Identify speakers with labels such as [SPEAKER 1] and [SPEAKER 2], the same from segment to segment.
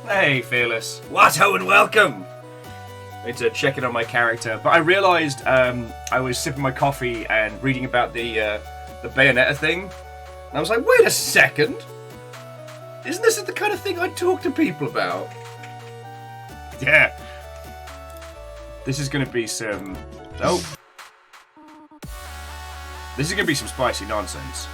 [SPEAKER 1] Hey, Fearless. Watto and welcome! Need to check in on my character, but I realised I was sipping my coffee and reading about the Bayonetta thing, and I was like, wait a second! Isn't this the kind of thing I'd talk to people about? Yeah. This is going to be some... Oh. This is going to be some spicy nonsense.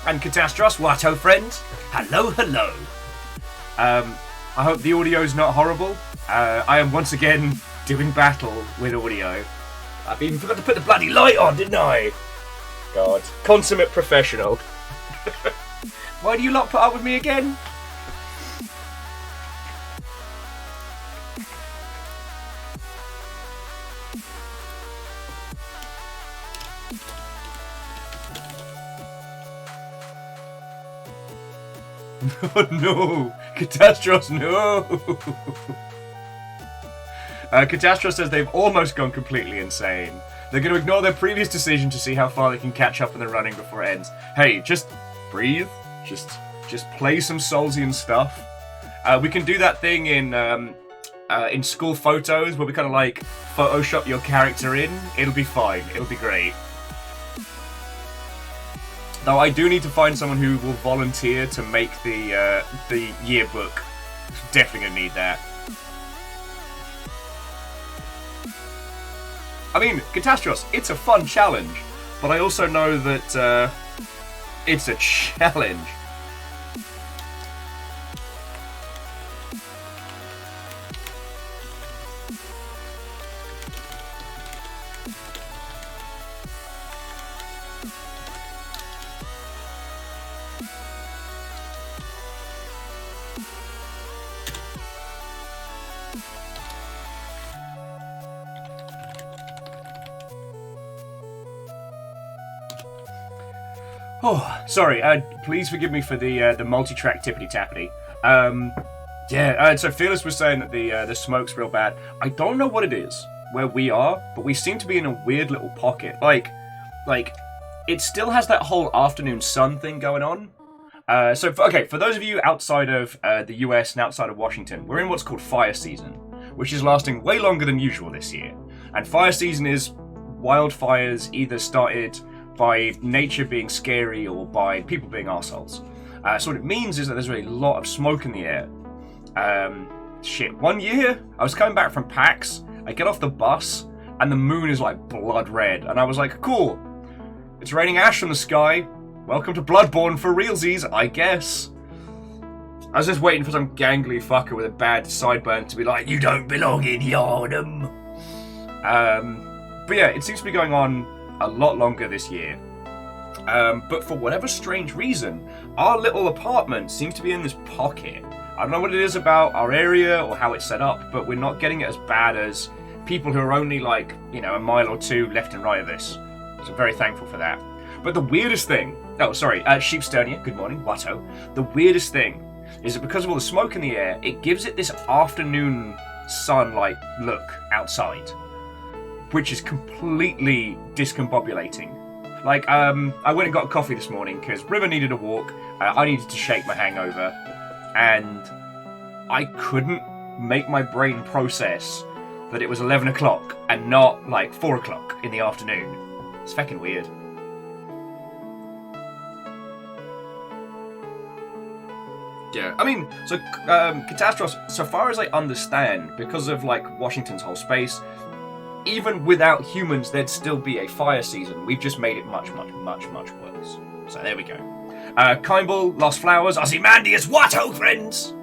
[SPEAKER 1] And Catastros, Watto friends. Hello, hello. I hope the audio's not horrible. I am once again doing battle with audio. I've even forgot to put the bloody light on, didn't I? God. Consummate professional. Why do you lot put up with me again? Oh no! Catastros, no! Catastros says they've almost gone completely insane. They're going to ignore their previous decision to see how far they can catch up in the running before it ends. Hey, just breathe. Just play some Soulsian stuff. We can do that thing in school photos where we kind of like Photoshop your character in. It'll be fine. It'll be great. Though I do need to find someone who will volunteer to make the yearbook. Definitely gonna need that. I mean, Catastros, it's a fun challenge, but I also know that it's a challenge. Oh, sorry. Please forgive me for the multi-track tippity-tappity. So Fearless was saying that the smoke's real bad. I don't know what it is where we are, but we seem to be in a weird little pocket. Like it still has that whole afternoon sun thing going on. For those of you outside of the US and outside of Washington, we're in what's called fire season, which is lasting way longer than usual this year. And fire season is wildfires either started by nature being scary or by people being arseholes. So what it means is that there's a lot of smoke in the air. One year, I was coming back from PAX, I get off the bus, and the moon is like blood red. And I was like, cool, it's raining ash from the sky. Welcome to Bloodborne for realsies, I guess. I was just waiting for some gangly fucker with a bad sideburn to be like, you don't belong in Yharnam. But yeah, it seems to be going on a lot longer this year. But for whatever strange reason, our little apartment seems to be in this pocket. I don't know what it is about our area or how it's set up, but we're not getting it as bad as people who are only like, a mile or two left and right of this. So I'm very thankful for that. But the weirdest thing... Oh, sorry, Sheepsternia, good morning, Watto. The weirdest thing is that because of all the smoke in the air, it gives it this afternoon sunlight look outside, which is completely discombobulating. Like, I went and got coffee this morning because River needed a walk, I needed to shake my hangover, and I couldn't make my brain process that it was 11 o'clock and not, 4 o'clock in the afternoon. It's fucking weird. Yeah, I mean, so, Catastros, so far as I understand, because of, Washington's whole space, even without humans, there'd still be a fire season. We've just made it much, much, much, much worse. So there we go. Kimball, Lost Flowers, Ozymandias, Watto, friends!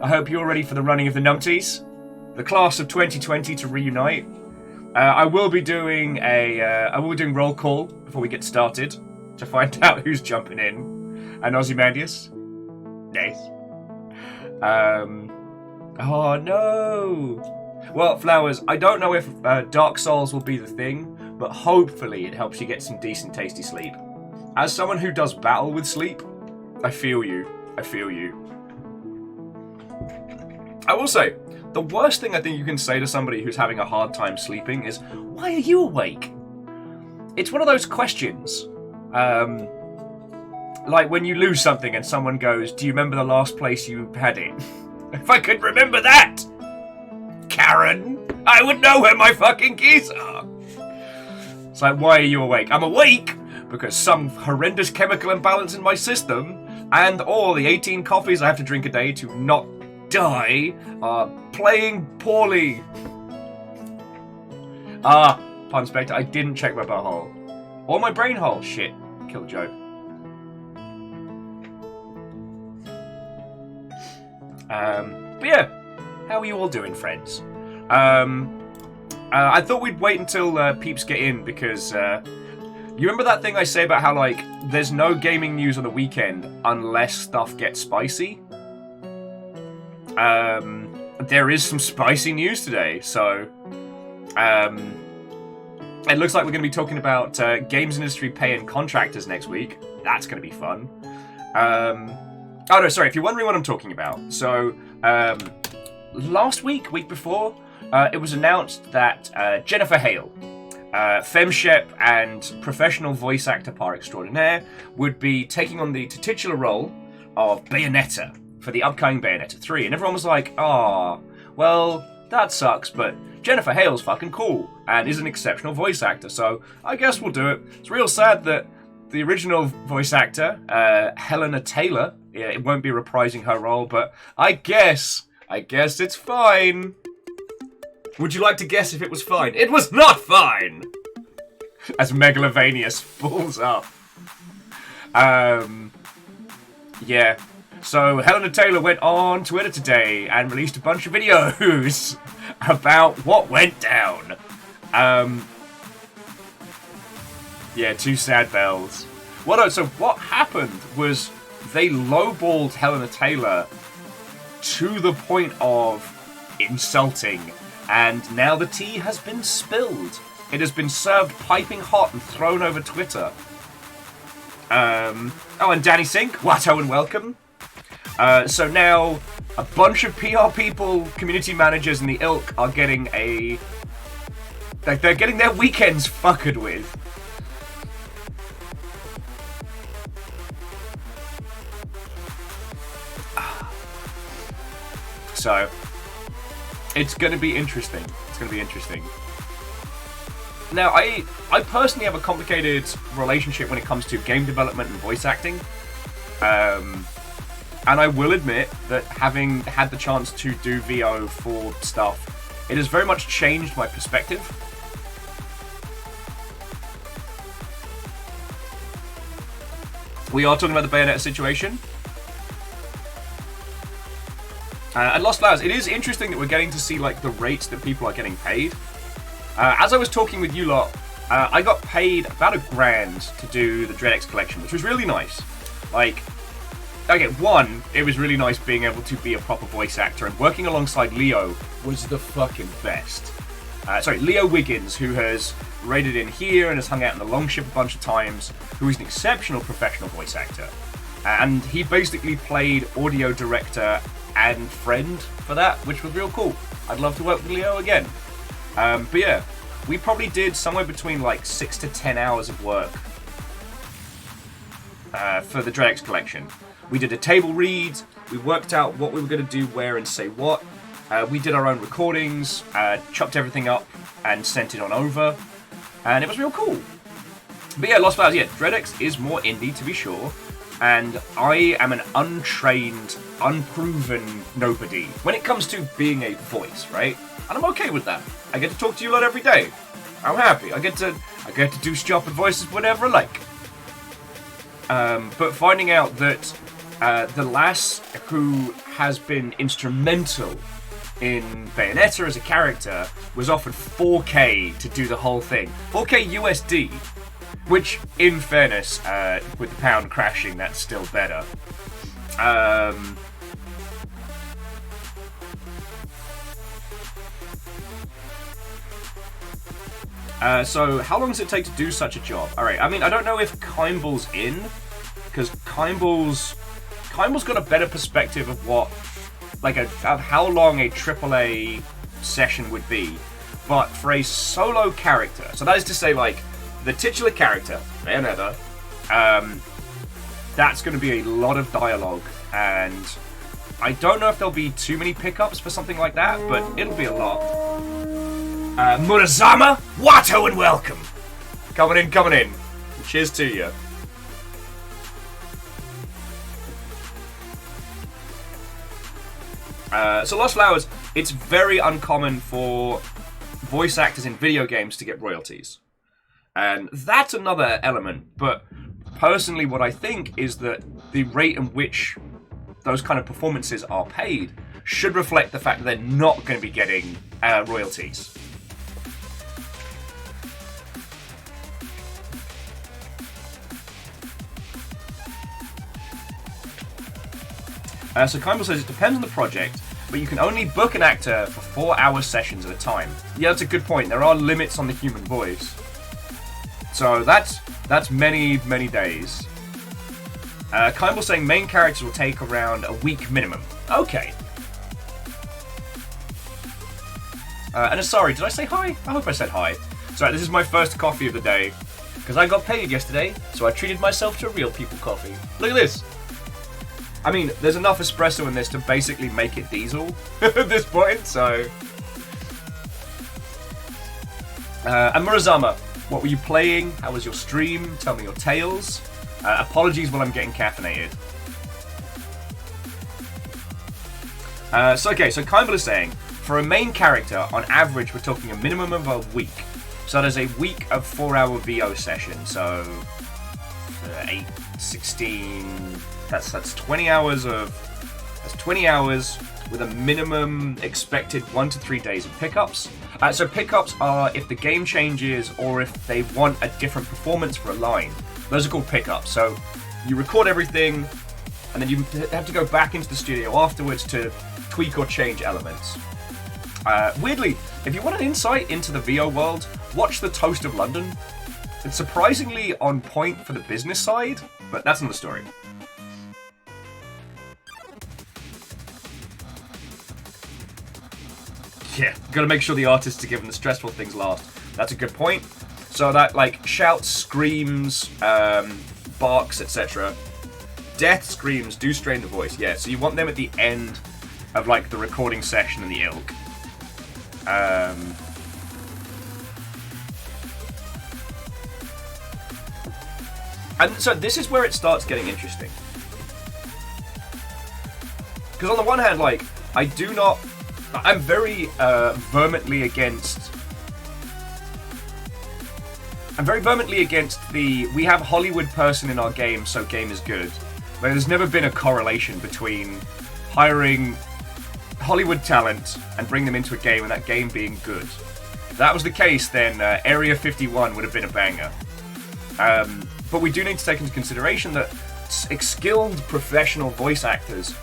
[SPEAKER 1] I hope you're ready for the running of the numpties. The class of 2020 to reunite. I will be doing roll call before we get started to find out who's jumping in. And Ozymandias. Nice. Oh no! Well, Flowers, I don't know if Dark Souls will be the thing, but hopefully it helps you get some decent, tasty sleep. As someone who does battle with sleep, I feel you. I feel you. I will say, the worst thing I think you can say to somebody who's having a hard time sleeping is, why are you awake? It's one of those questions. Like when you lose something and someone goes, do you remember the last place you had it? If I could remember that, Karen, I would know where my fucking keys are. It's like, why are you awake? I'm awake because some horrendous chemical imbalance in my system and all the 18 coffees I have to drink a day to not die are playing poorly. Pun spectre, I didn't check my butthole. Or my brain hole. Shit. Kill joke. But yeah, how are you all doing, friends? I thought we'd wait until peeps get in because you remember that thing I say about how like there's no gaming news on the weekend unless stuff gets spicy? There is some spicy news today, so it looks like we're going to be talking about games industry paying contractors next week. That's going to be fun. Oh no, sorry, if you're wondering what I'm talking about. So, last week before, it was announced that Jennifer Hale, femshep and professional voice actor par extraordinaire, would be taking on the titular role of Bayonetta for the upcoming Bayonetta 3. And everyone was like, "Ah, well, that sucks, but Jennifer Hale's fucking cool and is an exceptional voice actor, so I guess we'll do it." It's real sad that the original voice actor, Helena Taylor, it won't be reprising her role, but I guess it's fine. Would you like to guess if it was fine? It was not fine! As Megalovanius falls up. Yeah. So Helena Taylor went on Twitter today and released a bunch of videos about what went down. Yeah, two sad bells. So what happened was they lowballed Helena Taylor to the point of insulting, and now the tea has been spilled. It has been served piping hot and thrown over Twitter. Oh, and Danny Sink, watto and welcome. So now a bunch of PR people, community managers, and the ilk are getting they're getting their weekends fucked with. So, it's going to be interesting. Now, I personally have a complicated relationship when it comes to game development and voice acting. And I will admit that having had the chance to do VO for stuff, it has very much changed my perspective. We are talking about the Bayonetta situation. And Lost Flowers, it is interesting that we're getting to see like the rates that people are getting paid. As I was talking with you lot, I got paid about $1,000 to do the DreadX collection, which was really nice. Like, okay, one, it was really nice being able to be a proper voice actor, and working alongside Leo was the fucking best. Leo Wiggins, who has raided in here and has hung out in the Longship a bunch of times, who is an exceptional professional voice actor. And he basically played audio director and friend for that, which was real cool. I'd love to work with Leo again. But yeah, we probably did somewhere between like 6 to 10 hours of work for the DreadX collection. We did a table read, we worked out what we were going to do where and say what. We did our own recordings, chopped everything up and sent it on over, and it was real cool. But yeah, Lost Flowers, yeah, DreadX is more indie to be sure, and I am an untrained, unproven nobody when it comes to being a voice, right? And I'm okay with that. I get to talk to you a lot every day. I'm happy. I get to do stupid voices whenever I like. But finding out that the lass who has been instrumental in Bayonetta as a character was offered 4K to do the whole thing. 4K USD, which, in fairness, with the pound crashing, that's still better. So, how long does it take to do such a job? Alright, I mean, I don't know if Kimball's in, because Kimball's got a better perspective of what like of how long a AAA session would be, but for a solo character, so that is to say, like, the titular character, Bayonetta, that's going to be a lot of dialogue, and I don't know if there'll be too many pickups for something like that, but it'll be a lot. Murazama, Watto, and welcome! Coming in. Cheers to you. So Lost Flowers, it's very uncommon for voice actors in video games to get royalties. And that's another element, but personally what I think is that the rate in which those kind of performances are paid should reflect the fact that they're not going to be getting royalties. So Kimball says it depends on the project, but you can only book an actor for 4-hour sessions at a time. Yeah, that's a good point. There are limits on the human voice. So that's many, many days. Kimball saying main characters will take around a week minimum. Okay. And Asari, did I say hi? I hope I said hi. Sorry, this is my first coffee of the day. Because I got paid yesterday, so I treated myself to a real people coffee. Look at this. I mean, there's enough espresso in this to basically make it diesel at this point, so... and Murazama, what were you playing? How was your stream? Tell me your tales. Apologies while I'm getting caffeinated. So Kimball is saying, for a main character, on average, we're talking a minimum of a week. So that is a week of 4-hour VO session, so... 8, 16... That's 20 hours That's 20 hours with a minimum expected 1 to 3 days of pickups. So pickups are if the game changes or if they want a different performance for a line. Those are called pickups. So you record everything, and then you have to go back into the studio afterwards to tweak or change elements. Weirdly, if you want an insight into the VO world, watch The Toast of London. It's surprisingly on point for the business side, but that's another story. Yeah, gotta make sure the artists are given the stressful things last. That's a good point. So that, like, shouts, screams, barks, etc. Death screams do strain the voice, yeah. So you want them at the end of, like, the recording session and the ilk. And so this is where it starts getting interesting. Because on the one hand, like, I'm very vehemently against the we have Hollywood person in our game, so game is good. Like, there's never been a correlation between hiring Hollywood talent and bring them into a game and that game being good. If that was the case, then Area 51 would have been a banger. But we do need to take into consideration that skilled professional voice actors,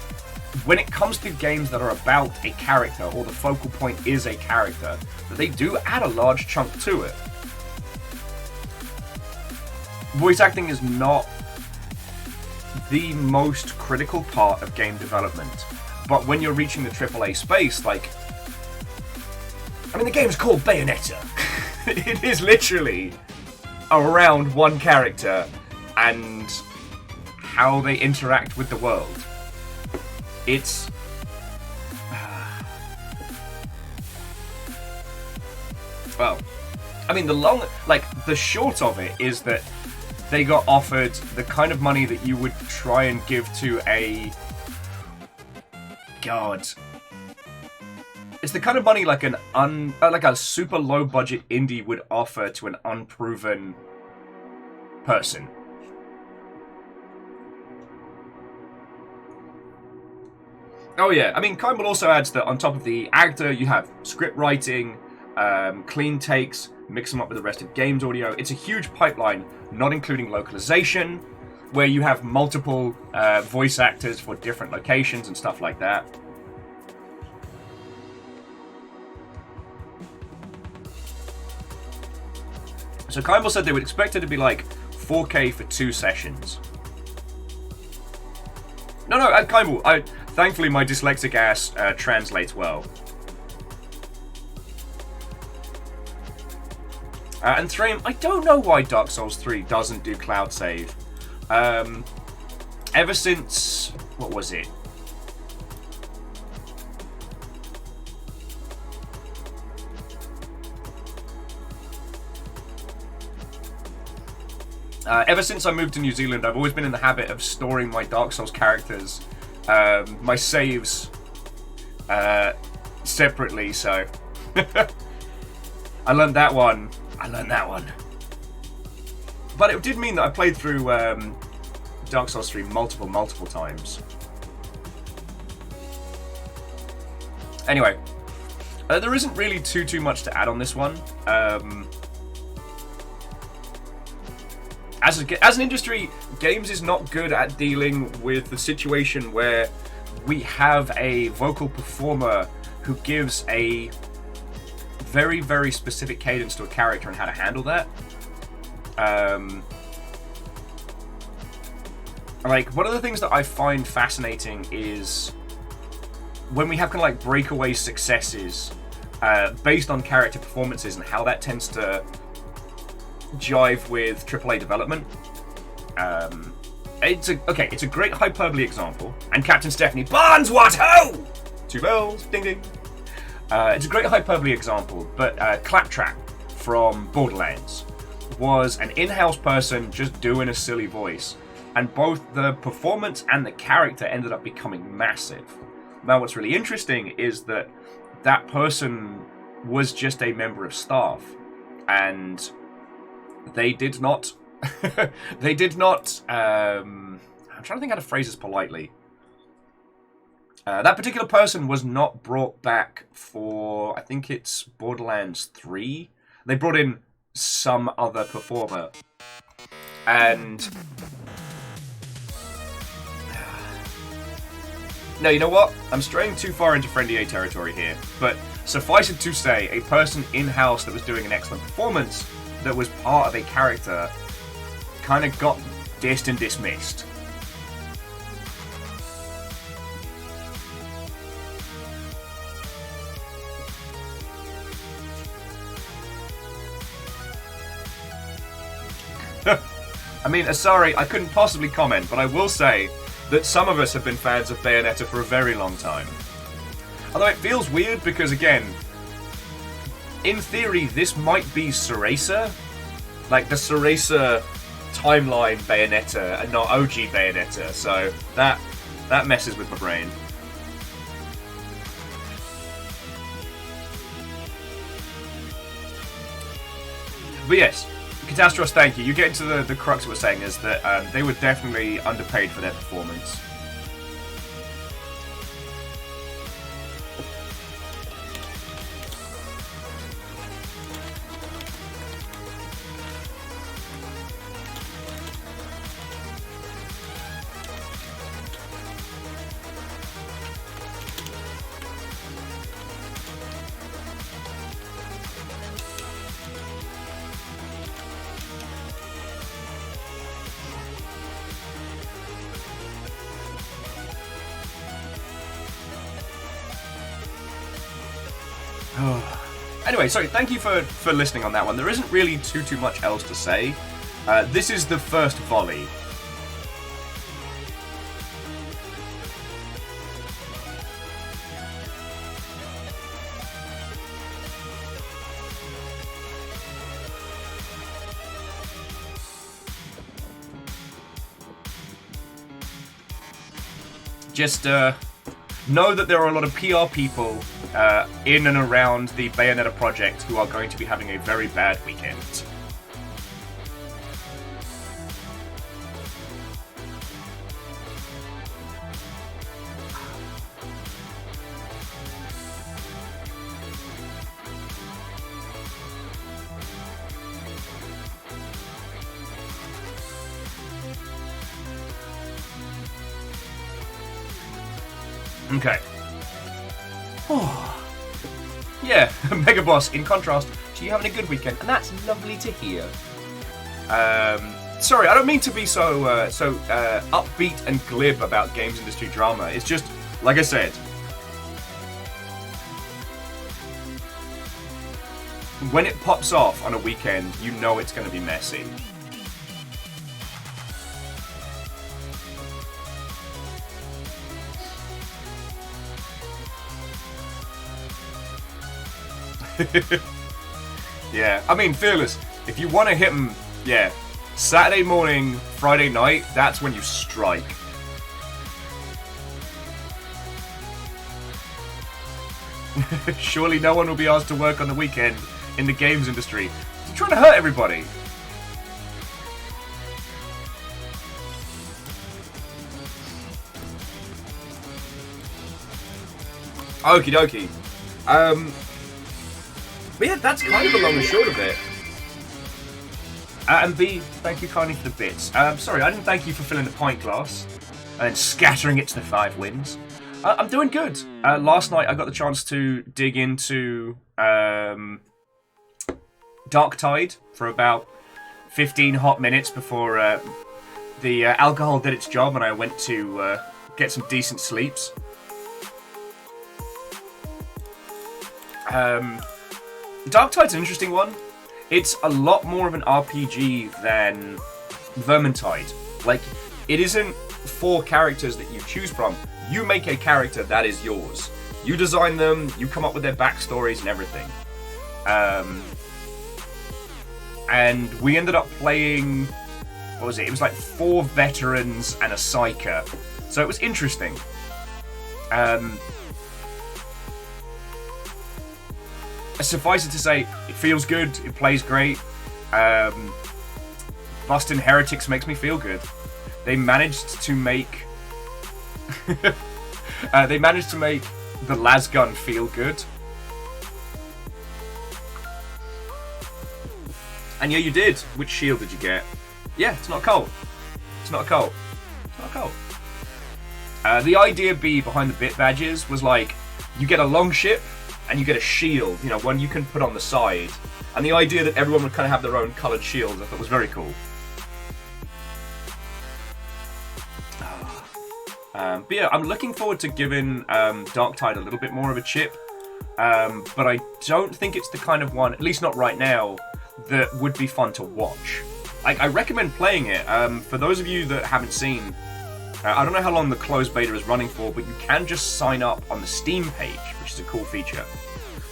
[SPEAKER 1] when it comes to games that are about a character, or the focal point is a character, that they do add a large chunk to it. Voice acting is not the most critical part of game development, but when you're reaching the AAA space, like... I mean, the game's called Bayonetta. It is literally around one character and how they interact with the world. It's... well, I mean, the short of it is that they got offered the kind of money that you would try and give to a... God. It's the kind of money like like a super low budget indie would offer to an unproven person. Oh yeah, I mean, Kimball also adds that on top of the actor, you have script writing, clean takes, mix them up with the rest of games audio. It's a huge pipeline, not including localization, where you have multiple voice actors for different locations and stuff like that. So Kimball said they would expect it to be like 4K for 2 sessions. No, Kimball, Thankfully, my dyslexic ass translates well. And Thraim, I don't know why Dark Souls 3 doesn't do cloud save. Ever since... what was it? Ever since I moved to New Zealand, I've always been in the habit of storing my Dark Souls characters, my saves, separately, so... I learned that one. But it did mean that I played through Dark Souls 3 multiple times. Anyway, there isn't really too much to add on this one. As an industry, games is not good at dealing with the situation where we have a vocal performer who gives a very specific cadence to a character and how to handle that. Like, one of the things that I find fascinating is when we have kind of like breakaway successes based on character performances and how that tends to jive with AAA development. It's a great hyperbole example. And Captain Stephanie Barnes, what ho! 2 bells, ding ding. It's a great hyperbole example, but Claptrap from Borderlands was an in-house person just doing a silly voice, and both the performance and the character ended up becoming massive. Now, what's really interesting is that that person was just a member of staff, and they did not... I'm trying to think how to phrase this politely. That particular person was not brought back for, I think it's Borderlands 3. They brought in some other performer. And... no, you know what? I'm straying too far into Friendier territory here. But suffice it to say, a person in-house that was doing an excellent performance, that was part of a character, kind of got dissed and dismissed. I mean, sorry, I couldn't possibly comment, but I will say that some of us have been fans of Bayonetta for a very long time. Although it feels weird because, again, in theory, this might be Cereza. Like, the Cereza timeline Bayonetta and not OG Bayonetta, so that messes with my brain. But yes, Catastros, thank you. You get into the crux of what we're saying is that they were definitely underpaid for their performance. Anyway, sorry, thank you for listening on that one. There isn't really too much else to say. This is the first volley. Just know that there are a lot of PR people in and around the Bayonetta project who are going to be having a very bad weekend. Okay. Yeah, Mega Boss, in contrast to you having a good weekend, and that's lovely to hear. Sorry, I don't mean to be so upbeat and glib about games industry drama. It's just, like I said, when it pops off on a weekend, you know it's going to be messy. Yeah, I mean, Fearless, if you want to hit them, yeah, Saturday morning, Friday night, that's when you strike. Surely no one will be asked to work on the weekend in the games industry. You're trying to hurt everybody. Okie dokie. But yeah, that's kind of the long and short of it. And B, thank you kindly for the bits. Sorry, I didn't thank you for filling the pint glass and then scattering it to the 5 winds. I'm doing good. Last night I got the chance to dig into Dark Tide for about 15 hot minutes before the alcohol did its job and I went to get some decent sleeps. Dark Tide's an interesting one. It's a lot more of an RPG than Vermintide. Like, it isn't 4 characters that you choose from. You make a character that is yours. You design them, you come up with their backstories and everything. And we ended up playing, what was it? It was like 4 veterans and a psyker. So it was interesting. Suffice it to say, it feels good, it plays great. Busting Heretics makes me feel good. They managed to make the lasgun feel good. And yeah, you did. Which shield did you get? Yeah, it's not a cult. It's not a cult. It's not a cult. The idea behind the bit badges was like, you get a long ship, and you get a shield, you know, one you can put on the side. And the idea that everyone would kind of have their own coloured shields, I thought was very cool. But yeah, I'm looking forward to giving Dark Tide a little bit more of a chip. But I don't think it's the kind of one, at least not right now, that would be fun to watch. Like, I recommend playing it. For those of you that haven't seen, I don't know how long the closed beta is running for, but you can just sign up on the Steam page, which is a cool feature.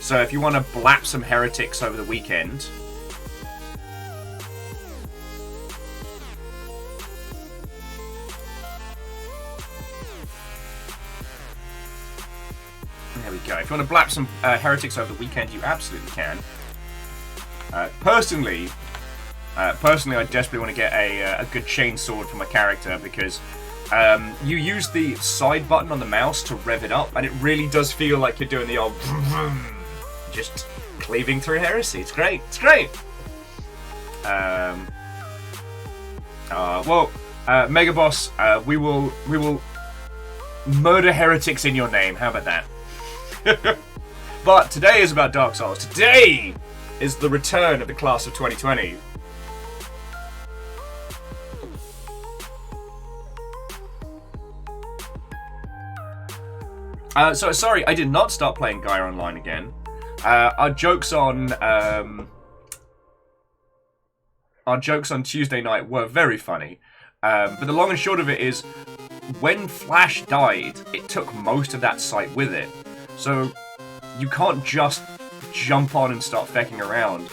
[SPEAKER 1] So if you want to blap some heretics over the weekend, there we go. If you want to blap some heretics over the weekend, you absolutely can. Personally, I desperately want to get a good chainsword for my character because you use the side button on the mouse to rev it up, and it really does feel like you're doing the old just cleaving through heresy. It's great. It's great. Mega Boss, we will murder heretics in your name. How about that? But today is about Dark Souls. Today is the return of the class of 2020. So sorry, I did not start playing Gaia Online again. Our jokes on Tuesday night were very funny, but the long and short of it is, when Flash died, it took most of that site with it. So you can't just jump on and start fecking around.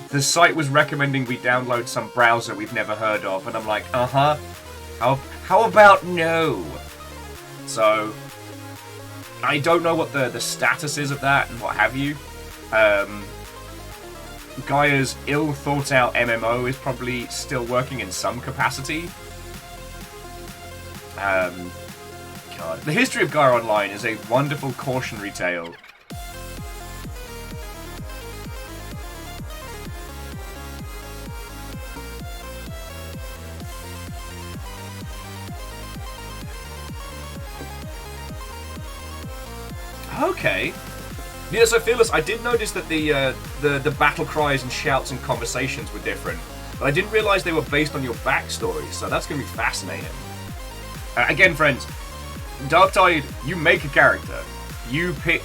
[SPEAKER 1] The site was recommending we download some browser we've never heard of, and I'm like, how about no? So I don't know what the status is of that and what have you. Gaia's ill-thought-out MMO is probably still working in some capacity. God. The history of Gaia Online is a wonderful cautionary tale. Okay. Yeah, so Fearless, I did notice that the battle cries and shouts and conversations were different, but I didn't realise they were based on your backstory, so that's going to be fascinating. Again, friends, Darktide, you make a character. You pick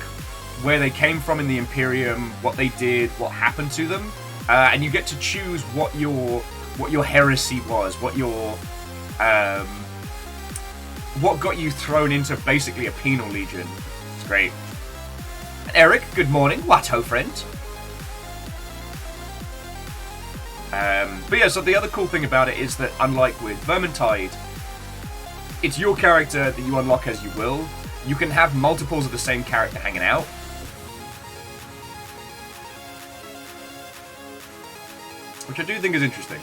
[SPEAKER 1] where they came from in the Imperium, what they did, what happened to them, and you get to choose what your heresy was, what got you thrown into basically a penal legion. It's great. Eric, good morning. What ho, friend? But yeah, so the other cool thing about it is that, unlike with Vermintide, it's your character that you unlock as you will. You can have multiples of the same character hanging out. Which I do think is interesting.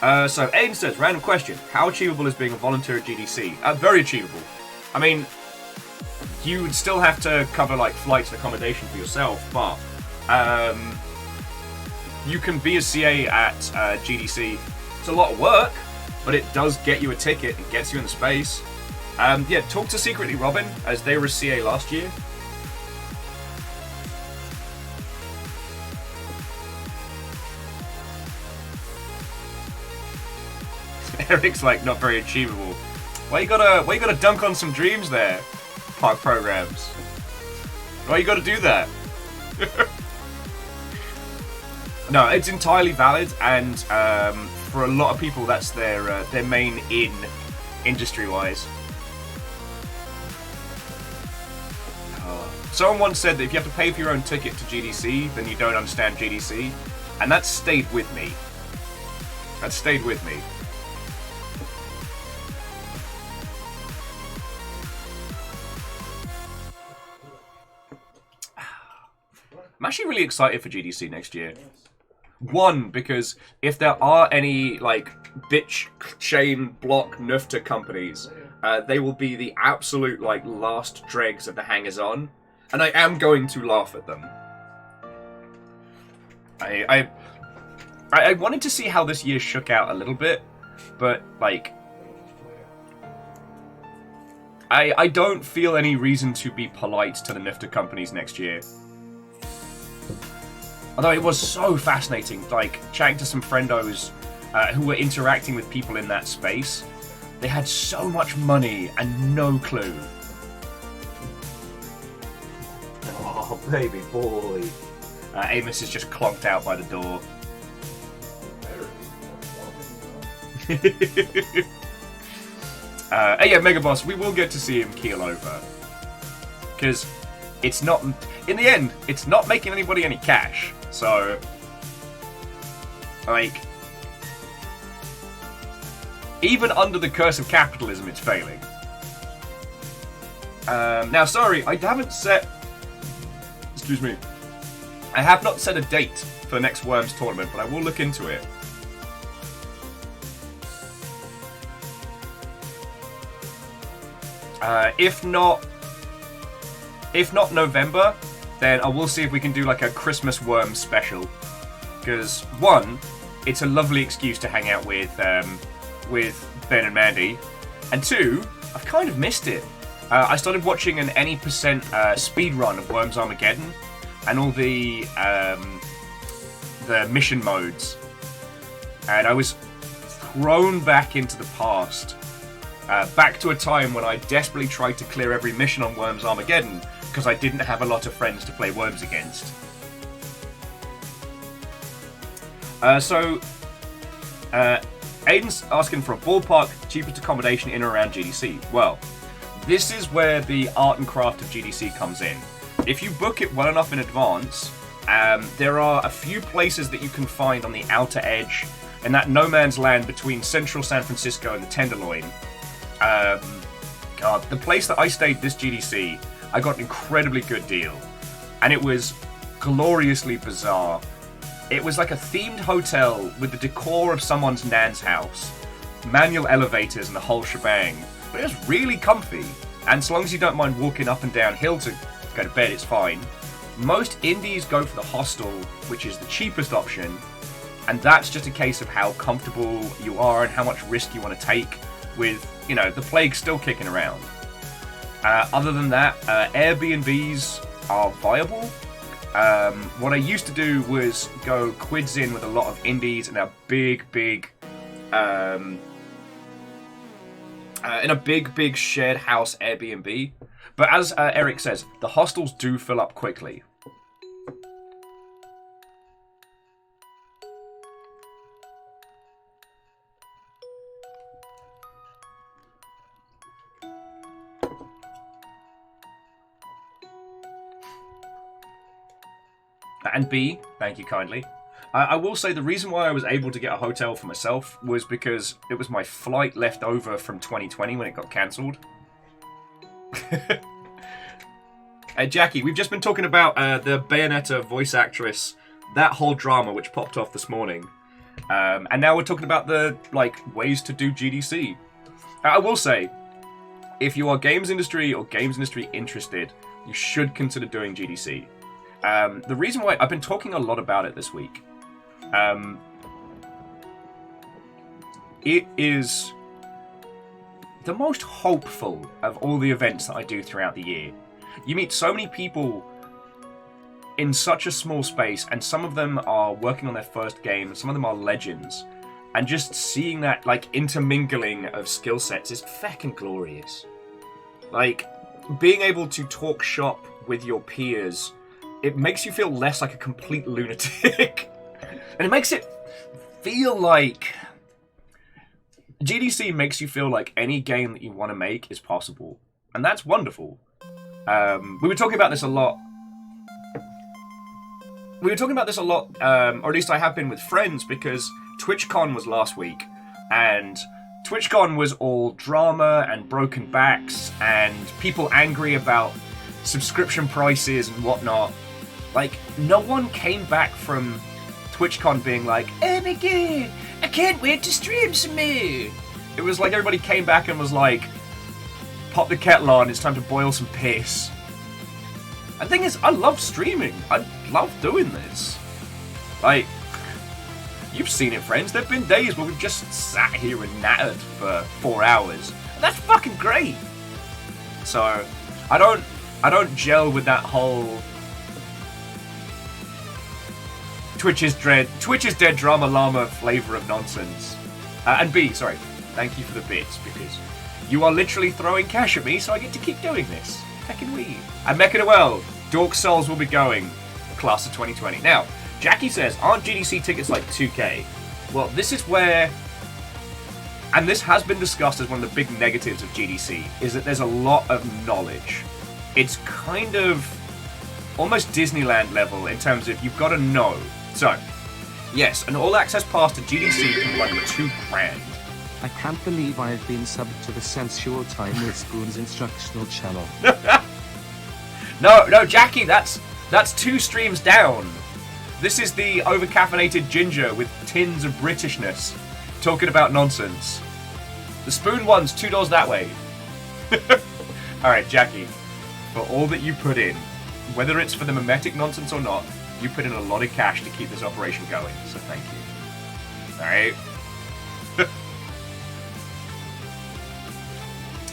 [SPEAKER 1] So Aiden says, random question. How achievable is being a volunteer at GDC? Very achievable. I mean, you would still have to cover like flights and accommodation for yourself, but you can be a CA at GDC. It's a lot of work, but it does get you a ticket. It gets you in the space. Yeah, talk to Secretly Robin, as they were a CA last year. Eric's like, not very achievable. Why you gotta dunk on some dreams there, park programs? Why you gotta do that? No, it's entirely valid, and for a lot of people, that's their main in, industry-wise. Someone once said that if you have to pay for your own ticket to GDC, then you don't understand GDC, and that stayed with me. That stayed with me. I'm actually really excited for GDC next year. One, because if there are any, like, bitch, chain, block, nufta companies, they will be the absolute, like, last dregs of the hangers-on. And I am going to laugh at them. I wanted to see how this year shook out a little bit, but, like, I don't feel any reason to be polite to the nufta companies next year. Although it was so fascinating, like, chatting to some friendos who were interacting with people in that space. They had so much money and no clue. Oh, baby boy. Amos is just clonked out by the door. Yeah, Mega Boss, we will get to see him keel over. Because it's not... In the end, it's not making anybody any cash. So, like, even under the curse of capitalism, it's failing. Now, sorry, I haven't set... Excuse me. I have not set a date for the next Worms tournament, but I will look into it. If not November, then I will see if we can do like a Christmas Worms special. Because one, it's a lovely excuse to hang out with Ben and Mandy, and two, I've kind of missed it. I started watching an any percent speed run of Worms Armageddon and all the mission modes, and I was thrown back into the past. Back to a time when I desperately tried to clear every mission on Worms Armageddon because I didn't have a lot of friends to play Worms against. Aiden's asking for a ballpark cheapest accommodation in or around GDC. Well, this is where the art and craft of GDC comes in. If you book it well enough in advance, there are a few places that you can find on the outer edge, in that no man's land between central San Francisco and the Tenderloin. God, the place that I stayed this GDC, I got an incredibly good deal. And it was gloriously bizarre. It was like a themed hotel with the decor of someone's nan's house. Manual elevators and the whole shebang. But it was really comfy. And so long as you don't mind walking up and down hill to go to bed, it's fine. Most indies go for the hostel, which is the cheapest option. And that's just a case of how comfortable you are and how much risk you want to take with, you know, the plague still kicking around. Other than that, Airbnbs are viable. What I used to do was go quids in with a lot of indies and our big in a big shared house Airbnb. But as Eric says, the hostels do fill up quickly. And B, thank you kindly. I will say the reason why I was able to get a hotel for myself was because it was my flight left over from 2020 when it got cancelled. Hey, Jackie, we've just been talking about the Bayonetta voice actress, that whole drama which popped off this morning. And now we're talking about the ways to do GDC. I will say, if you are games industry or games industry interested, you should consider doing GDC. The reason why I've been talking a lot about it this week, it is the most hopeful of all the events that I do throughout the year. You meet so many people in such a small space, and some of them are working on their first game, some of them are legends, and just seeing that intermingling of skill sets is feckin' glorious. Being able to talk shop with your peers, it makes you feel less like a complete lunatic. And it makes it feel like... GDC makes you feel like any game that you want to make is possible. And that's wonderful. We were talking about this a lot. Or at least I have been with friends, because TwitchCon was last week. And TwitchCon was all drama and broken backs and people angry about subscription prices and whatnot. No one came back from TwitchCon being like, oh my god, I can't wait to stream some more. It was like everybody came back and was like, pop the kettle on, it's time to boil some piss. And the thing is, I love streaming. I love doing this. You've seen it, friends. There've been days where we've just sat here and nattered for 4 hours. And that's fucking great. So, I don't gel with that whole Twitch is dead drama llama flavor of nonsense. And B, sorry, thank you for the bits, because you are literally throwing cash at me, so I get to keep doing this. Feckin' weed. And Mecca Noel, Dork Souls will be going, class of 2020. Now, Jackie says, aren't GDC tickets like 2K? Well, this is where, and this has been discussed as one of the big negatives of GDC, is that there's a lot of knowledge. It's kind of almost Disneyland level in terms of you've got to know. So, yes, an all-access pass to GDC can run you $2,000.
[SPEAKER 2] I can't believe I have been subbed to the Sensual Time with Spoon's instructional channel.
[SPEAKER 1] No, Jackie, that's 2 streams down. This is the over-caffeinated ginger with tins of Britishness talking about nonsense. The Spoon one's $2 that way. Alright, Jackie, for all that you put in, whether it's for the mimetic nonsense or not, you put in a lot of cash to keep this operation going, so thank you. Alright?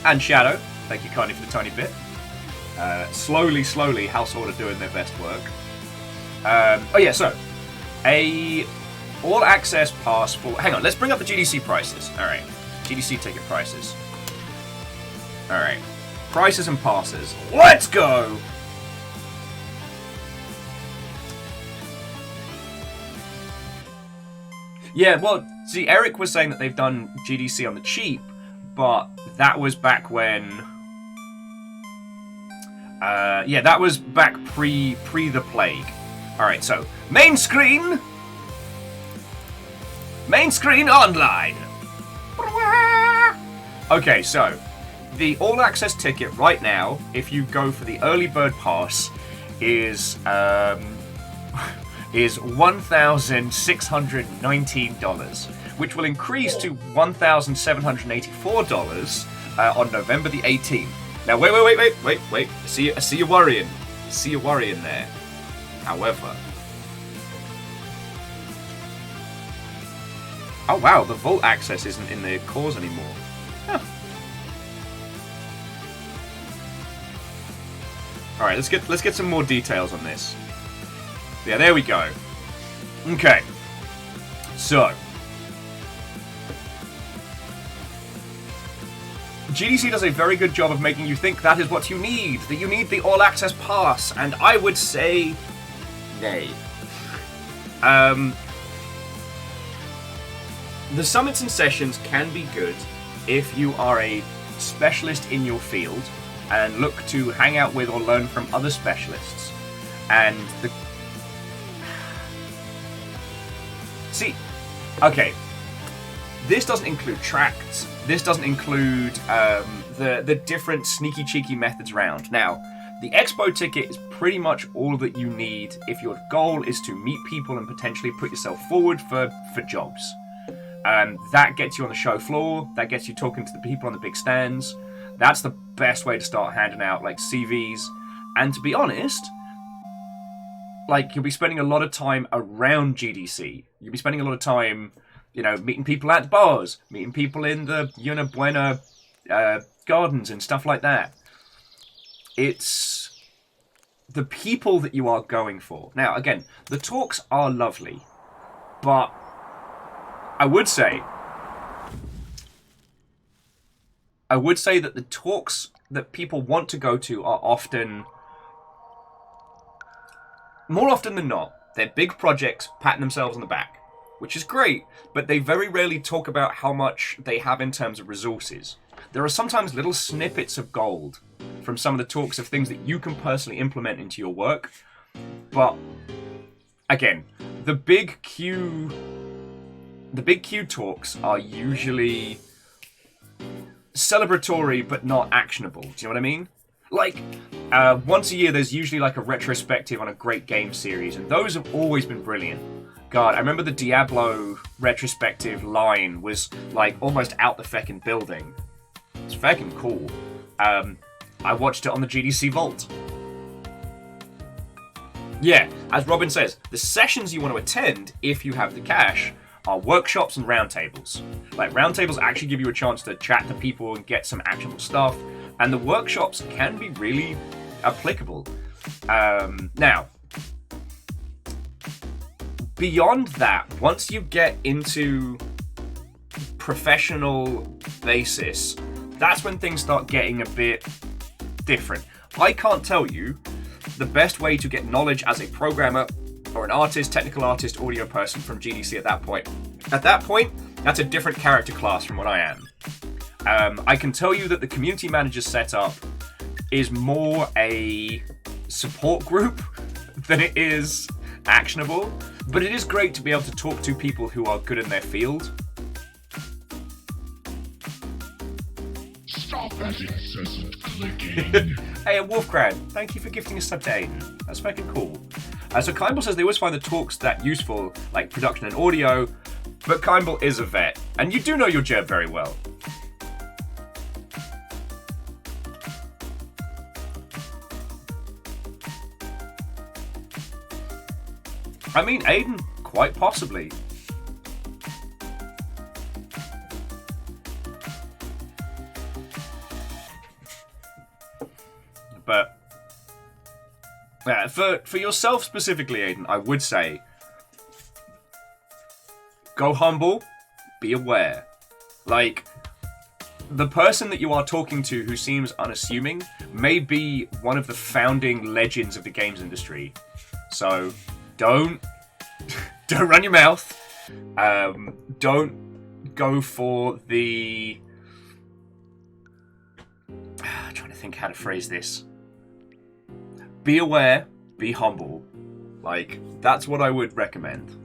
[SPEAKER 1] And Shadow, thank you kindly for the tiny bit. Slowly, Household are doing their best work. Oh yeah, so, a all-access pass for... Hang on, let's bring up the GDC prices. Alright, GDC ticket prices. Alright, prices and passes. Let's go! Yeah, well, see, Eric was saying that they've done GDC on the cheap, but that was back when... yeah, that was back pre the plague. Alright, so, main screen online! Okay, so, the all-access ticket right now, if you go for the early bird pass, is $1,619, which will increase to $1,784 on November the 18th. Now, wait. I see you worrying. There. However... Oh wow, the vault access isn't in the cause anymore. Huh. Alright, let's get some more details on this. Yeah, there we go. Okay. So. GDC does a very good job of making you think that is what you need, that you need the all-access pass, and I would say nay. The summits and sessions can be good if you are a specialist in your field and look to hang out with or learn from other specialists. And see, okay, this doesn't include tracts. This doesn't include the different sneaky cheeky methods around. Now, the expo ticket is pretty much all that you need if your goal is to meet people and potentially put yourself forward for jobs. That gets you on the show floor. That gets you talking to the people on the big stands. That's the best way to start handing out like CVs. And to be honest, like you'll be spending a lot of time around GDC. You'll be spending a lot of time, you know, meeting people at bars, meeting people in the Una Buena gardens and stuff like that. It's the people that you are going for. Now, again, the talks are lovely, but I would say that the talks that people want to go to are often, more often than not, they're big projects patting themselves on the back, which is great, but they very rarely talk about how much they have in terms of resources. There are sometimes little snippets of gold from some of the talks of things that you can personally implement into your work, but again, the big Q talks are usually celebratory but not actionable. Do you know what I mean? Like, once a year there's usually like a retrospective on a great game series, and those have always been brilliant. God, I remember the Diablo retrospective line was like almost out the feckin' building. It's feckin' cool. I watched it on the GDC Vault. Yeah, as Robin says, the sessions you want to attend, if you have the cash, are workshops and roundtables. Like, roundtables actually give you a chance to chat to people and get some actionable stuff, and the workshops can be really applicable. Now, beyond that, once you get into professional basis, that's when things start getting a bit different. I can't tell you the best way to get knowledge as a programmer or an artist, technical artist, audio person from GDC at that point. At that point, that's a different character class from what I am. I can tell you that the community manager setup is more a support group than it is actionable, but it is great to be able to talk to people who are good in their field.
[SPEAKER 3] Stop that incessant clicking.
[SPEAKER 1] Hey, Wolfcrad, thank you for gifting a sub to Aiden. That's fucking cool. So Kimball says they always find the talks that useful, like production and audio, but Kimball is a vet, and you do know your job very well. I mean, Aiden, quite possibly. But for yourself specifically, Aiden, I would say go humble, be aware. Like, the person that you are talking to who seems unassuming may be one of the founding legends of the games industry. So don't run your mouth. Don't go for the... I'm trying to think how to phrase this. Be aware, be humble. Like, that's what I would recommend.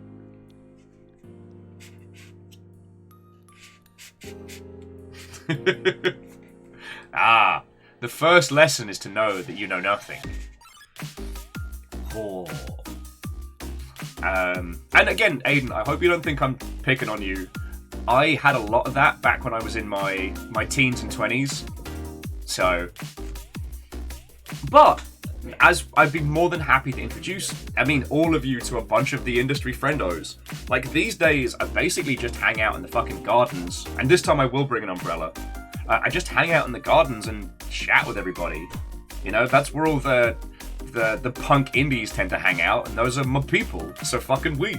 [SPEAKER 1] The first lesson is to know that you know nothing. Oh. And again, Aiden, I hope you don't think I'm picking on you. I had a lot of that back when I was in my teens and 20s. So, but as I'd be more than happy to introduce, all of you to a bunch of the industry friendos. Like, these days, I basically just hang out in the fucking gardens, and this time I will bring an umbrella. I just hang out in the gardens and chat with everybody. You know, that's where all the punk indies tend to hang out, and those are my people. So fucking we.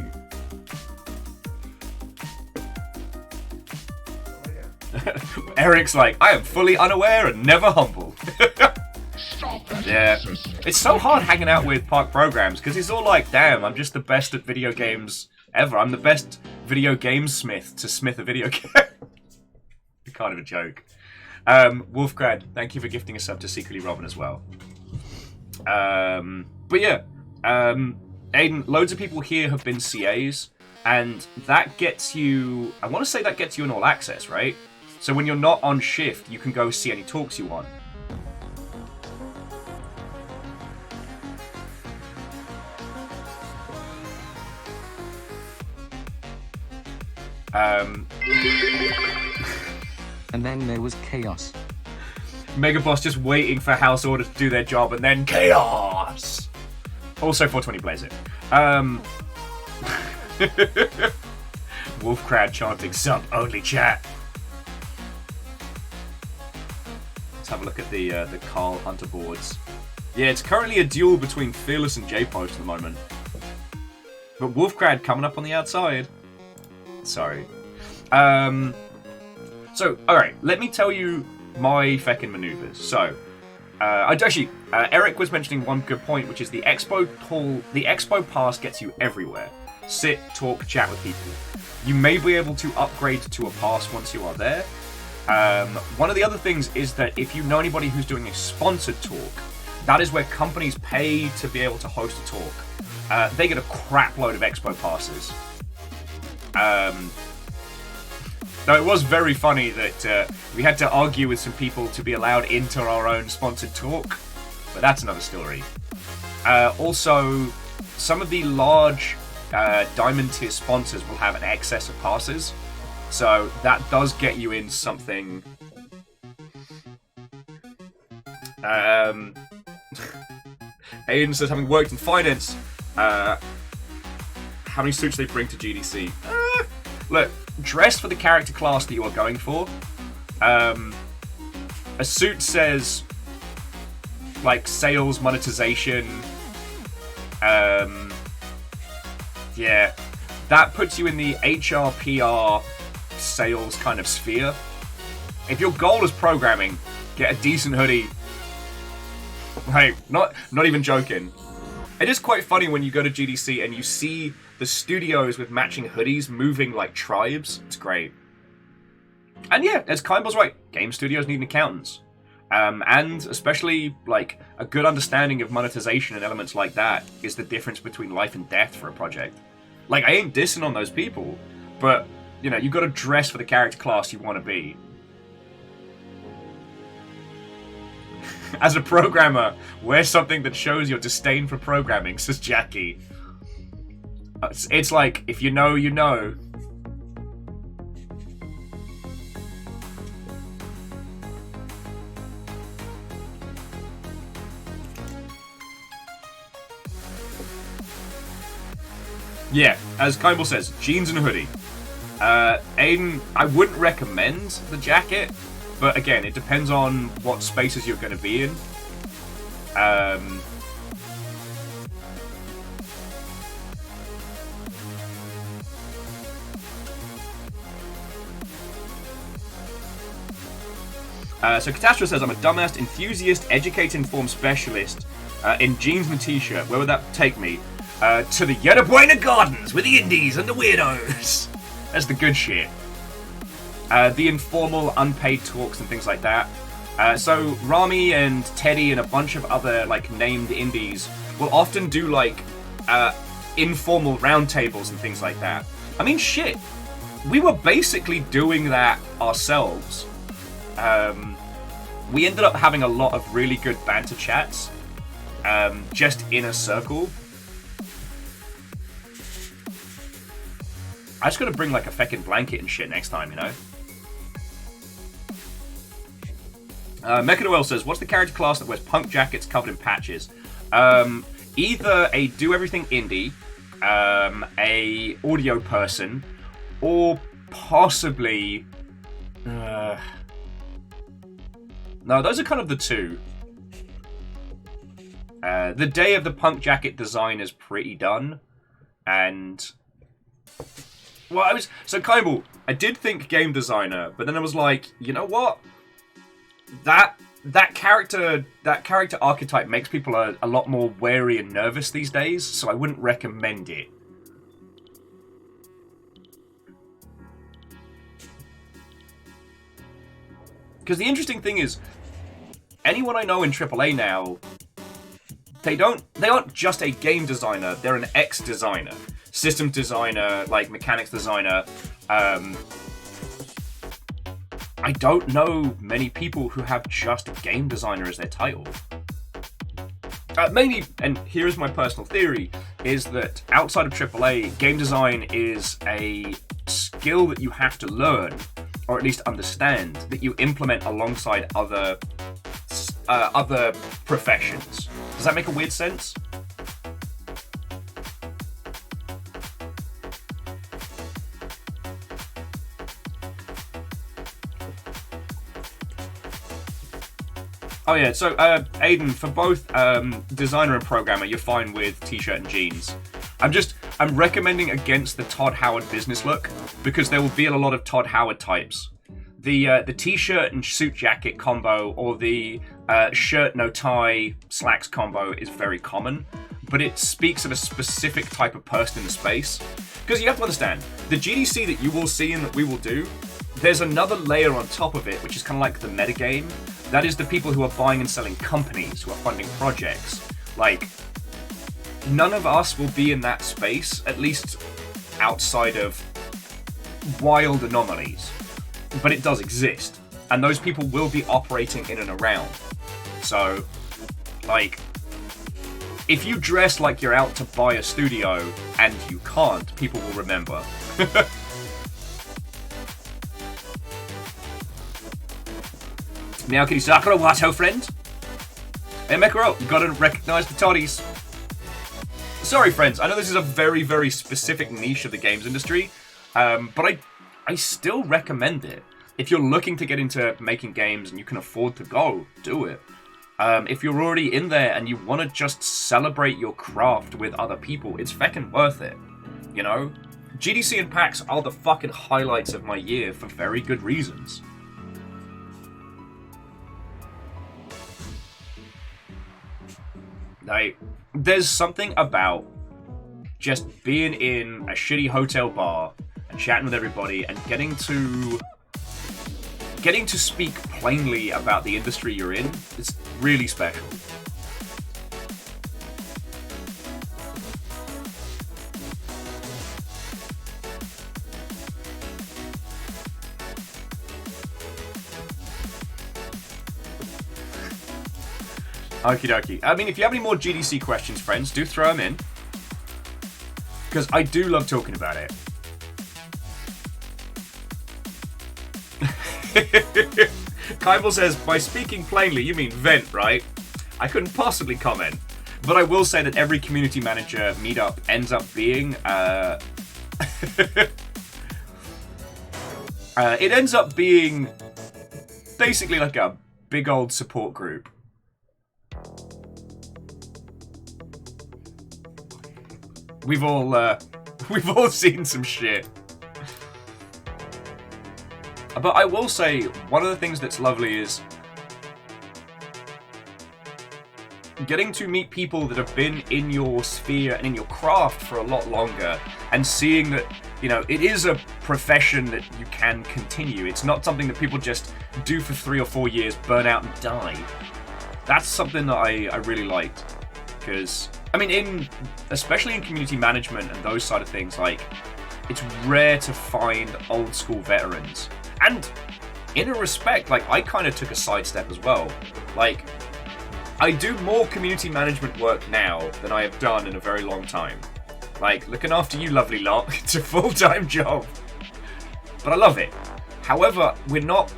[SPEAKER 1] Eric's like, I am fully unaware and never humble.
[SPEAKER 3] Stop that
[SPEAKER 1] Yeah.
[SPEAKER 3] incessant
[SPEAKER 1] It's so hard hanging out with Park Programs because he's all like, damn, I'm just the best at video games ever. I'm the best video game smith to smith a video game. Kind of a joke. Wolfgrad, thank you for gifting a sub to Secretly Robin as well. But yeah, Aiden, loads of people here have been CAs, and that gets you, I want to say that gets you an all access, right? So when you're not on shift, you can go see any talks you want.
[SPEAKER 2] And then there was chaos.
[SPEAKER 1] Megaboss just waiting for House Order to do their job, and then chaos! Also 420 Blaze it. Wolfcrad chanting sub only chat. Let's have a look at the Carl Hunter boards. Yeah, it's currently a duel between Fearless and J-Post at the moment. But Wolfcrad coming up on the outside. Sorry. So, alright, let me tell you my feckin' maneuvers. So, Eric was mentioning one good point, which is the expo hall, the expo pass gets you everywhere. Sit, talk, chat with people. You may be able to upgrade to a pass once you are there. One of the other things is that if you know anybody who's doing a sponsored talk, that is where companies pay to be able to host a talk. They get a crap load of expo passes. Though it was very funny that we had to argue with some people to be allowed into our own sponsored talk, but that's another story. Also, some of the large diamond tier sponsors will have an excess of passes, so that does get you in something. Aiden says, having worked in finance, how many suits they bring to GDC? Look, dress for the character class that you are going for. A suit says, like, sales, monetization. Yeah, that puts you in the HR, PR, sales kind of sphere. If your goal is programming, get a decent hoodie. Like, not even joking. It is quite funny when you go to GDC and you see the studios with matching hoodies moving like tribes. It's great. And yeah, as Kimball's right, game studios need accountants. And especially, like, a good understanding of monetization and elements like that is the difference between life and death for a project. Like, I ain't dissing on those people, but, you know, you got to dress for the character class you want to be. As a programmer, wear something that shows your disdain for programming, says Jackie. It's like, if you know, you know. Yeah, as Kimball says, jeans and a hoodie. Aiden, I wouldn't recommend the jacket, but again, it depends on what spaces you're going to be in. So Catastrophe says, I'm a dumbass enthusiast, educate, informed specialist in jeans and a t-shirt. Where would that take me? To the Yerba Buena Gardens with the indies and the weirdos. That's the good shit. The informal, unpaid talks and things like that. So Rami and Teddy and a bunch of other like named indies will often do like informal roundtables and things like that. I mean, shit. We were basically doing that ourselves. We ended up having a lot of really good banter chats, just in a circle. I just gotta bring like a feckin' blanket and shit next time, you know? Mechanoel says, what's the character class that wears punk jackets covered in patches? Either a do-everything indie, a audio person, or possibly... No, those are kind of the two. The day of the punk jacket design is pretty done, and Well, Kybal, I did think game designer, but then I was like, you know what? That character archetype makes people a lot more wary and nervous these days, so I wouldn't recommend it. Because the interesting thing is, anyone I know in AAA now, they aren't just a game designer, they're an ex-designer. System designer, like mechanics designer. I don't know many people who have just game designer as their title. Maybe, and here's my personal theory, is that outside of AAA, game design is a skill that you have to learn, or at least understand, that you implement alongside other professions. Does that make a weird sense? Oh yeah, so Aiden, for both designer and programmer, you're fine with t-shirt and jeans. I'm recommending against the Todd Howard business look, because there will be a lot of Todd Howard types. The t-shirt and suit jacket combo, or the shirt no tie slacks combo is very common, but it speaks of a specific type of person in the space. Because you have to understand, the GDC that you will see and that we will do, there's another layer on top of it, which is kind of like the metagame. That is the people who are buying and selling companies, who are funding projects. Like, none of us will be in that space, at least outside of wild anomalies. But it does exist. And those people will be operating in and around. So, like, if you dress like you're out to buy a studio and you can't, people will remember. Meow Kitty Sakura, Watto friend. Hey Mekaro, you gotta recognize the toddies. Sorry friends, I know this is a very, very specific niche of the games industry, but I still recommend it. If you're looking to get into making games and you can afford to go, do it. If you're already in there and you want to just celebrate your craft with other people, it's feckin' worth it. You know? GDC and PAX are the fucking highlights of my year for very good reasons. Like, there's something about just being in a shitty hotel bar and chatting with everybody and getting to speak plainly about the industry you're in. It's really special. Okie dokie. I mean, if you have any more GDC questions, friends, do throw them in. Because I do love talking about it. Kybal says, by speaking plainly, you mean vent, right? I couldn't possibly comment. But I will say that every community manager meetup ends up being... it ends up being basically like a big old support group. We've all seen some shit. But I will say, one of the things that's lovely is getting to meet people that have been in your sphere and in your craft for a lot longer, and seeing that, you know, it is a profession that you can continue. It's not something that people just do for 3 or 4 years, burn out and die. That's something that I really liked. Because, I mean, especially in community management and those side of things, like, it's rare to find old school veterans. And in a respect, like, I kind of took a sidestep as well. Like, I do more community management work now than I have done in a very long time. Like, looking after you lovely lot, it's a full-time job. But I love it. However, we're not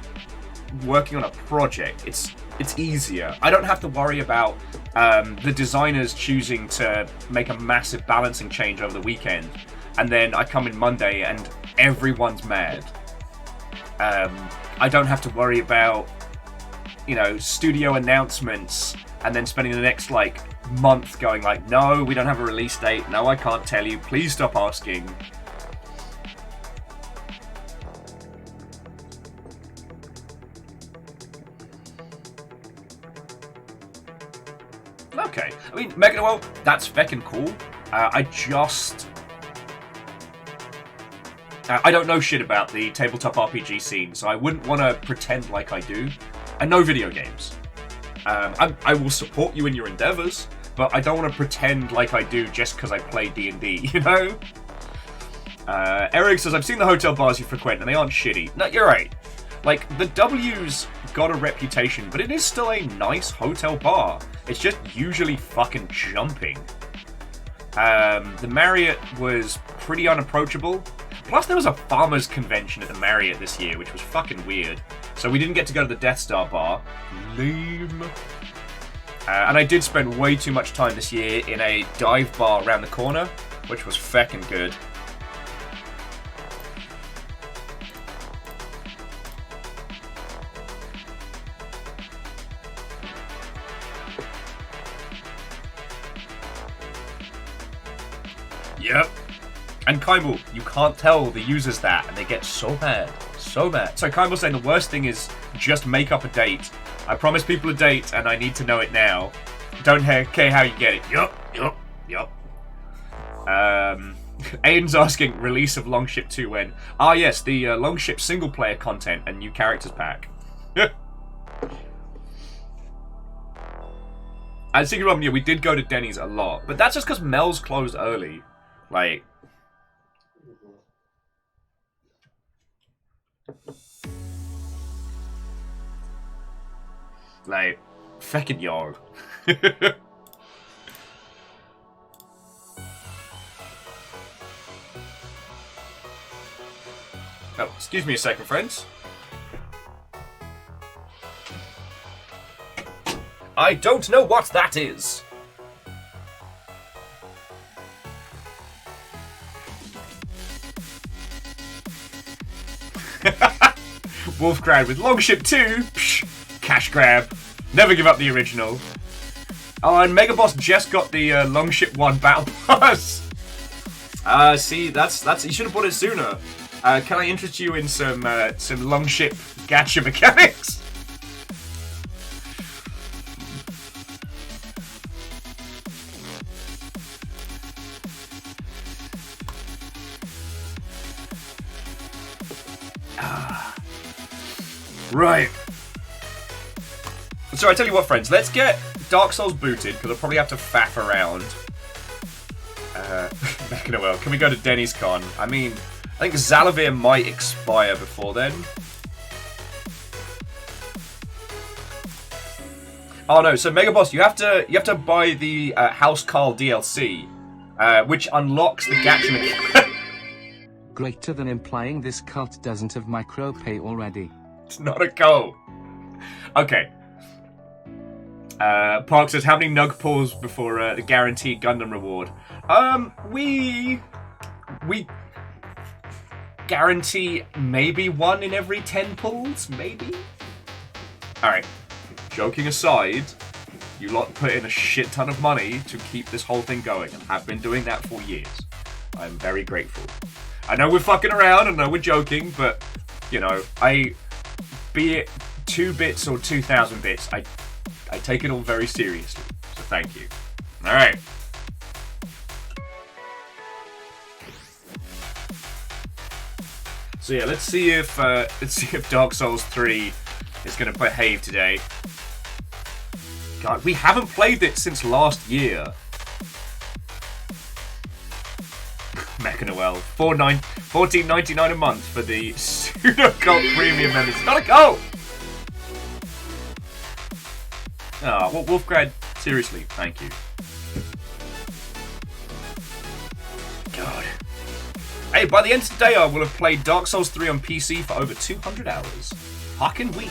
[SPEAKER 1] working on a project. It's easier. I don't have to worry about the designers choosing to make a massive balancing change over the weekend, and then I come in Monday and everyone's mad. I don't have to worry about, you know, studio announcements and then spending the next, like, month going like, no, we don't have a release date, no, I can't tell you, please stop asking. I mean, Mega Noel, that's feckin' cool. I don't know shit about the tabletop RPG scene, so I wouldn't want to pretend like I do. I know video games. I will support you in your endeavors, but I don't want to pretend like I do just because I play D&D, you know? Eric says, I've seen the hotel bars you frequent, and they aren't shitty. No, you're right. Like, the W's got a reputation, but it is still a nice hotel bar. It's just usually fucking jumping. The Marriott was pretty unapproachable. Plus, there was a farmers' convention at the Marriott this year, which was fucking weird. So we didn't get to go to the Death Star bar. Lame. And I did spend way too much time this year in a dive bar around the corner, which was feckin' good. Yep. And Kaimul, you can't tell the users that, and they get so mad. So mad. So Kaimul's saying the worst thing is just make up a date. I promise people a date, and I need to know it now. Don't care how you get it. Yup. Aiden's asking, release of Longship 2 when? Ah yes, the Longship single player content and new characters pack. And Secret Robin, yeah, we did go to Denny's a lot, but that's just because Mel's closed early. Like, feckin' yo. Oh, excuse me a second, friends. I don't know what that is. Wolfgrad with Longship 2. Psh, cash grab. Never give up the original. Oh, and Megaboss just got the Longship 1 Battle Pass. See, that's you should have bought it sooner. Can I interest you in some Longship gacha mechanics? Right. So I tell you what, friends, let's get Dark Souls booted, because I'll probably have to faff around. Noel, can we go to Denny's Con? I mean, I think Zalavir might expire before then. Oh no, so Megaboss, you have to buy the House Carl DLC, which unlocks the gacha mechanic.
[SPEAKER 2] Greater than implying this cult doesn't have micropay already.
[SPEAKER 1] It's not a cult. Okay. Park says, how many nug pulls before the guaranteed Gundam reward? We guarantee maybe 1 in every 10 pulls, maybe? Alright, joking aside, you lot put in a shit ton of money to keep this whole thing going, and have been doing that for years. I'm very grateful. I know we're fucking around, I know we're joking, but, you know, be it 2 bits or 2,000 bits, I take it all very seriously, so thank you. Alright. So yeah, let's see if Dark Souls 3 is going to behave today. God, we haven't played it since last year. Mecha Noel, $14.99 a month for the Pseudo Cult Premium members. It's not a cult! Ah, well, Wolfgrad, seriously, thank you. God. Hey, by the end of today, I will have played Dark Souls 3 on PC for over 200 hours. Fucking we.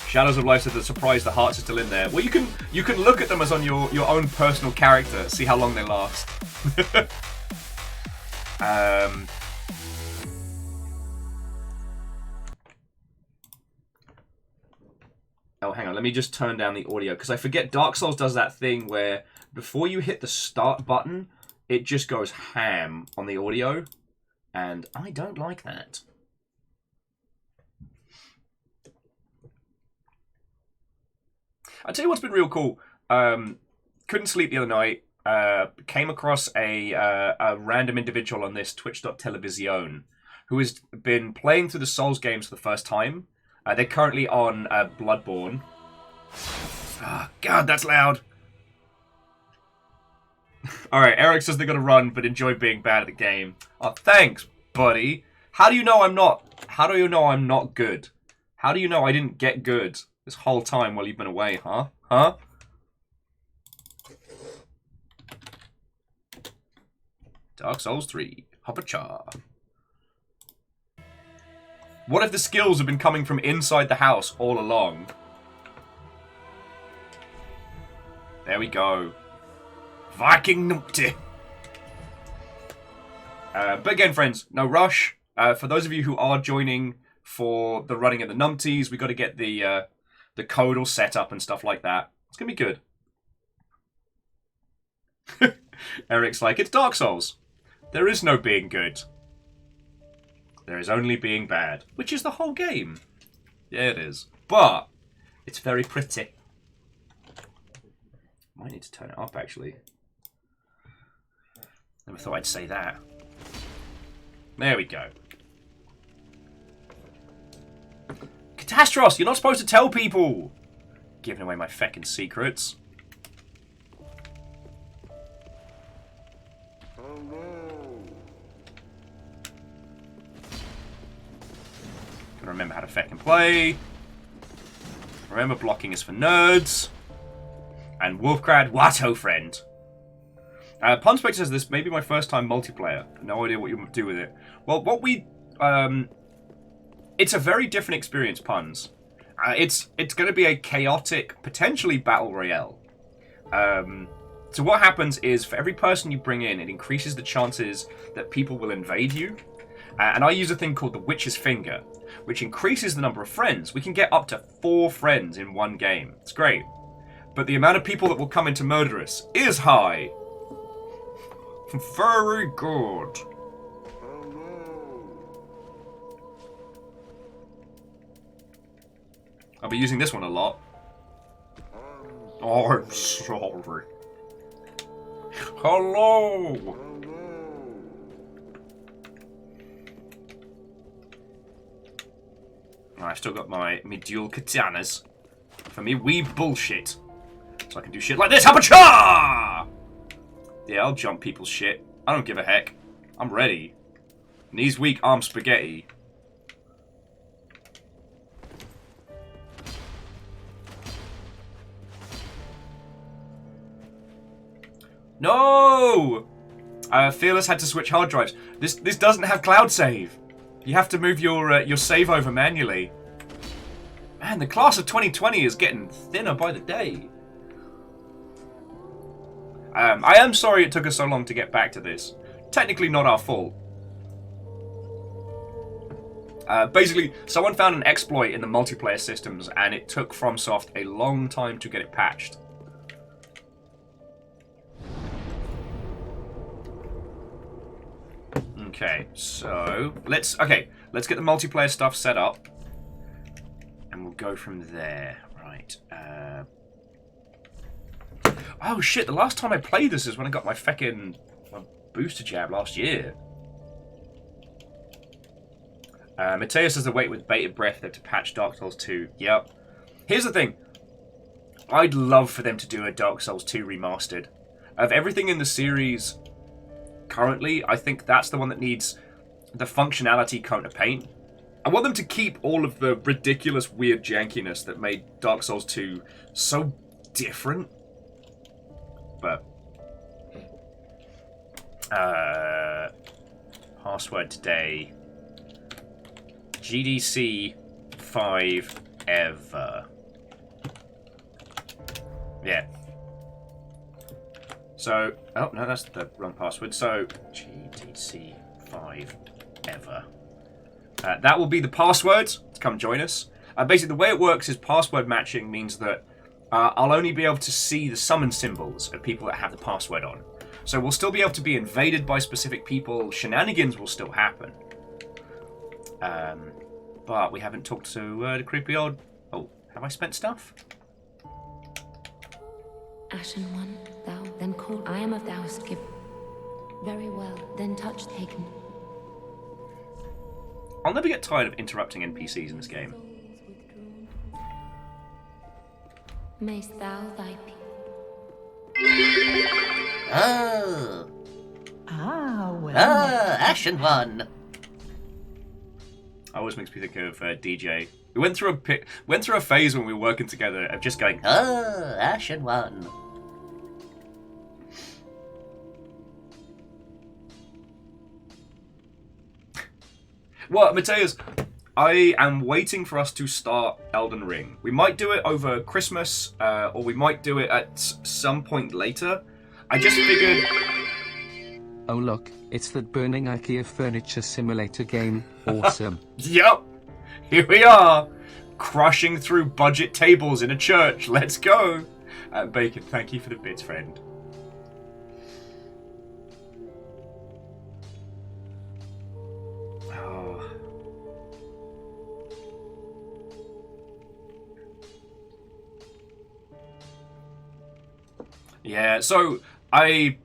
[SPEAKER 1] Shadows of Life said that surprise the hearts are still in there. Well, you can look at them as on your own personal character, see how long they last. Oh, hang on, let me just turn down the audio, because I forget Dark Souls does that thing where before you hit the start button, it just goes ham on the audio, and I don't like that. I'll tell you what's been real cool. Couldn't sleep the other night. Came across a random individual on this Twitch.television who has been playing through the Souls games for the first time. They're currently on Bloodborne. Oh, God, that's loud. Alright, Eric says they're gonna run, but enjoy being bad at the game. Oh, thanks, buddy. How do you know I'm not... How do you know I'm not good? How do you know I didn't get good this whole time while you've been away, huh? Huh? Dark Souls 3. Hoppa-cha. What if the skills have been coming from inside the house all along? There we go. Viking numpty. But again, friends, no rush. For those of you who are joining for the running of the numpties, we got to get the code all set up and stuff like that. It's gonna be good. Eric's like, it's Dark Souls. There is no being good. There is only being bad, which is the whole game. Yeah, it is. But it's very pretty. Might need to turn it up, actually. Never thought I'd say that. There we go. Catastros, you're not supposed to tell people! Giving away my feckin' secrets. Gotta remember how to feckin' play. Remember, blocking is for nerds. And Wolfcrad, Watto friend. Punspec says this may be my first time multiplayer. No idea what you do with it. Well, what we... it's a very different experience, Puns. It's going to be a chaotic, potentially battle royale. So what happens is, for every person you bring in, it increases the chances that people will invade you. And I use a thing called the Witch's Finger, which increases the number of friends. We can get up to 4 friends in one game. It's great. But the amount of people that will come in to murder us is high. Very good. I'll be using this one a lot. Oh, I'm sorry. Hello! I've still got my dual katanas. For me, wee bullshit. So I can do shit like this. Happa-cha! Yeah, I'll jump people's shit. I don't give a heck. I'm ready. Knees weak, arms spaghetti. No! Fearless had to switch hard drives. This doesn't have cloud save. You have to move your save over manually. Man, the class of 2020 is getting thinner by the day. I am sorry it took us so long to get back to this. Technically not our fault. Basically, someone found an exploit in the multiplayer systems, and it took FromSoft a long time to get it patched. Okay, so let's get the multiplayer stuff set up, and we'll go from there. Right. Oh shit! The last time I played this is when I got my booster jab last year. Mateo says the wait with bated breath they have to patch Dark Souls 2. Yep. Here's the thing. I'd love for them to do a Dark Souls 2 remastered. Of everything in the series currently, I think that's the one that needs the functionality coat of paint. I want them to keep all of the ridiculous, weird jankiness that made Dark Souls 2 so different. But password today. GDC 5 ever. Yeah. So, oh no, that's the wrong password. So, GDC 5 ever. That will be the password to come join us. Basically, the way it works is password matching means that I'll only be able to see the summon symbols of people that have the password on. So we'll still be able to be invaded by specific people. Shenanigans will still happen. But we haven't talked to the creepy old... Oh, have I spent stuff?
[SPEAKER 4] Ashen one, thou, then call. I am of thou skip. Very well, then touch taken.
[SPEAKER 1] I'll never get tired of interrupting NPCs in this game.
[SPEAKER 4] Mayst thou thy
[SPEAKER 5] Oh.
[SPEAKER 6] Well.
[SPEAKER 5] Ashen one.
[SPEAKER 1] Always makes me think of DJ. We went through a phase when we were working together of just going,
[SPEAKER 5] Ashen one.
[SPEAKER 1] Well, Mateus, I am waiting for us to start Elden Ring. We might do it over Christmas, or we might do it at some point later. I just figured...
[SPEAKER 2] Oh look, it's that burning IKEA furniture simulator game. Awesome.
[SPEAKER 1] Yep! Here we are! Crushing through budget tables in a church. Let's go! Bacon, thank you for the bits, friend. Yeah, so I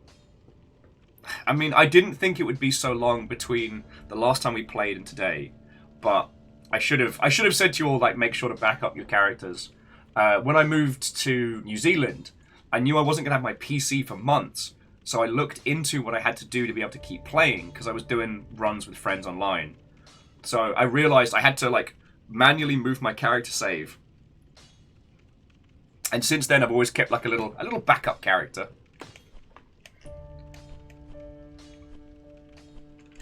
[SPEAKER 1] mean, I didn't think it would be so long between the last time we played and today, but I should have said to you all, like, make sure to back up your characters. When I moved to New Zealand, I knew I wasn't going to have my PC for months, so I looked into what I had to do to be able to keep playing, because I was doing runs with friends online. So I realized I had to, like, manually move my character save. And since then, I've always kept like a little backup character.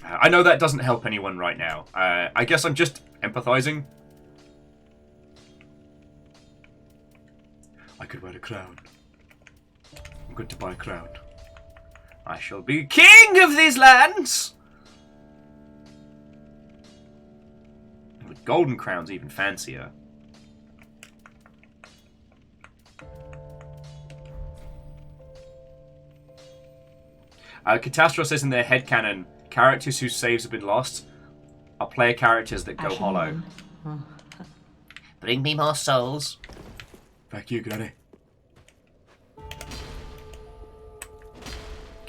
[SPEAKER 1] I know that doesn't help anyone right now. I guess I'm just empathizing. I could wear a crown. I'm going to buy a crown. I shall be king of these lands! The golden crown's even fancier. Catastro says in their headcanon, characters whose saves have been lost are player characters that go hollow.
[SPEAKER 5] Bring me more souls.
[SPEAKER 1] Thank you, Granny.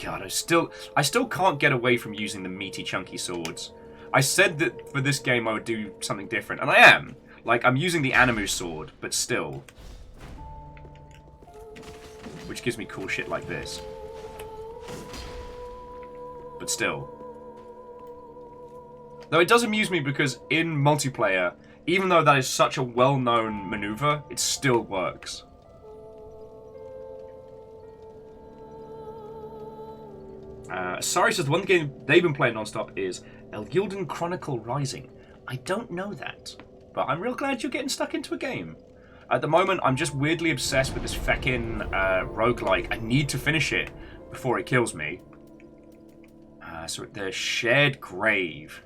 [SPEAKER 1] God, I still can't get away from using the meaty, chunky swords. I said that for this game I would do something different, and I am. Like, I'm using the Animu sword, but still. Which gives me cool shit like this. But still. Though it does amuse me because in multiplayer, even though that is such a well-known maneuver, it still works. Sorry says the one game they've been playing non-stop is El Gildan Chronicle Rising. I don't know that, but I'm real glad you're getting stuck into a game. At the moment, I'm just weirdly obsessed with this feckin' roguelike. I need to finish it before it kills me. So the Shared Grave.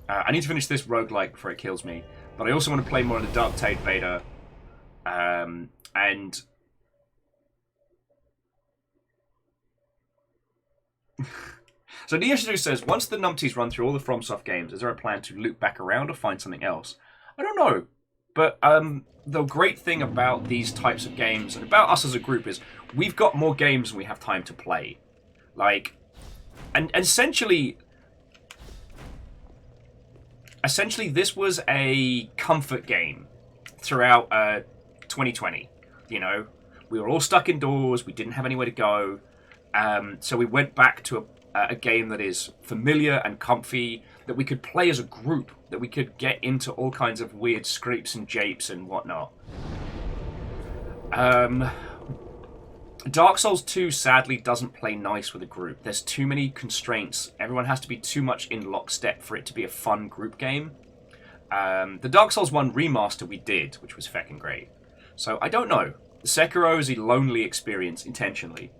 [SPEAKER 1] I need to finish this roguelike before it kills me, but I also want to play more of the Dark Tide beta. And... So Neoshu says, once the numpties run through all the FromSoft games, is there a plan to loop back around or find something else? I don't know. But the great thing about these types of games, and about us as a group, is we've got more games than we have time to play. Like, and essentially this was a comfort game throughout 2020. You know, we were all stuck indoors. We didn't have anywhere to go. So we went back to a game that is familiar and comfy, that we could play as a group, that we could get into all kinds of weird scrapes and japes and whatnot. Dark Souls 2 sadly doesn't play nice with a group. There's too many constraints. Everyone has to be too much in lockstep for it to be a fun group game. The Dark Souls 1 remaster we did, which was feckin' great. So I don't know. Sekiro is a lonely experience intentionally.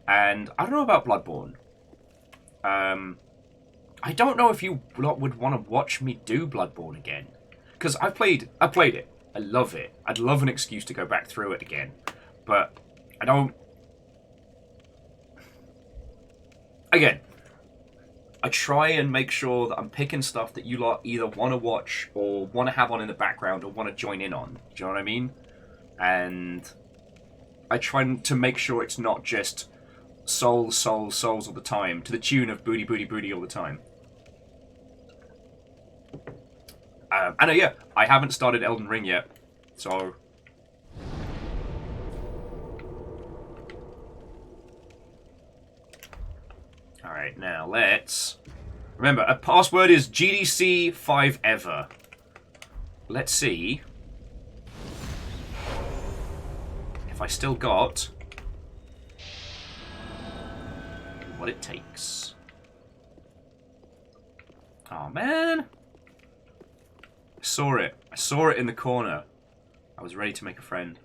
[SPEAKER 1] And I don't know about Bloodborne. I don't know if you would want to watch me do Bloodborne again. Because I played it. I love it. I'd love an excuse to go back through it again. But I don't... Again, I try and make sure that I'm picking stuff that you lot either want to watch or want to have on in the background or want to join in on. Do you know what I mean? And I try to make sure it's not just souls, souls, souls all the time, to the tune of booty, booty, booty all the time. And yeah, I haven't started Elden Ring yet, so... Alright, now let's... Remember, a password is GDC5EVER. Let's see if I still got what it takes. Oh man! I saw it. I saw it in the corner. I was ready to make a friend.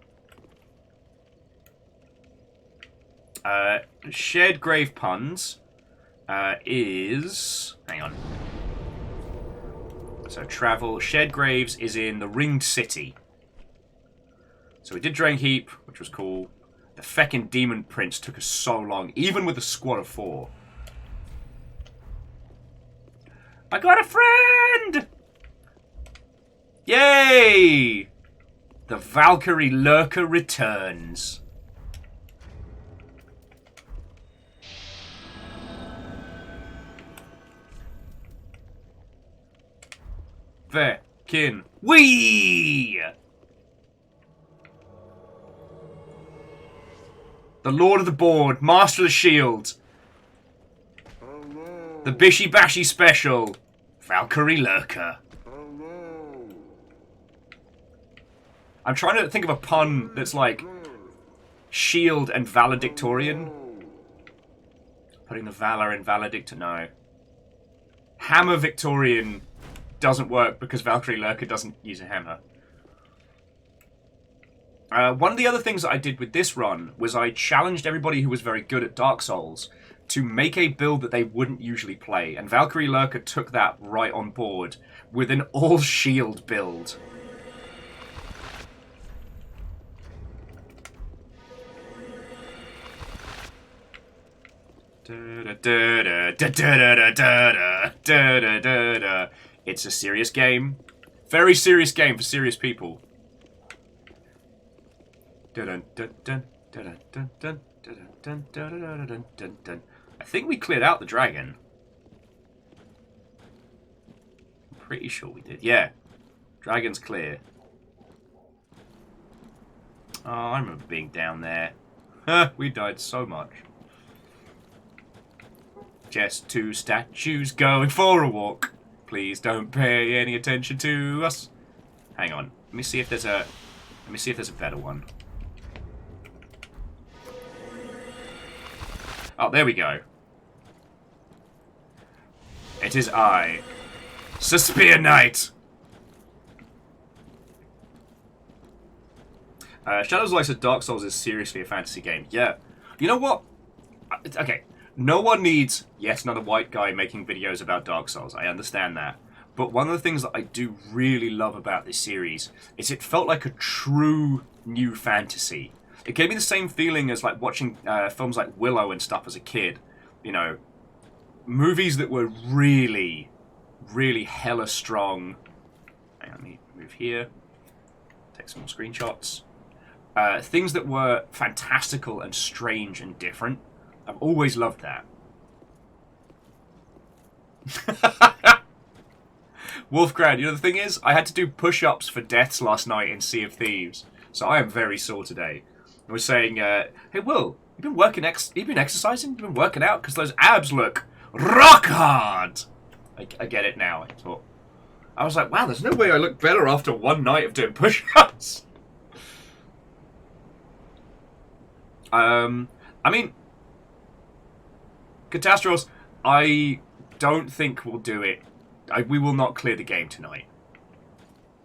[SPEAKER 1] Shared grave puns is... Hang on. So travel. Shared graves is in the Ringed City. So we did Drain Heap, which was cool. The feckin' Demon Prince took us so long, even with a squad of 4. I got a friend! Yay! The Valkyrie Lurker returns. Viking. Wee! The Lord of the Board, Master of the Shield. The Bishy Bashy Special. Valkyrie Lurker. I'm trying to think of a pun that's like shield and valedictorian. Putting the Valor in valedictor, no. Hammer Victorian doesn't work because Valkyrie Lurker doesn't use a hammer. One of the other things that I did with this run was I challenged everybody who was very good at Dark Souls to make a build that they wouldn't usually play, and Valkyrie Lurker took that right on board with an all-shield build. It's a serious game. Very serious game for serious people. I think we cleared out the dragon. I'm pretty sure we did. Yeah. Dragon's clear. Oh, I remember being down there. We died so much. Just 2 statues going for a walk. Please don't pay any attention to us. Hang on. Let me see if there's a better one. Oh, there we go. It is I, Suspire Knight. Shadows Light said Dark Souls is seriously a fantasy game. Yeah. You know what? Okay. No one needs yet another white guy making videos about Dark Souls. I understand that. But one of the things that I do really love about this series is it felt like a true new fantasy. It gave me the same feeling as like watching films like Willow and stuff as a kid. You know, movies that were really, really hella strong. Hang on, let me move here. Take some more screenshots. Things that were fantastical and strange and different. I've always loved that. Wolfgrad, you know the thing is, I had to do push-ups for deaths last night in Sea of Thieves, so I am very sore today. I was saying, hey Will, you've been exercising? You've been working out? Because those abs look rock hard! I get it now. I was like, wow, there's no way I look better after one night of doing push-ups. I mean, Catastros, I don't think we'll do it. We will not clear the game tonight.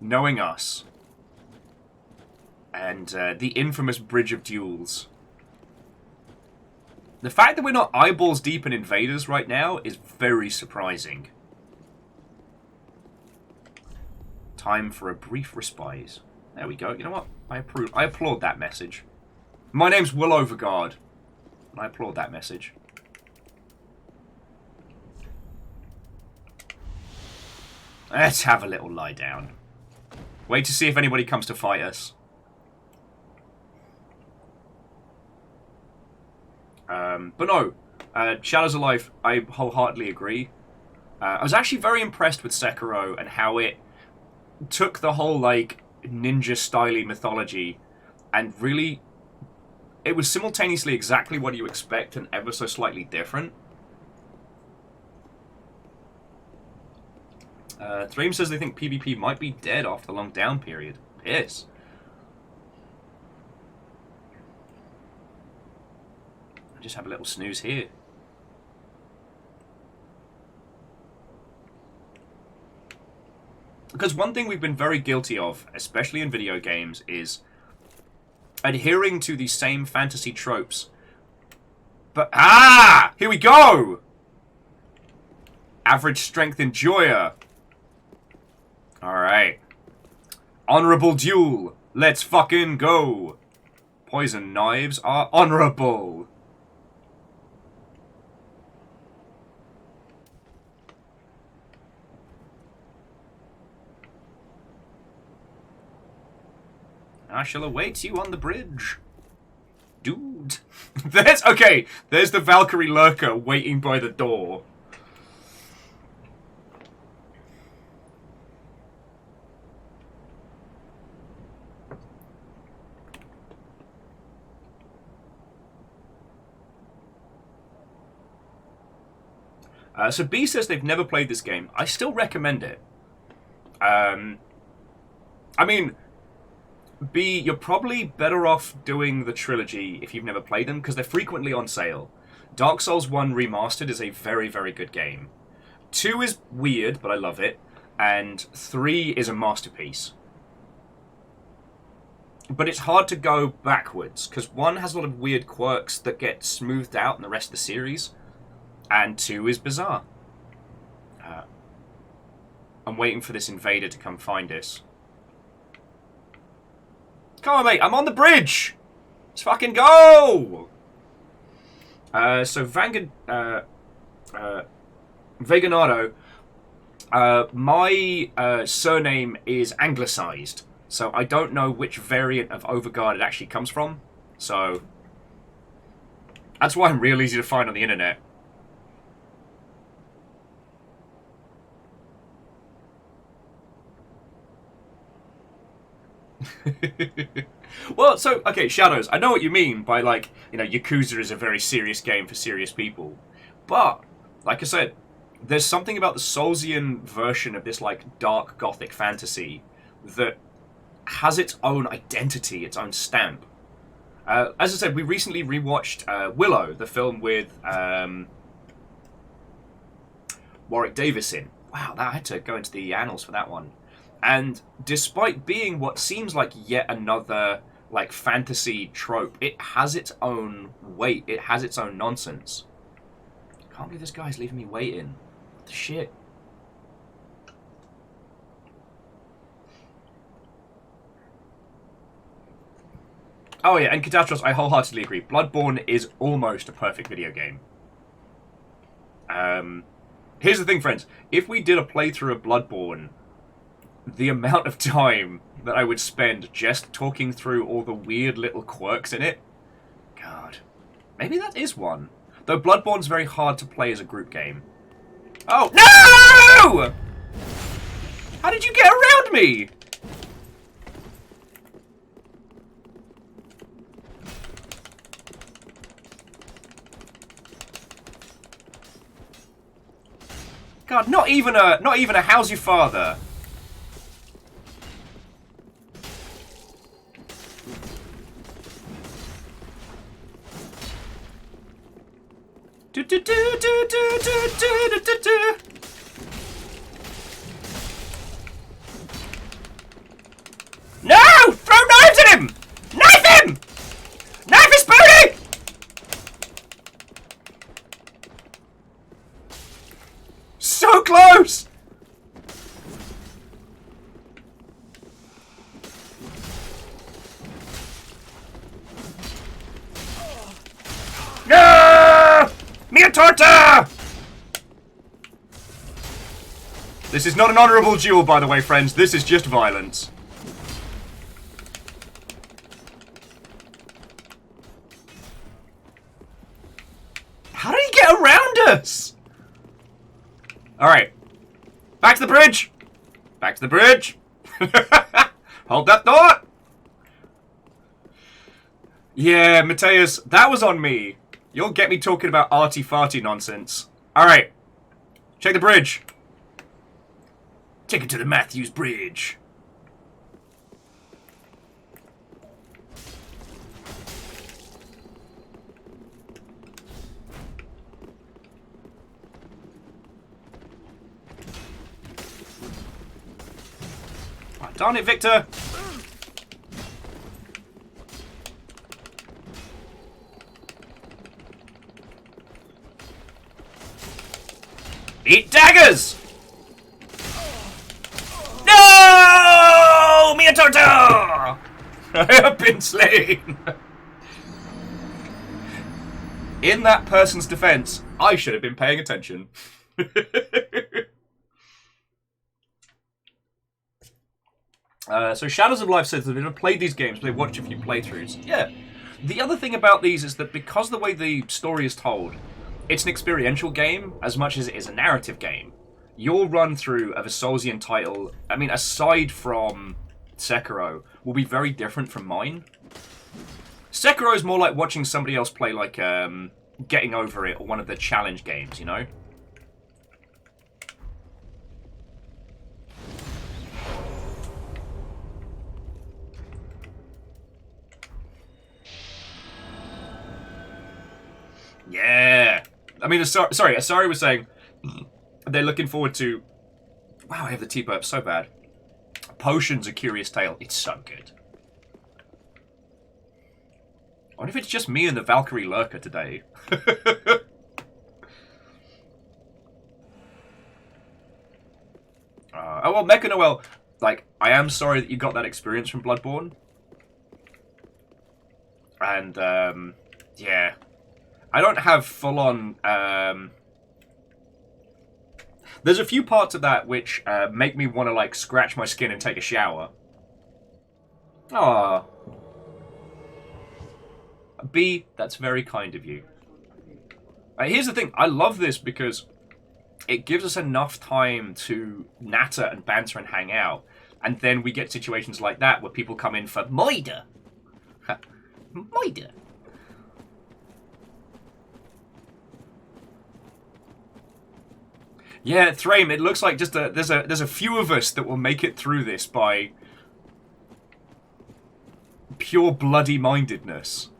[SPEAKER 1] Knowing us. And the infamous Bridge of Duels. The fact that we're not eyeballs deep in invaders right now is very surprising. Time for a brief respite. There we go. You know what? I approve. I applaud that message. My name's Will Overguard. And I applaud that message. Let's have a little lie down. Wait to see if anybody comes to fight us. But no, Shadows of Life, I wholeheartedly agree. I was actually very impressed with Sekiro and how it took the whole, like, ninja-style mythology and really... It was simultaneously exactly what you expect and ever so slightly different. Thream says they think PvP might be dead after the long down period. Piss. I'll just have a little snooze here. Because one thing we've been very guilty of, especially in video games, is adhering to the same fantasy tropes. But, here we go! Average strength enjoyer. Alright. Honorable duel. Let's fucking go. Poison knives are honorable. I shall await you on the bridge. Dude. There's the Valkyrie lurker waiting by the door. So B says they've never played this game. I still recommend it. I mean, B, you're probably better off doing the trilogy if you've never played them, because they're frequently on sale. Dark Souls 1 Remastered is a very, very good game. 2 is weird, but I love it. And 3 is a masterpiece. But it's hard to go backwards, because 1 has a lot of weird quirks that get smoothed out in the rest of the series. And 2 is bizarre. I'm waiting for this invader to come find us. Come on, mate. I'm on the bridge. Let's fucking go. So Veganado. My surname is anglicized, so I don't know which variant of Overguard it actually comes from. So that's why I'm real easy to find on the internet. Well, so, okay, Shadows, I know what you mean by, like, you know, Yakuza is a very serious game for serious people. But, like I said, there's something about the Soulsian version of this, like, dark gothic fantasy that has its own identity, its own stamp. As I said, we recently rewatched Willow, the film with Warwick Davis in. Wow, I had to go into the annals for that one. And despite being what seems like yet another, like, fantasy trope, it has its own weight. It has its own nonsense. Can't believe this guy's leaving me waiting. What the shit? Oh yeah, and Catastros, I wholeheartedly agree. Bloodborne is almost a perfect video game. Here's the thing, friends. If we did a playthrough of Bloodborne, the amount of time that I would spend just talking through all the weird little quirks in it, God, maybe that is one. Though Bloodborne's very hard to play as a group game. Oh, no! How did you get around me? God, not even a how's your father? Do, do, do, do, do, do, do, do, do. No! Throw knives at him! Knife him! Knife his booty! So close! No! Mia torta! This is not an honorable duel, by the way, friends. This is just violence. Yes! Alright. Back to the bridge! Back to the bridge! Hold that thought! Yeah, Mateus, that was on me. You'll get me talking about arty-farty nonsense. Alright. Check the bridge. Take it to the Matthews Bridge. Oh, darn it, Victor! Eat daggers! No! Mia Torto! I have been slain! In that person's defense, I should have been paying attention. So Shadows of Life says that they've never played these games, but they watched a few playthroughs. Yeah. The other thing about these is that because the way the story is told, it's an experiential game as much as it is a narrative game. Your run through of a Soulsian title, I mean, aside from Sekiro, will be very different from mine. Sekiro is more like watching somebody else play, like, Getting Over It or one of the challenge games, you know? Yeah! I mean, sorry, Asari was saying they're looking forward to... Wow, I have the T-burp so bad. Potions, A Curious Tale. It's so good. I wonder if it's just me and the Valkyrie Lurker today. Oh, well, Mecha Noel, like, I am sorry that you got that experience from Bloodborne. And, yeah. I don't have full-on, There's a few parts of that which make me want to, like, scratch my skin and take a shower. Aww. B, that's very kind of you. Here's the thing. I love this because it gives us enough time to natter and banter and hang out. And then we get situations like that where people come in for Moida. Moida. Yeah, Thrame, it looks like just there's a few of us that will make it through this by pure bloody mindedness.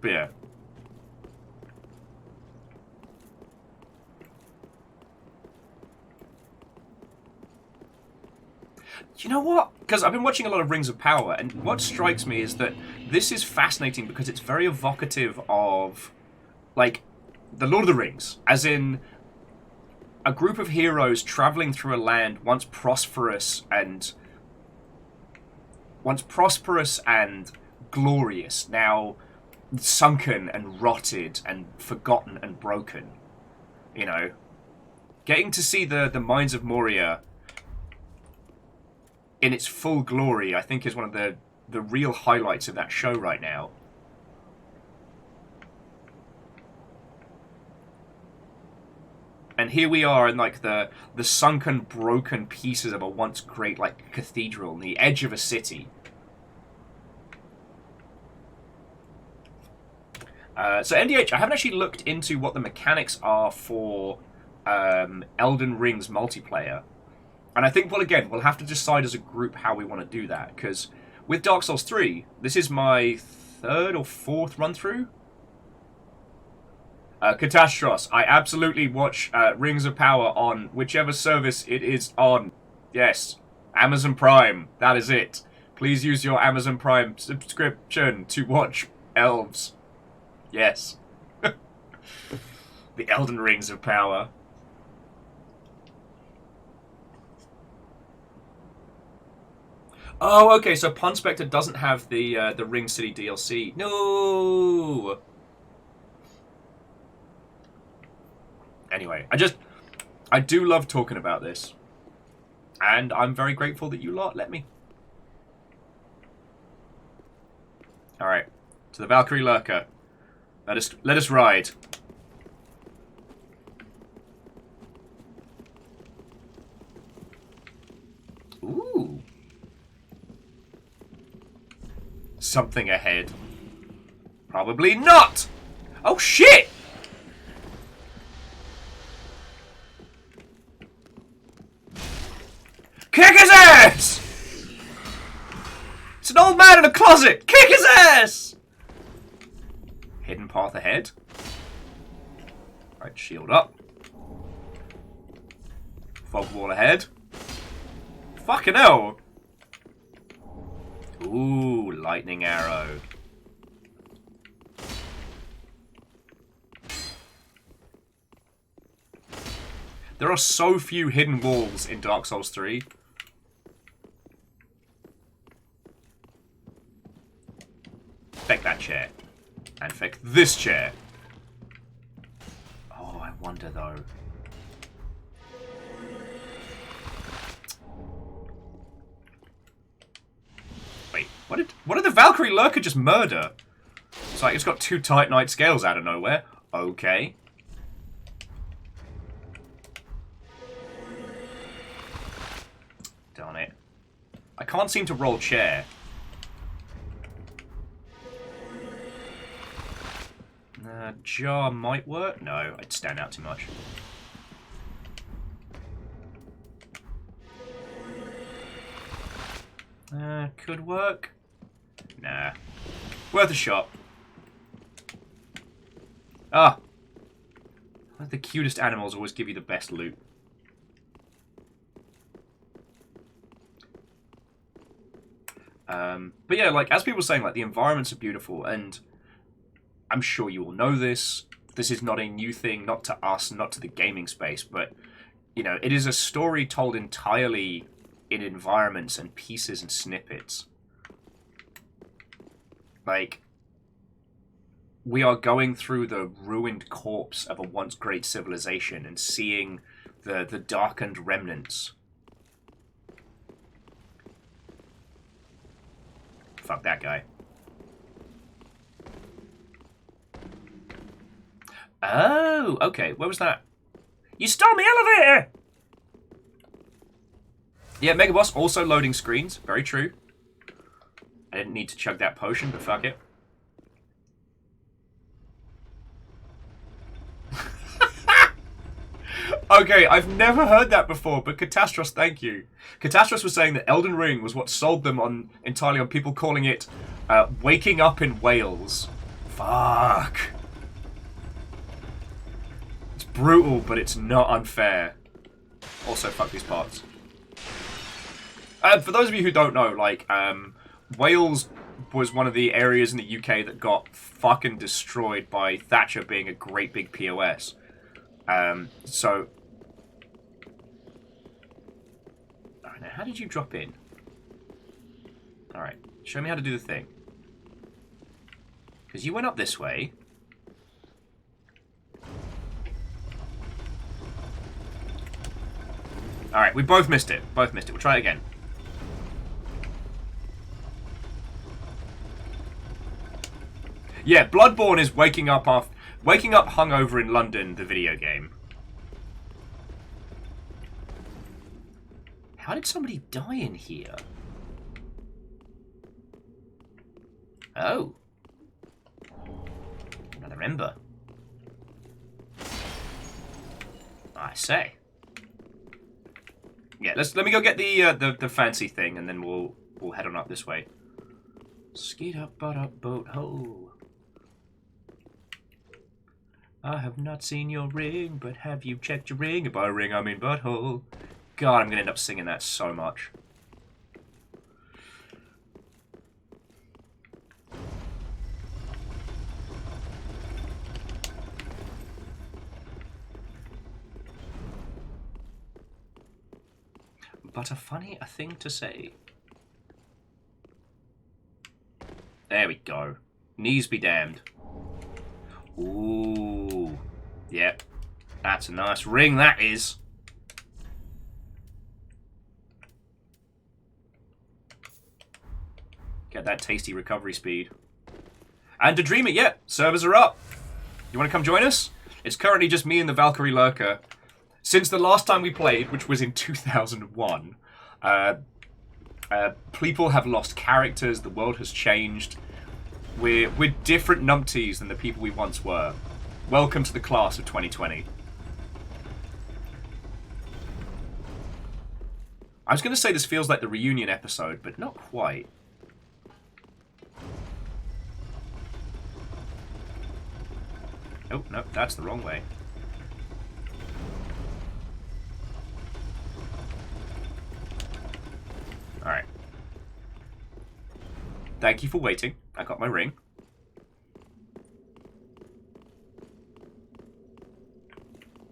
[SPEAKER 1] But yeah. You know what? Because I've been watching a lot of Rings of Power, and what strikes me is that this is fascinating because it's very evocative of, like, the Lord of the Rings. As in, a group of heroes traveling through a land once prosperous and glorious, now sunken and rotted and forgotten and broken. You know, getting to see the Mines of Moria in its full glory, I think, is one of the real highlights of that show right now. And here we are in, like, the sunken, broken pieces of a once great, like, cathedral on the edge of a city. So NDH, I haven't actually looked into what the mechanics are for Elden Ring's multiplayer. And I think, well, again, we'll have to decide as a group how we want to do that. Because with Dark Souls 3, this is my third or fourth run-through. Catastros, I absolutely watch Rings of Power on whichever service it is on. Yes, Amazon Prime, that is it. Please use your Amazon Prime subscription to watch Elves. Yes. The Elden Rings of Power. Oh, okay, so Pun Spectre doesn't have the Ring City DLC. No! Anyway, I do love talking about this. And I'm very grateful that you lot let me. Alright. To the Valkyrie Lurker. Let us ride. Ooh. Something ahead. Probably not! Oh shit! Kick his ass! It's an old man in a closet! Kick his ass! Hidden path ahead. Right, shield up. Fog wall ahead. Fucking hell! Ooh, lightning arrow. There are so few hidden walls in Dark Souls 3. Feck that chair. And feck this chair. Oh, I wonder though. Wait, what did the Valkyrie Lurker just murder? It's like it's got 2 Titanite scales out of nowhere. Okay. Darn it. I can't seem to roll chair. Jar might work? No, I'd stand out too much. Could work? Nah. Worth a shot. Ah! The cutest animals always give you the best loot. But yeah, like, as people were saying, like, the environments are beautiful, and I'm sure you all know this. This is not a new thing, not to us, not to the gaming space, but, you know, it is a story told entirely in environments and pieces and snippets. Like, we are going through the ruined corpse of a once great civilization and seeing the darkened remnants. Fuck that guy. Oh, okay. Where was that? You stole my elevator! Yeah, Mega Boss also loading screens. Very true. I didn't need to chug that potion, but fuck it. Okay, I've never heard that before, but Catastros, thank you. Catastros was saying that Elden Ring was what sold them entirely on people calling it Waking Up in Wales. Fuck. It's brutal, but it's not unfair. Also, fuck these parts. For those of you who don't know, like, Wales was one of the areas in the UK that got fucking destroyed by Thatcher being a great big POS. So... Alright, now how did you drop in? Alright, show me how to do the thing. Because you went up this way. Alright, we both missed it. Both missed it. We'll try it again. Yeah, Bloodborne is waking up hungover in London, the video game. How did somebody die in here? Oh. Another ember. I say. Yeah, let me go get the fancy thing, and then we'll head on up this way. Skeet up, butt up, boat ho. I have not seen your ring, but have you checked your ring? And by ring, I mean butthole. God, I'm gonna end up singing that so much. But a thing to say. There we go. Knees be damned. Ooh. Yep. That's a nice ring, that is. Get that tasty recovery speed. And to dream it, yeah, servers are up. You want to come join us? It's currently just me and the Valkyrie Lurker. Since the last time we played, which was in 2001, people have lost characters, the world has changed. We're different numpties than the people we once were. Welcome to the class of 2020. I was going to say this feels like the reunion episode, but not quite. Oh, no, that's the wrong way. Alright. Thank you for waiting. I got my ring.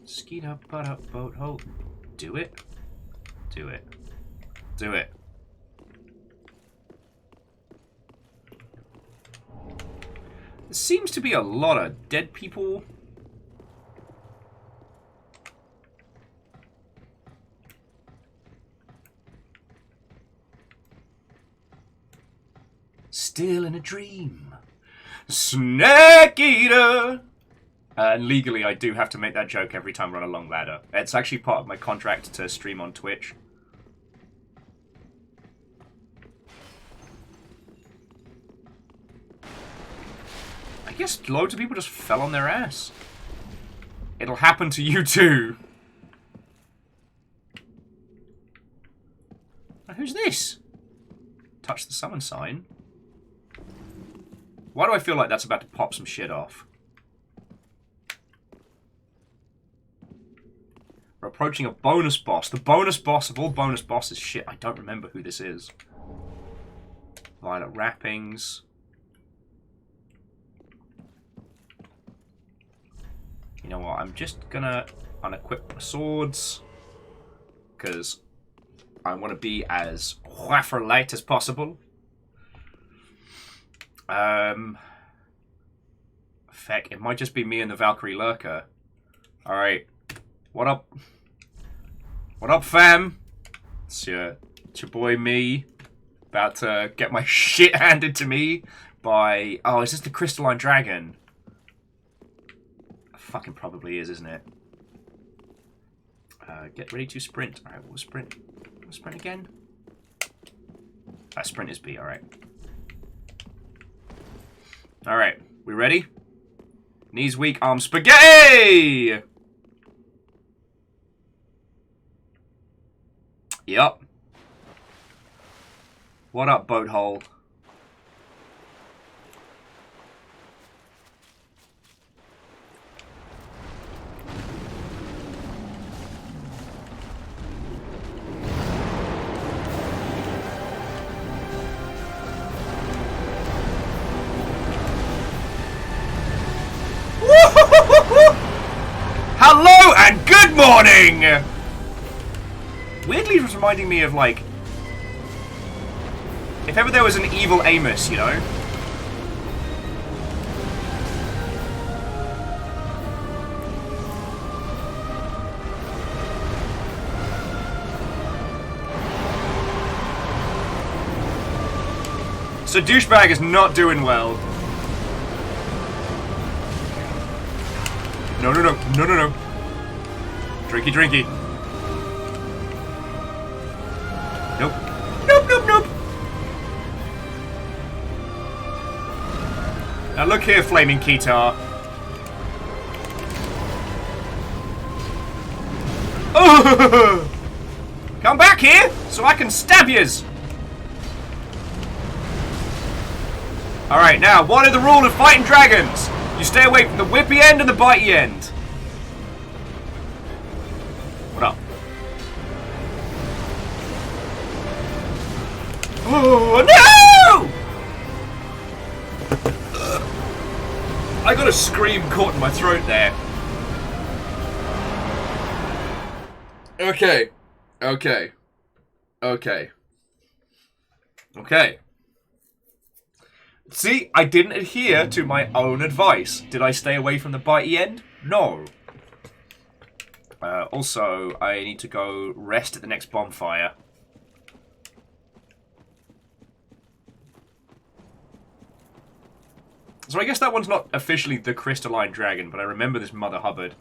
[SPEAKER 1] Skeet up, butt up, boat hole. Do it. Do it. Do it. There seems to be a lot of dead people. Still in a dream. Snake eater! And legally, I do have to make that joke every time we're on a long ladder. It's actually part of my contract to stream on Twitch. I guess loads of people just fell on their ass. It'll happen to you too. Now, who's this? Touch the summon sign. Why do I feel like that's about to pop some shit off? We're approaching a bonus boss. The bonus boss of all bonus bosses. Shit, I don't remember who this is. Violet wrappings. You know what? I'm just gonna unequip my swords. Because I want to be as light as possible. Feck, it might just be me and the Valkyrie Lurker. Alright. What up? What up, fam? It's your boy me. About to get my shit handed to me by... Oh, is this the Crystalline Dragon? Fucking probably is, isn't it? Get ready to sprint. Alright, what was sprint? What was sprint again? Sprint is B, alright. Alright, we ready? Knees weak, arms spaghetti! Yup. What up, boat hole? Hello and good morning! Weirdly, it was reminding me of, like, if ever there was an evil Amos, you know? So douchebag is not doing well. No, no, no, no, no, no. Drinky, drinky. Nope. Nope, nope, nope. Now look here, flaming Keytar. Oh! Come back here so I can stab yous. Alright, now, what are the rules of fighting dragons? You stay away from the whippy end and the bitey end. What up? Oh, no! I got a scream caught in my throat there. Okay. Okay. Okay. Okay. See, I didn't adhere to my own advice. Did I stay away from the bitey end? No. Also, I need to go rest at the next bonfire. So I guess that one's not officially the crystalline dragon, but I remember this Mother Hubbard.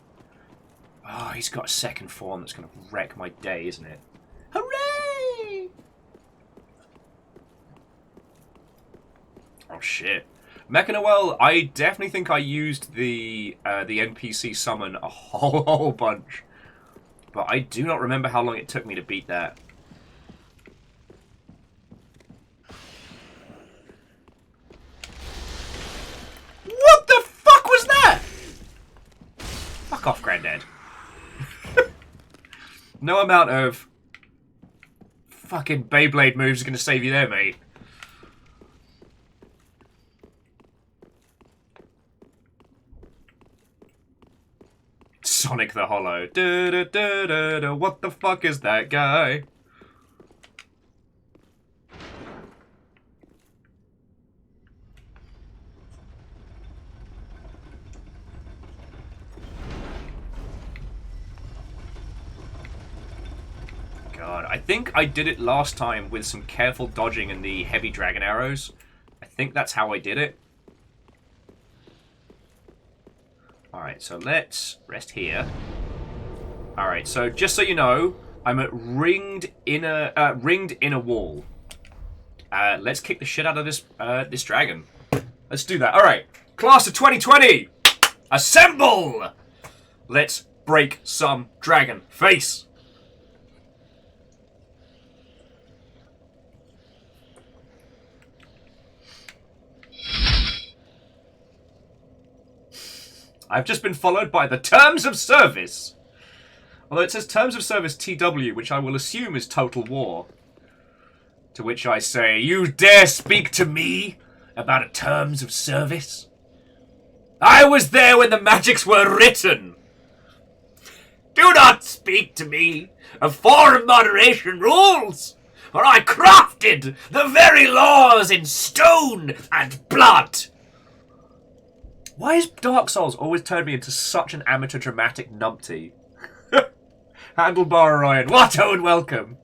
[SPEAKER 1] Oh, he's got a second form that's going to wreck my day, isn't it? Hooray! Oh, shit. Mechanoel, I definitely think I used the NPC summon a whole bunch. But I do not remember how long it took me to beat that. What the fuck was that? Fuck off, Granddad. No amount of fucking Beyblade moves is going to save you there, mate. Sonic the Hollow. Da, da, da, da, da. What the fuck is that guy? God, I think I did it last time with some careful dodging and the heavy dragon arrows. I think that's how I did it. Alright, so let's rest here. Alright, so just so you know, I'm at ringed inner wall. Let's kick the shit out of this dragon. Let's do that. Alright, class of 2020! Assemble! Let's break some dragon face. I've just been followed by the Terms of Service. Although it says Terms of Service TW, which I will assume is Total War. To which I say, you dare speak to me about a Terms of Service? I was there when the magics were written. Do not speak to me of foreign moderation rules, for I crafted the very laws in stone and blood. Why has Dark Souls always turned me into such an amateur dramatic numpty? Handlebar Orion, what and welcome!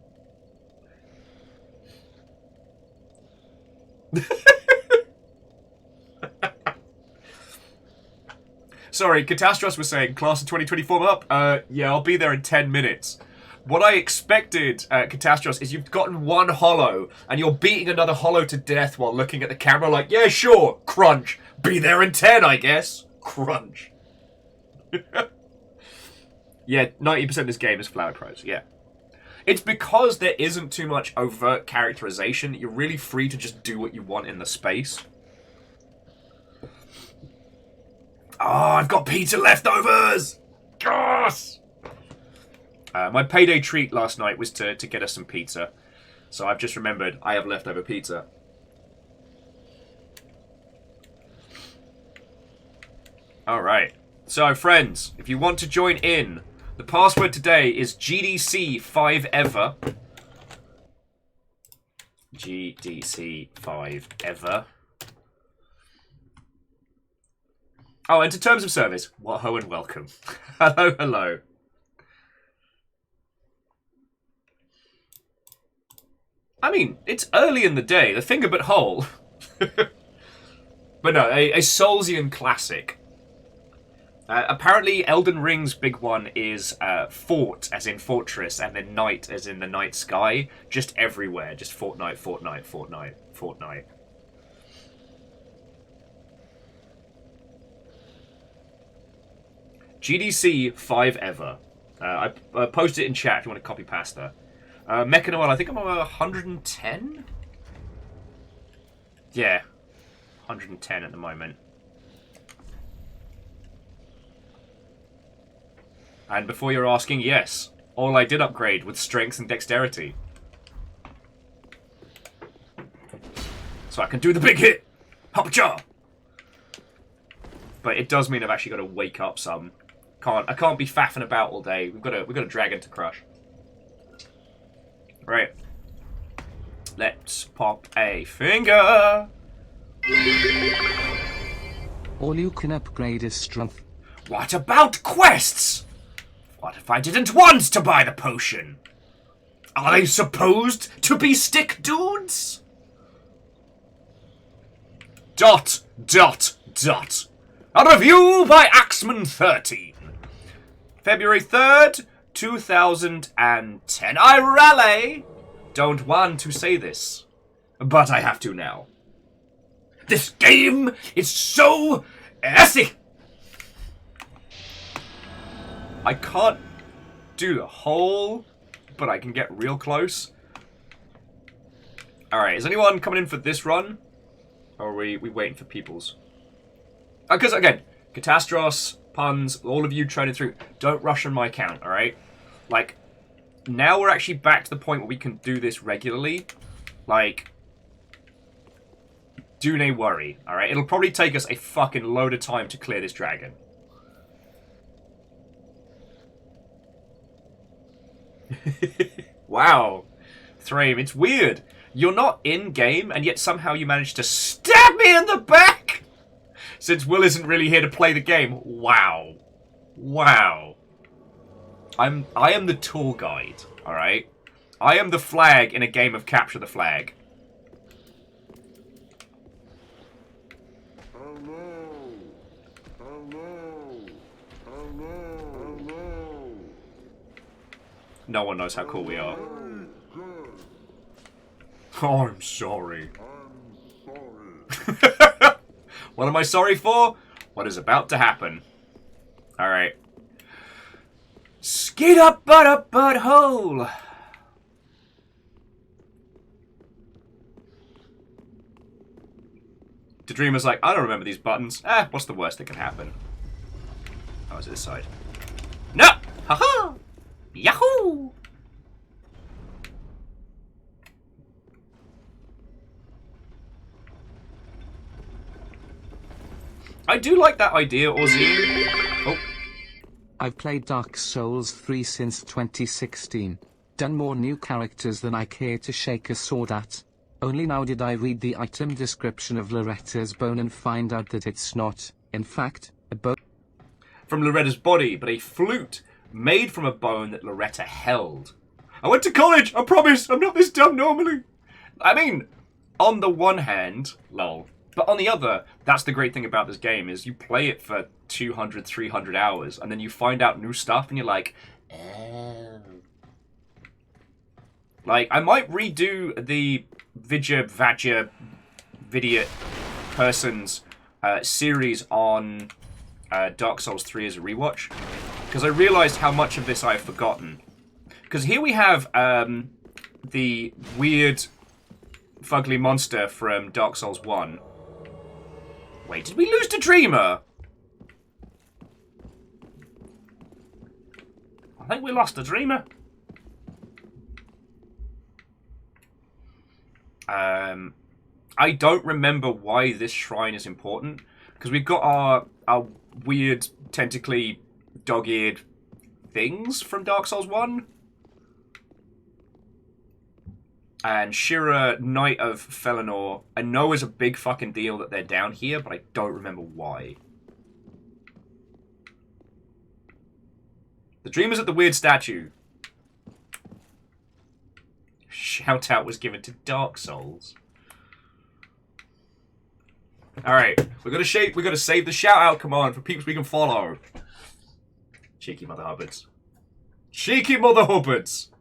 [SPEAKER 1] Sorry, Catastros was saying, class of 2024 up? Yeah, I'll be there in 10 minutes. What I expected, Catastros, is you've gotten one hollow, and you're beating another hollow to death while looking at the camera like, yeah, sure, crunch. Be there in 10, I guess. Crunch. Yeah, 90% of this game is Flower Crows, yeah. It's because there isn't too much overt characterization. You're really free to just do what you want in the space. Oh, I've got pizza leftovers! Gosh! My payday treat last night was to get us some pizza. So I've just remembered I have leftover pizza. Alright. So, friends, if you want to join in, the password today is GDC5ever. GDC5ever. Oh, and to Terms of Service, what ho and welcome. Hello, hello. I mean, it's early in the day, the finger but whole. But no, a Soulsian classic. Apparently, Elden Ring's big one is fort, as in fortress, and then night, as in the night sky. Just everywhere. Just Fortnite, Fortnite, Fortnite, Fortnite. GDC 5ever. I posted it in chat if you want to copy pasta. Mechanoel, I think I'm on 110? Yeah. 110 at the moment. And before you're asking, yes, all I did upgrade with strength and dexterity. So I can do the big hit! Hop-cha! But it does mean I've actually got to wake up some. I can't be faffing about all day. We've got a dragon to crush. Right. Let's pop a finger!
[SPEAKER 2] All you can upgrade is strength.
[SPEAKER 1] What about quests? What if I didn't want to buy the potion? Are they supposed to be stick dudes? Dot, dot, Dot. A review by Axeman 13. February 3rd, 2010. I really don't want to say this, but I have to now. This game is so assy. I can't do the whole, but I can get real close. Alright, is anyone coming in for this run? Or are we waiting for people's? Because, again, Catastros, puns, all of you trying through, don't rush on my account, alright? Like, now we're actually back to the point where we can do this regularly. Like, do nae worry, alright? It'll probably take us a fucking load of time to clear this dragon. Wow. Thrame, it's weird. You're not in-game, and yet somehow you managed to stab me in the back! Since Will isn't really here to play the game. Wow. Wow. I am the tour guide, alright? I am the flag in a game of Capture the Flag. No one knows how cool we are. Oh, I'm sorry. What am I sorry for? What is about to happen? Alright. Skid up, butt hole! The Dreamer's like, I don't remember these buttons. What's the worst that can happen? Oh, it's this side. No! Haha! Yahoo! I do like that idea, Ozzy. Oh.
[SPEAKER 2] I've played Dark Souls 3 since 2016. Done more new characters than I care to shake a sword at. Only now did I read the item description of Loretta's bone and find out that it's not, in fact, a bone
[SPEAKER 1] from Loretta's body, but a flute made from a bone that Loretta held. I went to college, I promise, I'm not this dumb normally. I mean, on the one hand, lol. But on the other, that's the great thing about this game, is you play it for 200, 300 hours, and then you find out new stuff, and you're like, oh. Like, I might redo the Vajja Vidiot Person's series on Dark Souls 3 as a rewatch, because I realized how much of this I've forgotten. Because here we have the weird, fugly monster from Dark Souls 1. Wait, did we lose to Dreamer? I think we lost to Dreamer. I don't remember why this shrine is important. Because we've got our weird, tentacly, dog-eared things from Dark Souls 1. And Shira, Knight of Felinor, I know is a big fucking deal that they're down here, but I don't remember why. The Dreamer's at the weird statue. Shout out was given to Dark Souls. Alright, we gotta save the shout out, come on, for peeps we can follow. Cheeky mother hubbards. Cheeky mother hubbards!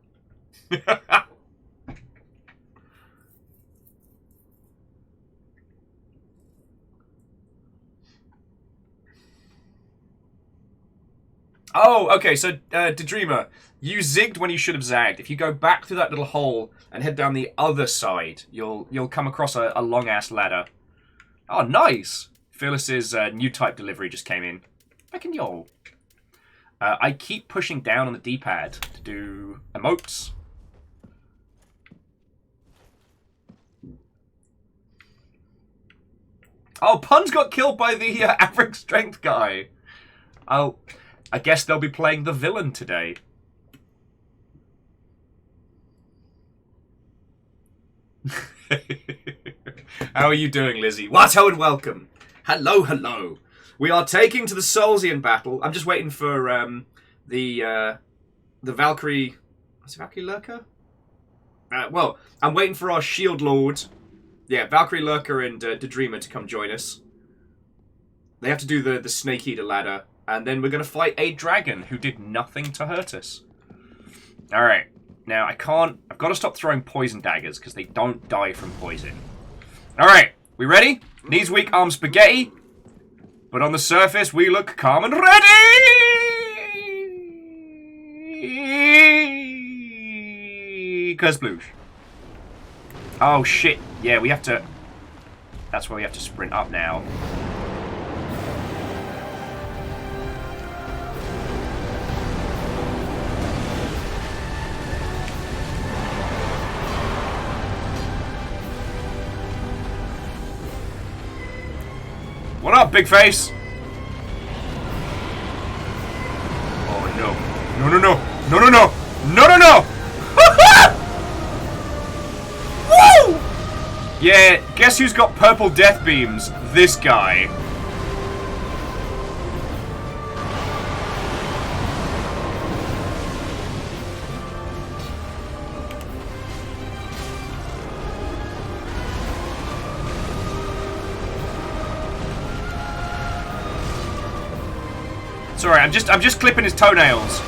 [SPEAKER 1] Oh, okay, so, Dreamer, you zigged when you should have zagged. If you go back through that little hole and head down the other side, you'll come across a long-ass ladder. Oh, nice! Phyllis's new type delivery just came in. Back in y'all. I keep pushing down on the D-pad to do emotes. Oh, Pun's got killed by the average strength guy. Oh... I guess they'll be playing the villain today. How are you doing, Lizzie? Watto and welcome. Hello, hello. We are taking to the Soulsian battle. I'm just waiting for the Valkyrie... What's it, Valkyrie Lurker? Well, I'm waiting for our Shield Lord. Yeah, Valkyrie Lurker and the Dreamer to come join us. They have to do the Snake Eater ladder. And then we're going to fight a dragon who did nothing to hurt us. Alright. Now, I've got to stop throwing poison daggers because they don't die from poison. Alright. We ready? Knees weak, arms spaghetti. But on the surface, we look calm and ready! Kersploosh. Oh, shit. Yeah, we have to... That's where we have to sprint up now. What up, big face? Oh, no. No, no, no. No, no, no. No, no, no! Woo! Yeah, guess who's got purple death beams? This guy. Sorry, I'm just clipping his toenails.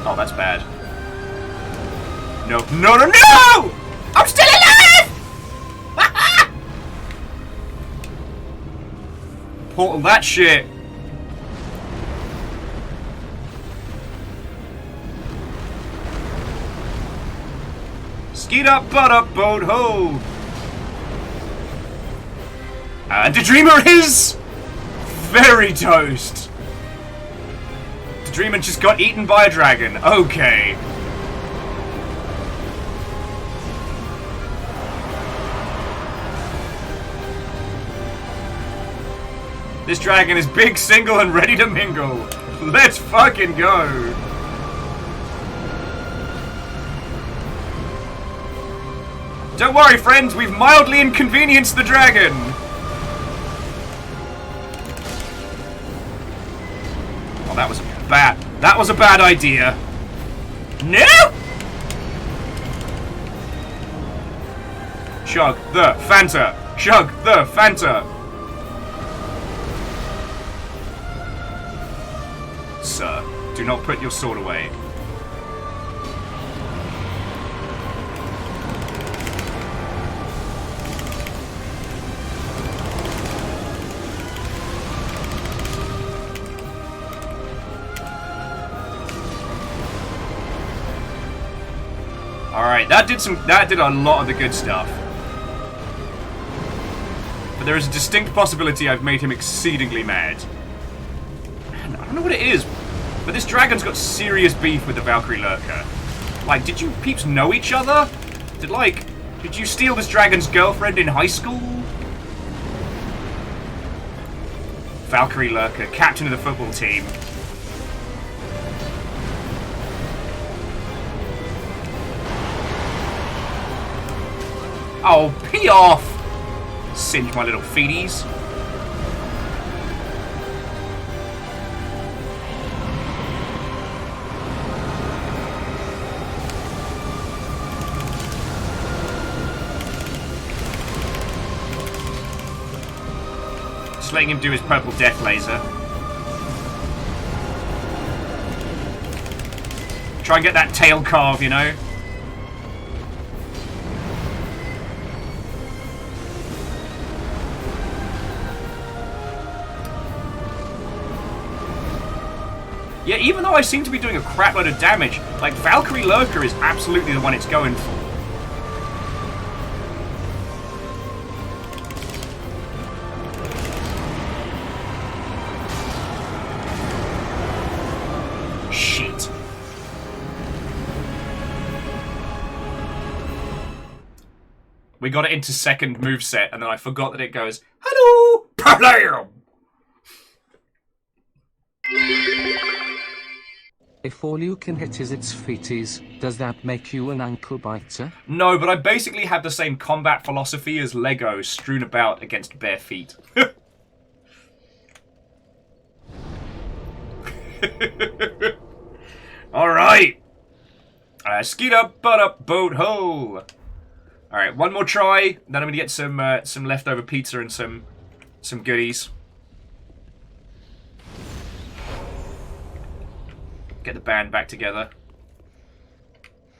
[SPEAKER 1] Oh, that's bad. No, no, no, no! I'm still alive! Portal that shit. Skeet up, butt up, boat ho. And the dreamer is very toast. Dreamer just got eaten by a dragon. Okay. This dragon is big, single, and ready to mingle. Let's fucking go. Don't worry, friends. We've mildly inconvenienced the dragon. Oh, that was bad. That was a bad idea. No! Chug the Fanta. Chug the Fanta. Sir, do not put your sword away. Alright, that did a lot of the good stuff. But there is a distinct possibility I've made him exceedingly mad. Man, I don't know what it is, but this dragon's got serious beef with the Valkyrie Lurker. Like, did you peeps know each other? Did you steal this dragon's girlfriend in high school? Valkyrie Lurker, captain of the football team. Oh, pee off! Singe my little feeties. Just letting him do his purple death laser. Try and get that tail carve, you know? Yeah, even though I seem to be doing a crap load of damage, like, Valkyrie Lurker is absolutely the one it's going for. Shit. We got it into second moveset, and then I forgot that it goes, hello, Palam!
[SPEAKER 2] If all you can hit is its feeties, does that make you an ankle biter?
[SPEAKER 1] No, but I basically have the same combat philosophy as Lego strewn about against bare feet. Alright! Skeet up, butt up, boat ho! Alright, one more try, then I'm gonna get some leftover pizza and some goodies. Get the band back together.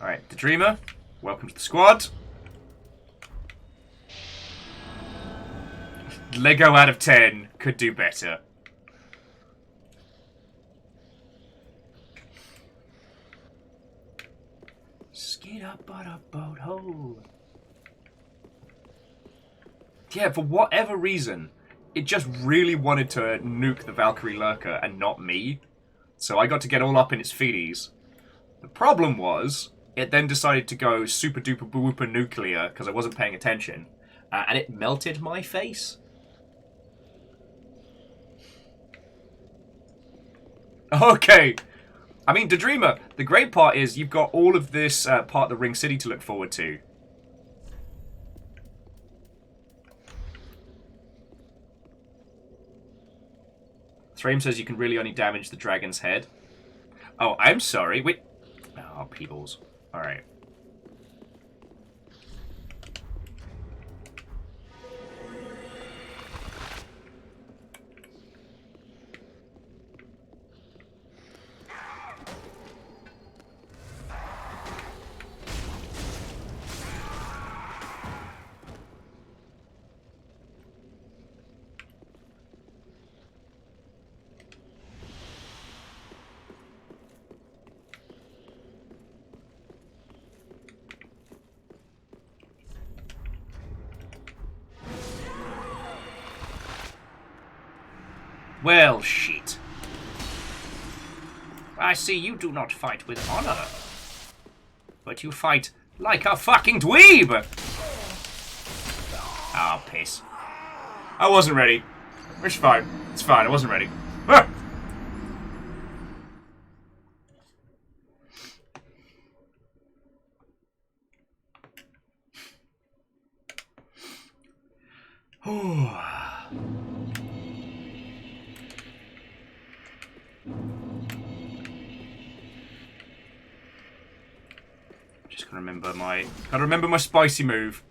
[SPEAKER 1] Alright, the Dreamer, welcome to the squad. Lego out of 10 could do better. Skid up, but up, boat hole. Yeah, for whatever reason, it just really wanted to nuke the Valkyrie Lurker and not me. So I got to get all up in its feeties. The problem was, it then decided to go super duper whooper nuclear because I wasn't paying attention. And it melted my face. Okay. I mean, Dreamer, the great part is you've got all of this part of the Ring City to look forward to. Thraim says you can really only damage the dragon's head. Oh, I'm sorry. Wait. Oh, Peebles. Alright. Well, shit. I see you do not fight with honor. But you fight like a fucking dweeb! Ah, oh, piss. I wasn't ready. It's fine. It's fine, I wasn't ready. Ah! Just gotta remember my spicy move.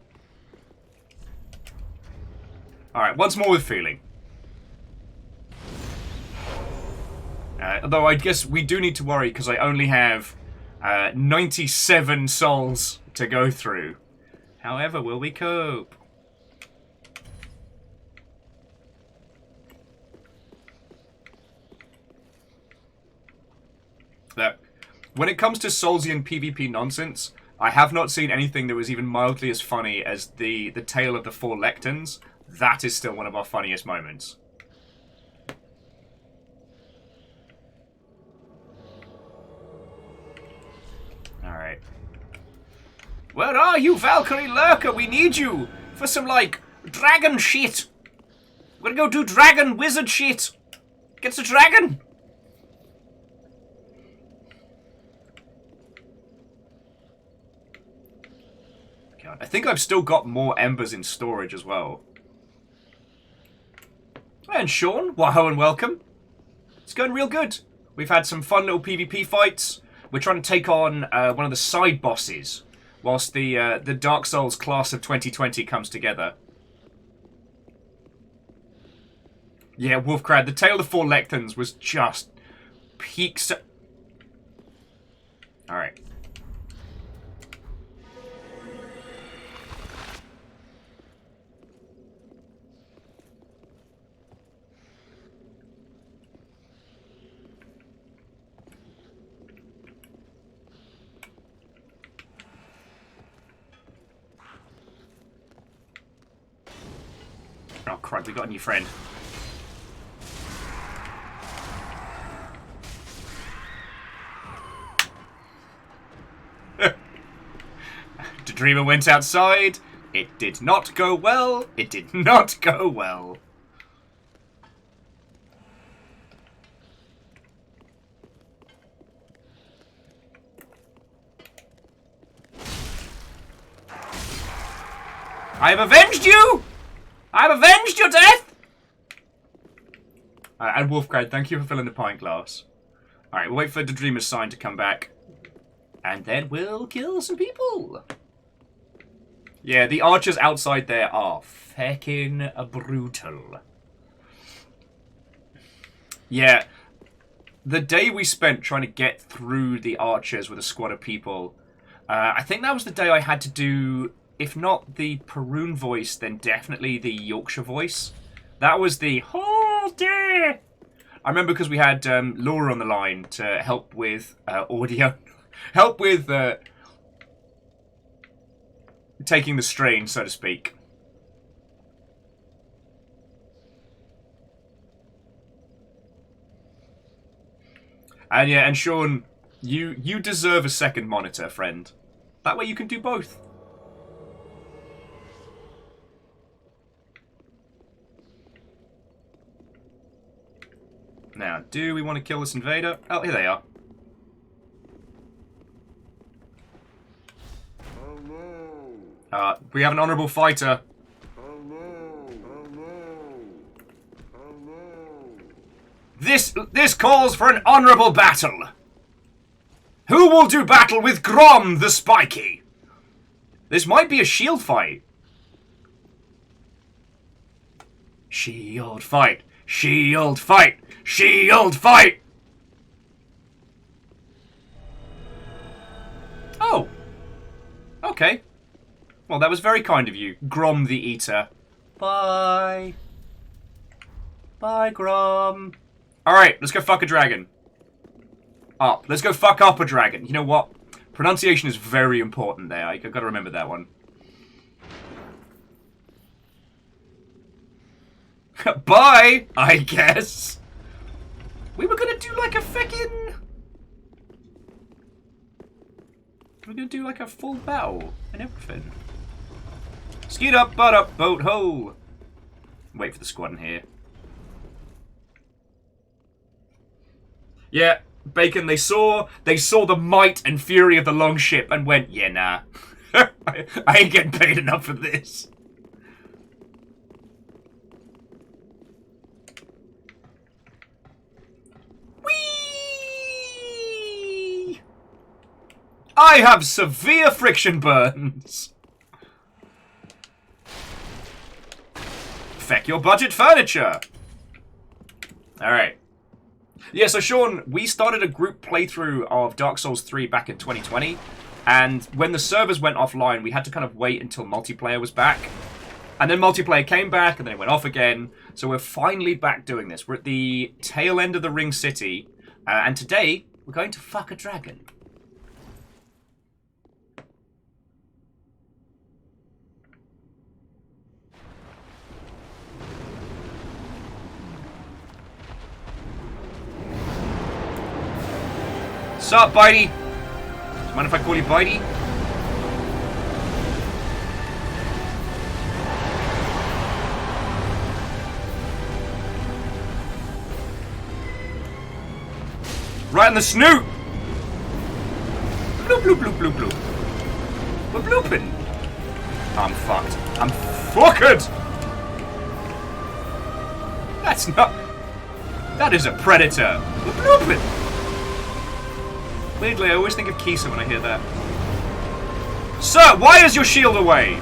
[SPEAKER 1] Alright, once more with feeling. Although I guess we do need to worry because I only have 97 souls to go through. However, will we cope? Look, when it comes to Soulsian PvP nonsense, I have not seen anything that was even mildly as funny as the tale of the four lectins. That is still one of our funniest moments. Alright. Where are you, Valkyrie Lurker? We need you for some, like, dragon shit. We're gonna go do dragon wizard shit. Get the dragon. God, I think I've still got more embers in storage as well. And Sean, wahoo and welcome. It's going real good. We've had some fun little PvP fights. We're trying to take on one of the side bosses, whilst the Dark Souls class of 2020 comes together. Yeah, Wolfcrad, the Tale of the Four Lectins was just peak. Alright. Oh, crud, we got a new friend. The Dreamer went outside. It did not go well. It did not go well. I have avenged you! I have avenged your death! And Wolfcrad, thank you for filling the pint glass. Alright, we'll wait for the Dreamer's sign to come back. And then we'll kill some people. Yeah, the archers outside there are feckin' brutal. Yeah. the day we spent trying to get through the archers with a squad of people, I think that was the day I had to do, if not the Peroon voice, then definitely the Yorkshire voice. That was the whole day. I remember because we had Laura on the line to help with audio, help with taking the strain, so to speak. And yeah, and Sean, you deserve a second monitor, friend. That way you can do both. Now, do we want to kill this invader? Oh, here they are. We have an honourable fighter. This calls for an honourable battle. Who will do battle with Grom the Spiky? This might be a shield fight. Shield fight. Shield fight. Shield fight. Oh. Okay. Well, that was very kind of you, Grom the Eater. Bye. Bye, Grom. Alright, let's go fuck a dragon. Up. Let's go fuck up a dragon. You know what? Pronunciation is very important there. I've got to remember that one. Bye, I guess. We were gonna do like a fucking... We're gonna do like a full battle and everything. Skeet up, butt up, boat ho. Wait for the squad in here. Yeah, Bacon, they saw the might and fury of the longship and went, yeah, nah. I ain't getting paid enough for this. Whee! I have severe friction burns. Feck your budget furniture. Alright. Yeah, so Sean, we started a group playthrough of Dark Souls 3 back in 2020, and when the servers went offline, we had to kind of wait until multiplayer was back. And then multiplayer came back, and then it went off again, so we're finally back doing this. We're at the tail end of the Ring City, and today, we're going to fuck a dragon. Sup, Bitey? Mind if I call you Bitey? Right in the snoot! Bloop, bloop, bloop, bloop, bloop. We're blooping. I'm fucked. I'm fucked! That's not... That is a predator. We're blooping. Weirdly, I always think of Kisa when I hear that. Sir, why is your shield away?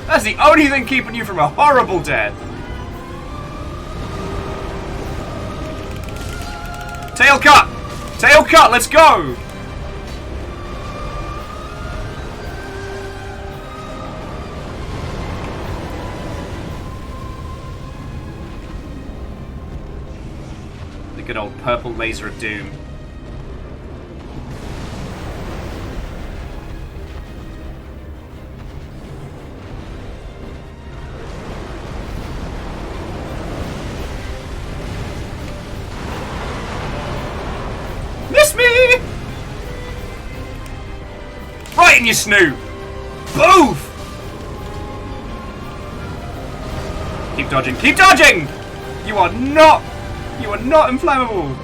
[SPEAKER 1] That's the only thing keeping you from a horrible death. Tail cut! Tail cut, let's go! The good old purple laser of doom. Right in your snoot! Boof! Keep dodging, keep dodging! You are not inflammable!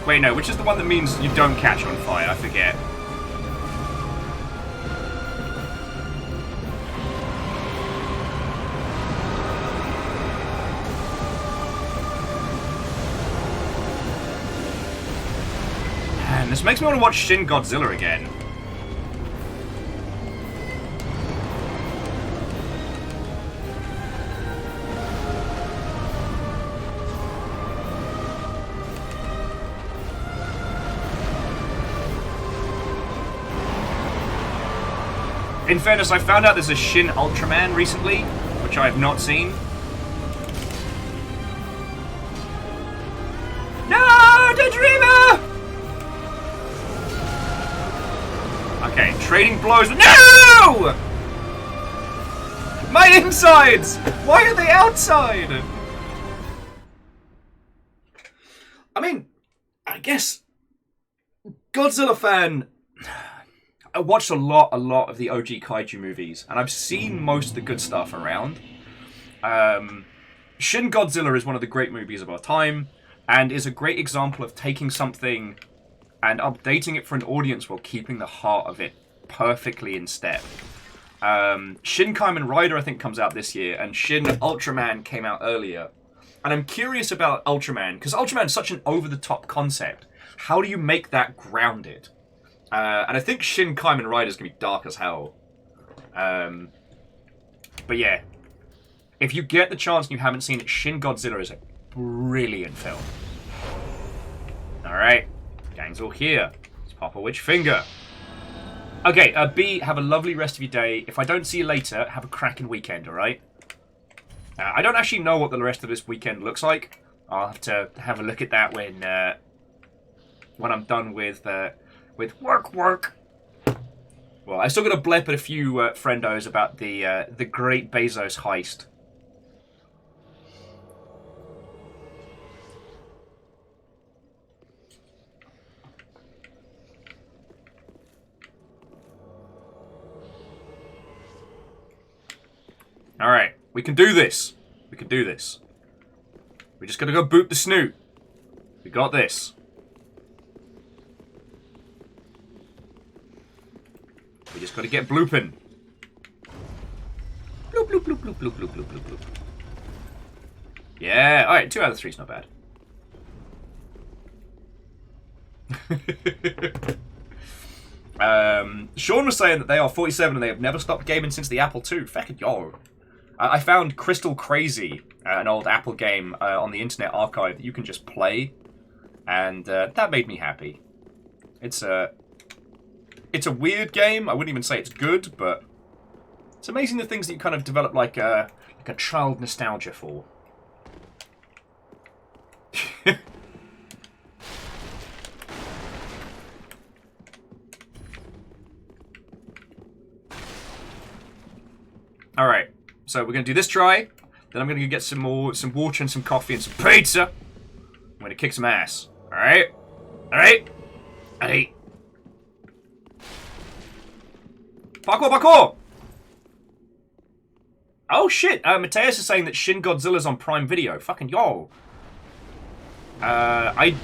[SPEAKER 1] Wait, no, which is the one that means you don't catch on fire? I forget. Man, this makes me want to watch Shin Godzilla again. In fairness, I found out there's a Shin Ultraman recently, which I have not seen. No, the Dreamer! Okay, trading blows. No! My insides! Why are they outside? I mean, I guess Godzilla fan. I watched a lot of the OG kaiju movies, and I've seen most of the good stuff around. Shin Godzilla is one of the great movies of our time, and is a great example of taking something and updating it for an audience while keeping the heart of it perfectly in step. Shin Kamen Rider, I think, comes out this year, and Shin Ultraman came out earlier. And I'm curious about Ultraman, because Ultraman is such an over-the-top concept. How do you make that grounded? And I think Shin Kamen Rider is going to be dark as hell. But yeah, if you get the chance and you haven't seen it, Shin Godzilla is a brilliant film. Alright, gang's all here. Let's pop a witch finger. Okay, B, have a lovely rest of your day. If I don't see you later, have a cracking weekend, alright? I don't actually know what the rest of this weekend looks like. I'll have to have a look at that when I'm done with work. Well, I still got to blep at a few friendos about the Great Bezos heist. All right, we can do this. We can do this. We just got to go boot the snoot. We got this. We just got to get blooping. Bloop, bloop, bloop, bloop, bloop, bloop, bloop, bloop, bloop. Yeah, alright, 2 out of 3 is not bad. Sean was saying that they are 47 and they have never stopped gaming since the Apple II. Fucking yo. I found Crystal Crazy, an old Apple game on the Internet Archive that you can just play. And that made me happy. It's a weird game. I wouldn't even say it's good, but it's amazing the things that you kind of develop like a child nostalgia for. All right, so we're gonna do this try. Then I'm gonna go get some water and some coffee and some pizza. I'm gonna kick some ass. All right, all right, hey. Parkour! Oh shit! Mateus is saying that Shin Godzilla's on Prime Video. Fucking yo! I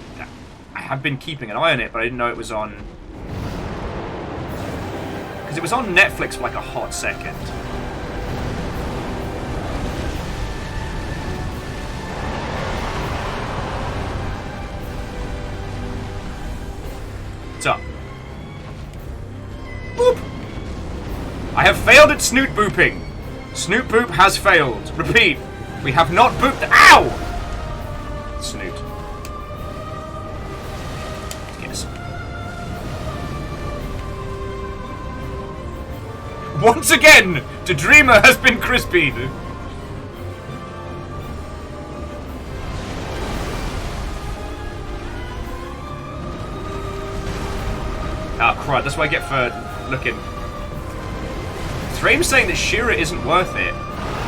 [SPEAKER 1] have been keeping an eye on it, but I didn't know it was on. Because it was on Netflix for like a hot second. What's up? Boop! I have failed at snoot booping. Snoot boop has failed. Repeat. We have not booped. Ow! Snoot. Yes. Once again, the dreamer has been crispied. Ah, crud. That's what I get for looking. Thrame's saying that Shira isn't worth it.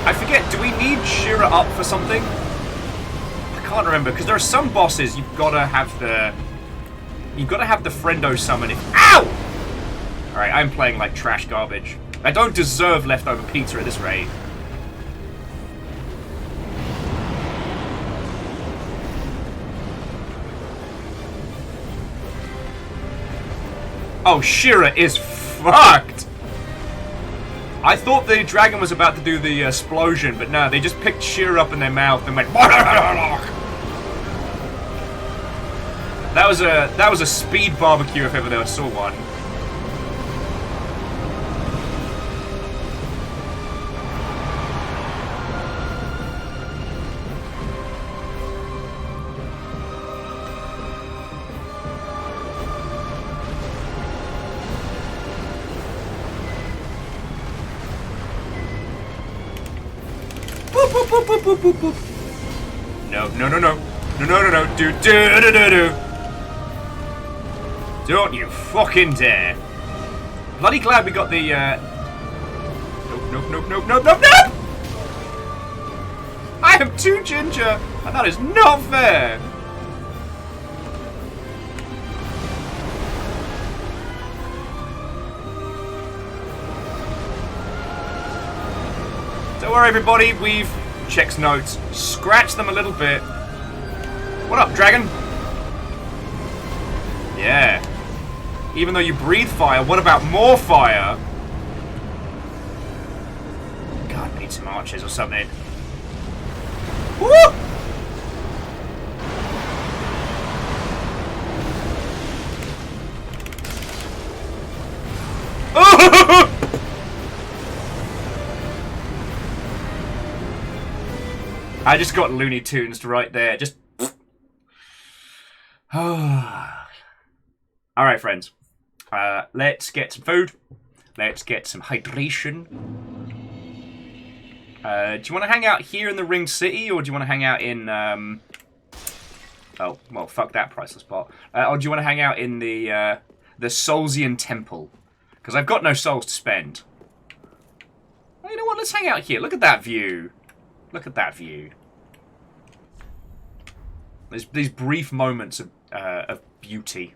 [SPEAKER 1] I forget, do we need Shira up for something? I can't remember, because there are some bosses you've gotta have the friendo summon if. Ow! Alright, I'm playing like trash garbage. I don't deserve leftover pizza at this rate. Oh, Shira is fucked! I thought the dragon was about to do the explosion, but no, they just picked Shira up in their mouth and went. That was a speed barbecue if ever there saw one. No, no, no, no. No, no, no, no. Do, do, do, do, do. Don't you fucking dare. Bloody glad we got the, Nope, nope, nope, nope, nope, nope, nope! I am too ginger, and that is not fair! Don't worry, everybody, we've checked notes, scratched them a little bit. What up, dragon? Yeah. Even though you breathe fire, what about more fire? God, we need some archers or something. Woo! I just got Looney Tunes right there. Just. Alright, friends. Let's get some food. Let's get some hydration. Do you want to hang out here in the Ringed City, or do you want to hang out in, Oh, well, fuck that priceless spot. Or do you want to hang out in the Soulsian Temple? Because I've got no souls to spend. Well, you know what? Let's hang out here. Look at that view. Look at that view. There's these brief moments of beauty.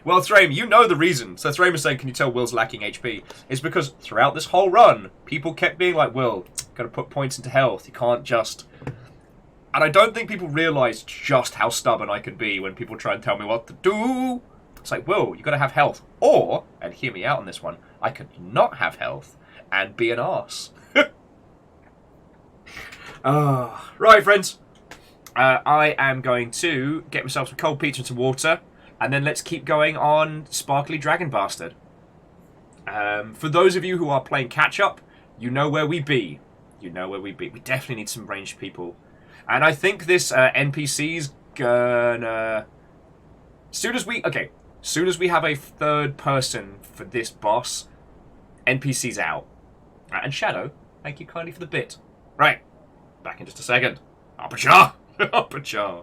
[SPEAKER 1] Well, Thraim, you know the reason. So Thraim is saying, can you tell Will's lacking HP? It's because throughout this whole run, people kept being like, Will, gotta put points into health. You can't just... And I don't think people realise just how stubborn I can be when people try and tell me what to do. It's like, Will, you gotta have health. Or, and hear me out on this one, I could not have health and be an arse. Right, friends. I am going to get myself some cold pizza and some water. And then let's keep going on Sparkly Dragon Bastard. For those of you who are playing catch-up, you know where we be. You know where we be. We definitely need some ranged people. And I think this NPC's gonna... Soon as we have a third person for this boss, NPC's out. And Shadow, thank you kindly for the bit. Right, back in just a second. Aperture! Aperture!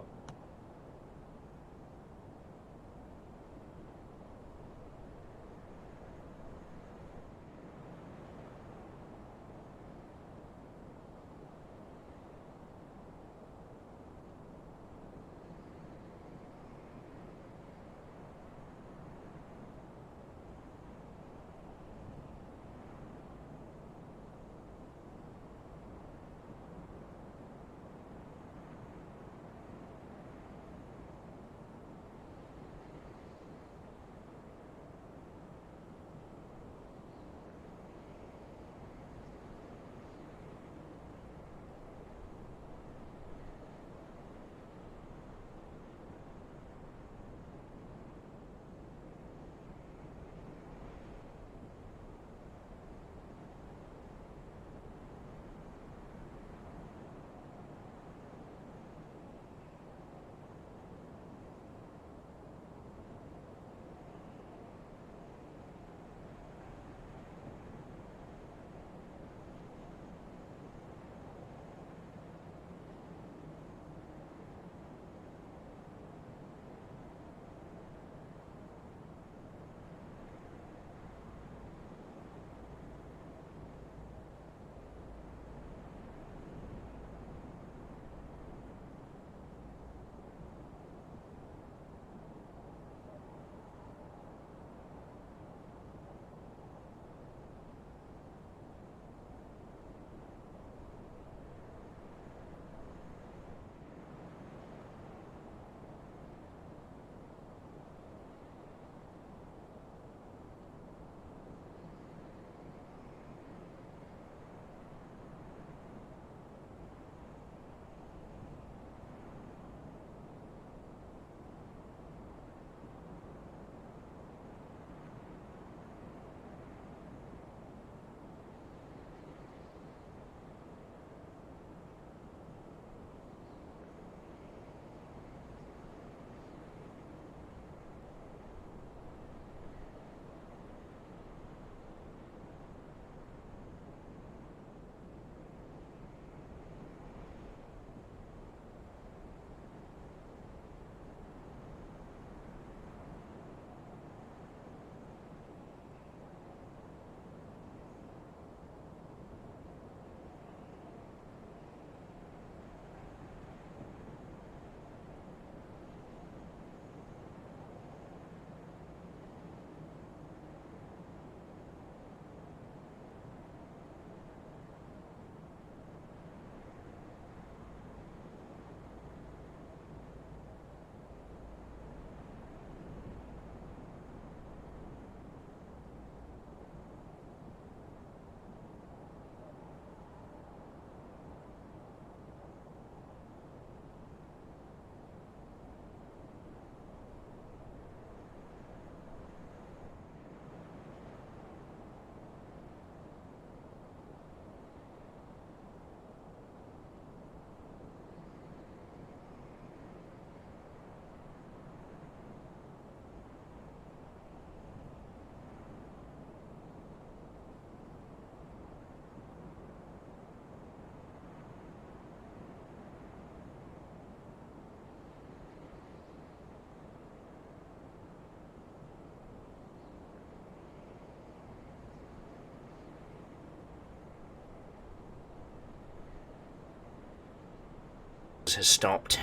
[SPEAKER 1] drills has stopped.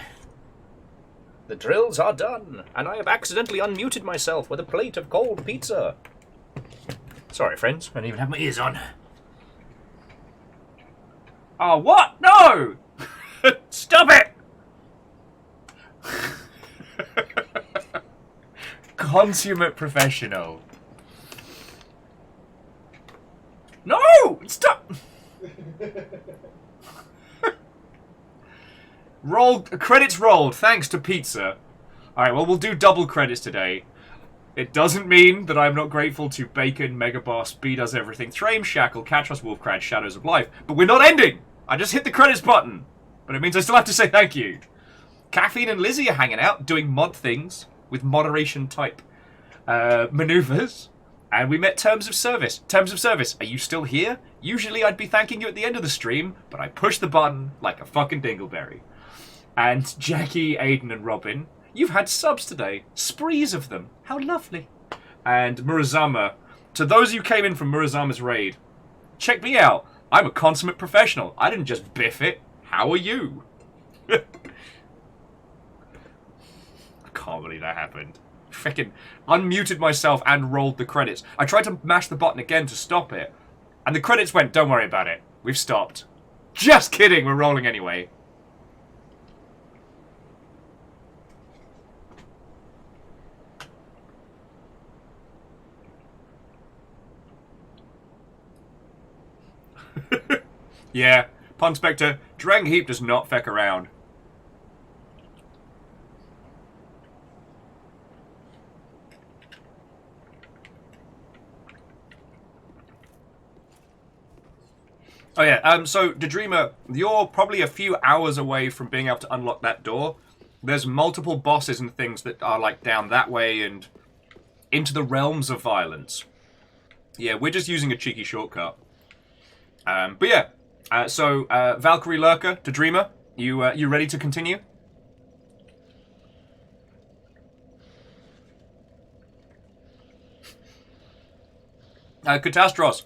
[SPEAKER 1] The drills are done, and I have accidentally unmuted myself with a plate of cold pizza. Sorry, friends, I don't even have my ears on. Oh, what? No! Stop it! Consummate professional. No! Stop! Credits rolled, thanks to pizza. Alright, well, we'll do double credits today. It doesn't mean that I'm not grateful to Bacon, Megaboss, B Does Everything, Thrame, Shackle, Catros, Wolfcrad, Shadows of Life. But we're not ending! I just hit the credits button. But it means I still have to say thank you. Caffeine and Lizzie are hanging out, doing mod things with moderation type maneuvers. And we met Terms of Service. Terms of Service, are you still here? Usually I'd be thanking you at the end of the stream, but I pushed the button like a fucking dingleberry. And Jackie, Aiden, and Robin, you've had subs today. Sprees of them. How lovely. And Murazama, to those who came in from Murazama's raid, check me out. I'm a consummate professional. I didn't just biff it. How are you? I can't believe that happened. Freaking unmuted myself and rolled the credits. I tried to mash the button again to stop it. And the credits went, don't worry about it. We've stopped. Just kidding, we're rolling anyway. Yeah, Pun Spectre, Drang Heap does not feck around. Oh yeah, so, Daedreamer, you're probably a few hours away from being able to unlock that door. There's multiple bosses and things that are, like, down that way and into the realms of violence. Yeah, we're just using a cheeky shortcut. But yeah, Valkyrie Lurker, Daedreamer, you ready to continue? Catastros.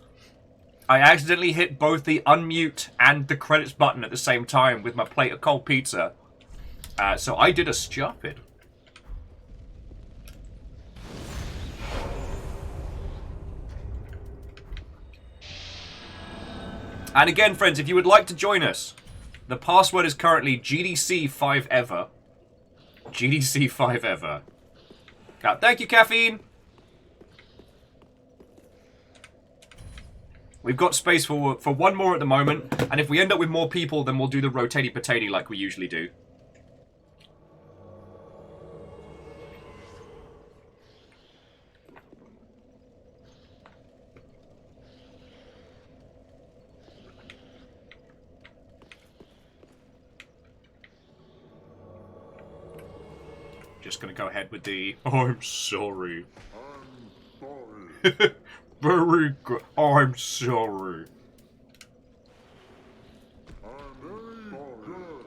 [SPEAKER 1] I accidentally hit both the unmute and the credits button at the same time with my plate of cold pizza. So I did a stupid. And again, friends, if you would like to join us, the password is currently GDC5ever. GDC5ever. Thank you, Caffeine. We've got space for one more at the moment, and if we end up with more people, then we'll do the rotatey potato like we usually do. Just gonna go ahead with the I'm sorry.
[SPEAKER 3] I'm sorry.
[SPEAKER 1] Very good. I'm sorry.
[SPEAKER 3] I'm very good.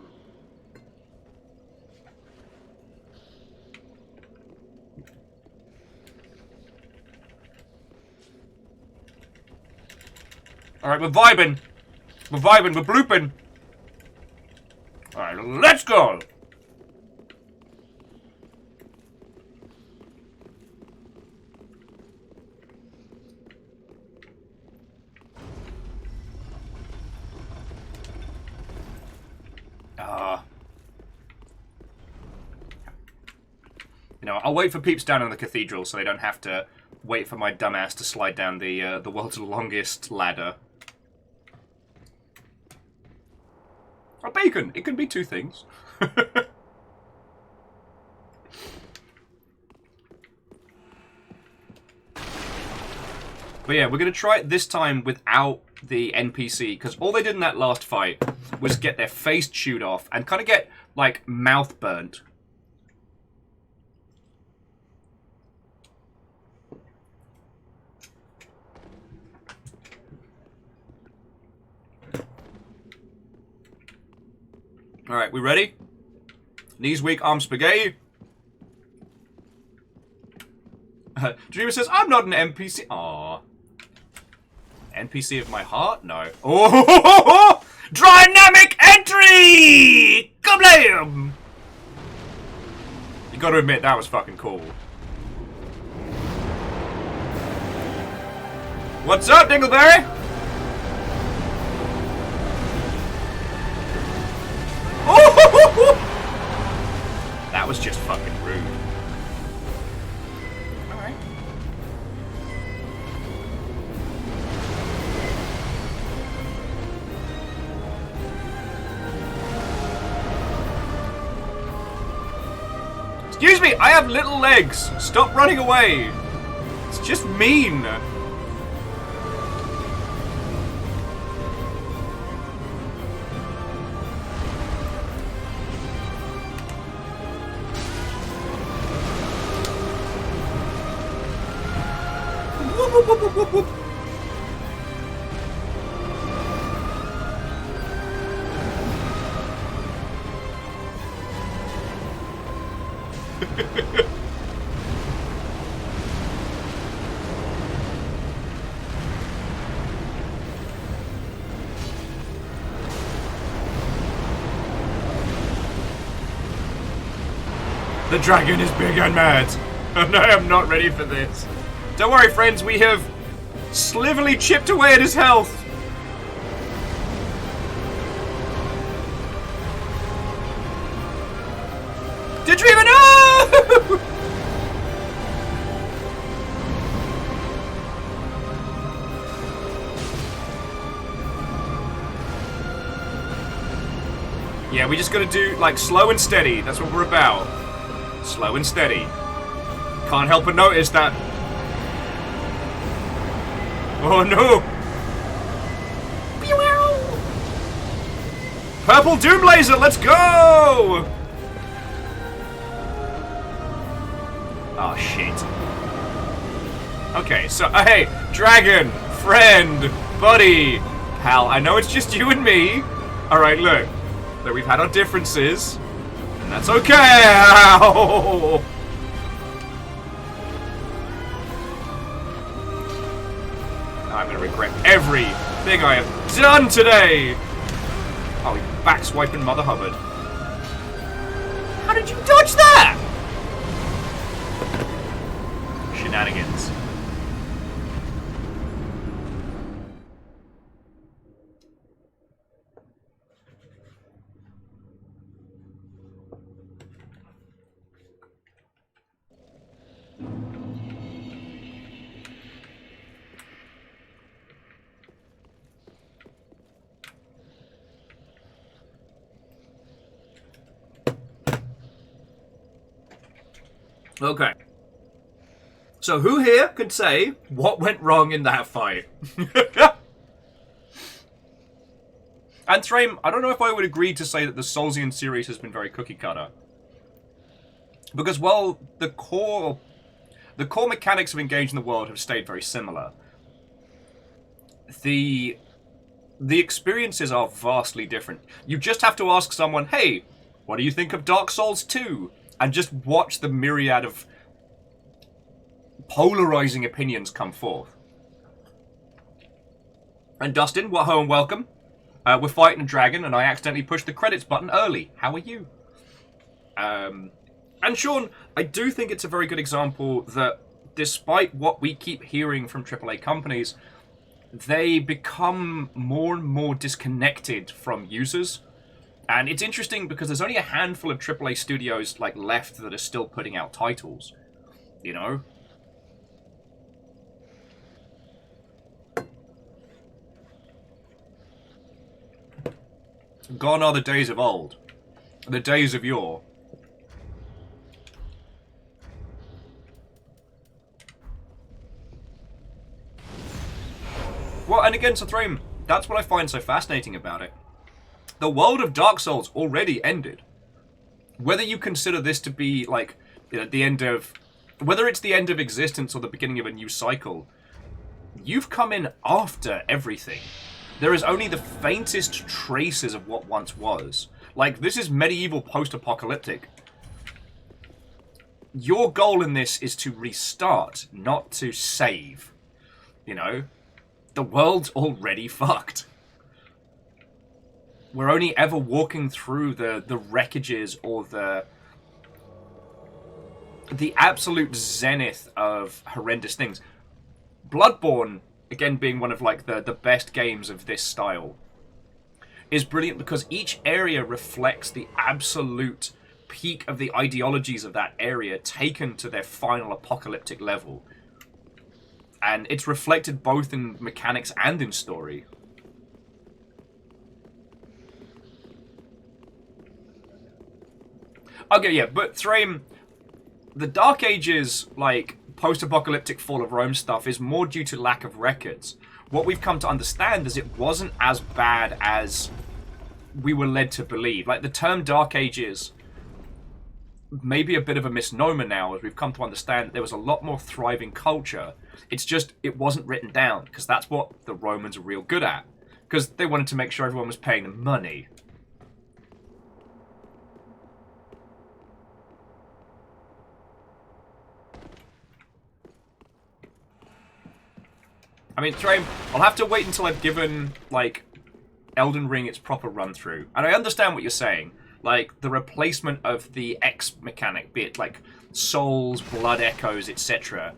[SPEAKER 1] Alright, we're vibing. We're vibing, we're blooping. Alright, let's go. You know, I'll wait for peeps down in the cathedral so they don't have to wait for my dumbass to slide down the world's longest ladder. Oh, bacon! It can be two things. But yeah, we're going to try it this time without the NPC, because all they did in that last fight was get their face chewed off and kind of get, like, mouth burnt. Alright, we ready? Knees weak, arms spaghetti. Dreamer says, I'm not an NPC. Aww. NPC of my heart? No. Oh! Dynamic entry! Go! Kablam! You gotta admit, that was fucking cool. What's up, Dingleberry? Oh! That was just fucking rude. Alright. Excuse me, I have little legs. Stop running away. It's just mean. Whoop, whoop, whoop, whoop, whoop. The dragon is big and mad, and I am not ready for this. Don't worry, friends, we have sliverly chipped away at his health. Did you even know? Yeah, we just gotta do, like, slow and steady. That's what we're about. Slow and steady. Can't help but notice that. Oh no! Purple Doom Laser, let's go! Oh shit. Okay, so, hey, dragon, friend, buddy, pal, I know it's just you and me. Alright, look, we've had our differences, and that's okay. Ow! I'm gonna regret everything I have done today! Oh, he's back swiping Mother Hubbard. How did you dodge that? Shenanigans. Okay. So who here can say what went wrong in that fight? And Thraim, I don't know if I would agree to say that the Soulsian series has been very cookie cutter. Because while the core mechanics of engaging the world have stayed very similar, the experiences are vastly different. You just have to ask someone, hey, what do you think of Dark Souls 2? And just watch the myriad of polarizing opinions come forth. And Dustin, hello and welcome. We're fighting a dragon, and I accidentally pushed the credits button early. How are you? And Sean, I do think it's a very good example that despite what we keep hearing from AAA companies, they become more and more disconnected from users. And it's interesting because there's only a handful of AAA studios like left that are still putting out titles. You know? Gone are the days of old. The days of yore. Well, and again, so Thraim, that's what I find so fascinating about it. The world of Dark Souls already ended. Whether you consider this to be, like, you know, the end of... Whether it's the end of existence or the beginning of a new cycle, you've come in after everything. There is only the faintest traces of what once was. Like, this is medieval post-apocalyptic. Your goal in this is to restart, not to save. You know? The world's already fucked. we're only ever walking through the wreckages or the absolute zenith of horrendous things. Bloodborne, again being one of like the best games of this style, is brilliant because each area reflects the absolute peak of the ideologies of that area taken to their final apocalyptic level. And it's reflected both in mechanics and in story. Okay, yeah, but Thrain, the Dark Ages, like, post-apocalyptic Fall of Rome stuff is more due to lack of records. What we've come to understand is it wasn't as bad as we were led to believe. Like, the term Dark Ages may be a bit of a misnomer now, as we've come to understand that there was a lot more thriving culture. It's just, it wasn't written down, because that's what the Romans were real good at. Because they wanted to make sure everyone was paying them money. I mean, Thrain, I'll have to wait until I've given, like, Elden Ring its proper run-through. And I understand what you're saying. Like, the replacement of the X mechanic, be it, like, souls, blood echoes, etc.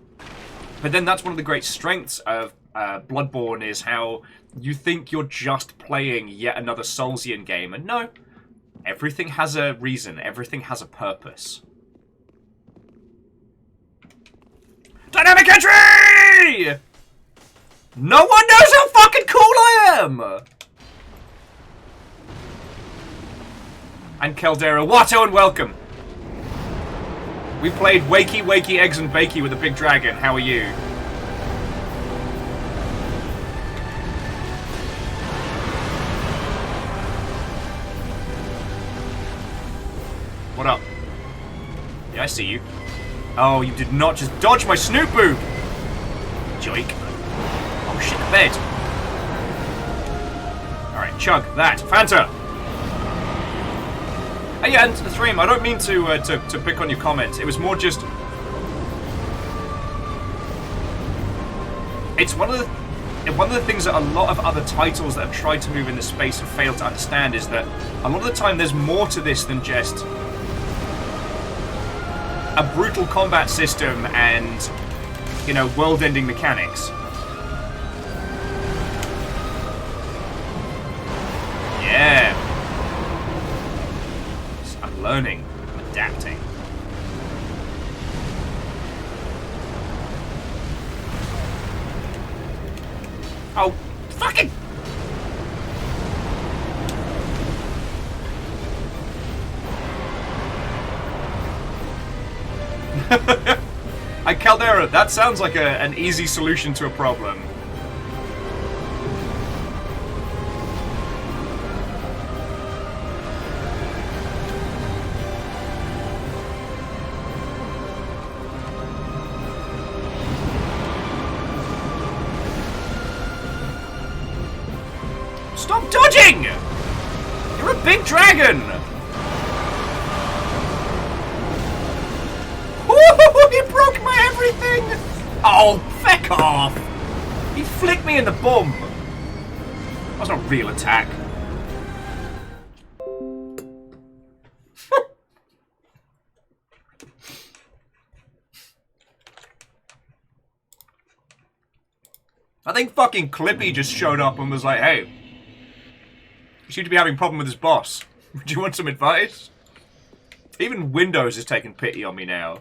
[SPEAKER 1] But then that's one of the great strengths of Bloodborne, is how you think you're just playing yet another Soulsian game. And no, everything has a reason. Everything has a purpose. Dynamic entry! No one knows how fucking cool I am! And Caldera, Watto and welcome! We played Wakey Wakey Eggs and Bakey with a big dragon. How are you? What up? Yeah, I see you. Oh, you did not just dodge my snoot boob! Joik. Oh shit, the bed. Alright, chug that. Fanta! Hey, yeah, and Thrain, I don't mean to pick on your comments. It was more just... It's one of the things that a lot of other titles that have tried to move in this space have failed to understand, is that a lot of the time there's more to this than just a brutal combat system and, you know, world-ending mechanics. Yeah. I'm learning. I'm adapting. Oh, fucking! Caldera, that sounds like an easy solution to a problem. Stop dodging! You're a big dragon! Woo! He broke my everything! Oh, feck off! He flicked me in the bum! That's not a real attack. I think fucking Clippy just showed up and was like, hey, you seem to be having a problem with his boss. Do you want some advice? Even Windows is taking pity on me now.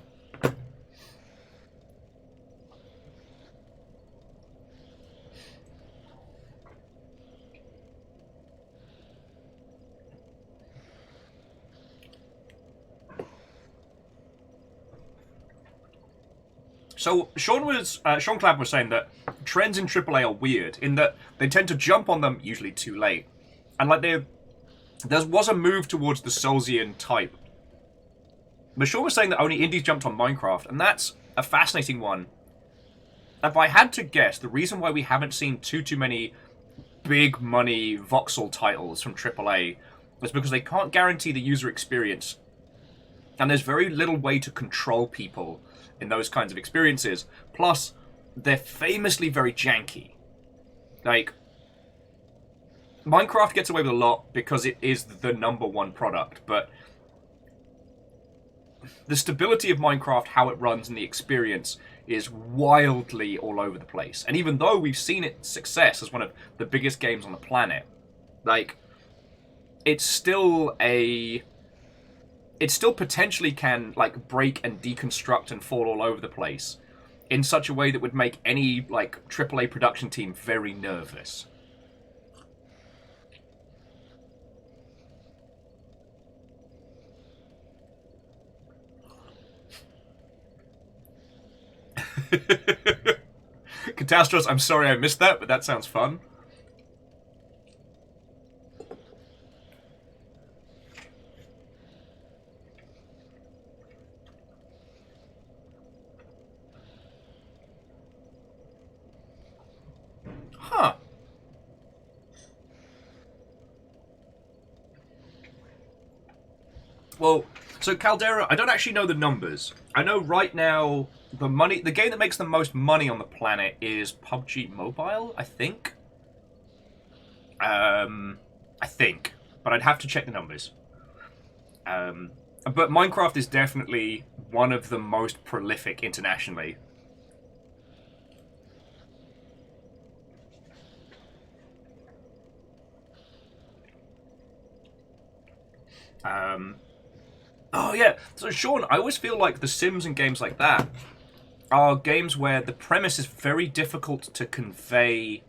[SPEAKER 1] So Sean Clapp was saying that trends in AAA are weird in that they tend to jump on them usually too late, and like there was a move towards the Soulsian type. But Sean was saying that only indies jumped on Minecraft, and that's a fascinating one. If I had to guess, the reason why we haven't seen too many big money voxel titles from AAA is because they can't guarantee the user experience, and there's very little way to control people in those kinds of experiences. Plus, they're famously very janky. Like, Minecraft gets away with a lot because it is the #1 product, but the stability of Minecraft, how it runs, and the experience is wildly all over the place. And even though we've seen its success as one of the biggest games on the planet, like, it still potentially can, like, break and deconstruct and fall all over the place in such a way that would make any, like, AAA production team very nervous. Catastros, I'm sorry I missed that, but that sounds fun. Huh. Well, so Caldera, I don't actually know the numbers. I know right now the game that makes the most money on the planet is PUBG Mobile, I think. I think, but I'd have to check the numbers. But Minecraft is definitely one of the most prolific internationally. Oh yeah, so Sean, I always feel like The Sims and games like that are games where the premise is very difficult to convey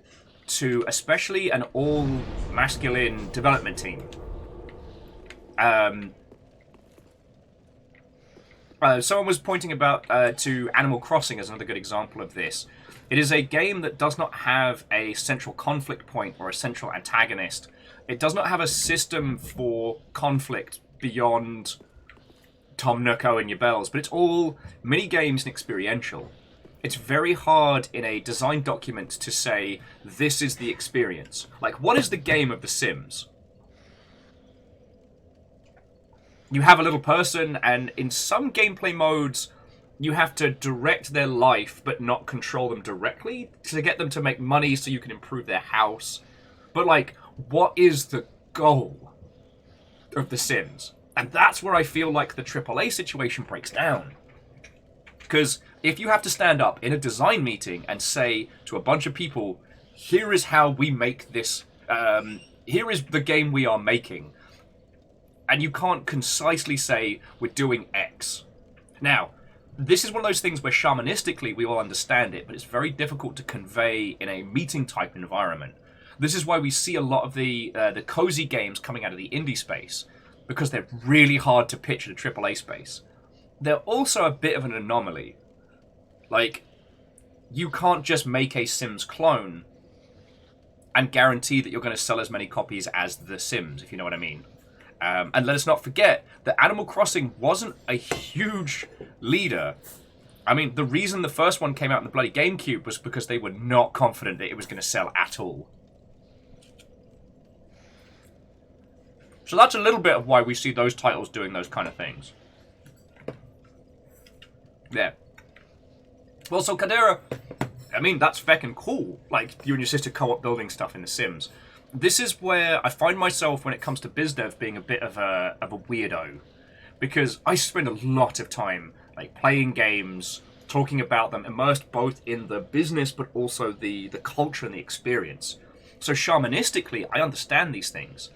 [SPEAKER 1] to especially an all-masculine development team. Someone was pointing about to Animal Crossing as another good example of this. It is a game that does not have a central conflict point or a central antagonist. It does not have a system for conflict beyond Tom Nook and your bells, but it's all mini-games and experiential. It's very hard in a design document to say, this is the experience. Like, what is the game of The Sims? You have a little person, and in some gameplay modes, you have to direct their life, but not control them directly, to get them to make money so you can improve their house. But, like, what is the goal of The Sims? And that's where I feel like the AAA situation breaks down. Because if you have to stand up in a design meeting and say to a bunch of people, here is how we make this, here is the game we are making, and you can't concisely say, we're doing X. Now, this is one of those things where shamanistically we all understand it, but it's very difficult to convey in a meeting-type environment. This is why we see a lot of the cozy games coming out of the indie space, because they're really hard to pitch in the AAA space. They're also a bit of an anomaly. Like, you can't just make a Sims clone and guarantee that you're going to sell as many copies as The Sims, if you know what I mean. And let us not forget that Animal Crossing wasn't a huge leader. I mean, the reason the first one came out in the bloody GameCube was because they were not confident that it was going to sell at all. So that's a little bit of why we see those titles doing those kind of things. Yeah. Well, so Cadera, I mean, that's feckin' cool. Like, you and your sister co-op building stuff in The Sims. This is where I find myself, when it comes to BizDev, being a bit of a weirdo. Because I spend a lot of time, like, playing games, talking about them, immersed both in the business, but also the culture and the experience. So shamanistically, I understand these things.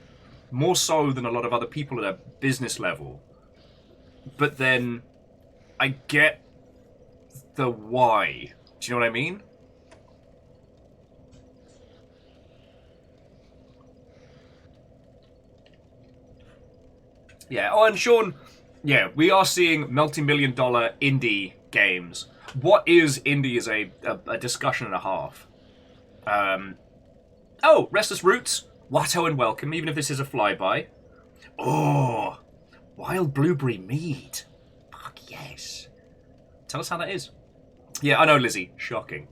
[SPEAKER 1] More so than a lot of other people at a business level. But then I get the why. Do you know what I mean? Yeah. Oh, and Sean, yeah, we are seeing multi-million-dollar indie games. What is indie is a discussion and a half. Oh, Restless Roots. Watto and welcome, even if this is a flyby. Oh, wild blueberry mead. Fuck yes. Tell us how that is. Yeah, I know, Lizzie. Shocking.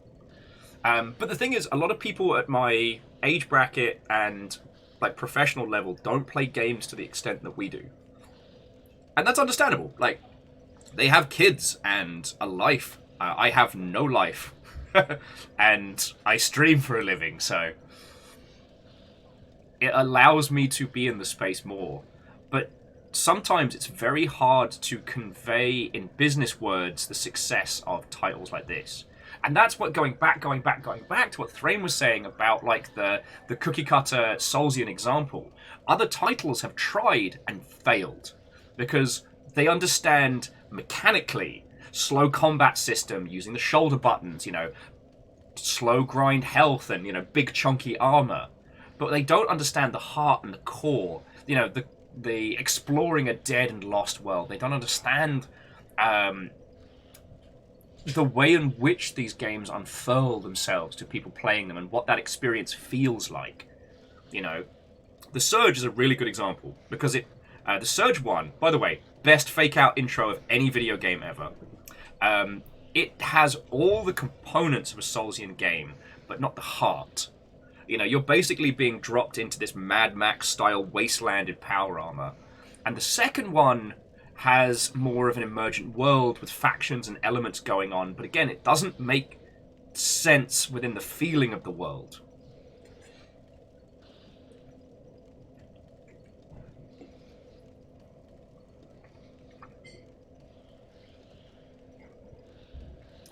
[SPEAKER 1] But the thing is, a lot of people at my age bracket and like professional level don't play games to the extent that we do. And that's understandable. Like, they have kids and a life. I have no life. And I stream for a living, so... It allows me to be in the space more. But sometimes it's very hard to convey in business words the success of titles like this. And that's what going back to what Thrain was saying about like the cookie cutter Soulsian example. Other titles have tried and failed because they understand mechanically slow combat system using the shoulder buttons, slow grind health and big chunky armor, but they don't understand the heart and the core. The exploring a dead and lost world. They don't understand the way in which these games unfurl themselves to people playing them and what that experience feels like. The Surge is a really good example because the Surge one, by the way, best fake out intro of any video game ever. It has all the components of a Soulsian game, but not the heart. You're basically being dropped into this Mad Max style wastelanded power armor. And the second one has more of an emergent world with factions and elements going on, but again, it doesn't make sense within the feeling of the world.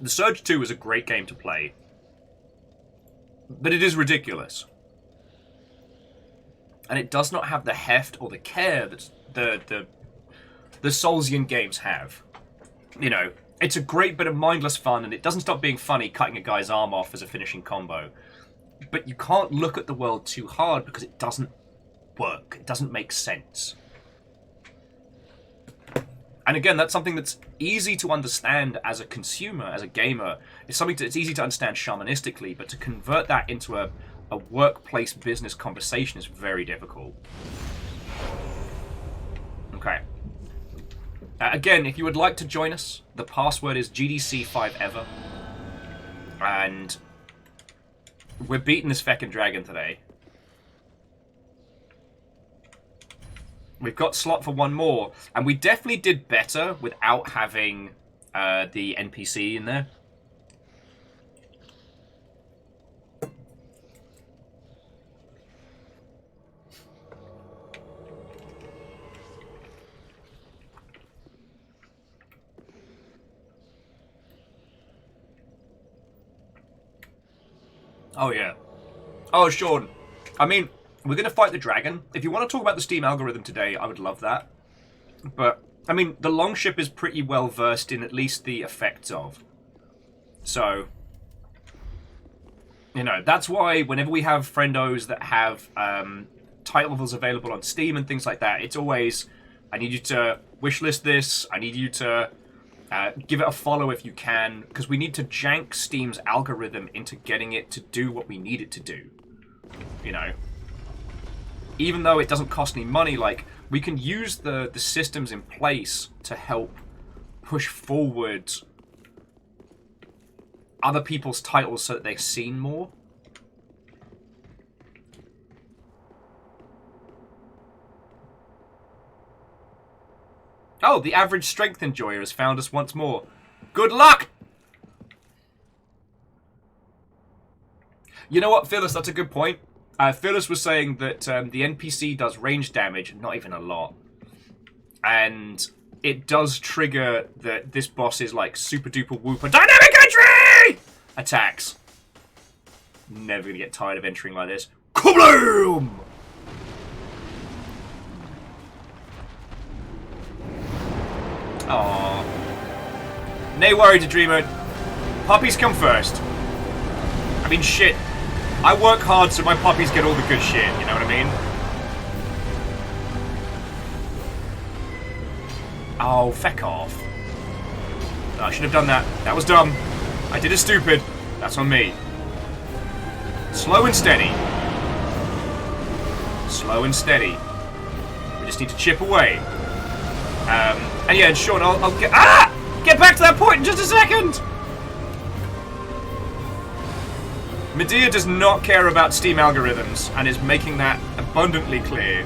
[SPEAKER 1] The Surge 2 is a great game to play, but it is ridiculous. And it does not have the heft or the care that the Soulsian games have. It's a great bit of mindless fun, and it doesn't stop being funny cutting a guy's arm off as a finishing combo. But you can't look at the world too hard because it doesn't work. It doesn't make sense. And again, that's something that's easy to understand as a consumer, as a gamer. It's something that's easy to understand shamanistically, but to convert that into a workplace business conversation is very difficult. Okay. Again, if you would like to join us, the password is GDC5ever. And we're beating this feckin' dragon today. We've got slot for one more, and we definitely did better without having the NPC in there. Oh, yeah. Oh, Sean. I mean, we're going to fight the dragon. If you want to talk about the Steam algorithm today, I would love that. But, I mean, the Longship is pretty well versed in at least the effects of. So, that's why whenever we have friendos that have title levels available on Steam and things like that, it's always, I need you to wishlist this, I need you to give it a follow if you can, because we need to jank Steam's algorithm into getting it to do what we need it to do. Even though it doesn't cost any money, like, we can use the systems in place to help push forward other people's titles so that they're seen more. Oh, the average strength enjoyer has found us once more. Good luck! You know what, Phyllis, that's a good point. Phyllis was saying that the NPC does range damage, not even a lot. And it does trigger that this boss is like super duper whooper dynamic entry attacks. Never gonna get tired of entering like this. Kabloom! Aww. Nay worry to Dreamer. Puppies come first. I mean, shit. I work hard so my puppies get all the good shit, you know what I mean? Oh, feck off. No, I should have done that. That was dumb. I did it stupid. That's on me. Slow and steady. Slow and steady. We just need to chip away. And yeah, and Sean, I'll get... Ah! Get back to that point in just a second! Medea does not care about Steam algorithms, and is making that abundantly clear.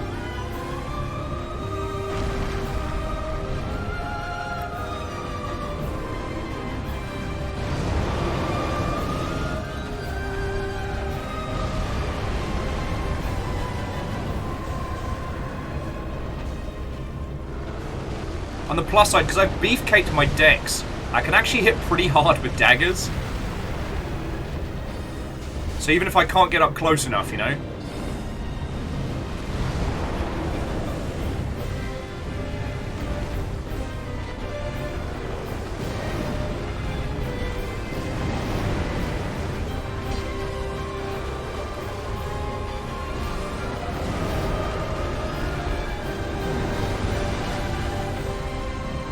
[SPEAKER 1] the plus side, because I've beefcaked my decks, I can actually hit pretty hard with daggers. So even if I can't get up close enough, you know?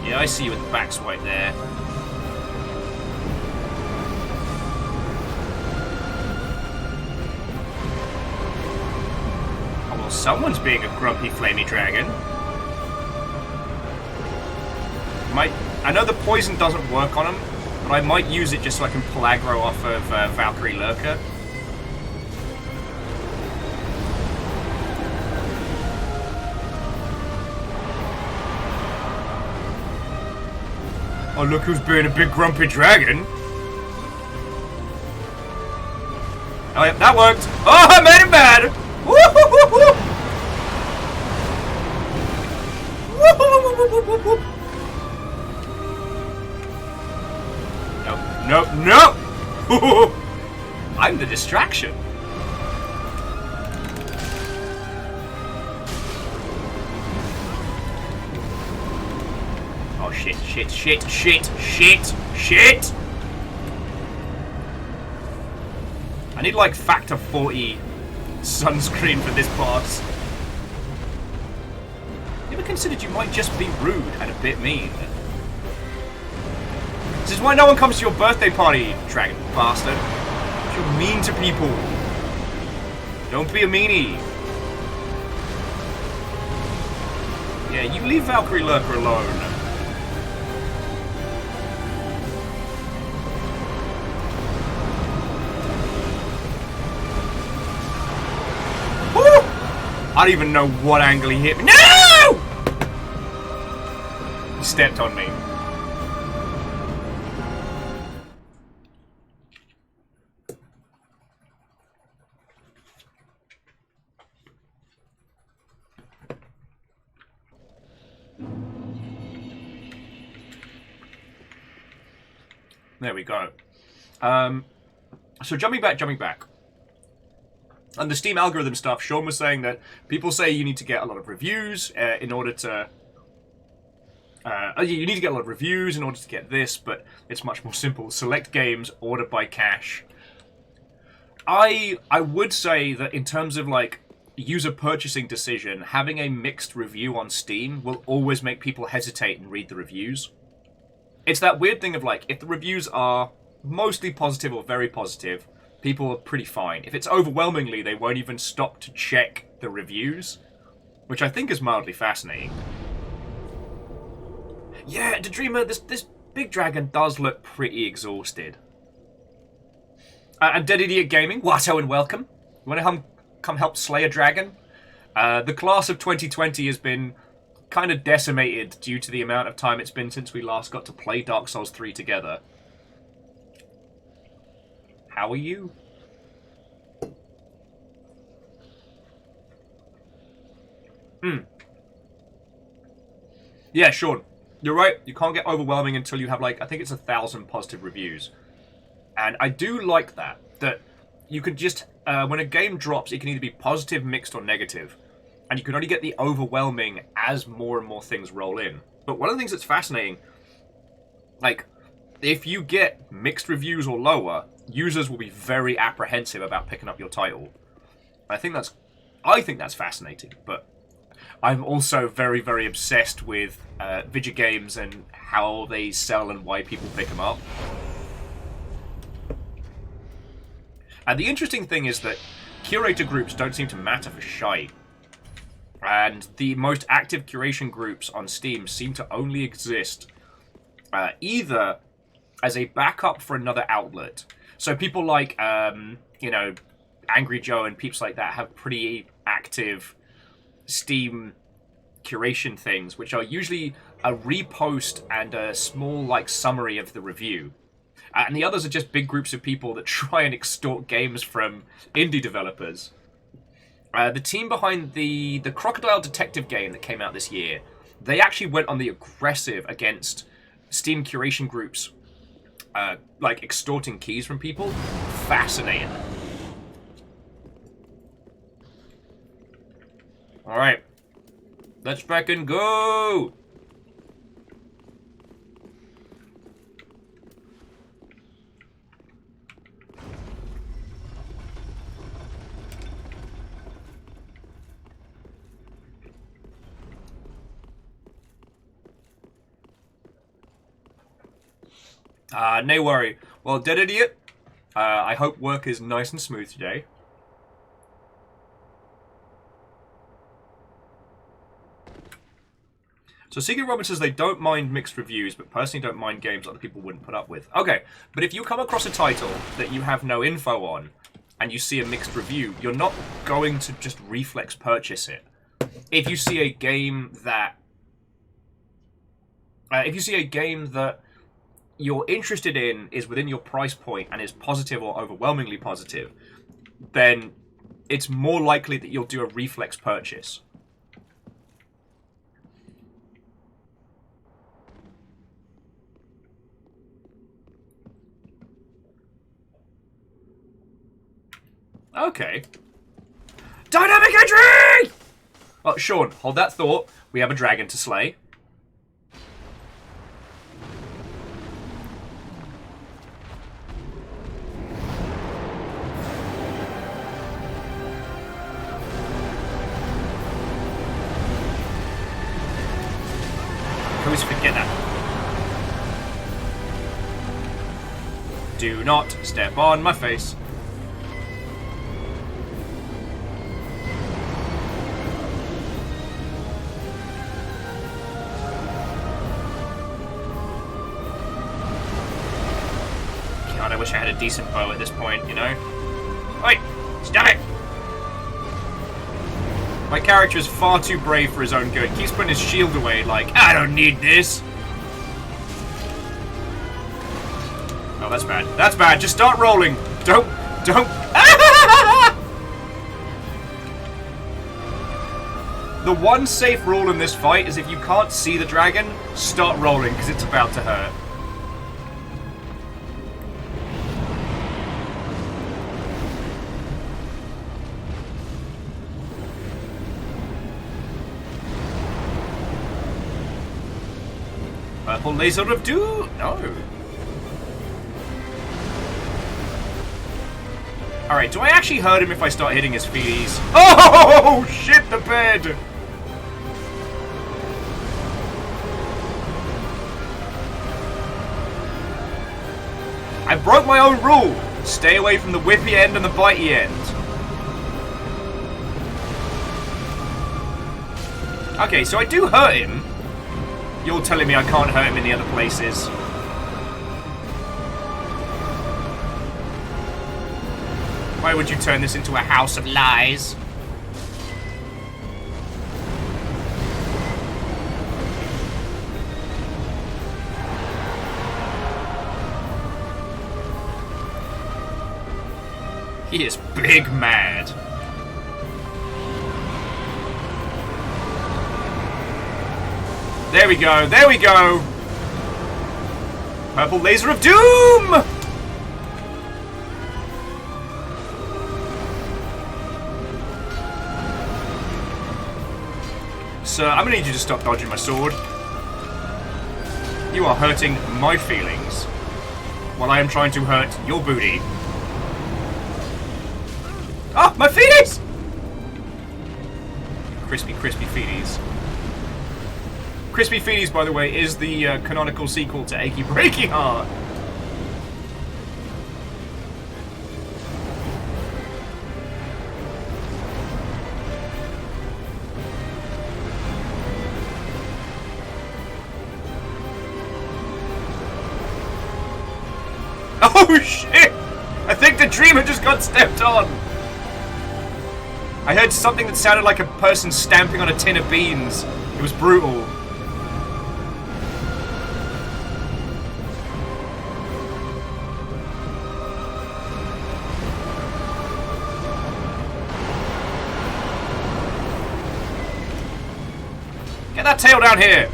[SPEAKER 1] Yeah, I see you with the back swipe there. Oh, well, someone's being a grumpy, flamey dragon. I know the poison doesn't work on him, but I might use it just so I can pull aggro off of Valkyrie Lurker. Oh, look who's being a big grumpy dragon. Oh, yeah, that worked. Oh, I made him mad. Woo-hoo-hoo-hoo. Woo-hoo-hoo-hoo-hoo-hoo. Nope, nope, nope. I'm the distraction. Oh, shit, shit, shit, shit, shit, shit! I need, like, factor 40 sunscreen for this boss. You ever considered you might just be rude and a bit mean? This is why no one comes to your birthday party, dragon bastard. You're mean to people. Don't be a meanie. Yeah, you leave Valkyrie Lurker alone. I don't even know what angle he hit me. No! He stepped on me. There we go. So jumping back. On the Steam algorithm stuff, Sean was saying that people say you need to get a lot of reviews in order to... you need to get a lot of reviews in order to get this, but it's much more simple. Select games, order by cash. I would say that in terms of, like, user purchasing decision, having a mixed review on Steam will always make people hesitate and read the reviews. It's that weird thing of, like, if the reviews are mostly positive or very positive, people are pretty fine. If it's overwhelmingly, they won't even stop to check the reviews, which I think is mildly fascinating. Yeah, Dreamer, this big dragon does look pretty exhausted. And Dead Idiot Gaming, Watto and welcome. You want to come help slay a dragon? The class of 2020 has been kind of decimated due to the amount of time it's been since we last got to play Dark Souls 3 together. How are you? Yeah, Sean. You're right. You can't get overwhelming until you have, like, I think it's 1,000 positive reviews. And I do like that. That you can just, when a game drops, it can either be positive, mixed, or negative. And you can only get the overwhelming as more and more things roll in. But one of the things that's fascinating, like, if you get mixed reviews or lower, users will be very apprehensive about picking up your title. I think that's fascinating, but I'm also very, very obsessed with video games and how they sell and why people pick them up. And the interesting thing is that curator groups don't seem to matter for shite. And the most active curation groups on Steam seem to only exist either as a backup for another outlet. So people like, you know, Angry Joe and peeps like that have pretty active Steam curation things, which are usually a repost and a small, like, summary of the review. And the others are just big groups of people that try and extort games from indie developers. The team behind the Crocodile Detective game that came out this year They actually went on the aggressive against Steam curation groups, like extorting keys from people. Fascinating. Alright. Let's back and go! No worry. Well, dead idiot. I hope work is nice and smooth today. So Secret Robin says they don't mind mixed reviews, but personally don't mind games other people wouldn't put up with. Okay, but if you come across a title that you have no info on, and you see a mixed review, you're not going to just reflex purchase it. If you see a game that... you're interested in is within your price point and is positive or overwhelmingly positive, then it's more likely that you'll do a reflex purchase. Okay. Dynamic entry! Oh, Sean, hold that thought. We have a dragon to slay. I always forget that. Do not step on my face. God, I wish I had a decent bow at this point, you know? Wait! Stop it! My character is far too brave for his own good. Keeps putting his shield away like, I don't need this! Oh, that's bad. That's bad. Just start rolling. Don't... The one safe rule in this fight is if you can't see the dragon, start rolling, because it's about to hurt. Purple laser of doom! No. Alright, do I actually hurt him if I start hitting his feeties? Oh, shit the bed! I broke my own rule! Stay away from the whippy end and the bitey end. Okay, so I do hurt him. You're telling me I can't hurt him in the other places. Why would you turn this into a house of lies? He is big mad. There we go, there we go! Purple laser of doom! Sir, I'm gonna need you to stop dodging my sword. You are hurting my feelings while I am trying to hurt your booty. Ah, my feeties! Crispy, crispy feeties. Crispy Feeties, by the way, is the canonical sequel to Achy Breaky Heart. Oh shit! I think the dreamer just got stepped on! I heard something that sounded like a person stamping on a tin of beans. It was brutal. Get that tail down here!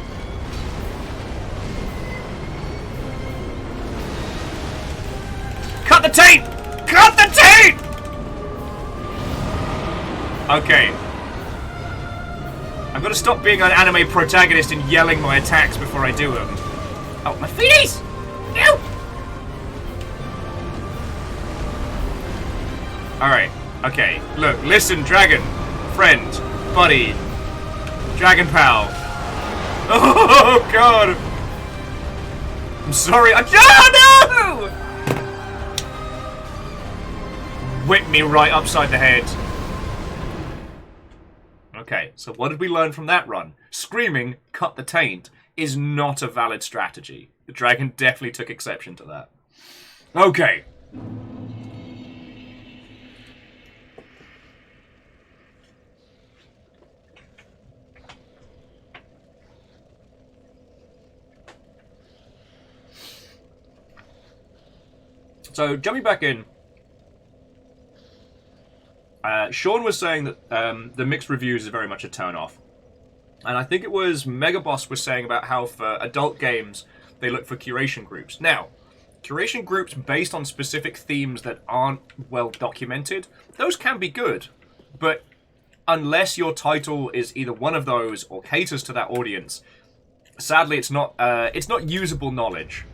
[SPEAKER 1] Cut the tape! Cut the tape! Okay. I've got to stop being an anime protagonist and yelling my attacks before I do them. Oh, my feeties! Ew! Alright, okay. Look, listen, dragon. Friend. Buddy. Dragon pal. Oh, God! I'm sorry. Oh, no! Whip me right upside the head. Okay, so what did we learn from that run? Screaming, cut the taint, is not a valid strategy. The dragon definitely took exception to that. Okay. So, jumping back in, Sean was saying that the mixed reviews is very much a turn-off. And I think it was Megaboss was saying about how for adult games, they look for curation groups. Now, curation groups based on specific themes that aren't well documented, those can be good. But unless your title is either one of those or caters to that audience, sadly it's not usable knowledge.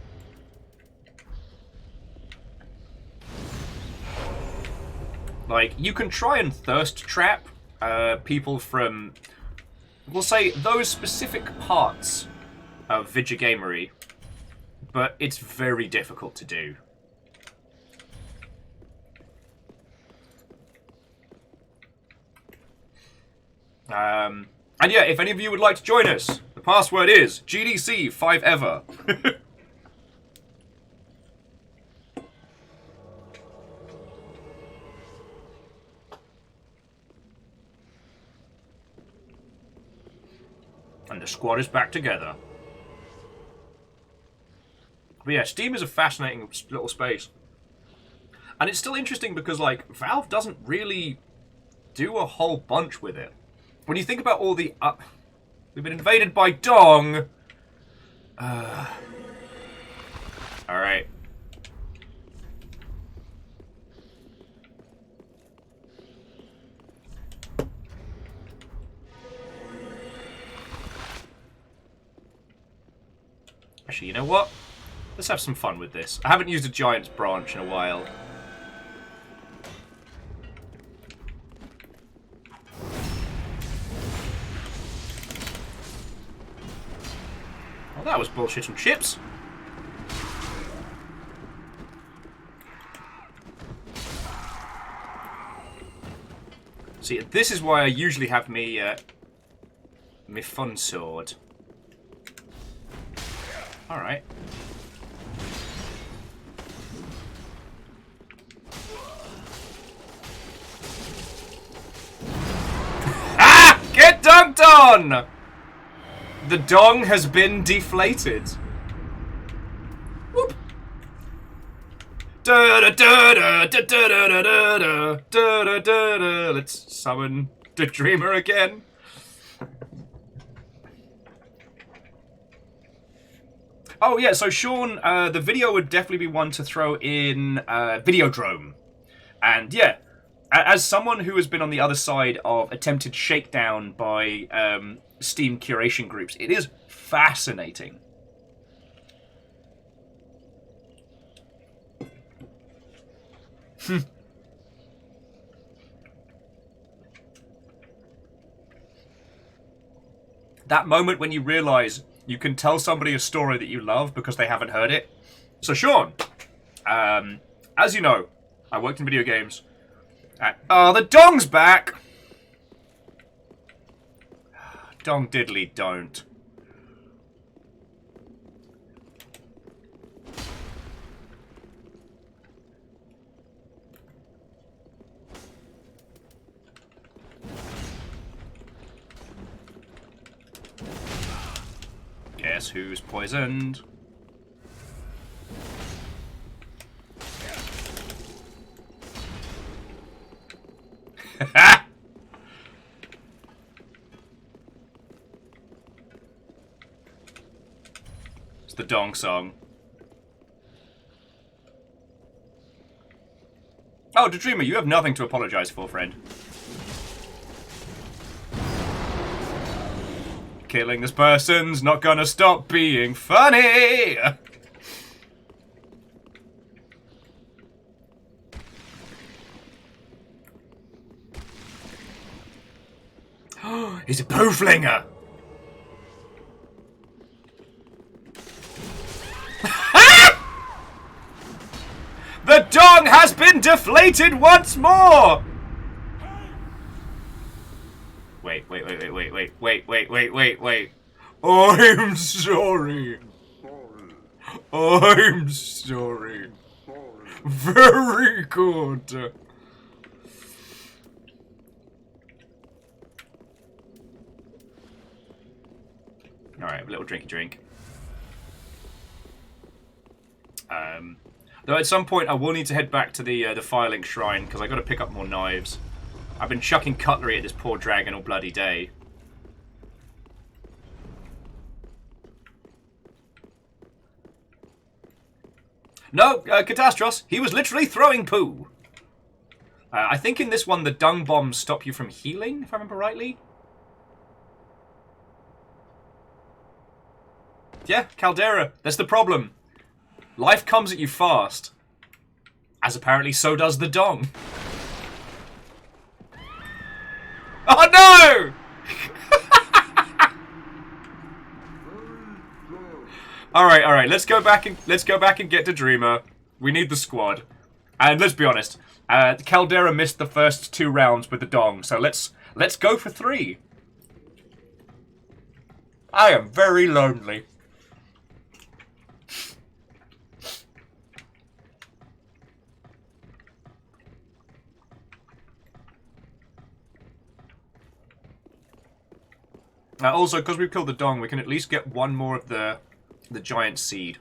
[SPEAKER 1] Like, you can try and thirst trap people from, we'll say, those specific parts of Vidya-gamery, but it's very difficult to do. And yeah, if any of you would like to join us, the password is GDC5ever. And the squad is back together. But yeah, Steam is a fascinating little space. And it's still interesting because, like, Valve doesn't really do a whole bunch with it. When you think about all the... we've been invaded by Dong! Alright. Actually, you know what? Let's have some fun with this. I haven't used a Giant's Branch in a while. Oh, that was bullshit and chips. See, this is why I usually have me, me fun sword. Alright. Ah! Get dunked on! The dong has been deflated. Whoop. Let's summon the Dreamer again. Oh yeah, so Sean, the video would definitely be one to throw in Videodrome. And yeah, as someone who has been on the other side of attempted shakedown by Steam curation groups, it is fascinating. That moment when you realize you can tell somebody a story that you love because they haven't heard it. So Sean, as you know, I worked in video games. Oh, the dong's back! Dong diddly don't. Guess who's poisoned? dong song. Oh, Dreamer, you have nothing to apologize for, friend. Killing this person's not gonna stop being funny! He's a poo-flinger! The dong has been deflated once more! Wait. I'm sorry. I'm sorry. Very good. Alright, a little drinky drink. Though at some point I will need to head back to the Firelink Shrine, because I got to pick up more knives. I've been chucking cutlery at this poor dragon all bloody day. No, Catastros, he was literally throwing poo. I think in this one the dung bombs stop you from healing, if I remember rightly. Yeah, Caldera, that's the problem. Life comes at you fast. As apparently so does the dong. Oh no! Alright, let's go back and get to Dreamer. We need the squad. And let's be honest, Caldera missed the first 2 rounds with the dong, so let's go for 3. I am very lonely. Also, because we've killed the dong, we can at least get 1 more of the giant seed.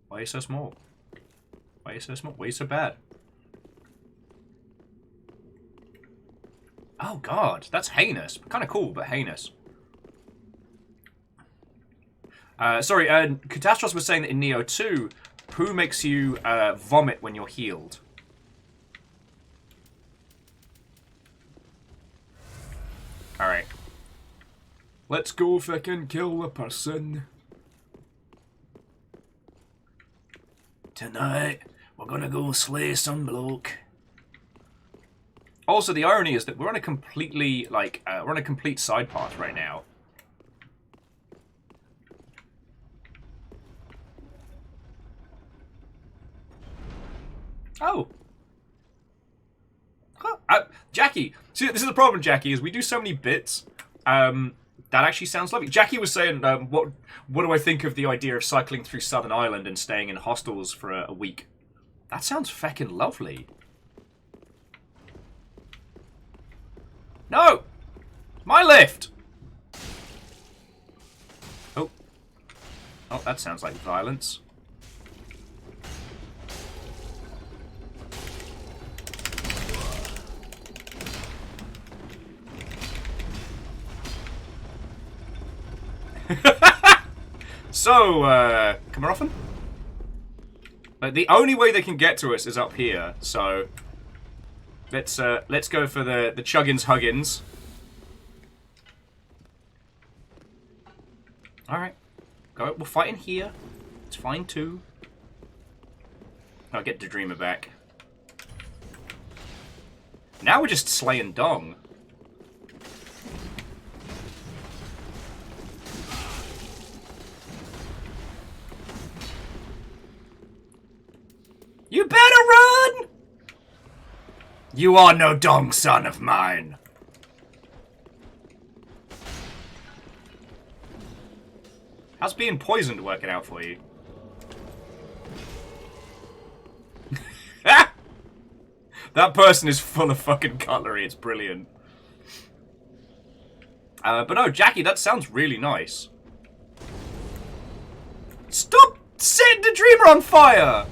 [SPEAKER 1] Why are you so small? Why are you so small? Why are you so bad? Oh god, that's heinous. Kind of cool, but heinous. Sorry, Catastros was saying that in Neo 2, poo makes you vomit when you're healed. Alright. Let's go fucking kill the person. Tonight, we're gonna go slay some bloke. Also, the irony is that we're on a completely, we're on a complete side path right now. Oh. Huh. Jackie. See, this is the problem, Jackie, is we do so many bits. That actually sounds lovely. Jackie was saying, what do I think of the idea of cycling through Southern Ireland and staying in hostels for a week? That sounds feckin' lovely. No! My lift! Oh. Oh, that sounds like violence. So, Kamarofan? The only way they can get to us is up here, so let's go for the Chuggins Huggins. Alright. Go, we'll fight in here. It's fine too. I'll get the Dreamer back. Now we're just slaying dong. You better run! You are no dong son of mine. How's being poisoned working out for you? That person is full of fucking cutlery. It's brilliant. But no, Jackie, that sounds really nice. Stop setting the Dreamer on fire!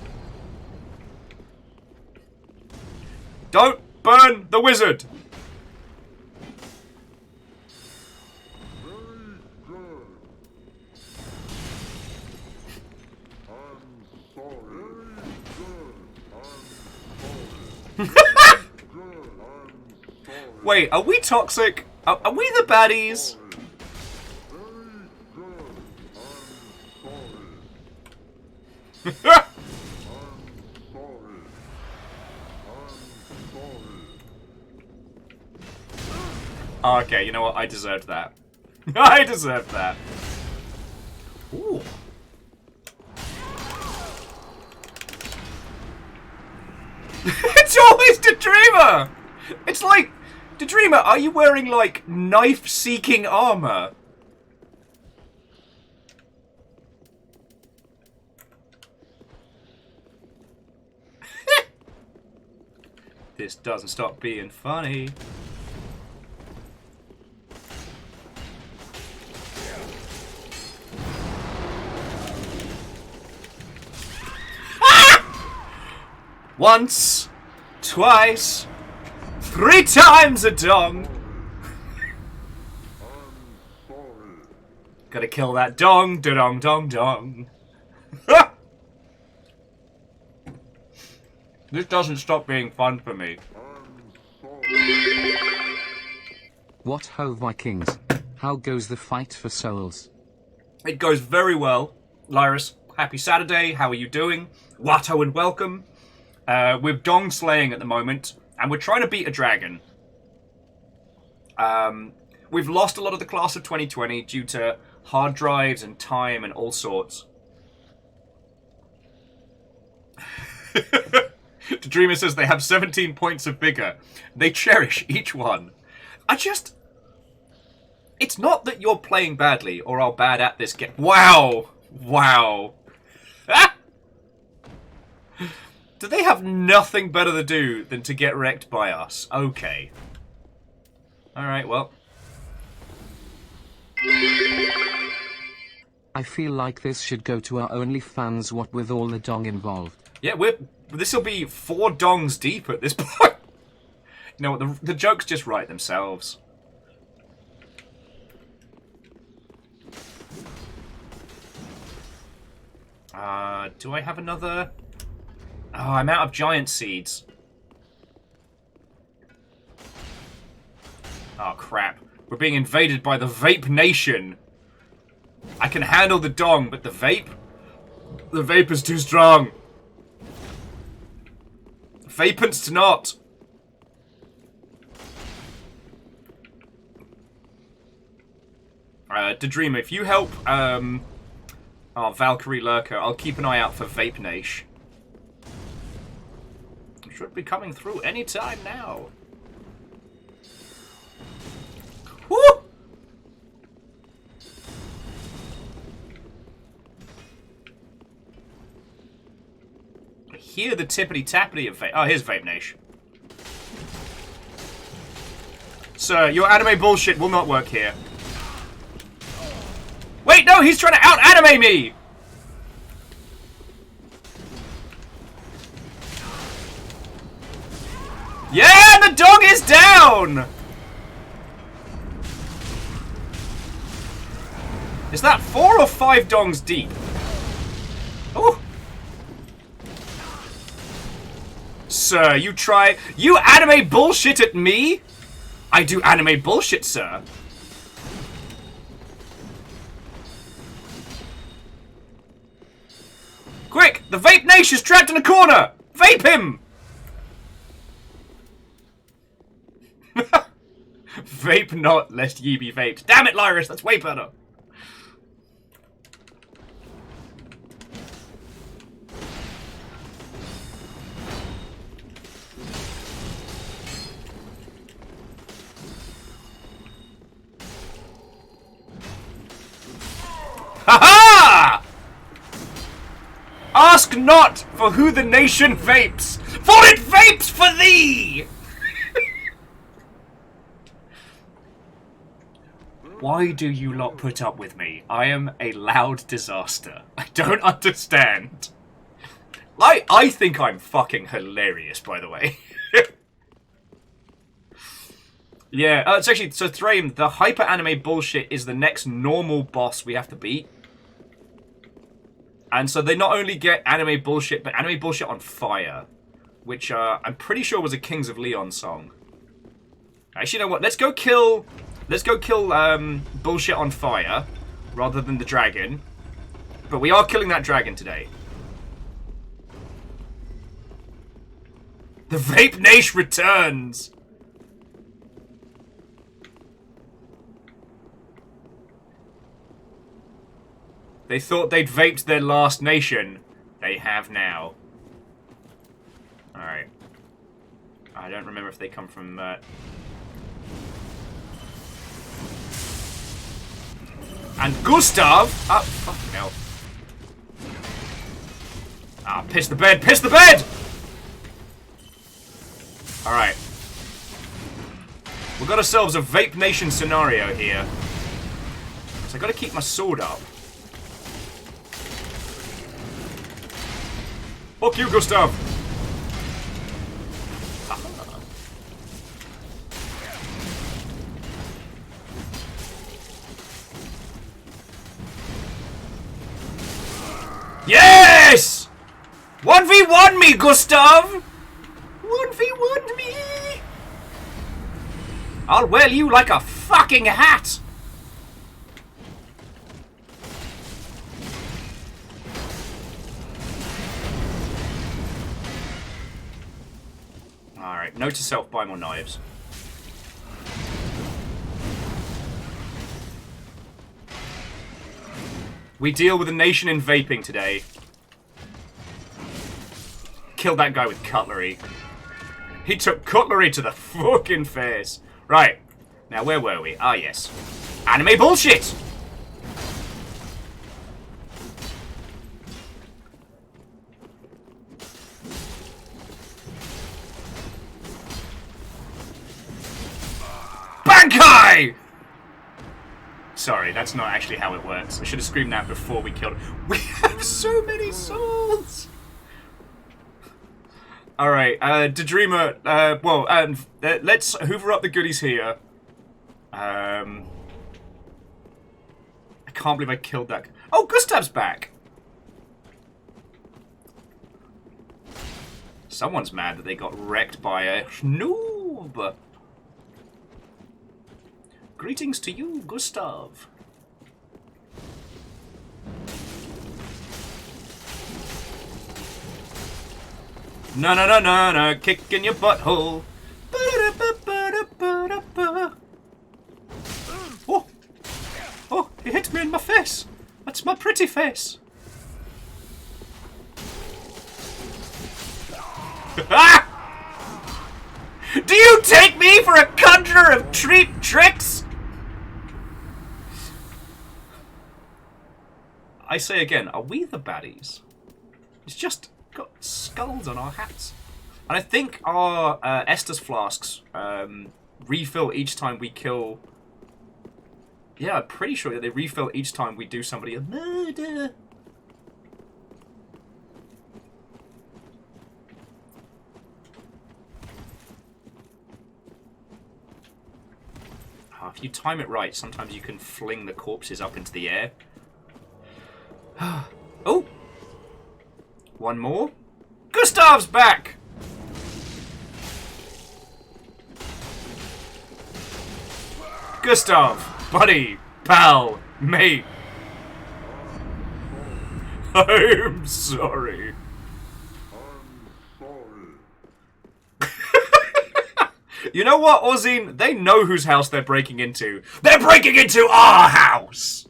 [SPEAKER 1] Don't burn the wizard! Wait, are we toxic? Are we the baddies? Okay, you know what? I deserved that. I deserved that. Ooh. It's always the dreamer! It's like, the dreamer, are you wearing, like, knife-seeking armor? This doesn't stop being funny. Once, twice, 3 times a dong. Gotta kill that dong, da-dong, dong, dong. This doesn't stop being fun for me.
[SPEAKER 2] What ho, Vikings? How goes the fight for souls?
[SPEAKER 1] It goes very well. Lyris, happy Saturday. How are you doing? Watto and welcome. We're dong slaying at the moment, and we're trying to beat a dragon. We've lost a lot of the class of 2020 due to hard drives and time and all sorts. The Dreamer says they have 17 points of vigor. They cherish each one. It's not that you're playing badly or are bad at this game. Wow! Wow. Ah! Do they have nothing better to do than to get wrecked by us? Okay. Alright, well.
[SPEAKER 2] I feel like this should go to our OnlyFans, what with all the dong involved.
[SPEAKER 1] Yeah, this'll be 4 dongs deep at this point. You know what, the jokes just write themselves. Do I have another? Oh, I'm out of giant seeds. Oh, crap. We're being invaded by the Vape Nation. I can handle the dong, but the vape? The vape is too strong. Vapance to not. Daedream, if you help, Valkyrie Lurker, I'll keep an eye out for Vape Nation. Should be coming through any time now. Woo! I hear the tippity-tappity of Vape. Oh, here's Vape Nation. Sir, your anime bullshit will not work here. Wait, no, he's trying to out-anime me! Yeah, the dog is down! Is that 4 or 5 dongs deep? Oh! Sir, you anime bullshit at me? I do anime bullshit, sir. Quick! The Vape Nation's trapped in a corner! Vape him! Vape not, lest ye be vaped. Damn it, Lyris, that's way better. Ha-ha! Ask not for who the nation vapes, for it vapes for thee! Why do you not put up with me? I am a loud disaster. I don't understand. I think I'm fucking hilarious, by the way. Yeah, it's actually, so Thraim, the hyper anime bullshit is the next normal boss we have to beat. And so they not only get anime bullshit, but anime bullshit on fire. which I'm pretty sure was a Kings of Leon song. Actually, you know what? Let's go kill bullshit on fire rather than the dragon. But we are killing that dragon today. The Vape Nation returns! They thought they'd vaped their last nation. They have now. Alright. I don't remember if they come from... And Gustav! Oh, fucking hell. Ah, piss the bed! Piss the bed! Alright. We've got ourselves a Vape Nation scenario here. So I gotta keep my sword up. Fuck you, Gustav! Yes! 1v1 me, Gustav! 1v1 me! I'll wear you like a fucking hat! Alright, note to self, buy more knives. We deal with a nation in vaping today. Killed that guy with cutlery. He took cutlery to the fucking face. Right. Now, where were we? Ah, yes. Anime bullshit! Bankai! Sorry, that's not actually how it works. I should have screamed that before we killed him. We have so many souls! Alright, Daedreamer, let's hoover up the goodies here. I can't believe I killed that. Oh, Gustav's back! Someone's mad that they got wrecked by a noob. Greetings to you, Gustav. No, no, no, no, no, kick in your butthole. Oh, oh, he hit me in my face. That's my pretty face. Ah! Do you take me for a conjurer of cheap tricks? I say again, are we the baddies? It's just got skulls on our hats. And I think our Estus flasks refill each time we kill... Yeah, I'm pretty sure that they refill each time we do somebody a murder. If you time it right, sometimes you can fling the corpses up into the air. Oh! One more. Gustav's back! Gustav! Buddy! Pal! Mate! I'm sorry. You know what, Ozine? They know whose house they're breaking into. They're breaking into our house!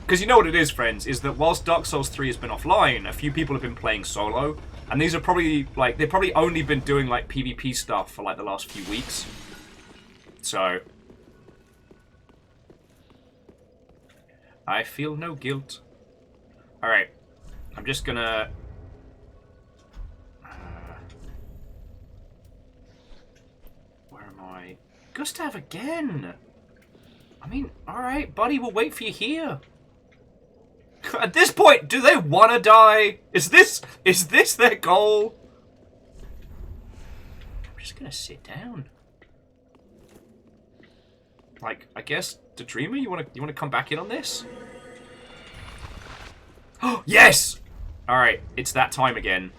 [SPEAKER 1] Because you know what it is, friends, is that whilst Dark Souls 3 has been offline, a few people have been playing solo, and these are probably, like, they've probably only been doing, like, PvP stuff for, like, the last few weeks. So... I feel no guilt. Alright. I'm just gonna... Where am I? Gustav again! I mean, alright, buddy, we'll wait for you here. At this point, do they want to die? Is this their goal? I'm just gonna sit down. Like, I guess, Daedreamer, you wanna come back in on this? Oh, yes! Alright, it's that time again.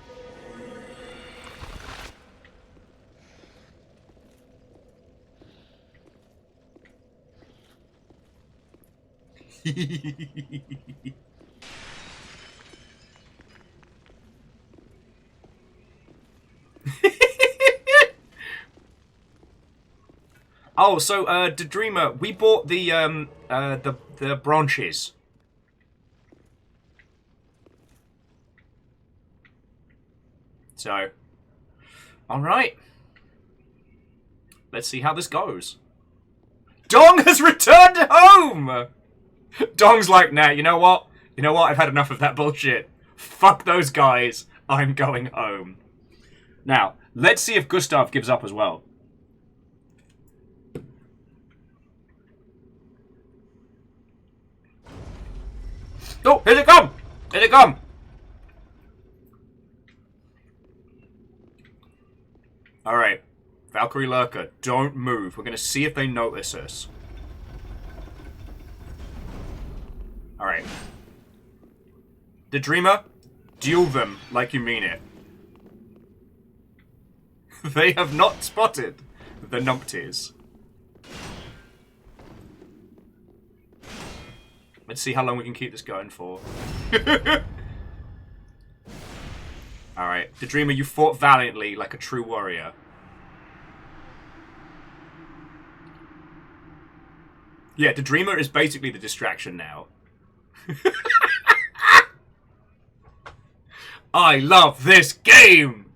[SPEAKER 1] Oh, so the Dreamer, we bought the branches. So, all right. Let's see how this goes. Dong has returned home. Dong's like, nah, you know what? You know what? I've had enough of that bullshit. Fuck those guys. I'm going home. Now, let's see if Gustav gives up as well. Oh, here they come! Here they come! Alright. Valkyrie Lurker, don't move. We're going to see if they notice us. Alright. The Dreamer, duel them like you mean it. They have not spotted the numpties. Let's see how long we can keep this going for. Alright. The Dreamer, you fought valiantly like a true warrior. Yeah, the Dreamer is basically the distraction now. I love this game!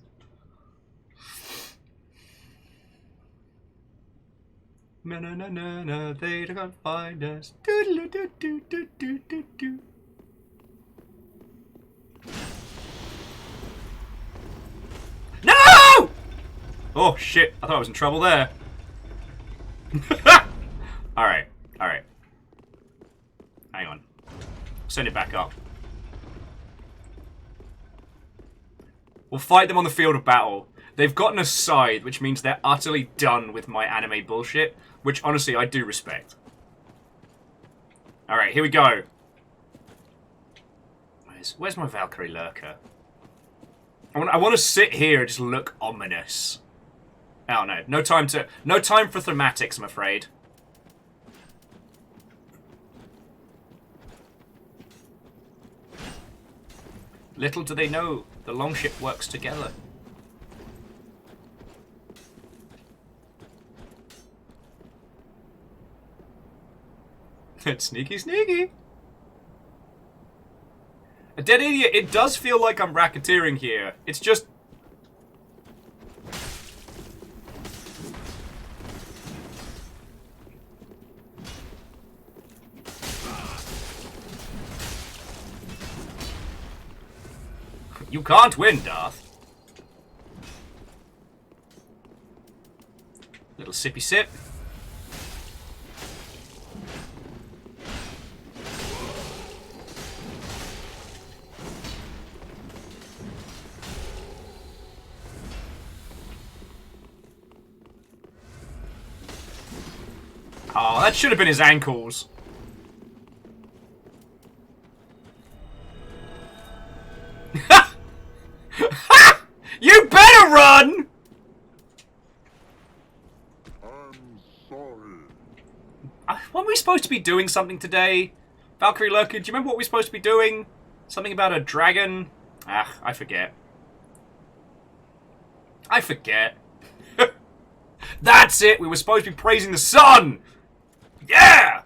[SPEAKER 1] Na na na na na, they can't find us. Doodle doo doo doo doo doo doo. No! Oh shit! I thought I was in trouble there. All right, all right. Hang on. Send it back up. We'll fight them on the field of battle. They've gotten a side, which means they're utterly done with my anime bullshit, which honestly I do respect. Alright, here we go. Where's my Valkyrie Lurker? I want to sit here and just look ominous. Oh no, no time for thematics, I'm afraid. Little do they know, the longship works together. It's sneaky, sneaky. A dead idiot, it does feel like I'm racketeering here. It's just... You can't win, Darth. Little sippy sip. Oh, that should have been his ankles. You better run!
[SPEAKER 3] I'm sorry.
[SPEAKER 1] Weren't we supposed to be doing something today? Valkyrie Lurker, do you remember what we were supposed to be doing? Something about a dragon? Ah, I forget. I forget. That's it! We were supposed to be praising the sun! Yeah!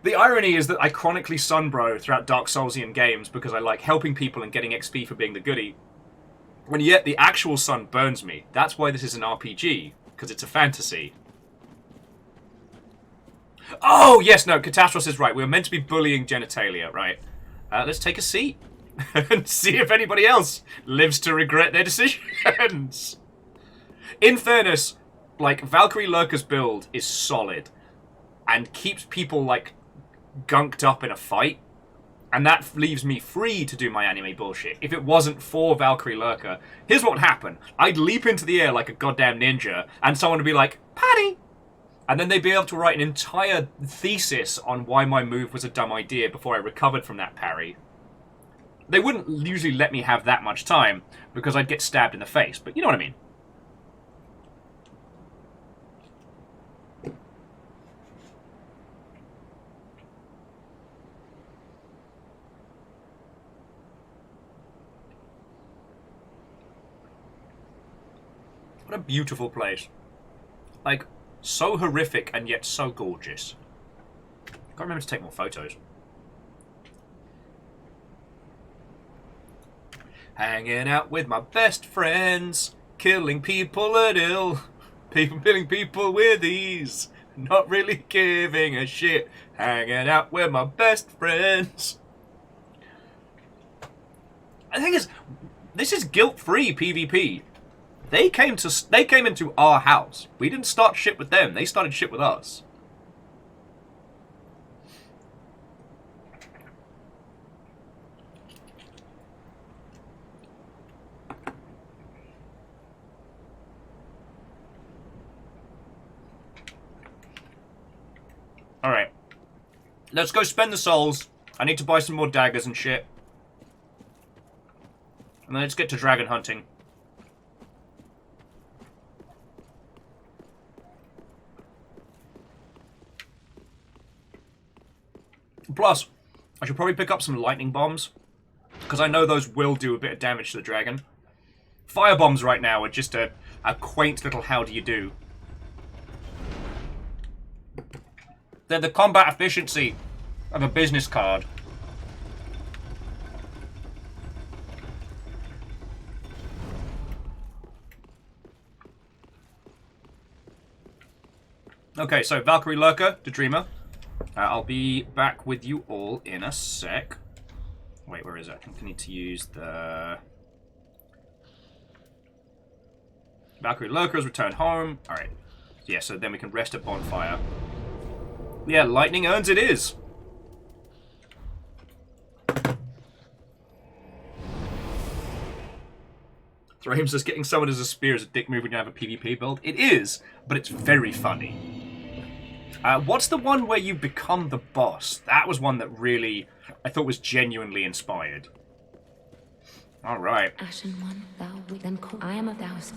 [SPEAKER 1] The irony is that I chronically sunbro throughout Dark Soulsian games because I like helping people and getting XP for being the goodie. When yet the actual sun burns me. That's why this is an RPG, because it's a fantasy. Oh, yes, no, Catastros is right. We were meant to be bullying genitalia, right? Let's take a seat and see if anybody else lives to regret their decisions. In fairness, like, Valkyrie Lurker's build is solid and keeps people, like, gunked up in a fight. And that leaves me free to do my anime bullshit. If it wasn't for Valkyrie Lurker, here's what would happen. I'd leap into the air like a goddamn ninja, and someone would be like, Patty! And then they'd be able to write an entire thesis on why my move was a dumb idea before I recovered from that parry. They wouldn't usually let me have that much time, because I'd get stabbed in the face, but you know what I mean. What a beautiful place. Like, so horrific and yet so gorgeous. Gotta remember to take more photos. Hanging out with my best friends, killing people at ill, killing people with ease, not really giving a shit. Hanging out with my best friends. The thing is, this is guilt-free PvP. They came into our house. We didn't start shit with them. They started shit with us. Alright. Let's go spend the souls. I need to buy some more daggers and shit. And then let's get to dragon hunting. Plus, I should probably pick up some lightning bombs, because I know those will do a bit of damage to the dragon. Fire bombs right now are just a quaint little how do you do. They're the combat efficiency of a business card. Okay, so Valkyrie Lurker, the Dreamer. I'll be back with you all in a sec. Wait, where is it? I think I need to use the... Valkyrie Lurker has returned home. Alright. Yeah, so then we can rest at bonfire. Yeah, lightning urns it is. Thraim says getting summoned as a spear is a dick move when you have a PvP build. It is, but it's very funny. What's the one where you become the boss? That was one that really, I thought was genuinely inspired. Alright.
[SPEAKER 4] Ashen one, thou then call. I am of Daoist.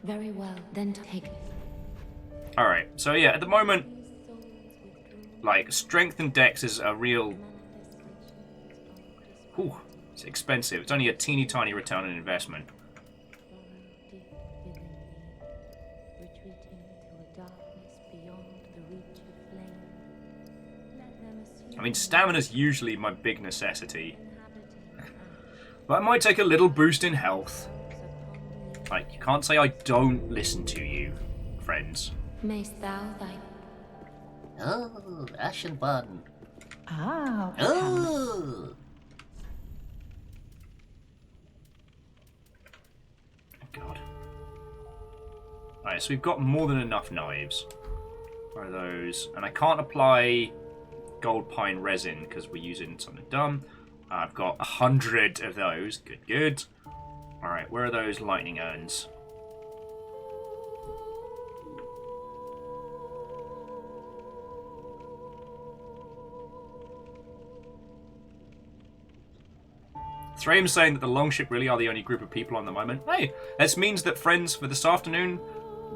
[SPEAKER 4] Very well, then take.
[SPEAKER 1] Alright, so yeah, at the moment, like, strength and dex is a real... Whew, it's expensive. It's only a teeny tiny return on investment. I mean, stamina's usually my big necessity. But I might take a little boost in health. Like, you can't say I don't listen to you, friends.
[SPEAKER 4] Mayst thou thy...
[SPEAKER 5] Oh, Ashen One.
[SPEAKER 6] Ah, well.
[SPEAKER 5] Oh.
[SPEAKER 1] God. Alright, so we've got more than enough knives. Where are those? And I can't apply gold pine resin because we're using something dumb. I've got 100 of those. Good, good. Alright, where are those lightning urns? Thraim's saying that the Longship really are the only group of people on the moment. Hey, this means that, friends, for this afternoon,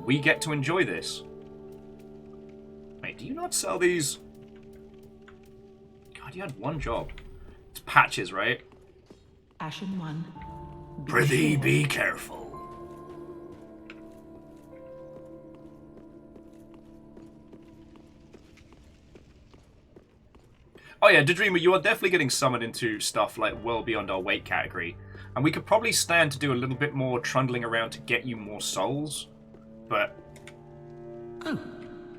[SPEAKER 1] we get to enjoy this. Wait, do you not sell these? God, you had one job. It's patches, right?
[SPEAKER 6] Ashen one.
[SPEAKER 1] Prithee, be careful. Oh yeah, Dreamer, you are definitely getting summoned into stuff like well beyond our weight category. And we could probably stand to do a little bit more trundling around to get you more souls. But...
[SPEAKER 6] Oh,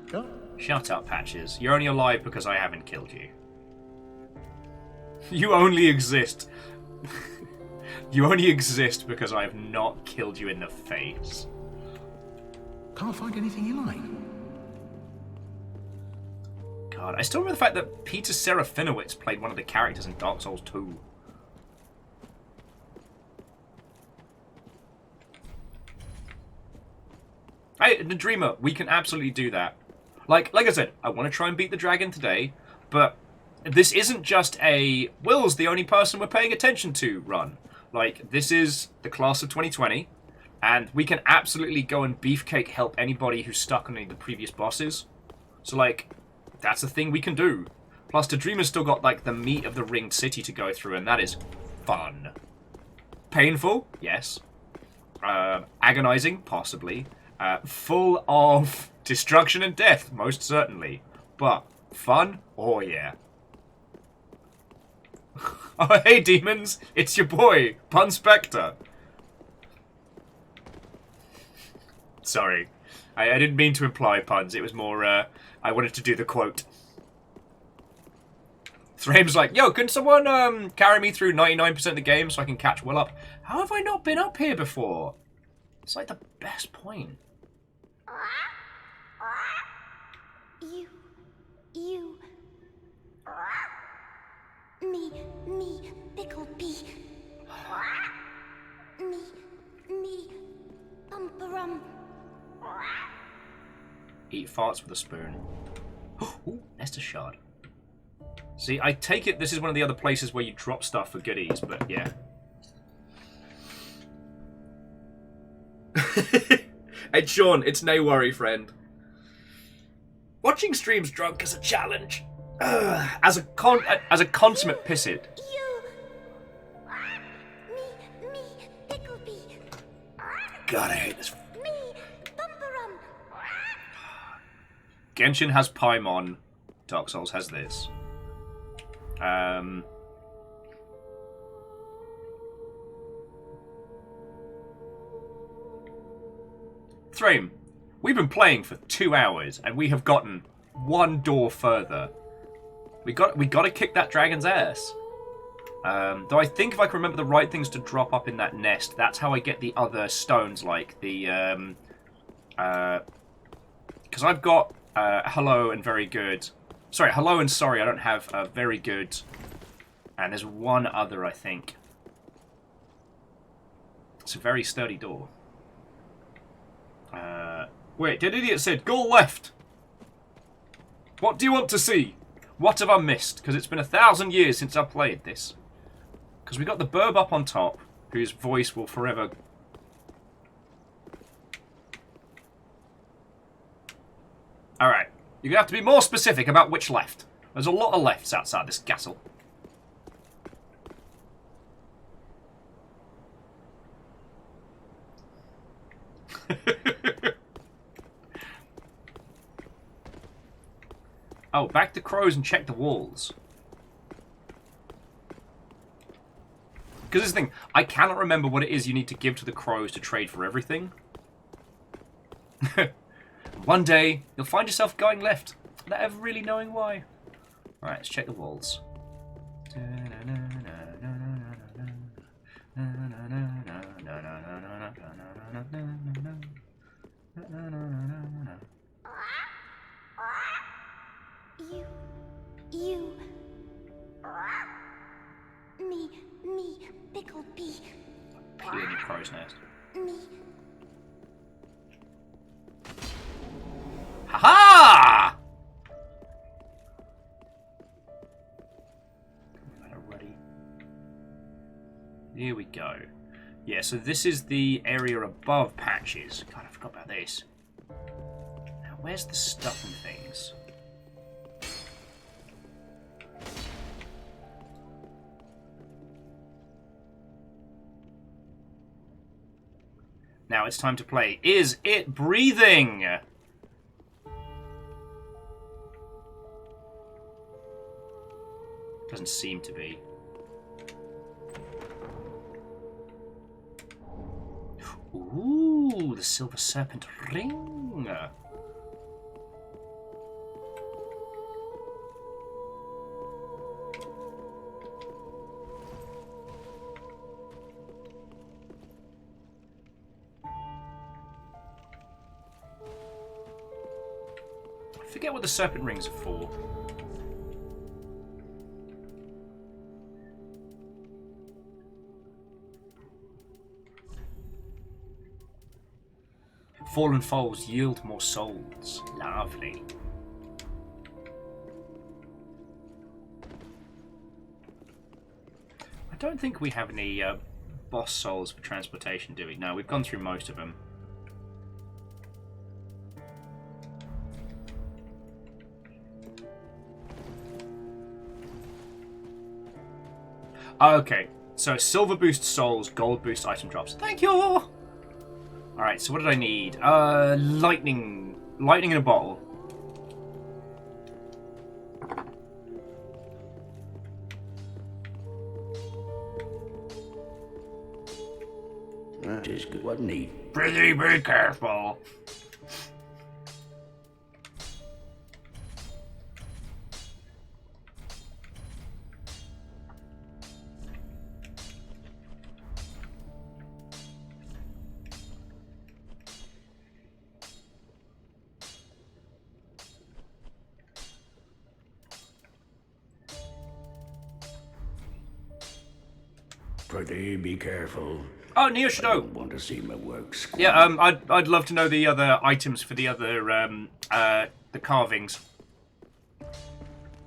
[SPEAKER 6] God.
[SPEAKER 1] Shut up, Patches. You're only alive because I haven't killed you. You only exist. You only exist because I have not killed you in the face.
[SPEAKER 7] Can't find anything you like.
[SPEAKER 1] God, I still remember the fact that Peter Serafinowicz played one of the characters in Dark Souls 2. Hey, the Dreamer, we can absolutely do that. Like I said, I want to try and beat the dragon today, but this isn't just a Will's the only person we're paying attention to run. Like, this is the class of 2020, and we can absolutely go and beefcake help anybody who's stuck on any of the previous bosses. So, like, that's a thing we can do. Plus, the Dreamer's still got, like, the meat of the Ringed City to go through, and that is fun. Painful? Yes. Agonizing, possibly. Full of destruction and death, most certainly. But fun? Oh yeah. Oh hey demons, it's your boy, Pun Spectre. Sorry. I didn't mean to imply puns, it was more, I wanted to do the quote. Thraim's like, yo, can someone carry me through 99% of the game so I can catch Will up? How have I not been up here before? It's like the best point.
[SPEAKER 4] You. Me, Picklebee. Me, Bumperum.
[SPEAKER 1] Eat farts with a spoon. Ooh, Nestor Shard. See, I take it this is one of the other places where you drop stuff for goodies, but yeah. Hey, Sean, it's no worry, friend. Watching streams drunk is a challenge. As a consummate pissid.
[SPEAKER 4] You. Me, Picklebee.
[SPEAKER 1] God, I hate this.
[SPEAKER 4] Me, Bumperum.
[SPEAKER 1] Genshin has Paimon. Dark Souls has this. Thraim, we've been playing for 2 hours and we have gotten one door further. We got to kick that dragon's ass. Though I think if I can remember the right things to drop up in that nest, that's how I get the other stones, like the because I've got hello and very good. Sorry, hello and sorry. I don't have very good. And there's one other, I think. It's a very sturdy door. Wait, that idiot said, go left! What do you want to see? What have I missed? Because it's been 1,000 years since I played this. Because we got the burb up on top, whose voice will forever... Alright, you're going to have to be more specific about which left. There's a lot of lefts outside this castle. Oh, back to crows and check the walls. Because this thing, I cannot remember what it is you need to give to the crows to trade for everything. One day, you'll find yourself going left, without ever really knowing why. Alright, let's check the walls.
[SPEAKER 4] You. Me, Picklebee.
[SPEAKER 1] Pee in your crow's nest.
[SPEAKER 4] Me.
[SPEAKER 1] Ha-ha! Ready. Here we go. Yeah, so this is the area above Patches. God, I forgot about this. Now, where's the stuff and things? Now it's time to play. Is it breathing? Doesn't seem to be. Ooh, the Silver Serpent ring. I forget what the serpent rings are for. Fallen foes yield more souls. Lovely. I don't think we have any boss souls for transportation, do we? No, we've gone through most of them. Okay, so silver boost souls, gold boost item drops. Thank you! Alright, so what did I need? Lightning. Lightning in a bottle.
[SPEAKER 7] That is good, wasn't he?
[SPEAKER 1] Pretty be careful.
[SPEAKER 7] Pretty be careful.
[SPEAKER 1] Oh, Neo
[SPEAKER 7] I
[SPEAKER 1] Shadow.
[SPEAKER 7] don't want to see my work squandered.
[SPEAKER 1] Yeah, I'd love to know the other items for the other the carvings.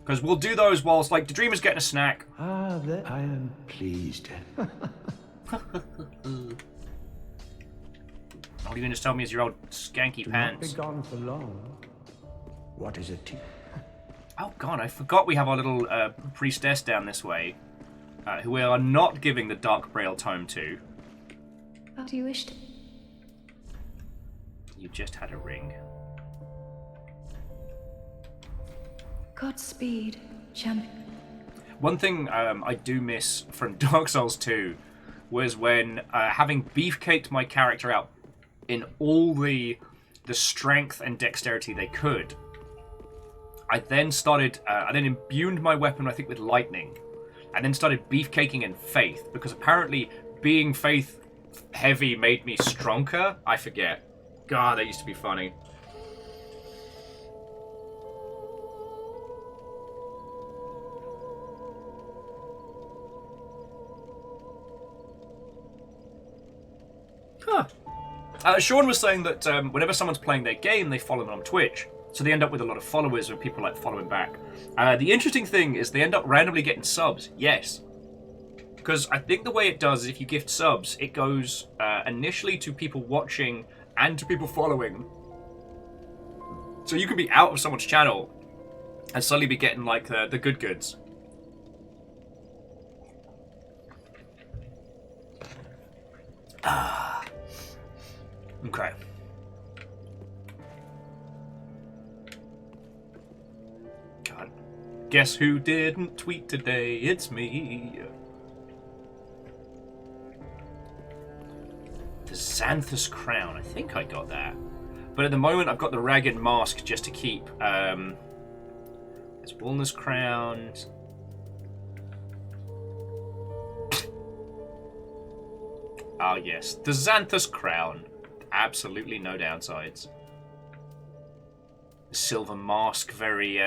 [SPEAKER 1] Because we'll do those whilst like the Dreamer's getting a snack.
[SPEAKER 7] Ah, that I am pleased.
[SPEAKER 1] All you can just tell me is your old skanky
[SPEAKER 7] Do not be
[SPEAKER 1] pants.
[SPEAKER 7] gone for long. What is it?
[SPEAKER 1] Oh god, I forgot we have our little priestess down this way, who we are not giving the Dark Braille tome to.
[SPEAKER 4] How do you wish to?
[SPEAKER 1] You just had a ring.
[SPEAKER 4] Godspeed, champion.
[SPEAKER 1] One thing I do miss from Dark Souls 2 was when, having beefcaked my character out in all the strength and dexterity they could, I then imbued my weapon, I think, with lightning, and then started beefcaking in faith, because apparently being faith heavy made me stronger. I forget. God, that used to be funny. Huh. Sean was saying that whenever someone's playing their game, they follow them on Twitch. So they end up with a lot of followers and people like following back. The interesting thing is they end up randomly getting subs. Yes. Because I think the way it does is if you gift subs, it goes initially to people watching and to people following. So you can be out of someone's channel and suddenly be getting like the good goods. Okay. God. Guess who didn't tweet today? It's me. The Xanthus Crown. I think I got that. But at the moment, I've got the Ragged Mask just to keep. There's Walnus Crown. Ah, yes. The Xanthus Crown. Absolutely no downsides. The Silver Mask, very,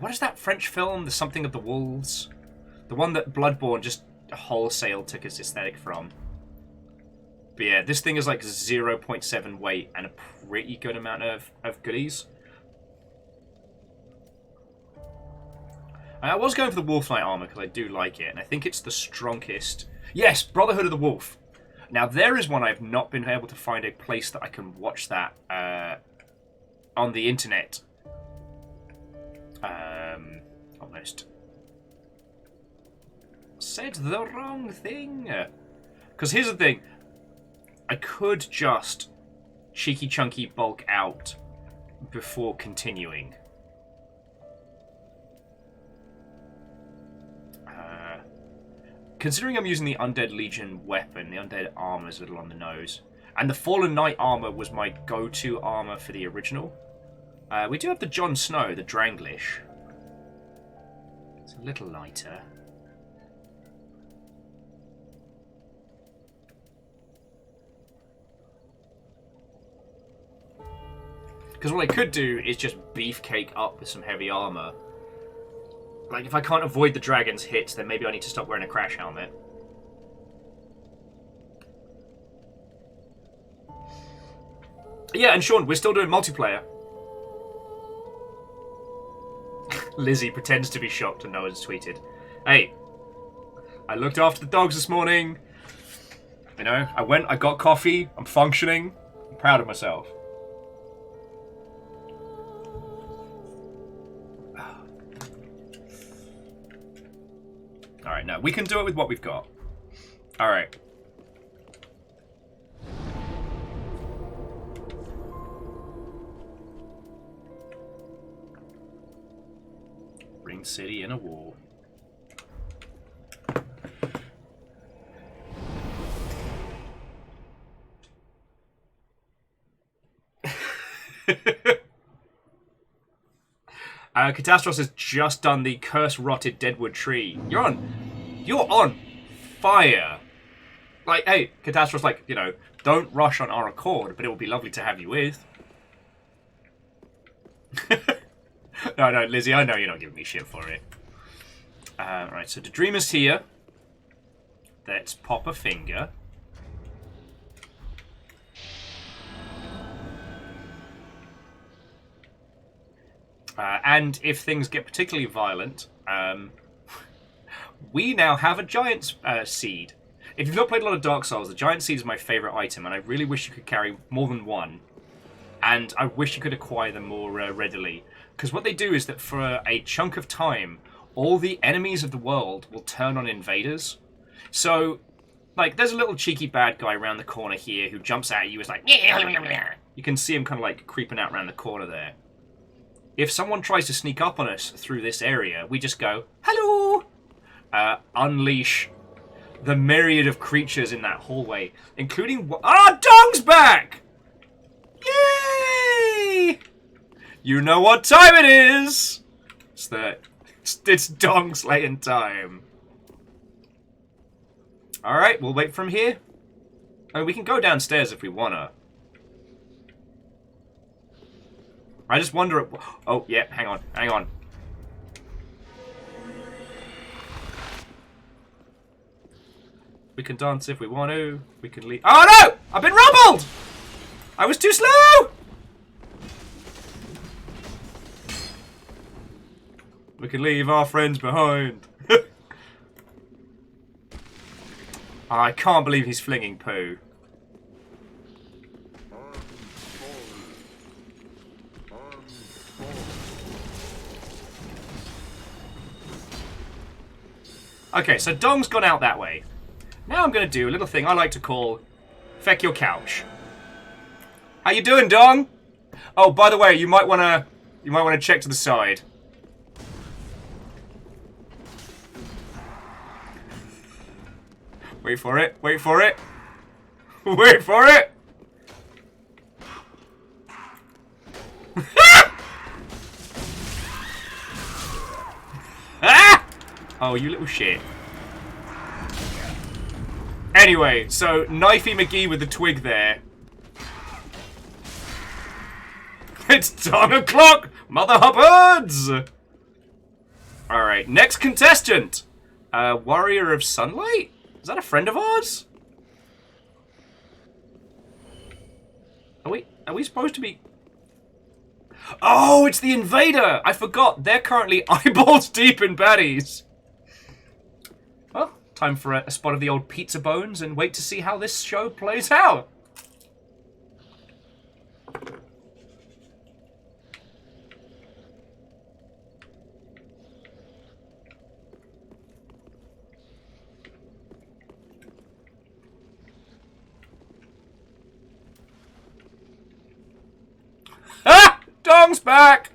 [SPEAKER 1] what is that French film? The Something of the Wolves? The one that Bloodborne just wholesale took its aesthetic from. But yeah, this thing is like 0.7 weight and a pretty good amount of goodies. I was going for the Wolf Knight armor because I do like it, and I think it's the strongest. Yes, Brotherhood of the Wolf. Now, there is one I've not been able to find a place that I can watch that on the internet. Almost. Said the wrong thing. Because here's the thing. I could just cheeky chunky bulk out before continuing. Considering I'm using the Undead Legion weapon, the Undead armor is a little on the nose. And the Fallen Knight armor was my go-to armor for the original. We do have the Jon Snow, the Dranglish. It's a little lighter. Because what I could do is just beefcake up with some heavy armor. Like, if I can't avoid the dragon's hits, then maybe I need to stop wearing a crash helmet. Yeah, and Sean, we're still doing multiplayer. Lizzie pretends to be shocked and no one's tweeted. Hey, I looked after the dogs this morning. You know, I got coffee, I'm functioning. I'm proud of myself. Alright, no, we can do it with what we've got. Alright. city in a war. Catastros has just done the curse-rotted deadwood tree. You're on fire. Like, hey, Catastros, like, you know, don't rush on our accord, but it will be lovely to have you with. No, Lizzie, I know you're not giving me shit for it. Right, so the Dreamer's here. Let's pop a finger. And if things get particularly violent, we now have a giant seed. If you've not played a lot of Dark Souls, the giant seed is my favourite item, and I really wish you could carry more than one. And I wish you could acquire them more readily. Because what they do is that for a chunk of time, all the enemies of the world will turn on invaders. So, like, there's a little cheeky bad guy around the corner here who jumps at you, is like... You can see him kind of, like, creeping out around the corner there. If someone tries to sneak up on us through this area, we just go, hello! Unleash the myriad of creatures in that hallway, including... Dong's back! Yay! You know what time it is! It's Dong slaying time. Alright, we'll wait from here. I mean, we can go downstairs if we wanna. I just wonder... Oh, yeah, hang on. We can dance if we want to. We can leave... Oh, no! I've been rumbled! I was too slow! We can leave our friends behind. I can't believe he's flinging poo. Okay, so Dong's gone out that way. Now I'm going to do a little thing I like to call Feck Your Couch. How you doing, Dong? Oh, by the way, you might want to check to the side. Wait for it. Wait for it. Wait for it. Ah! Oh, you little shit. Anyway, so Knifey McGee with the twig there. It's Dong o'clock, Mother Hubbards! Alright, next contestant. Warrior of Sunlight? Is that a friend of ours? Are we supposed to be... Oh, it's the Invader! I forgot, they're currently eyeballs deep in baddies. Well, time for a spot of the old pizza bones and wait to see how this show plays out. Ah! Dong's back!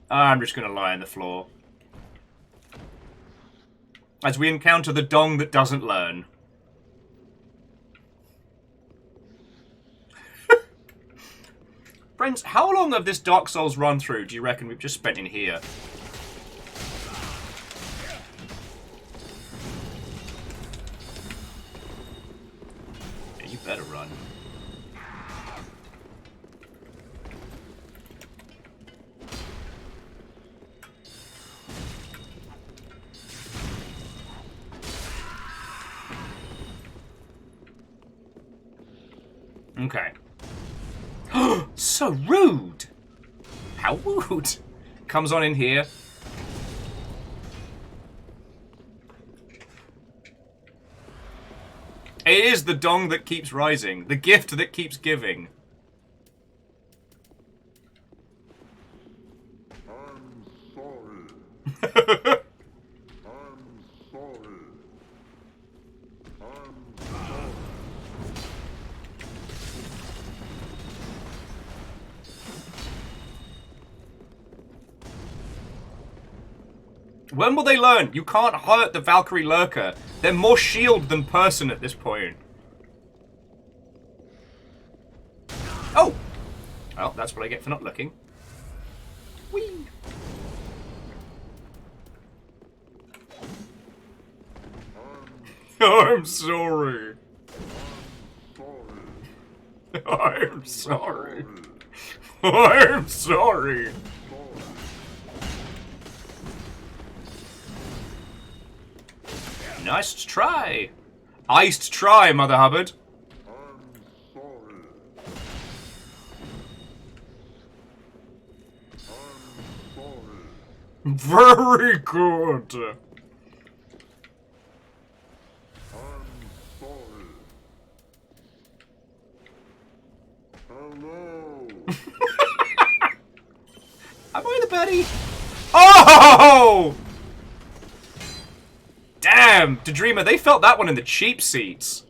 [SPEAKER 1] I'm just gonna lie on the floor. As we encounter the Dong that doesn't learn. Friends, how long of this Dark Souls run through do you reckon we've just spent in here? Yeah, you better run. Okay. So rude! How rude! Comes on in here. It is the Dong that keeps rising. The gift that keeps giving.
[SPEAKER 3] I'm sorry. I'm sorry. I'm sorry.
[SPEAKER 1] When will they learn? You can't hurt the Valkyrie Lurker. They're more shield than person at this point. Oh! Well, that's what I get for not looking. Whee! I'm sorry. I'm sorry. I'm sorry. Nice try. Iced try, Mother Hubbard. Very good. Am I the baddie? Oh! Damn, Daedreamer, they felt that one in the cheap seats.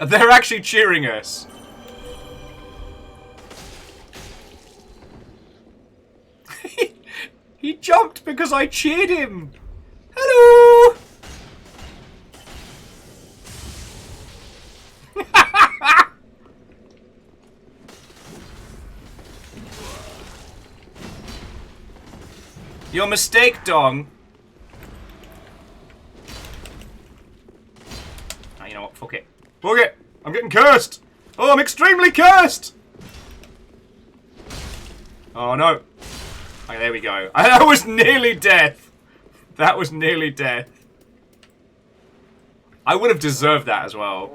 [SPEAKER 1] They're actually cheering us. He jumped because I cheered him. Hello. Your mistake, Dong. Ah, you know what? Fuck it. Fuck it. I'm getting cursed. Oh, I'm extremely cursed. Oh, no. Okay, there we go. That was nearly death. That was nearly death. I would have deserved that as well.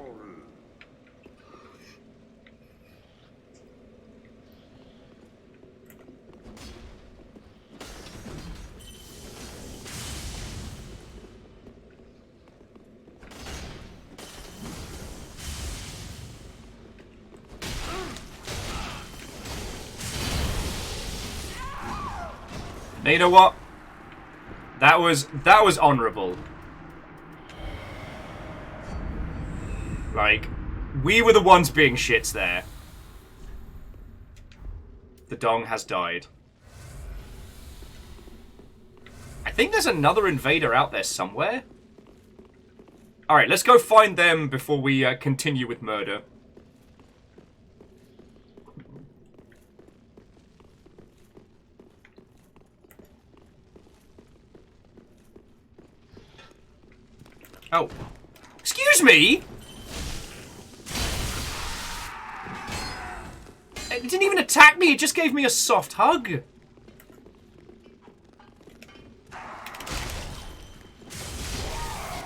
[SPEAKER 1] Now, you know what? That was honorable. Like, we were the ones being shits there. The Dong has died. I think there's another invader out there somewhere. Alright, let's go find them before we continue with murder. Oh. Excuse me? It didn't even attack me, it just gave me a soft hug.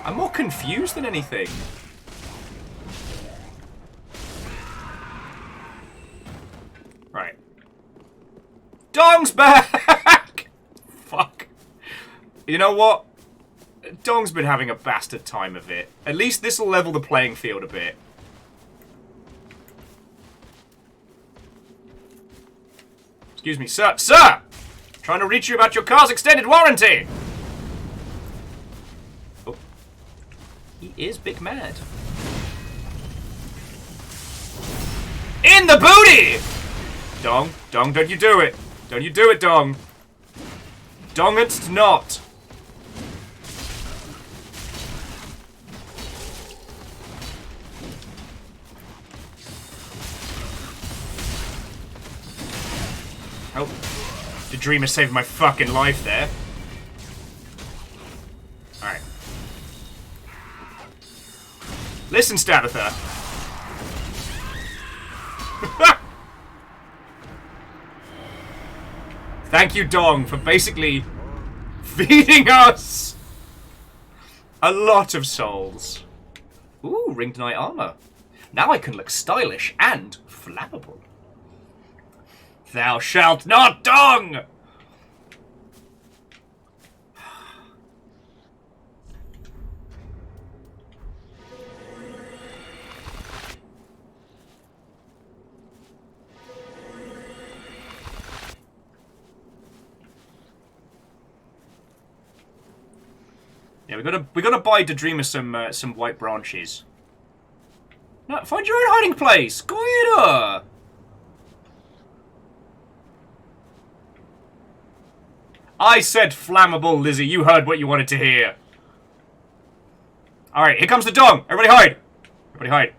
[SPEAKER 1] I'm more confused than anything. Right. Dong's back! Fuck. You know what? Dong's been having a bastard time of it. At least this'll level the playing field a bit. Excuse me, sir. Sir! Trying to reach you about your car's extended warranty! Oh. He is big mad. In the booty! Dong, Dong, don't you do it. Don't you do it, Dong. Dongest not. Oh, the Dreamer saved my fucking life there. Alright. Listen, Stabatha. Thank you, Dong, for basically feeding us a lot of souls. Ooh, ringed knight armor. Now I can look stylish and flammable. Thou shalt not, Dong! Yeah, we gotta buy Daedreamer some white branches. No, find your own hiding place. Go here. I said flammable, Lizzie. You heard what you wanted to hear. All right, here comes the dong. Everybody hide. Everybody hide.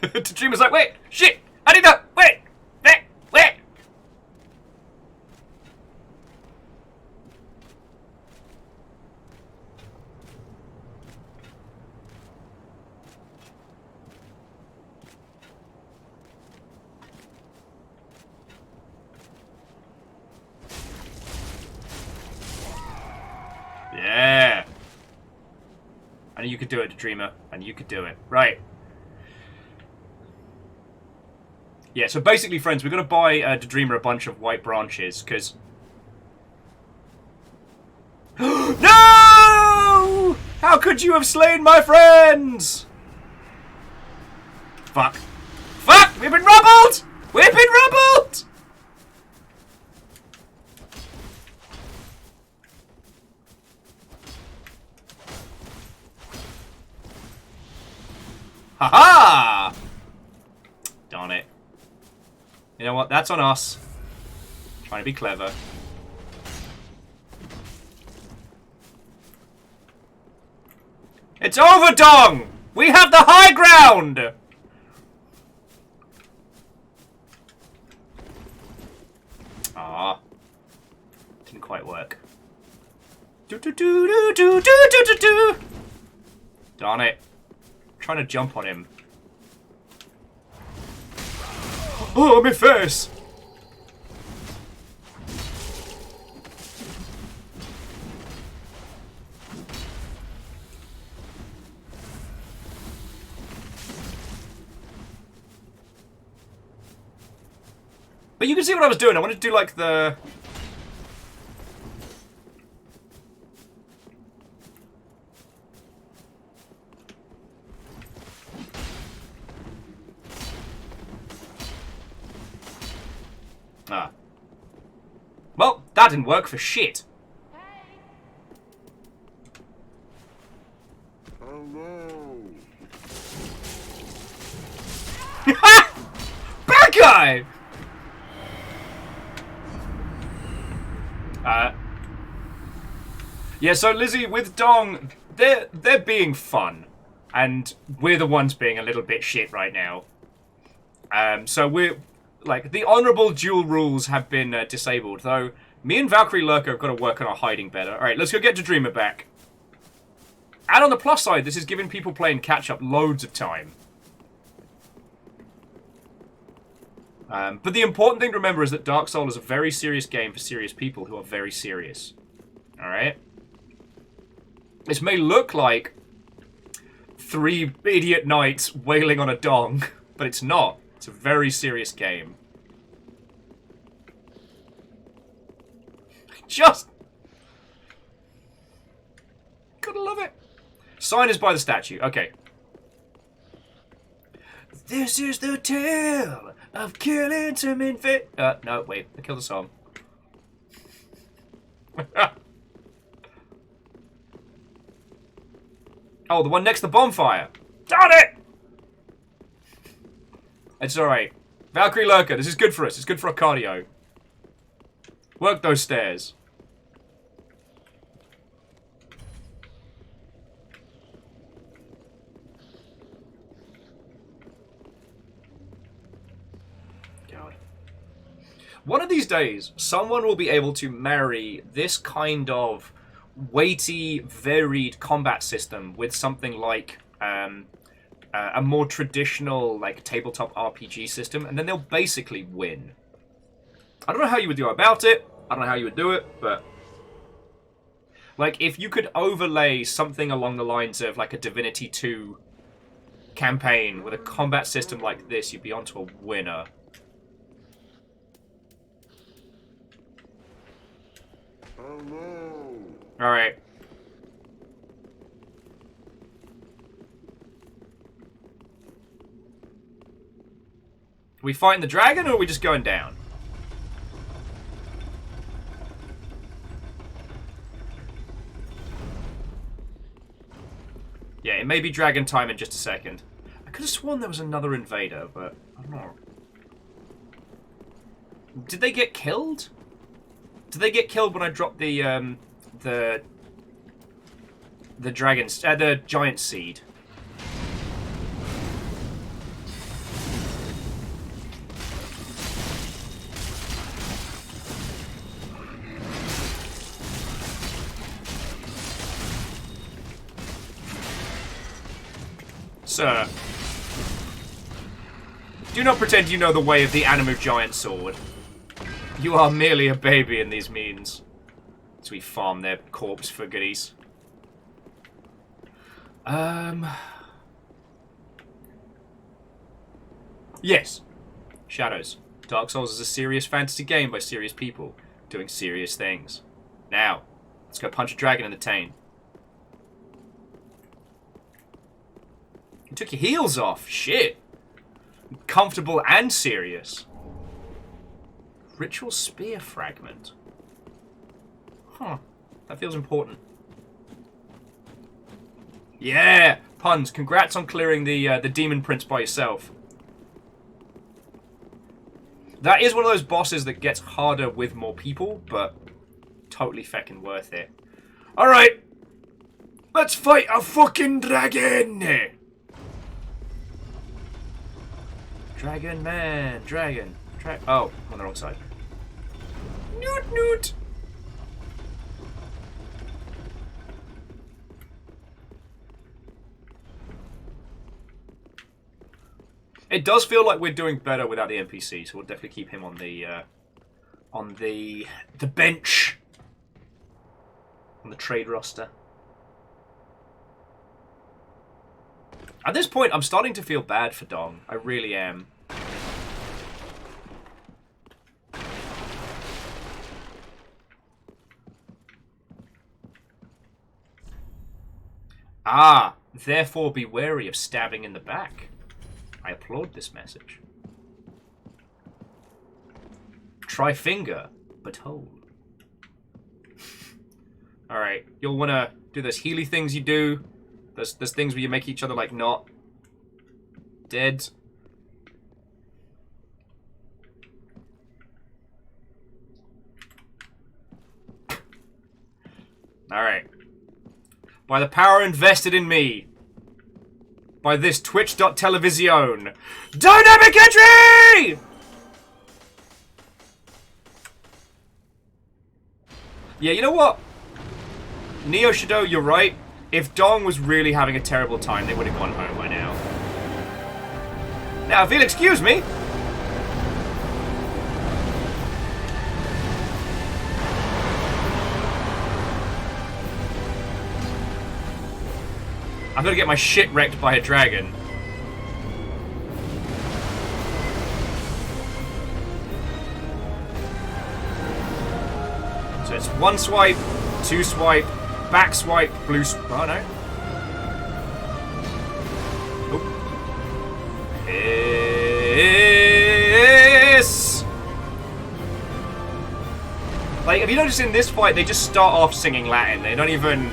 [SPEAKER 1] Daedreamer's like, wait, shit, I need that. Wait. Yeah. I knew you could do it, Dreamer. I knew you could do it. Right. Yeah, so basically, friends, we're going to buy Dreamer a bunch of white branches, because... No! How could you have slain my friends? Fuck. Fuck! We've been rubbled! We've been rubbled! Ha-ha! Darn it. You know what? That's on us. Trying to be clever. It's over, Dong! We have the high ground! Ah, didn't quite work. Do. Darn it. I'm trying to jump on him. Oh, my face! But you can see what I was doing. I wanted to do like the... Ah. Well, that didn't work for shit.
[SPEAKER 3] Hello.
[SPEAKER 1] Bad guy! Yeah, so Lizzie, with Dong, they're being fun. And we're the ones being a little bit shit right now. So we're... Like, the honourable duel rules have been disabled, though me and Valkyrie Lurker have got to work on our hiding better. Alright, let's go get Dreamer back. And on the plus side, this is giving people playing catch-up loads of time. But the important thing to remember is that Dark Souls is a very serious game for serious people who are very serious. Alright? This may look like 3 idiot knights wailing on a dong, but it's not. It's a very serious game. Just... Gotta love it. Sign is by the statue. Okay. This is the tale of killing some no, wait. I killed the song. Oh, the one next to the bonfire. Darn it! It's alright. Valkyrie Lurker, this is good for us. It's good for our cardio. Work those stairs. God. One of these days, someone will be able to marry this kind of weighty, varied combat system with something like a more traditional, like, tabletop RPG system, and then they'll basically win. I don't know how you would go about it. I don't know how you would do it, but... Like, if you could overlay something along the lines of, like, a Divinity 2 campaign with a combat system like this, you'd be onto a winner.
[SPEAKER 3] Hello.
[SPEAKER 1] Alright. Are we fighting the dragon, or are we just going down? may be dragon time in just a second. I could have sworn there was another invader, but I don't know. Did they get killed? Did they get killed when I dropped the giant seed? Sir, do not pretend you know the way of the Animu Giant Sword. You are merely a baby in these means. So we farm their corpse for goodies. Yes. Shadows. Dark Souls is a serious fantasy game by serious people doing serious things. Now, let's go punch a dragon in the taint. You took your heels off. Shit. Comfortable and serious. Ritual spear fragment. Huh. That feels important. Yeah! Puns, congrats on clearing the Demon Prince by yourself. That is one of those bosses that gets harder with more people, but totally feckin' worth it. Alright! Let's fight a fucking dragon! Dragon man, dragon. Oh, I'm on the wrong side. Newt, newt. It does feel like we're doing better without the NPC, so we'll definitely keep him on the bench, on the trade roster. At this point, I'm starting to feel bad for Dong. I really am. Ah, therefore be wary of stabbing in the back. I applaud this message. Try finger, but hold. Alright, you'll want to do those healy things you do. There's things where you make each other, like, not dead. Alright. By the power invested in me, by this Twitch.television, dynamic entry! Yeah, you know what? Neo Shadow, you're right. If Dong was really having a terrible time, they would have gone home by now. Now, if you'll excuse me. I'm gonna get my shit wrecked by a dragon. So it's one swipe, two swipe, back swipe, blue swipe. Oh no. Oh. Yes! Like, have you noticed in this fight, they just start off singing Latin. They don't even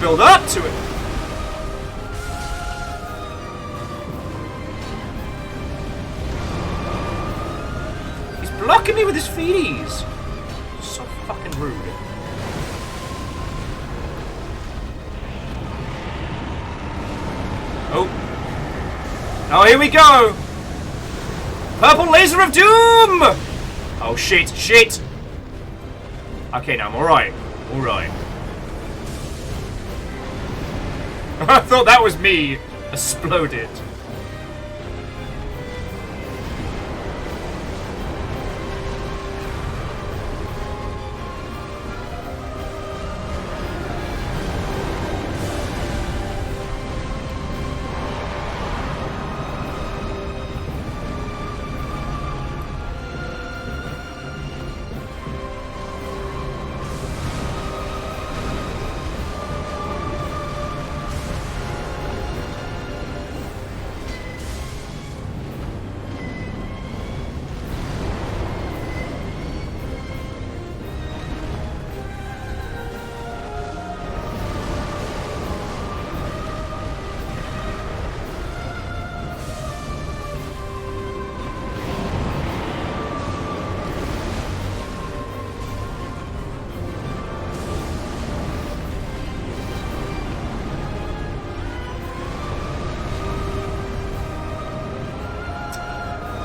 [SPEAKER 1] build up to it. He's blocking me with his feeties. So fucking rude. Oh. Oh, here we go! Purple laser of doom! Oh, shit, shit! Okay, now I'm alright. Alright. I thought that was me. Exploded.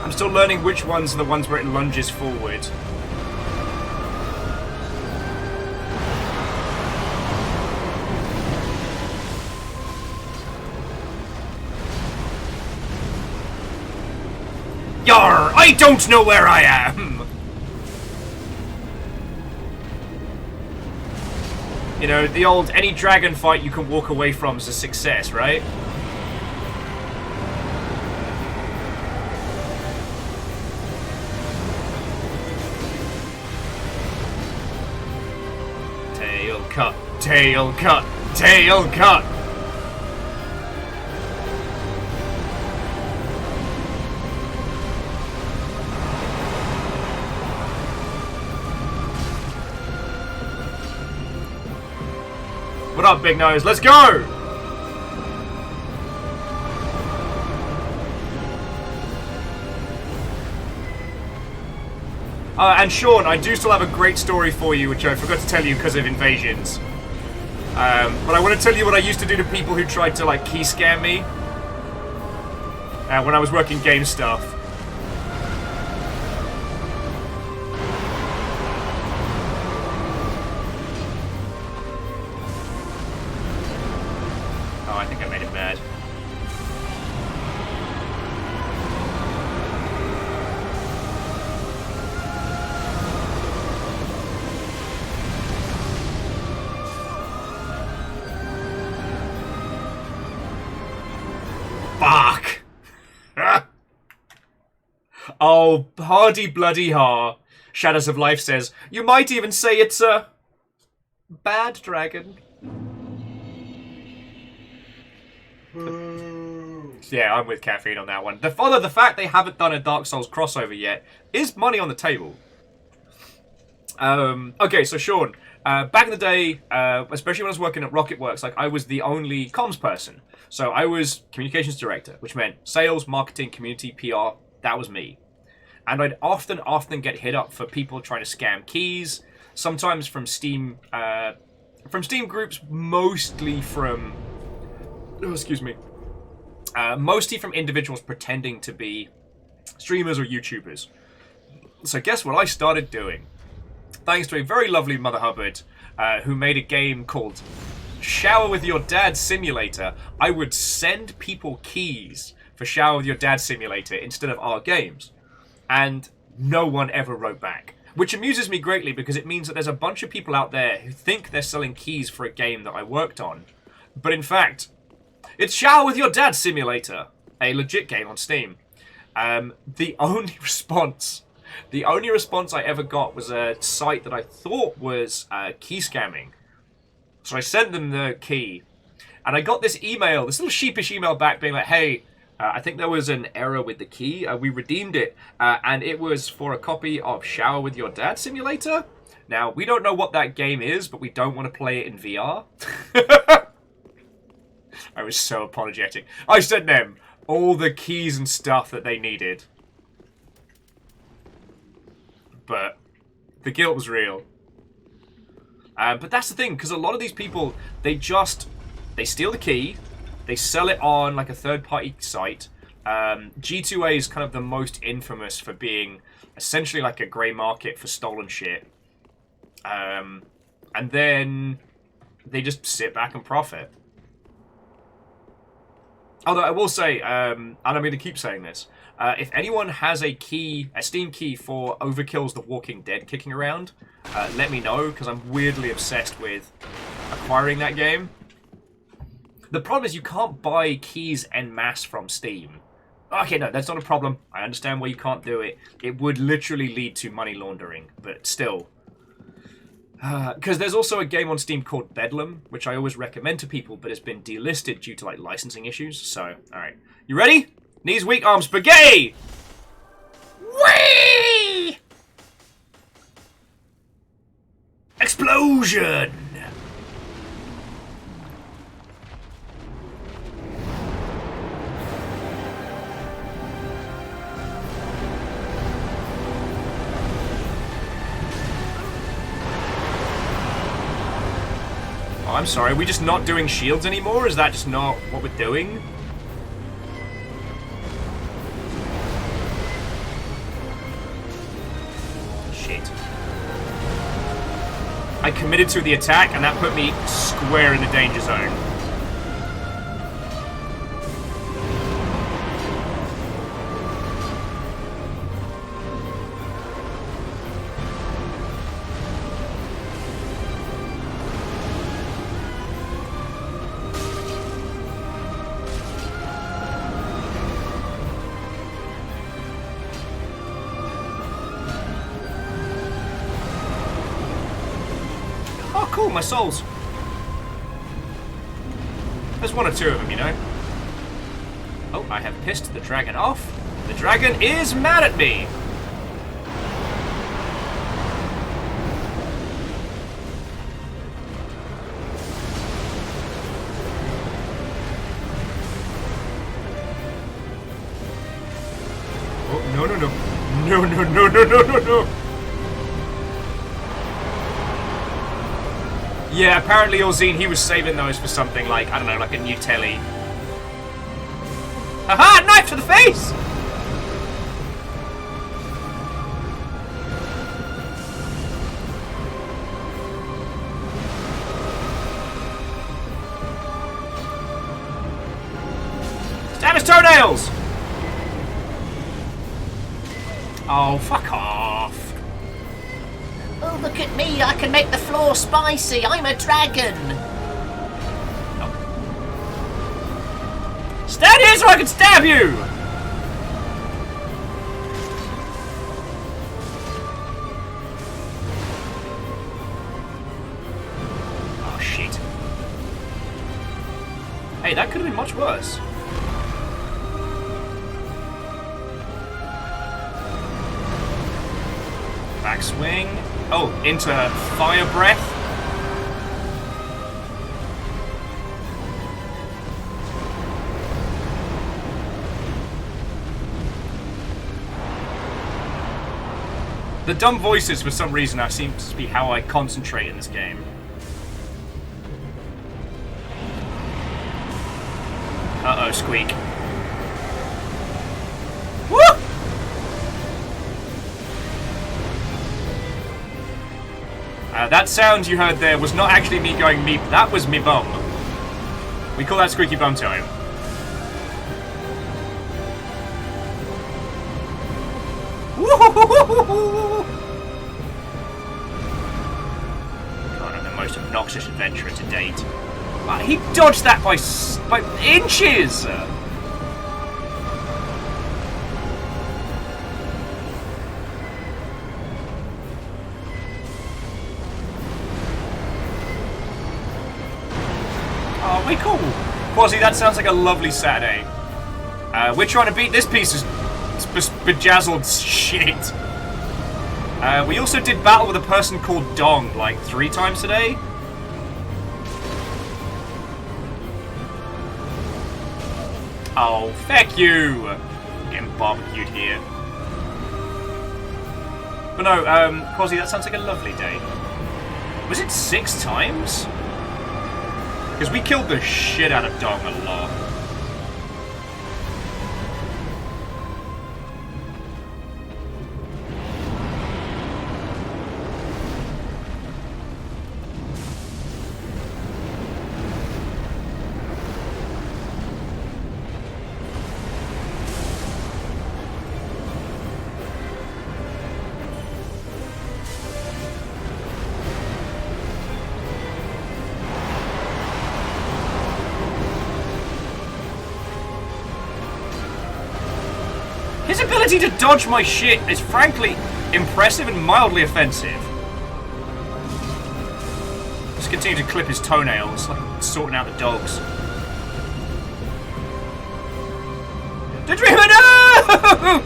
[SPEAKER 1] I'm still learning which ones are the ones where it lunges forward. Yarr! I don't know where I am! You know, the old, any dragon fight you can walk away from is a success, right? Tail cut, tail cut, tail cut! What up, Big Nose? Let's go! And Sean, I do still have a great story for you, which I forgot to tell you because of invasions. But I want to tell you what I used to do to people who tried to, like, key scam me. When I was working game stuff. Oh, I think I made it mad. Fuck! Oh, hardy bloody har. Shadows of Life says, you might even say it's a bad dragon. Yeah, I'm with Caffeine on that one. The fact they haven't done a Dark Souls crossover yet is money on the table. Okay, so Sean, back in the day, especially when I was working at Rocketworks, like I was the only comms person. So I was communications director, which meant sales, marketing, community, PR. That was me. And I'd often get hit up for people trying to scam keys, sometimes from Steam groups, mostly from, mostly from individuals pretending to be streamers or YouTubers. So guess what I started doing? Thanks to a very lovely Mother Hubbard, who made a game called Shower with Your Dad Simulator, I would send people keys for Shower with Your Dad Simulator instead of our games. And no one ever wrote back. Which amuses me greatly because it means that there's a bunch of people out there who think they're selling keys for a game that I worked on. But in fact, it's Shower with Your Dad Simulator, a legit game on Steam. The only response I ever got was a site that I thought was key scamming. So I sent them the key, and I got this email, this little sheepish email back being like, hey, I think there was an error with the key. We redeemed it, and it was for a copy of Shower with Your Dad Simulator. Now, we don't know what that game is, but we don't want to play it in VR. I was so apologetic. I sent them all the keys and stuff that they needed. But the guilt was real. But that's the thing, because a lot of these people, they steal the key, they sell it on like a third-party site. G2A is kind of the most infamous for being essentially like a grey market for stolen shit. And then they just sit back and profit. Although I will say, and I'm going to keep saying this, if anyone has a Steam key for Overkill's The Walking Dead kicking around, let me know, because I'm weirdly obsessed with acquiring that game. The problem is you can't buy keys en masse from Steam. Okay, no, that's not a problem. I understand why you can't do it. It would literally lead to money laundering, but still. Because there's also a game on Steam called Bedlam, which I always recommend to people, but has been delisted due to like licensing issues. So, alright. You ready? Knees weak, arms spaghetti! Whee! Explosion! Oh, I'm sorry, are we just not doing shields anymore? Is that just not what we're doing? shit. I committed to the attack, and that put me square in the danger zone. Oh, cool, my souls. There's one or two of them, you know. Oh, I have pissed the dragon off. The dragon is mad at me. Oh, no, no, no. No, no, no, no, no, no, no. Yeah, apparently Orzine, he was saving those for something like, I don't know, like a new telly. Haha! Knife to the face! Stab his toenails! Oh, fuck off.
[SPEAKER 5] Oh, look at me. I can make the floor spicy. I'm a dragon.
[SPEAKER 1] Stand here so I can stab you! Oh, shit. Hey, that could have been much worse. Backswing. Oh, into fire breath. The dumb voices, for some reason, seems to be how I concentrate in this game. Uh-oh, squeak. Woo! That sound you heard there was not actually me going meep, that was me bum. We call that squeaky bum time. Woo-hoo-hoo-hoo-hoo-hoo! God, I'm the most obnoxious adventurer to date. He dodged that by inches! Oh, we cool. Quasi, that sounds like a lovely Saturday. We're trying to beat this piece of bejazzled shit. We also did battle with a person called Dong like 3 times today. Oh, feck you! Getting barbecued here. But no, Quasi, that sounds like a lovely day. Was it 6 times? Because we killed the shit out of Dong a lot. His ability to dodge my shit is frankly impressive and mildly offensive. Just continue to clip his toenails, like sorting out the dogs. The Dreamer, no!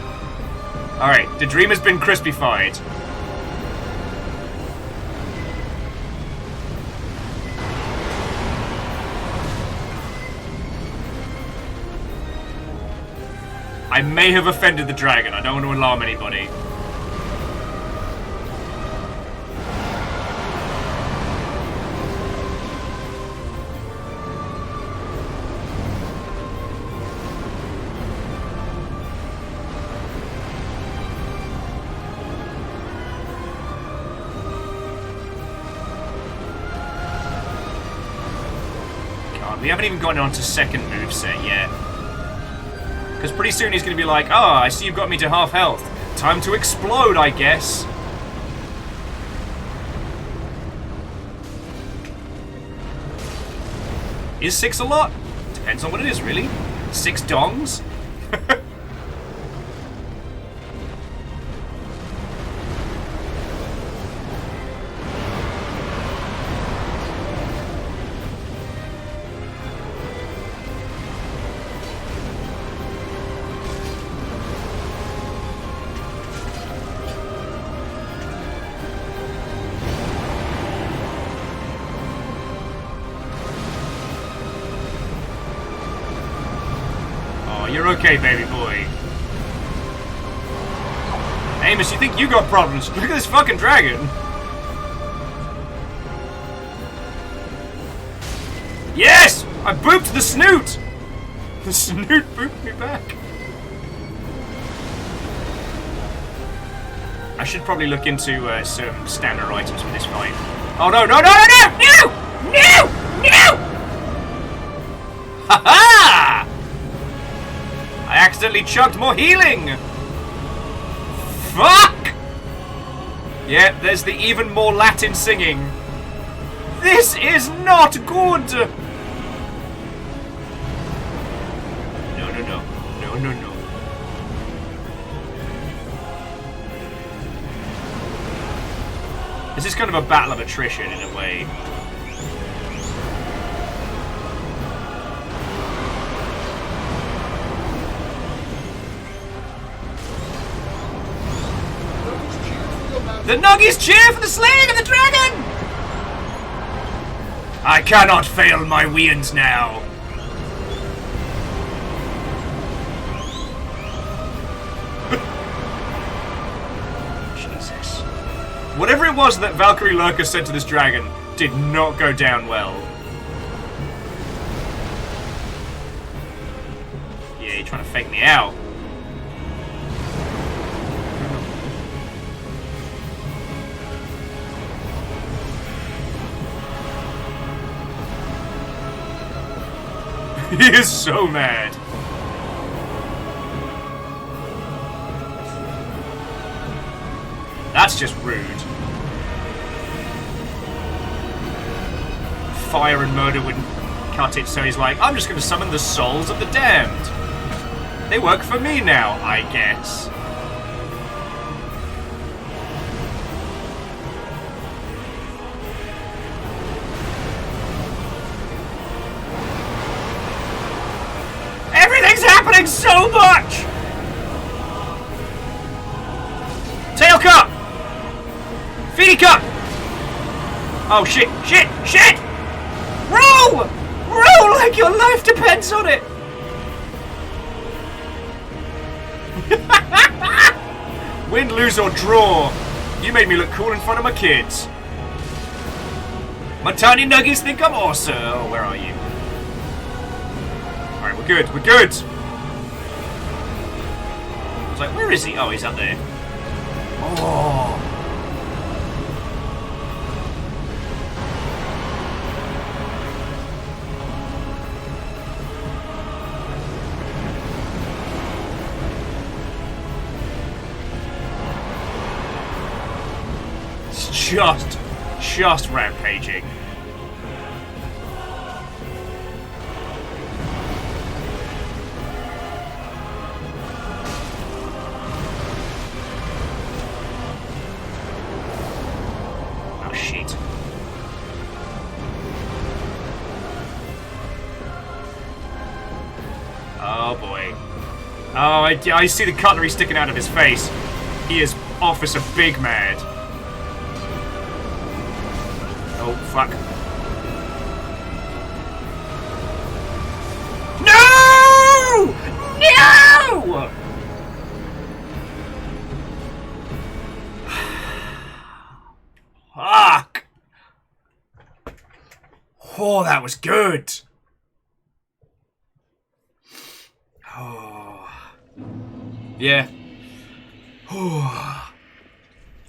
[SPEAKER 1] Alright, the Dreamer's been crispified. I may have offended the dragon. I don't want to alarm anybody. We haven't even gotten on to second moveset yet. Because pretty soon he's going to be like, oh, I see you've got me to half health. Time to explode, I guess. Is 6 a lot? Depends on what it is, really. 6 dongs? You're okay, baby boy. Amos, you think you got problems? Look at this fucking dragon. Yes! I booped the snoot! The snoot booped me back. I should probably look into some standard items for this fight. Oh no, no, no, no, no! No! No! No! Ha ha! I accidentally chugged more healing! Fuck! Yeah, there's the even more Latin singing. This is not good! No, no, no. No, no, no. This is kind of a battle of attrition in a way. The Nuggies cheer for the slaying of the dragon! I cannot fail my weans now. Jesus. Whatever it was that Valkyrie Lurker said to this dragon did not go down well. Yeah, you're trying to fake me out. He is so mad. That's just rude. Fire and murder wouldn't cut it, so he's like, I'm just going to summon the souls of the damned. They work for me now, I guess. Everything's happening so much! Tail cup! Feety cup! Oh shit, shit, shit! Roll! Roll like your life depends on it! Win, lose or draw. You made me look cool in front of my kids. My tiny nuggies think I'm awesome. Oh, where are you? Alright, we're good, we're good! I was like, where is he? Oh, he's up there. Oh! It's just rampaging. Oh shit. Oh boy. Oh, I see the cutlery sticking out of his face. He is Officer Big Mad. Oh, fuck. No! No! Fuck! Oh, that was good. Oh. Yeah.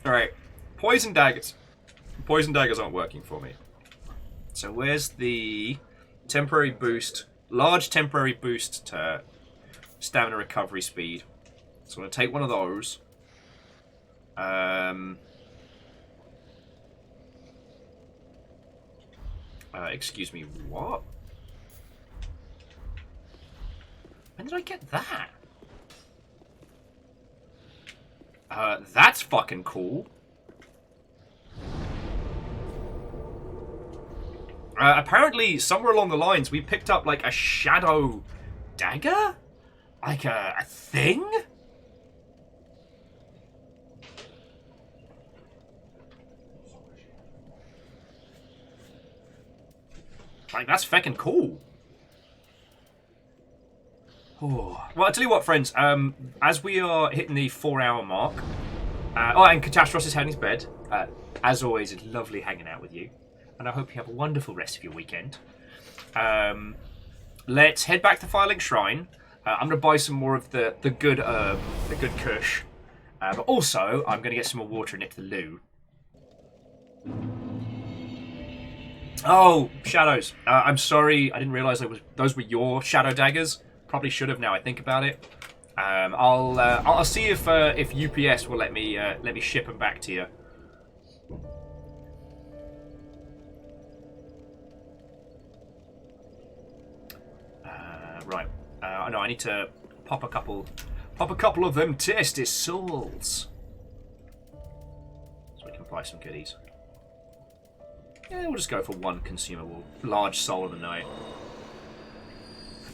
[SPEAKER 1] Alright. Poison daggers. Poison daggers aren't working for me. So where's the temporary boost, large temporary boost to stamina recovery speed. So I'm going to take one of those. Excuse me, what? When did I get that? That's fucking cool. Apparently, somewhere along the lines, we picked up, like, a shadow dagger? Like, a thing? Like, that's fucking cool. Oh. Well, I'll tell you what, friends. As we are hitting the 4-hour mark... and Catastros is heading to bed. As always, it's lovely hanging out with you. And I hope you have a wonderful rest of your weekend. Let's head back to Firelink Shrine. I'm going to buy some more of the good herb, the good kush. But also, I'm going to get some more water and nip to the loo. Oh, shadows. I'm sorry. I didn't realise those were your shadow daggers. Probably should have now I think about it. I'll see if UPS will let me ship them back to you. Right. No, I need to pop a couple of them tasty souls. So we can buy some goodies. Yeah, we'll just go for one consumable. Large soul of the night.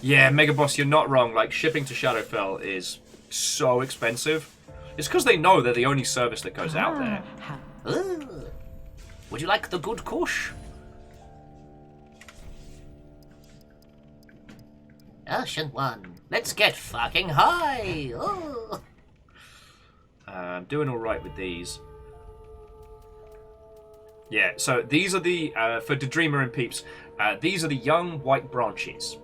[SPEAKER 1] Yeah, Mega Boss, you're not wrong. Like, shipping to Shadowfell is so expensive. It's because they know they're the only service that goes out there. Would you like the good kush?
[SPEAKER 5] Ocean One, let's get fucking high.
[SPEAKER 1] I'm doing all right with these. Yeah, so these are the, for Daedreamer and Peeps, these are the young white branches.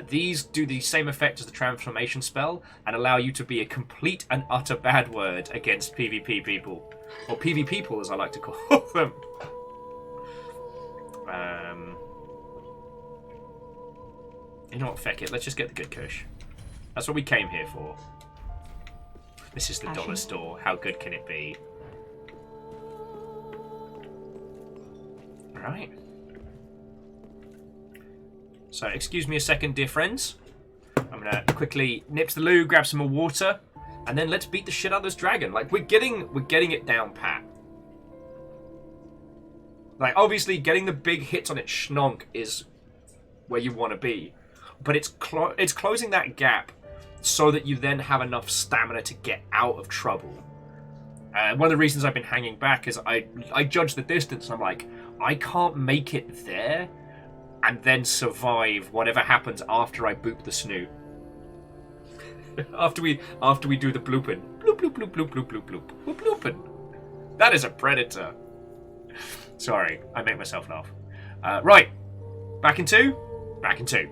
[SPEAKER 1] These do the same effect as the transformation spell and allow you to be a complete and utter bad word against PvP people. Or PvP people, as I like to call them. You know what, feck it, let's just get the good kush. That's what we came here for. This is the dollar store, how good can it be? Alright. So, excuse me a second, dear friends. I'm gonna quickly nip to the loo, grab some more water, and then let's beat the shit out of this dragon. Like, we're getting it down pat. Like, obviously, getting the big hits on its schnonk is where you want to be. But it's closing that gap so that you then have enough stamina to get out of trouble. One of the reasons I've been hanging back is I judge the distance and I'm like, I can't make it there and then survive whatever happens after I boop the snoot. after we do the blooping. Bloop, bloop, bloop, bloop, bloop, bloop, bloop. We're blooping. That is a predator. Sorry, I make myself laugh. Right. Back in two. Back in two.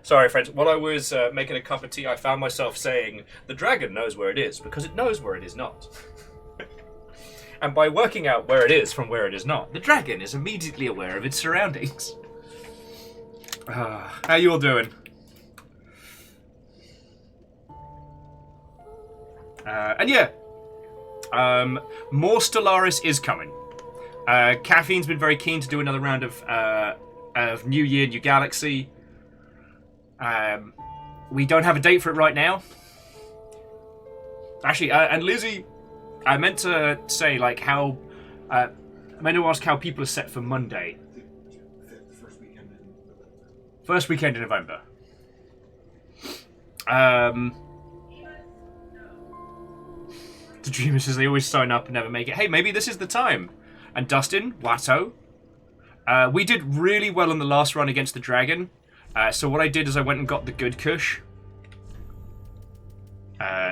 [SPEAKER 1] Sorry, friends. While I was making a cup of tea, I found myself saying, the dragon knows where it is, because it knows where it is not. And by working out where it is from where it is not, the dragon is immediately aware of its surroundings. How you all doing? And yeah, more Stellaris is coming. Caffeine's been very keen to do another round of New Year, New Galaxy. We don't have a date for it right now. Actually, and Lizzie, I meant to say like how, I meant to ask how people are set for Monday. First weekend in November. The Dreamers says they always sign up and never make it. Hey, maybe this is the time. And Dustin, Watto. We did really well in the last run against the dragon. So what I did is I went and got the good kush.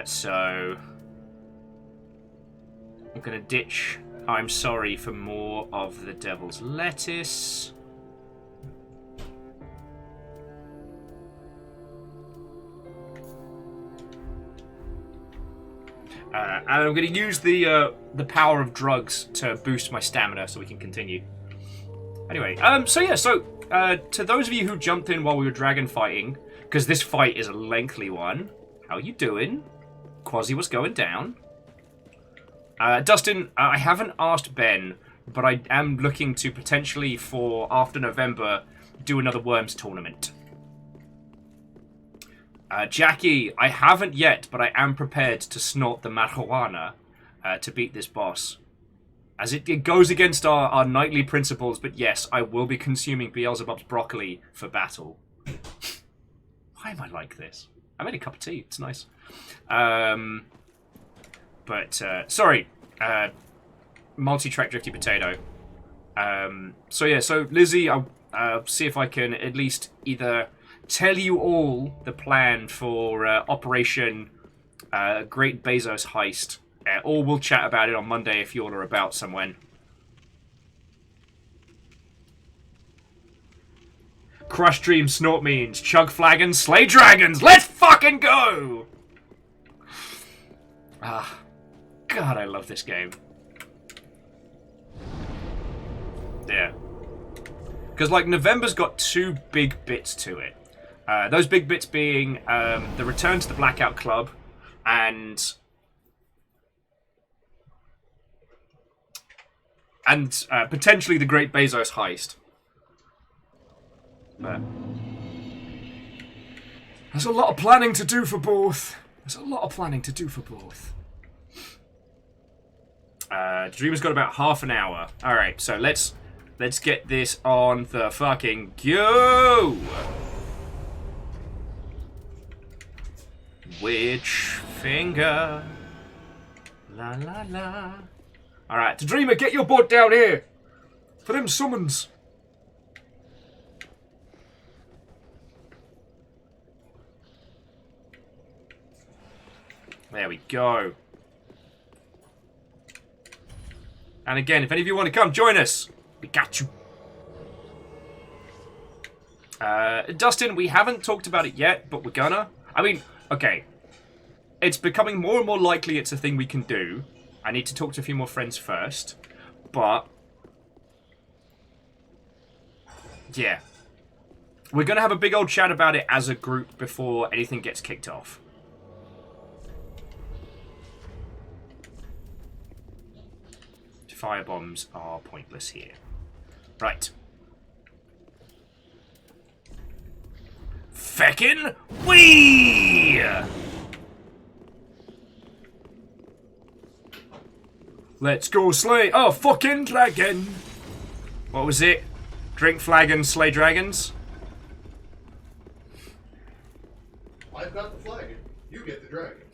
[SPEAKER 1] So I'm gonna ditch I'm sorry for more of the devil's lettuce. And I'm going to use the power of drugs to boost my stamina so we can continue. Anyway, to those of you who jumped in while we were dragon fighting, because this fight is a lengthy one, how you doing? Quasi, what's going down? Dustin, I haven't asked Ben, but I am looking to potentially, for after November, do another Worms tournament. Jackie, I haven't yet, but I am prepared to snort the marijuana to beat this boss. As it goes against our knightly principles, but yes, I will be consuming Beelzebub's broccoli for battle. Why am I like this? I made a cup of tea, it's nice. Sorry, multi-track drifty potato. So Lizzie, I'll see if I can at least either tell you all the plan for Operation Great Bezos Heist, or we'll chat about it on Monday if you all are about somewhen. Crush Dreams, Snort Means, Chug Flagons, Slay Dragons, let's fucking go! Ah, God, I love this game. Yeah. Because, like, November's got two big bits to it. Those big bits being the return to the Blackout Club and potentially the Great Bezos Heist. But there's a lot of planning to do for both. Dreamer's got about half an hour. Alright, so let's get this on the fucking go! Which finger? La la la. Alright, Dreamer, get your butt down here! For them summons. There we go. And again, if any of you want to come, join us. We got you. Dustin, we haven't talked about it yet, but we're gonna. I mean, okay. It's becoming more and more likely it's a thing we can do. I need to talk to a few more friends first. But yeah. We're gonna have a big old chat about it as a group before anything gets kicked off. Firebombs are pointless here. Right. Feckin' wee! Let's go slay a fucking dragon! What was it? Drink flagons, slay dragons?
[SPEAKER 3] I've got the flagon. You get the dragon.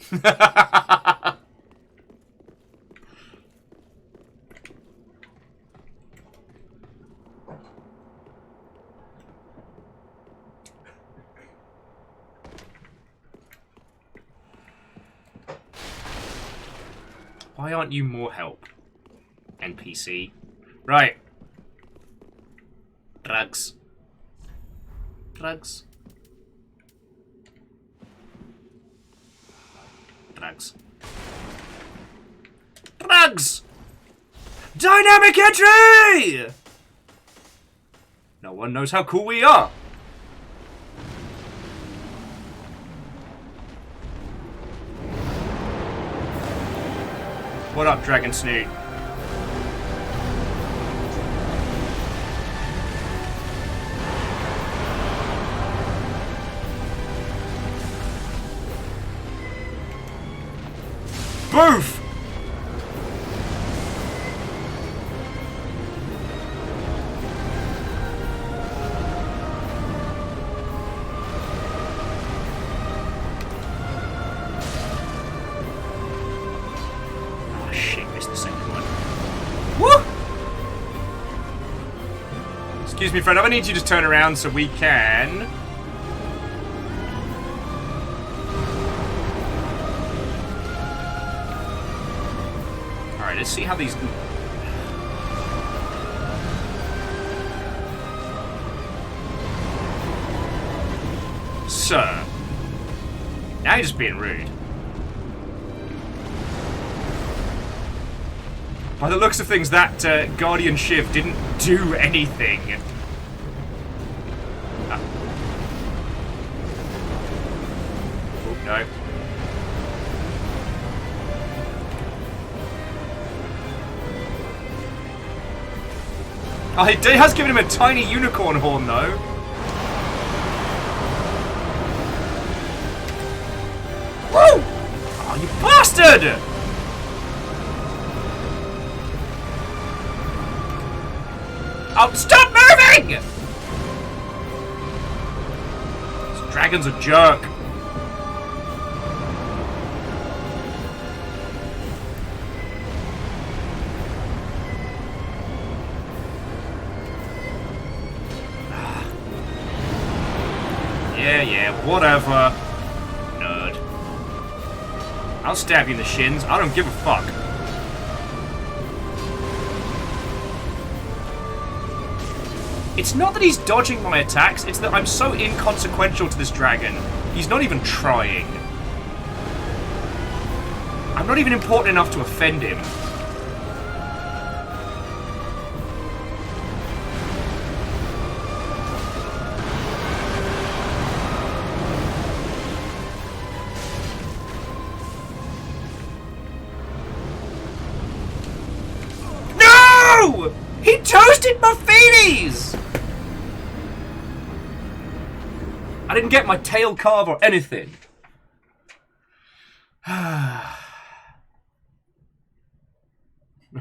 [SPEAKER 1] Why aren't you more help? NPC. Right. Drugs. Drugs. drugs. Drugs! Dynamic entry! No one knows how cool we are. What up, Dragon Snoot? Boof! Oh shit, missed the second one. Woo! Excuse me, friend, I need you to turn around so we can... Alright, let's see how these... Sir. Now you're just being rude. By the looks of things, that Guardian Shiv didn't do anything. Oh, no. Oh, it has given him a tiny unicorn horn, though. Woo! Oh, you bastard! Oh, stop moving! This dragon's a jerk. Yeah, whatever. Nerd. I'll stab you in the shins. I don't give a fuck. It's not that he's dodging my attacks, it's that I'm so inconsequential to this dragon. He's not even trying. I'm not even important enough to offend him. No! He toasted my feeties! I didn't get my tail carve or anything.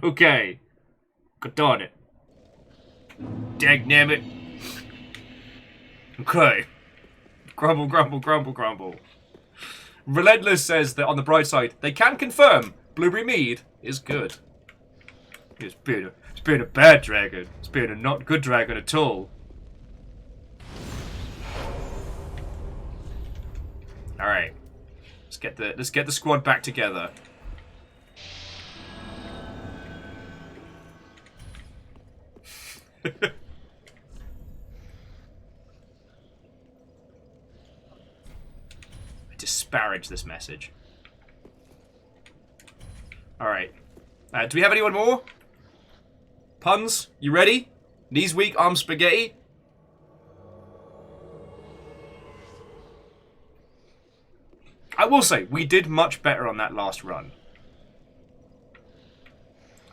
[SPEAKER 1] Okay. God darn it. Dagnabbit. Okay. Grumble, grumble, grumble, grumble. Relentless says that on the bright side, they can confirm Blueberry Mead is good. It's been a bad dragon. It's been a not good dragon at all. Alright. Let's get the squad back together. I disparage this message. Alright. Do we have anyone more? Puns, you ready? Knees weak, arms spaghetti. I will say, we did much better on that last run.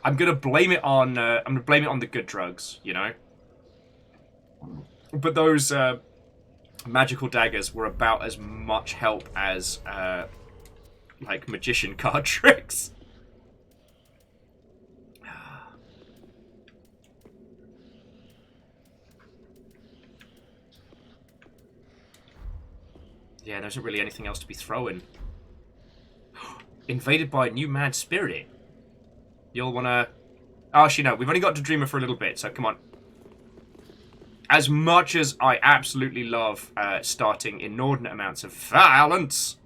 [SPEAKER 1] I'm gonna blame it on the good drugs, you know? But those magical daggers were about as much help as like magician card tricks. Yeah, there isn't really anything else to be throwing. Invaded by a new mad spirit. You'll wanna... Oh, actually, no. We've only got to Dreamer for a little bit, so come on. As much as I absolutely love starting inordinate amounts of violence...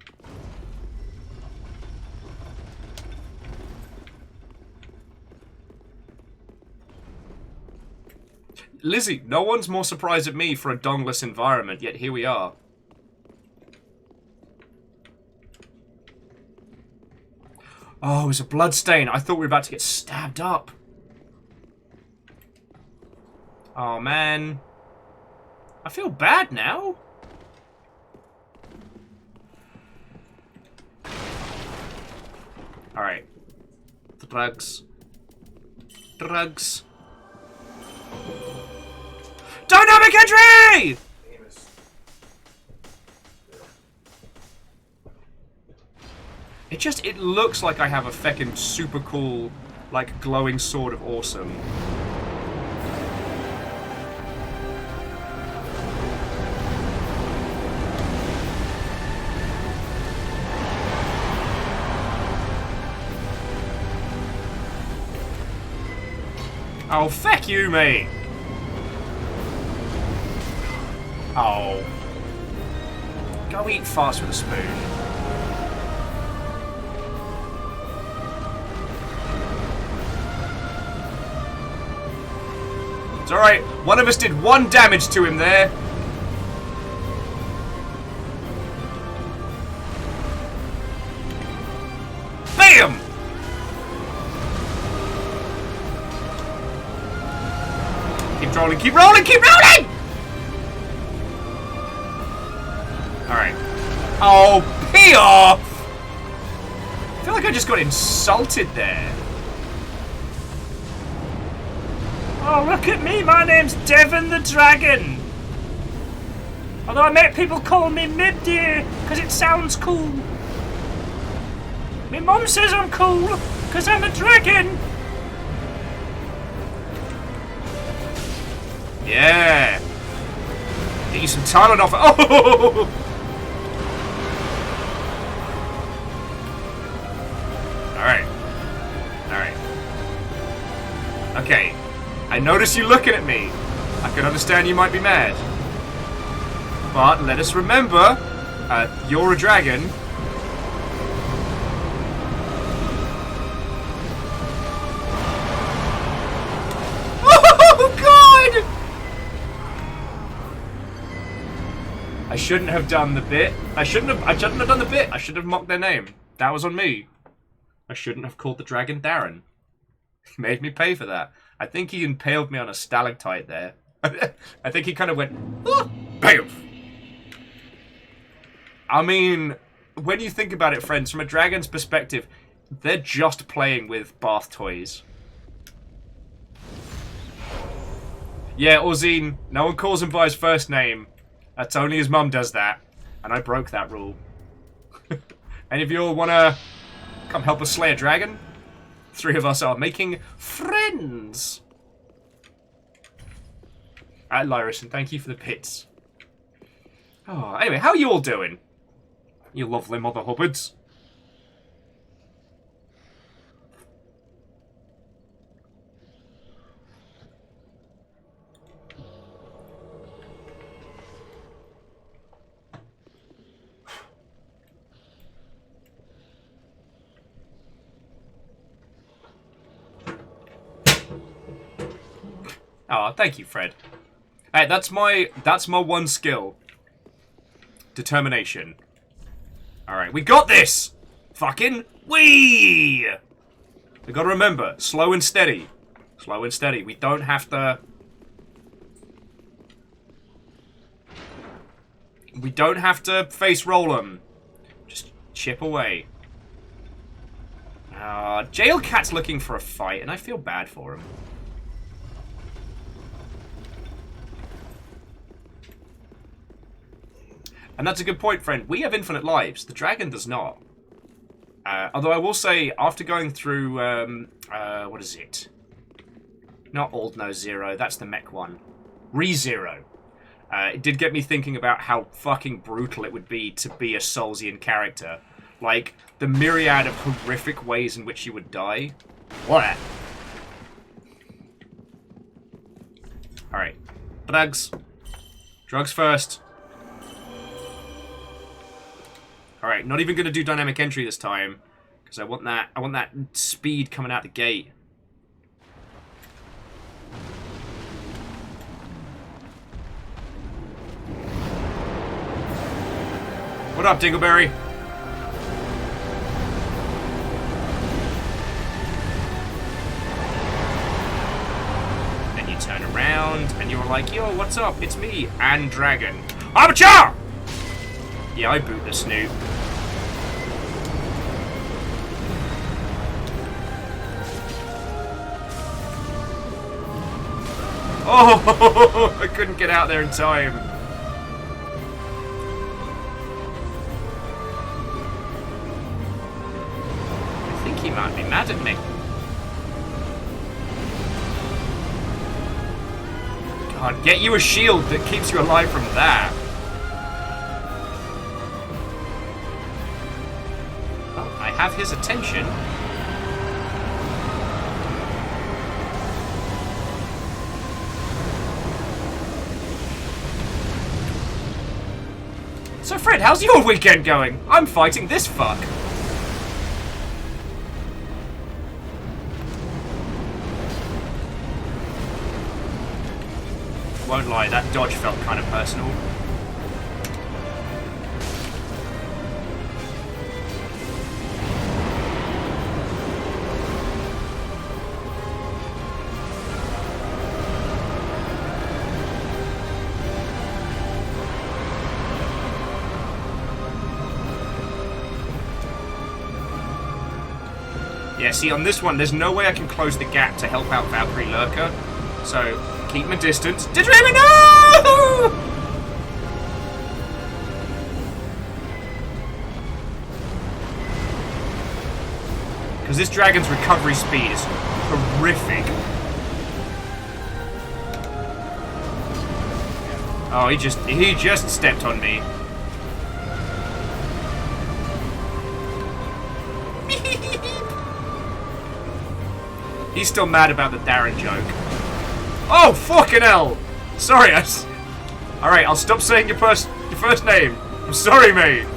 [SPEAKER 1] Lizzie, no one's more surprised at me for a dongless environment, yet here we are. Oh, it's a bloodstain. I thought we were about to get stabbed up. Oh, man. I feel bad now. Alright. Drugs. Drugs. Dynamic entry! It looks like I have a feckin' super cool, like, glowing sword of awesome. Oh, feck you, mate! Oh. Go eat fast with a spoon. It's alright. One of us did 1 damage to him there. Bam! Keep rolling, keep rolling, keep rolling! Alright. Oh, pee off! I feel like I just got insulted there. Oh, look at me, my name's Devon the Dragon. Although I make people call me Mid-Deer, because it sounds cool. My mum says I'm cool, because I'm a dragon. Yeah. Get you some talent off. Oh! Alright. Alright. Okay. I notice you looking at me. I can understand you might be mad. But let us remember, you're a dragon. Oh, God! I shouldn't have done the bit. I shouldn't have done the bit. I should have mocked their name. That was on me. I shouldn't have called the dragon Darren. He made me pay for that. I think he impaled me on a stalactite there. I think he kind of went, oh, bam! I mean, when you think about it, friends, from a dragon's perspective, they're just playing with bath toys. Yeah, Orzine, no one calls him by his first name. That's only his mum does that. And I broke that rule. Any of you all want to come help us slay a dragon? 3 of us are making friends. Lyrison, thank you for the bits. Oh, anyway, how are you all doing? You lovely mother hubbards. Oh, thank you, Fred. Hey, that's my one skill. Determination. Alright, we got this! Fucking wee! We gotta remember, slow and steady. Slow and steady. We don't have to... We don't have to face roll them. Just chip away. Jail Cat's looking for a fight, and I feel bad for him. And that's a good point, friend. We have infinite lives. The dragon does not. Although I will say, after going through... what is it? Not Old No Zero. That's the mech one. ReZero. It did get me thinking about how fucking brutal it would be to be a Soulsian character. Like, the myriad of horrific ways in which you would die. What? Alright. Drugs. Drugs first. Alright, not even going to do dynamic entry this time. Because I want that speed coming out the gate. What up, Dingleberry? around and you were like, yo, what's up? It's me, and Dragon. Armature! Yeah, I boot the snoot. Oh, I couldn't get out there in time. I think he might be mad at me. God, get you a shield that keeps you alive from that. Well, I have his attention. So Fred, how's your weekend going? I'm fighting this fuck. Won't lie, that dodge felt kind of personal. Yeah, see, on this one, there's no way I can close the gap to help out Valkyrie Lurker. So, keep my distance. Daydreamer, no! Because this dragon's recovery speed is horrific. Oh, he just stepped on me. He's still mad about the Darren joke. Oh, fucking hell! Sorry, Alright, I'll stop saying your first name. I'm sorry, mate.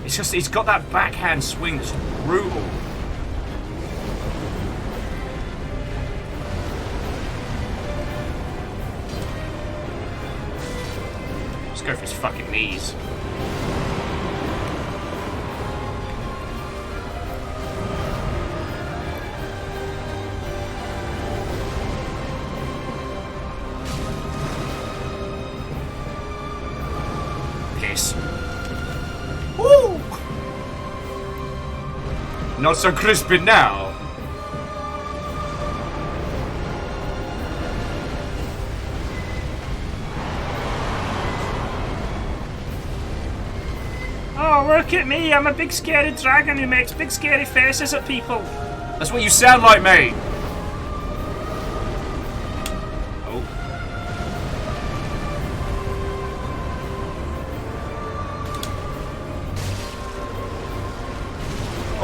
[SPEAKER 1] It's just, he's got that backhand swing that's brutal. Let's go for his fucking knees. Piss. Woo! Not so crispy now.
[SPEAKER 8] Oh, look at me. I'm a big scary dragon who makes big scary faces at people.
[SPEAKER 1] That's what you sound like, mate.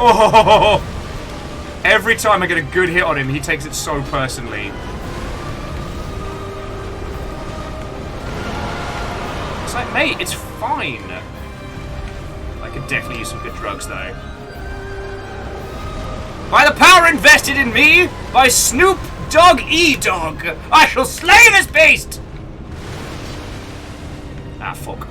[SPEAKER 1] Oh! Every time I get a good hit on him, he takes it so personally. It's like, mate, it's fine. I could definitely use some good drugs, though. By the power invested in me by Snoop Dogg E-Dog, I shall slay this beast! Ah, fuck.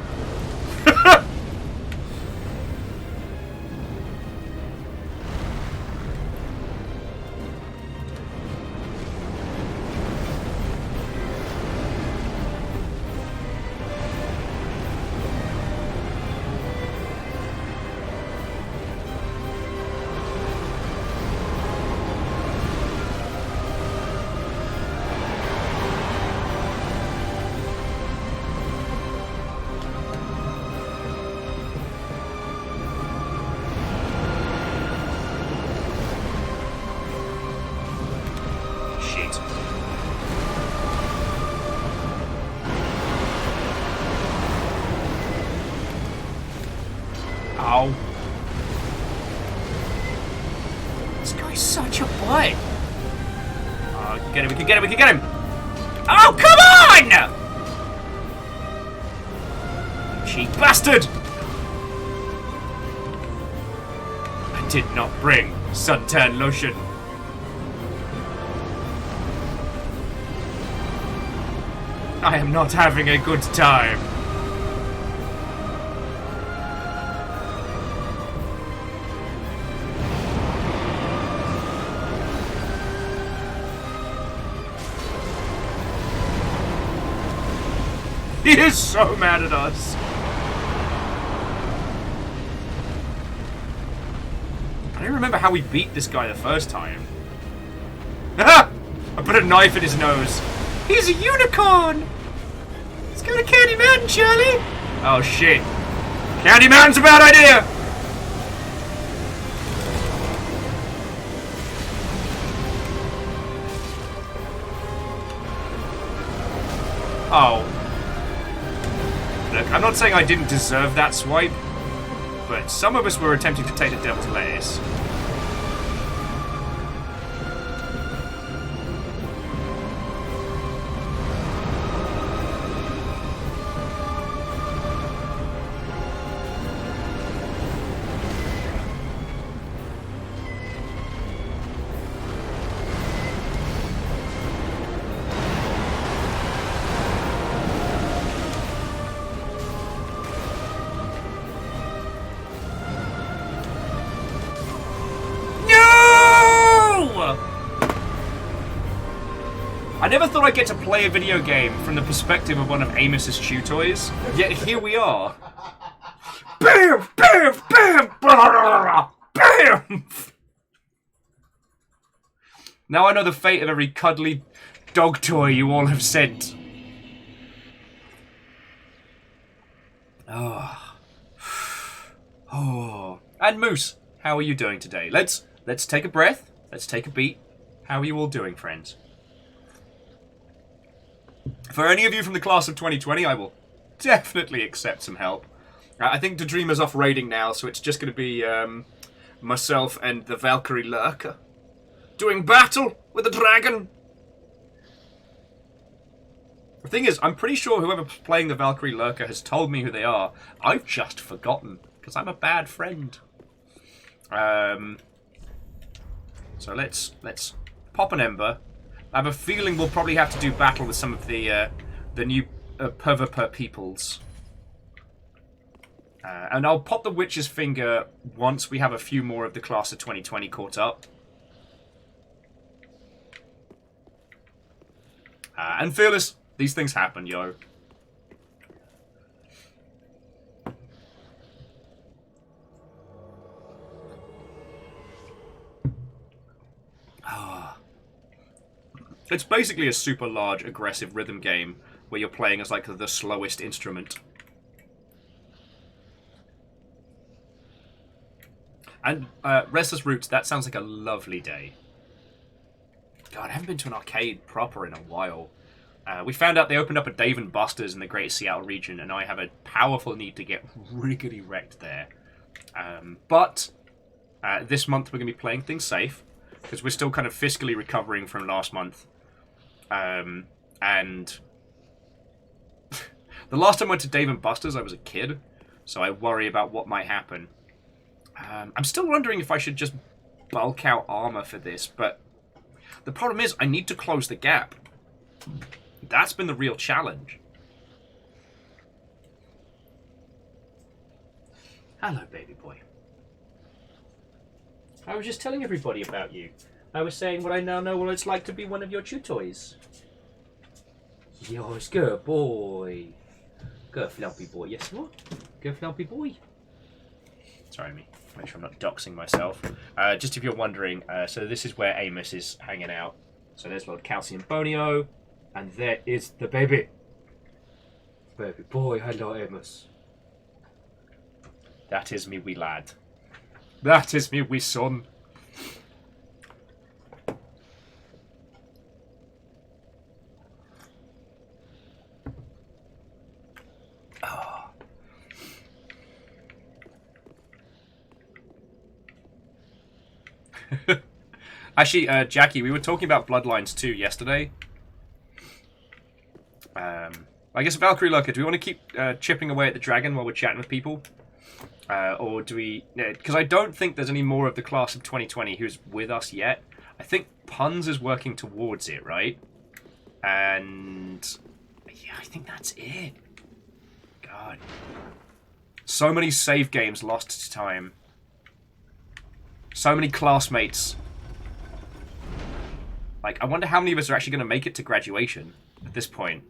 [SPEAKER 1] Ow. This guy's such a butt. Oh, get him, we can get him, we can get him! Oh, come on! Cheap bastard! did not bring suntan lotion. I am not having a good time. He is so mad at us. I don't remember how we beat this guy the first time. Ah! I put a knife in his nose. He's a unicorn! Let's go to Candy Mountain, Charlie! Oh shit. Candy Mountain's a bad idea! Oh. Look, I'm not saying I didn't deserve that swipe, but some of us were attempting to take the devil's lettuce. I never thought I'd get to play a video game from the perspective of one of Amos's chew toys, yet here we are. Bam! Bam! Bam! Bam! Now I know the fate of every cuddly dog toy you all have sent. Oh. Oh. And Moose, how are you doing today? Let's take a breath. Let's take a beat. How are you all doing, friends? For any of you from the class of 2020, I will definitely accept some help. I think the Dreamer's off raiding now, so it's just going to be myself and the Valkyrie Lurker doing battle with the dragon. The thing is, I'm pretty sure whoever's playing the Valkyrie Lurker has told me who they are. I've just forgotten, because I'm a bad friend. So let's pop an ember. I have a feeling we'll probably have to do battle with some of the new Perverper peoples. And I'll pop the Witch's Finger once we have a few more of the class of 2020 caught up. And Fearless, these things happen, yo. It's basically a super large, aggressive rhythm game where you're playing as, like, the slowest instrument. And Restless Roots, that sounds like a lovely day. God, I haven't been to an arcade proper in a while. We found out they opened up a Dave & Buster's in the Greater Seattle region, and I have a powerful need to get riggedy wrecked there. But this month we're going to be playing things safe, because we're still kind of fiscally recovering from last month. And the last time I went to Dave & Buster's, I was a kid, so I worry about what might happen. I'm still wondering if I should just bulk out armor for this, but the problem is I need to close the gap. That's been the real challenge. Hello, baby boy. I was just telling everybody about you. I was saying what I now know what it's like to be one of your chew toys. Yours, good boy. Good floppy boy. Yes, what? Good floppy boy. Sorry, me. Make sure I'm not doxing myself. Just if you're wondering, so this is where Amos is hanging out. So there's Lord Calcium Bonio, and there is the baby. Baby boy, hello Amos. That is me wee lad. That is me wee son. Actually, Jackie, we were talking about Bloodlines 2 yesterday. I guess Valkyrie Lurker, do we want to keep chipping away at the dragon while we're chatting with people? Or do we... Because I don't think there's any more of the class of 2020 who's with us yet. I think Puns is working towards it, right? And... yeah, I think that's it. God. So many save games lost to time. So many classmates. Like, I wonder how many of us are actually going to make it to graduation at this point.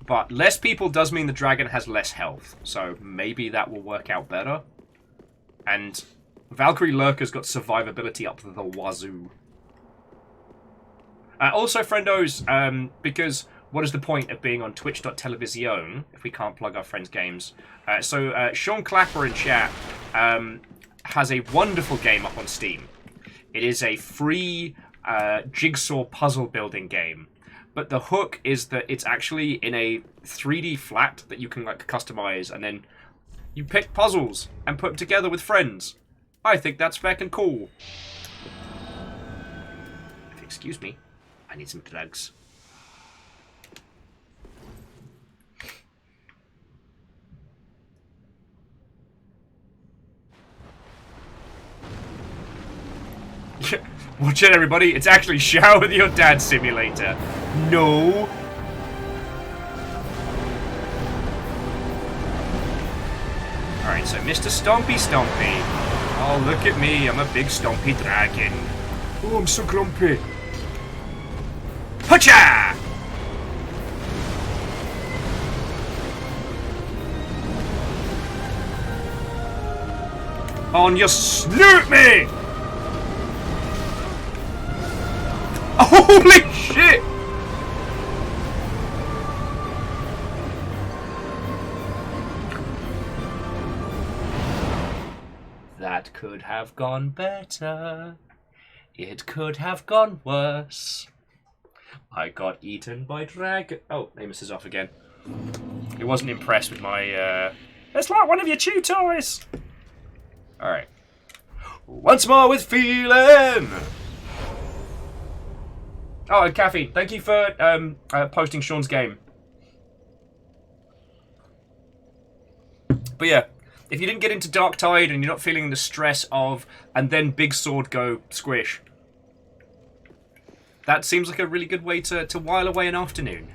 [SPEAKER 1] But less people does mean the dragon has less health, so maybe that will work out better. And Valkyrie Lurker's got survivability up to the wazoo. Also, friendos, because what is the point of being on twitch.television if we can't plug our friends' games? So Sean Clapper in chat has a wonderful game up on Steam. It is a free jigsaw puzzle building game. But the hook is that it's actually in a 3D flat that you can like customize, and then you pick puzzles and put them together with friends. I think that's feckin' cool. If you excuse me, I need some drugs. Watch it, everybody. It's actually Shower with Your Dad Simulator. No. Alright, so Mr. Stompy Stompy. Oh, look at me. I'm a big stompy dragon. Oh, I'm so grumpy. Hacha! On your snoot me! Holy shit! That could have gone better. It could have gone worse. I got eaten by dragon. Oh, Amos is off again. He wasn't impressed with my,
[SPEAKER 8] It's like one of your chew toys.
[SPEAKER 1] Alright. Once more with feeling! Oh, and Caffeine, thank you for posting Sean's game. But yeah, if you didn't get into Dark Tide and you're not feeling the stress of, and then Big Sword go squish, that seems like a really good way to while away an afternoon.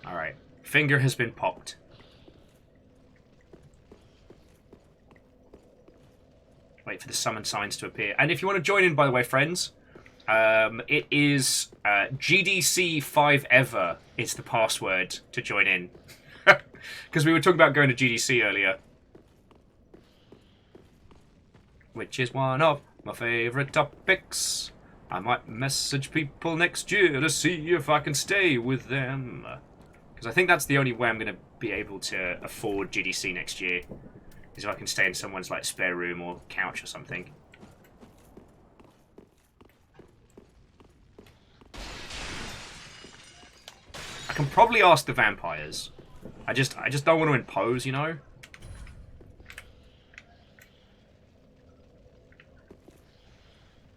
[SPEAKER 1] Alright, finger has been popped. Wait for the summon signs to appear. And if you want to join in, by the way, friends, it is GDC5ever is the password to join in. Because we were talking about going to GDC earlier. Which is one of my favourite topics. I might message people next year to see if I can stay with them. Because I think that's the only way I'm going to be able to afford GDC next year. Is if I can stay in someone's like spare room or couch or something. I can probably ask the vampires. I just don't want to impose, you know?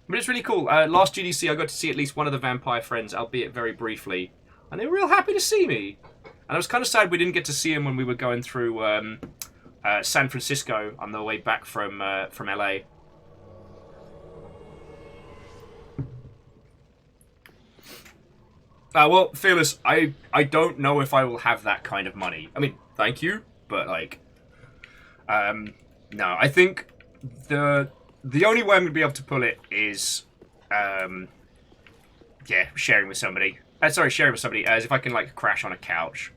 [SPEAKER 1] But it's really cool. Last GDC I got to see at least one of the vampire friends, albeit very briefly. And they were real happy to see me. And I was kind of sad we didn't get to see him when we were going through San Francisco on the way back from LA. Well, Fearless, I don't know if I will have that kind of money. I mean, thank you, but like, no. I think the only way I'm gonna be able to pull it is, yeah, sharing with somebody. Sharing with somebody as if I can like crash on a couch.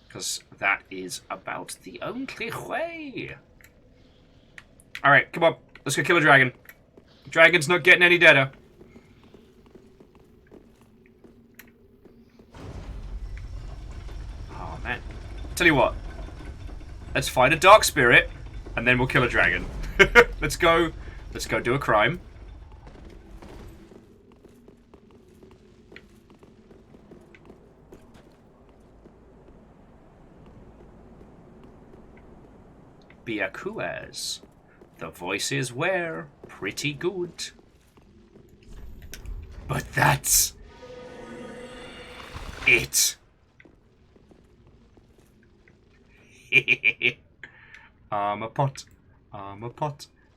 [SPEAKER 1] Because that is about the only way. Alright, come on. Let's go kill a dragon. Dragon's not getting any deader. Oh, man. Tell you what. Let's find a dark spirit, and then we'll kill a dragon. Let's go do a crime. Byakuas. The voices were pretty good. But that's it. I'm a pot.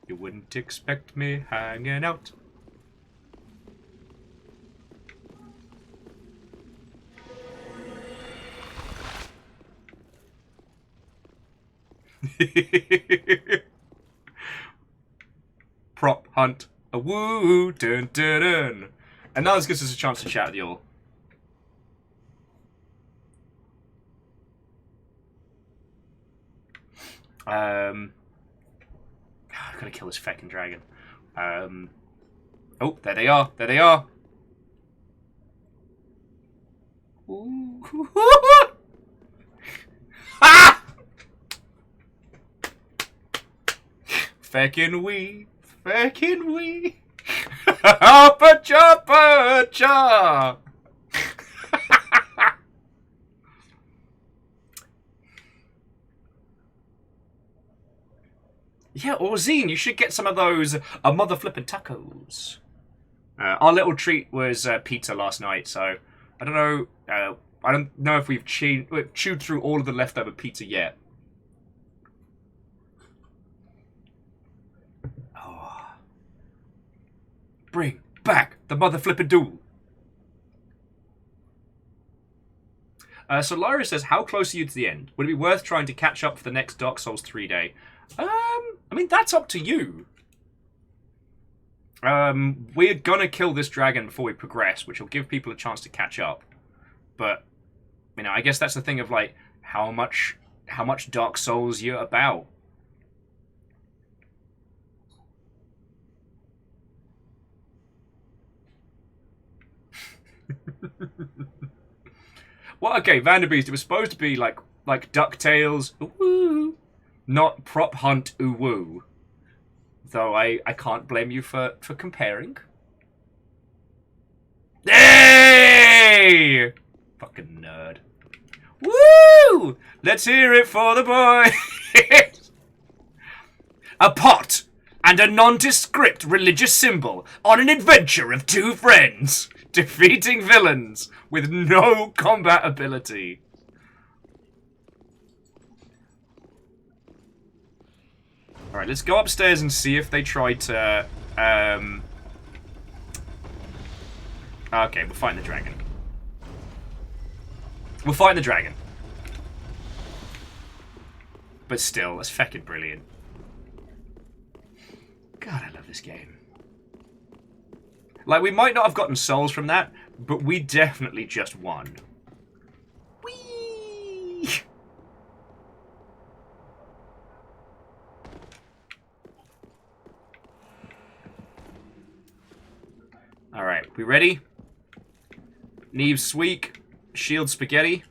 [SPEAKER 1] You wouldn't expect me hanging out. Prop hunt. A woo dun dun dun. And now this gives us a chance to chat with you all. I've got to kill this feckin' dragon. Oh, there they are. There they are. Ooh. Ah! Feckin' wee. Feckin' wee. Pacha. Yeah, or Zine, you should get some of those mother flippin' tacos. Our little treat was pizza last night, so I don't know. I don't know if we've chewed through all of the leftover pizza yet. Oh. Bring back the mother flippin' duel. So Lyra says, how close are you to the end? Would it be worth trying to catch up for the next Dark Souls 3 day? I mean, that's up to you. We're gonna kill this dragon before we progress, which will give people a chance to catch up. But, you know, I guess that's the thing of, like, how much Dark Souls you're about. Well, okay, Vanderbeest, it was supposed to be like DuckTales, woo, not prop hunt, woo. Though I can't blame you for comparing. Hey! Fucking nerd. Woo! Let's hear it for the boy. A pot and a nondescript religious symbol on an adventure of two friends defeating villains with no combat ability. Alright, let's go upstairs and see if they tried to... Okay, we'll fight the dragon. We'll fight the dragon. But still, that's feckin' brilliant. God, I love this game. Like, we might not have gotten souls from that, but we definitely just won. Whee! Alright, we ready? Neve Sweek, Shield Spaghetti.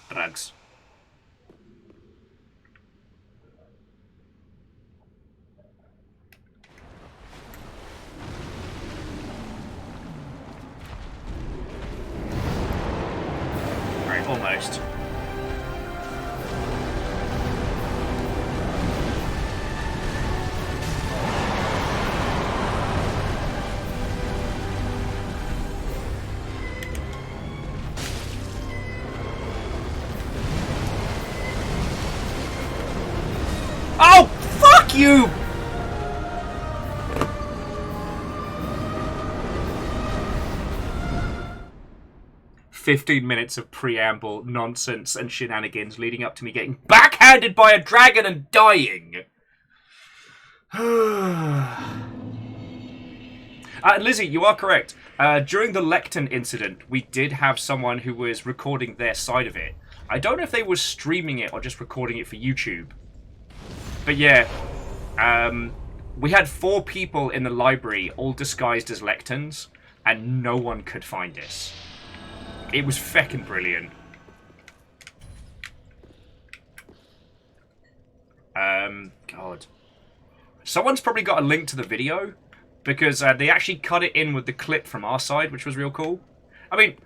[SPEAKER 1] Drugs. Alright, almost. Oh, fuck you! "15 minutes of preamble, nonsense, and shenanigans leading up to me getting backhanded by a dragon and dying." Lizzie, you are correct. During the Lecton incident, we did have someone who was recording their side of it. I don't know if they were streaming it or just recording it for YouTube. But yeah, we had 4 people in the library, all disguised as Lectons, and no one could find us. It was feckin' brilliant. God. Someone's probably got a link to the video, because they actually cut it in with the clip from our side, which was real cool. I mean,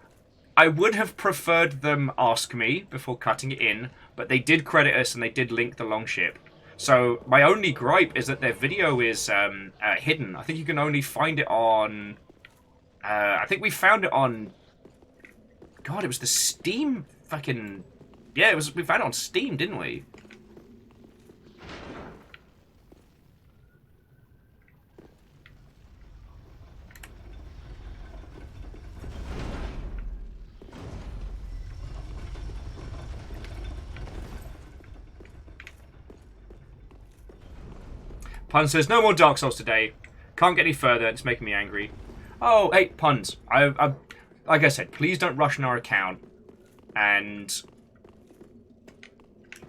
[SPEAKER 1] I would have preferred them ask me before cutting it in, but they did credit us and they did link the longship. So my only gripe is that their video is hidden. I think you can only find it on... I think we found it on... God, it was the Steam fucking... Yeah, we found it on Steam, didn't we? Pun says, no more Dark Souls today. Can't get any further, it's making me angry. Oh, hey, Puns. Like I said, please don't rush in our account. And...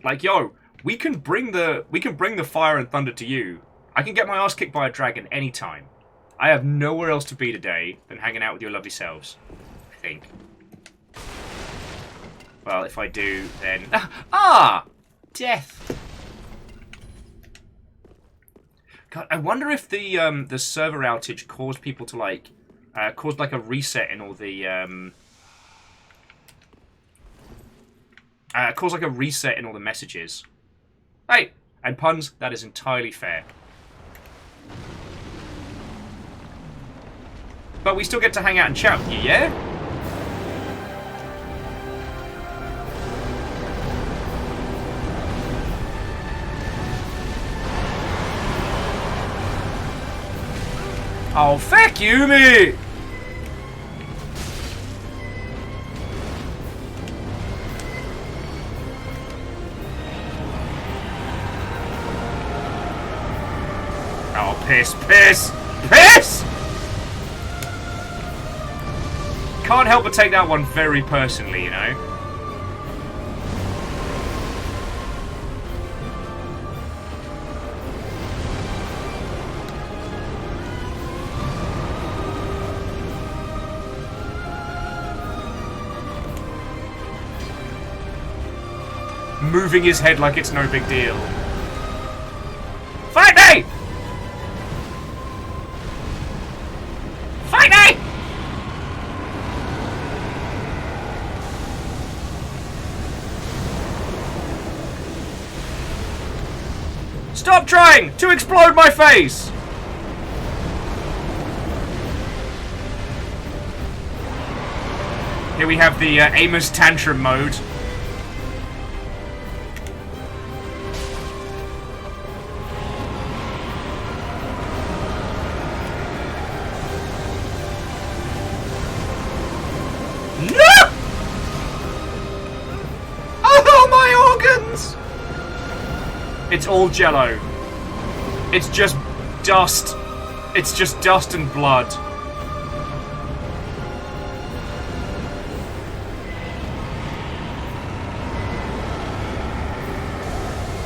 [SPEAKER 1] Like, yo, we can bring the fire and thunder to you. I can get my ass kicked by a dragon anytime. I have nowhere else to be today than hanging out with your lovely selves. I think. Well, if I do, then... Ah! Death! God, I wonder if the server outage caused people to, like... caused, like, a reset in all the, caused, like, a reset in all the messages. Hey! And Puns, that is entirely fair. But we still get to hang out and chat with you, yeah? Oh, fuck you, mate! Oh, piss, piss, piss! Can't help but take that one very personally, you know? Moving his head like it's no big deal. Fight me! Fight me! Stop trying to explode my face! Here we have the Amos Tantrum mode. It's all jello. It's just dust. It's just dust and blood.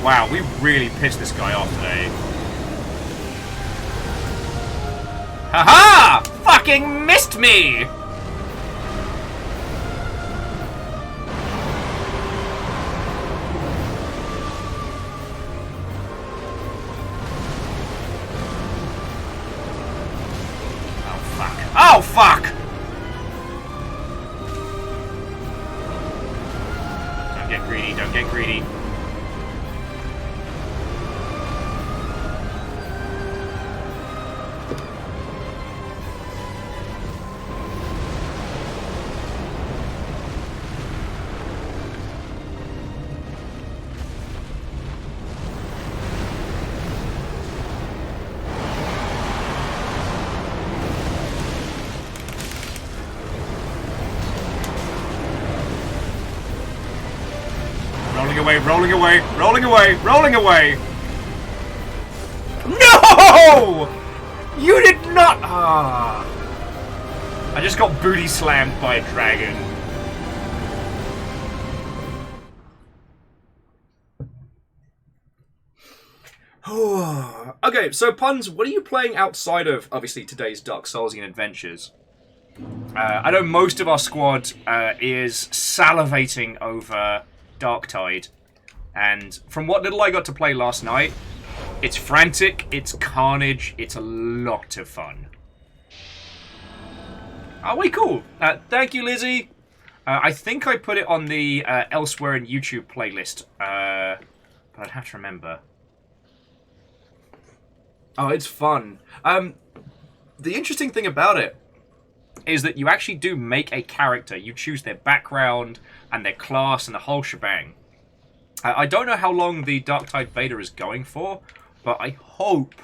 [SPEAKER 1] Wow, we really pissed this guy off today. Haha! Fucking missed me! Oh, fuck! Don't get greedy, don't get greedy. Rolling away, rolling away, rolling away! No! You did not! Ah. I just got booty slammed by a dragon. Okay, so Puns, what are you playing outside of, obviously, today's Dark Soulsian adventures? I know most of our squad is salivating over Darktide. And from what little I got to play last night, it's frantic, it's carnage, it's a lot of fun. Oh, wait, cool. Thank you, Lizzie. I think I put it on the Elsewhere in YouTube playlist, but I'd have to remember. Oh, it's fun. The interesting thing about it is that you actually do make a character. You choose their background and their class and the whole shebang. I don't know how long the Darktide beta is going for, but I hope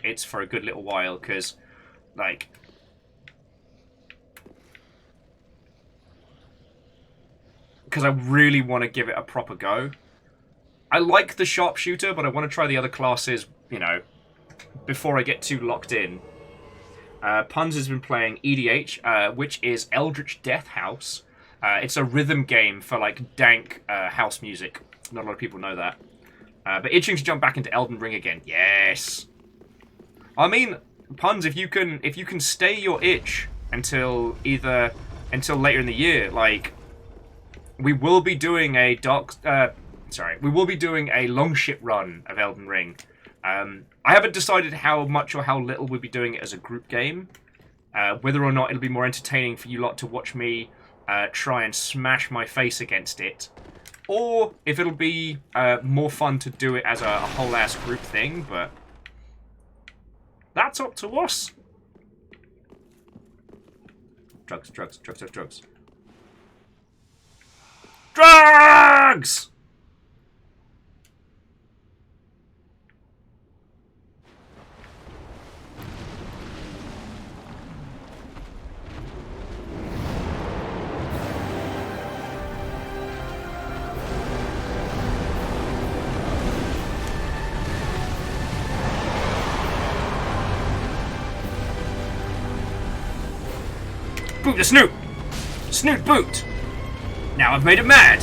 [SPEAKER 1] it's for a good little while, because, like... because I really want to give it a proper go. I like the sharpshooter, but I want to try the other classes, you know, before I get too locked in. Puns has been playing EDH, which is Eldritch Death House. It's a rhythm game for, like, dank house music. Not a lot of people know that. But itching to jump back into Elden Ring again. Yes! I mean, Puns, if you can stay your itch until later in the year, like, we will be doing a longship run of Elden Ring. I haven't decided how much or how little we'll be doing it as a group game. Whether or not it'll be more entertaining for you lot to watch me try and smash my face against it, or if it'll be more fun to do it as a whole-ass group thing, but that's up to us. Drugs. Drugs! Boot the snoot! Snoot boot! Now I've made it mad!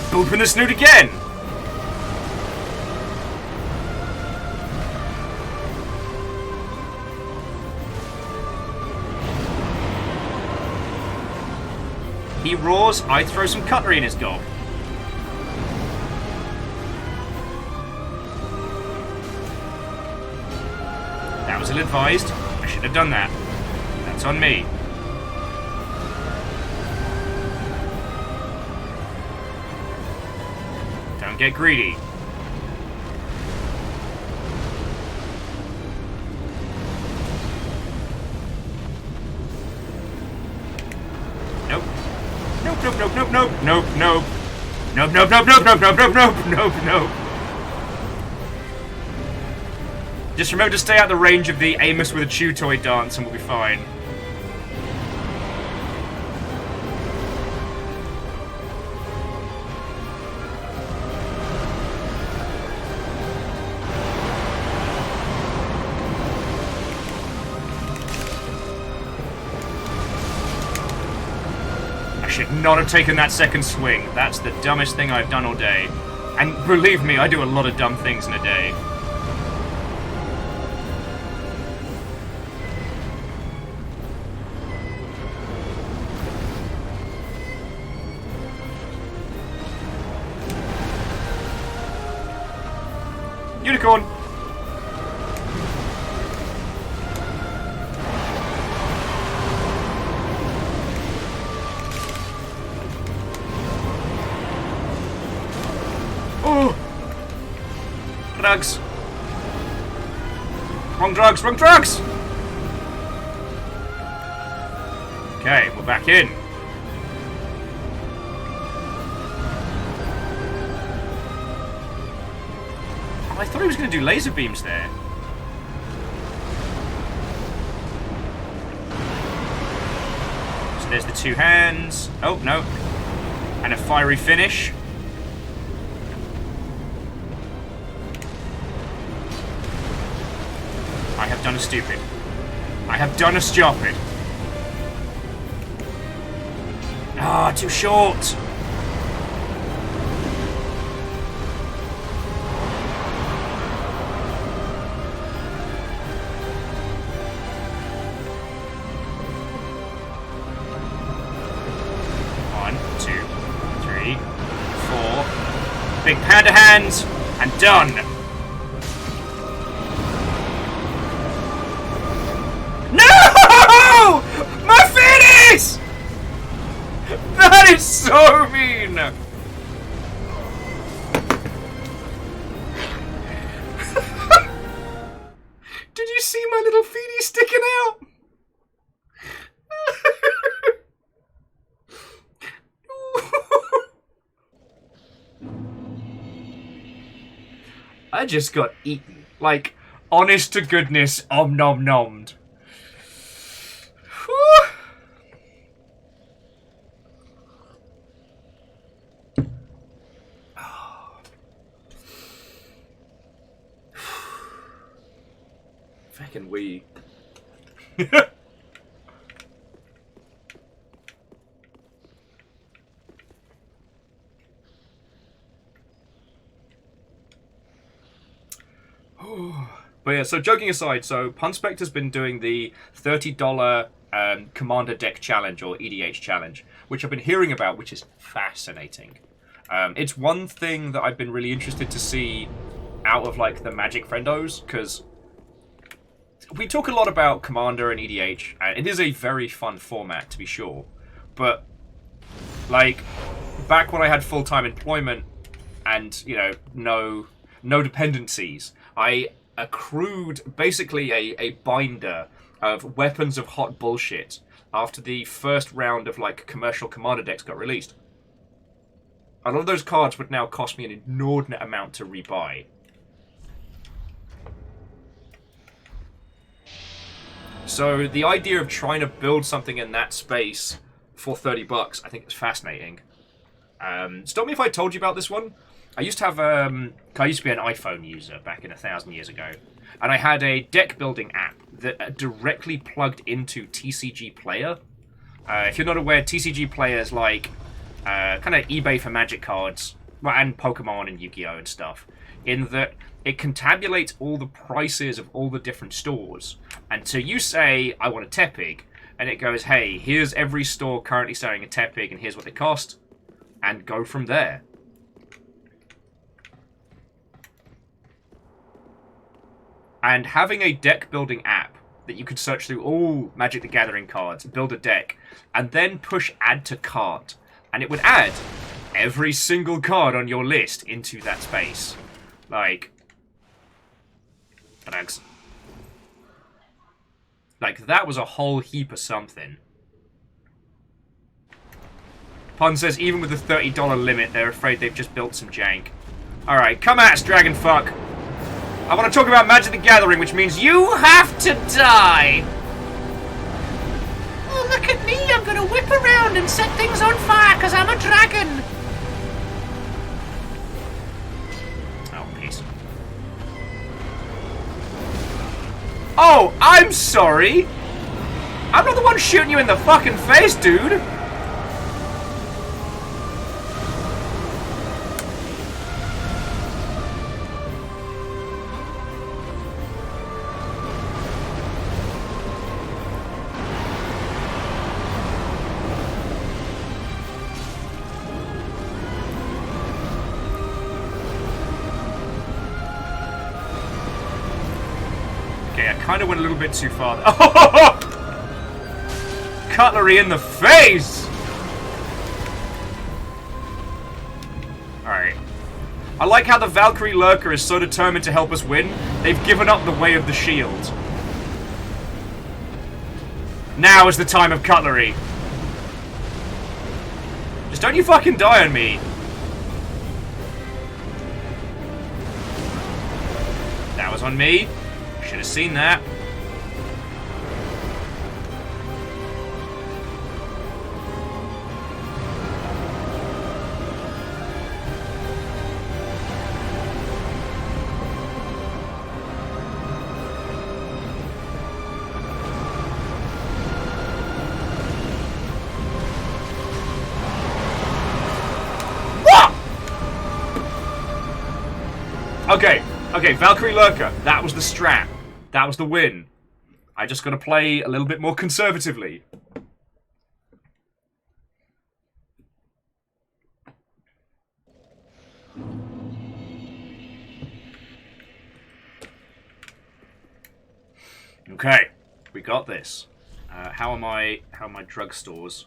[SPEAKER 1] Booping the snoot again! He roars, I throw some cutlery in his gob. That was ill-advised. I should have done that. That's on me. Don't get greedy. Nope. Nope. Just remember to stay out the range of the Amos with a chew toy dance and we'll be fine. I should not have taken that second swing. That's the dumbest thing I've done all day. And believe me, I do a lot of dumb things in a day. Unicorn! Oh! Drugs! Wrong drugs! Wrong drugs! Okay, we're back in. I thought he was going to do laser beams there. So there's the two hands. Oh, no. And a fiery finish. I have done a stupid. I have done a stupid. Ah, too short. big panda hands, and done. No! My finish! That is so mean! Did you see my little feetie sticking out? I just got eaten. Like, honest to goodness, om nom nommed. Fucking wee. But yeah, so joking aside, so Punspector's been doing the $30 Commander Deck Challenge, or EDH Challenge, which I've been hearing about, which is fascinating. It's one thing that I've been really interested to see out of, like, the Magic Friendos, because we talk a lot about Commander and EDH, and it is a very fun format, to be sure. But, like, back when I had full-time employment and, you know, no dependencies, I accrued basically a binder of weapons of hot bullshit after the first round of, like, commercial Commander decks got released. A lot of those cards would now cost me an inordinate amount to rebuy. So the idea of trying to build something in that space for $30, I think is fascinating. Stop me if I told you about this one. I used to have I used to be an iPhone user back in 1,000 years ago, and I had a deck building app that directly plugged into TCG Player. If you're not aware, TCG Player is like kind of eBay for Magic cards, well, and Pokemon and Yu-Gi-Oh and stuff, in that it can tabulate all the prices of all the different stores. And so you say, I want a Tepig, and it goes, hey, here's every store currently selling a Tepig, and here's what they cost, and go from there. And having a deck building app that you could search through all Magic the Gathering cards, build a deck, and then push add to cart, and it would add every single card on your list into that space. Like, thanks. Like, that was a whole heap of something. Pun says, even with the $30 limit, they're afraid they've just built some jank. Alright, come at us, dragon fuck. I want to talk about Magic the Gathering, which means you have to die!
[SPEAKER 5] Oh, look at me! I'm gonna whip around and set things on fire because I'm a dragon!
[SPEAKER 1] Oh, peace. Oh, I'm sorry! I'm not the one shooting you in the fucking face, dude! Kind of went a little bit too far. Oh! Cutlery in the face! Alright. I like how the Valkyrie Lurker is so determined to help us win, they've given up the way of the shield. Now is the time of cutlery. Just don't you fucking die on me. That was on me. Should have seen that. Okay, Valkyrie Lurker. That was the strat. That was the win. I just got to play a little bit more conservatively. Okay, we got this. How are my drugstores?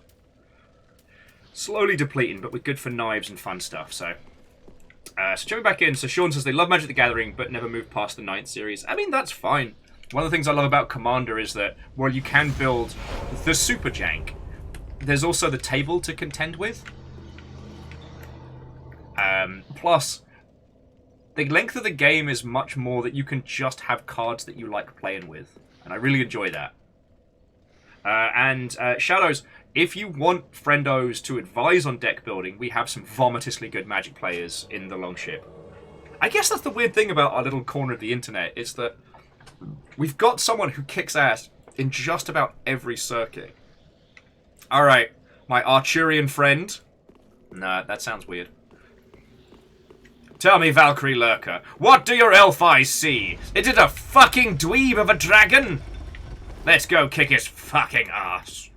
[SPEAKER 1] Slowly depleting, but we're good for knives and fun stuff. So jumping back in. So Sean says they love Magic the Gathering, but never moved past the 9th series. I mean, that's fine. One of the things I love about Commander is that while you can build the super jank, there's also the table to contend with. Plus, the length of the game is much more that you can just have cards that you like playing with. And I really enjoy that. Shadows, if you want friendos to advise on deck building, we have some vomitously good Magic players in the Longship. I guess that's the weird thing about our little corner of the internet, is that we've got someone who kicks ass in just about every circuit. Alright, my Arturian friend. Nah, that sounds weird. Tell me, Valkyrie Lurker, what do your elf eyes see? Is it a fucking dweeb of a dragon? Let's go kick his fucking ass.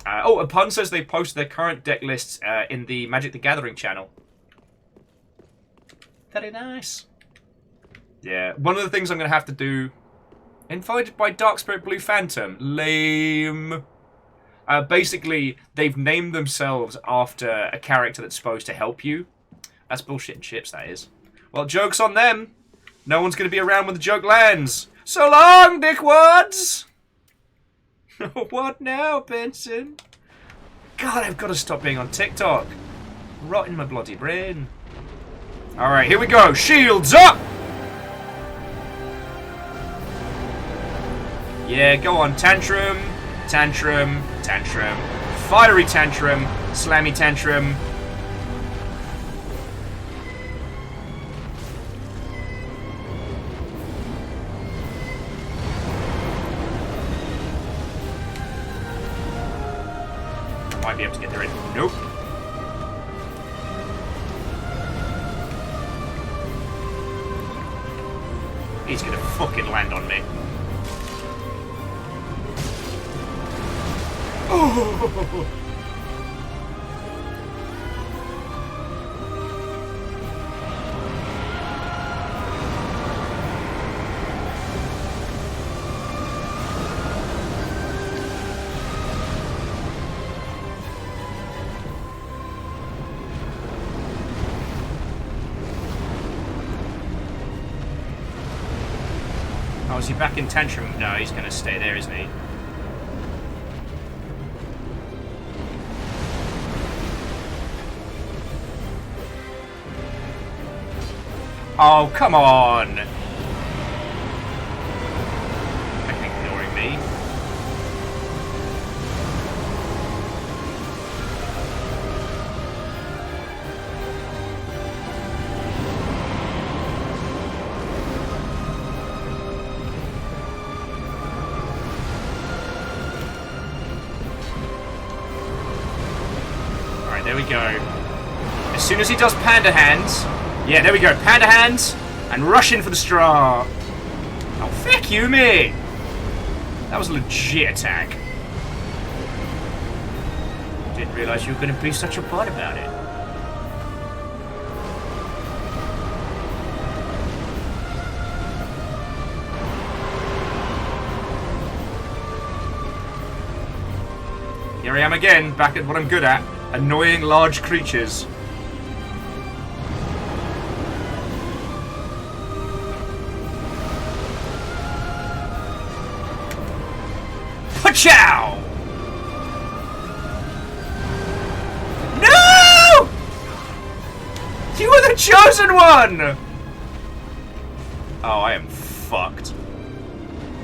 [SPEAKER 1] A pun says they post their current deck lists in the Magic the Gathering channel. Very nice. Yeah, one of the things I'm going to have to do... Invited by Dark Spirit Blue Phantom. Lame. Basically, they've named themselves after a character that's supposed to help you. That's bullshit and chips, that is. Well, joke's on them. No one's going to be around when the joke lands. So long, dickwads! What now, Benson? God, I've got to stop being on TikTok. Rotting my bloody brain. Alright, here we go. Shields up! Yeah, go on. Tantrum, tantrum, tantrum. Fiery tantrum, slammy tantrum. Might be able to get there. Nope. He's gonna fucking land on me. Oh! Oh, is he back in Tantrum? No, he's going to stay there, isn't he? Oh, come on! Ignoring me. There we go. As soon as he does Panda Hands... Yeah, there we go. Panda Hands. And rush in for the straw. Oh, fuck you, mate. That was a legit attack. Didn't realise you were going to be such a butt about it. Here I am again, back at what I'm good at. Annoying large creatures. Pachow! No! You were the chosen one! Oh, I am fucked.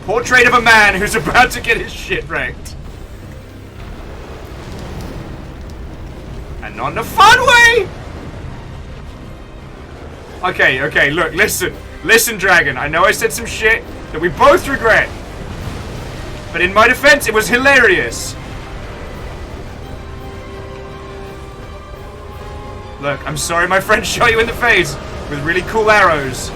[SPEAKER 1] Portrait of a man who's about to get his shit wrecked. And not in a fun way! Okay, look, listen. Listen, Dragon, I know I said some shit that we both regret. But in my defense, it was hilarious. Look, I'm sorry my friend shot you in the face with really cool arrows.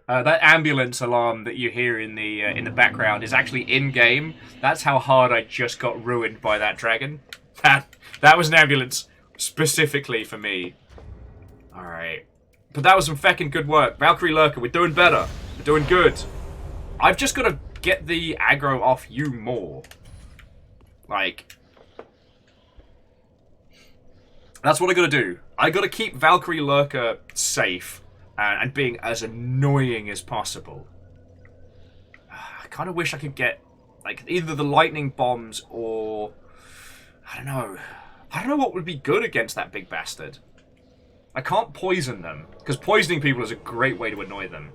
[SPEAKER 1] That ambulance alarm that you hear in the background is actually in game. That's how hard I just got ruined by that dragon. That was an ambulance specifically for me. All right, but that was some feckin' good work, Valkyrie Lurker. We're doing better. We're doing good. I've just got to get the aggro off you more. Like, that's what I got to do. I got to keep Valkyrie Lurker safe. And being as annoying as possible. I kind of wish I could get, like, either the lightning bombs or... I don't know. I don't know what would be good against that big bastard. I can't poison them, because poisoning people is a great way to annoy them.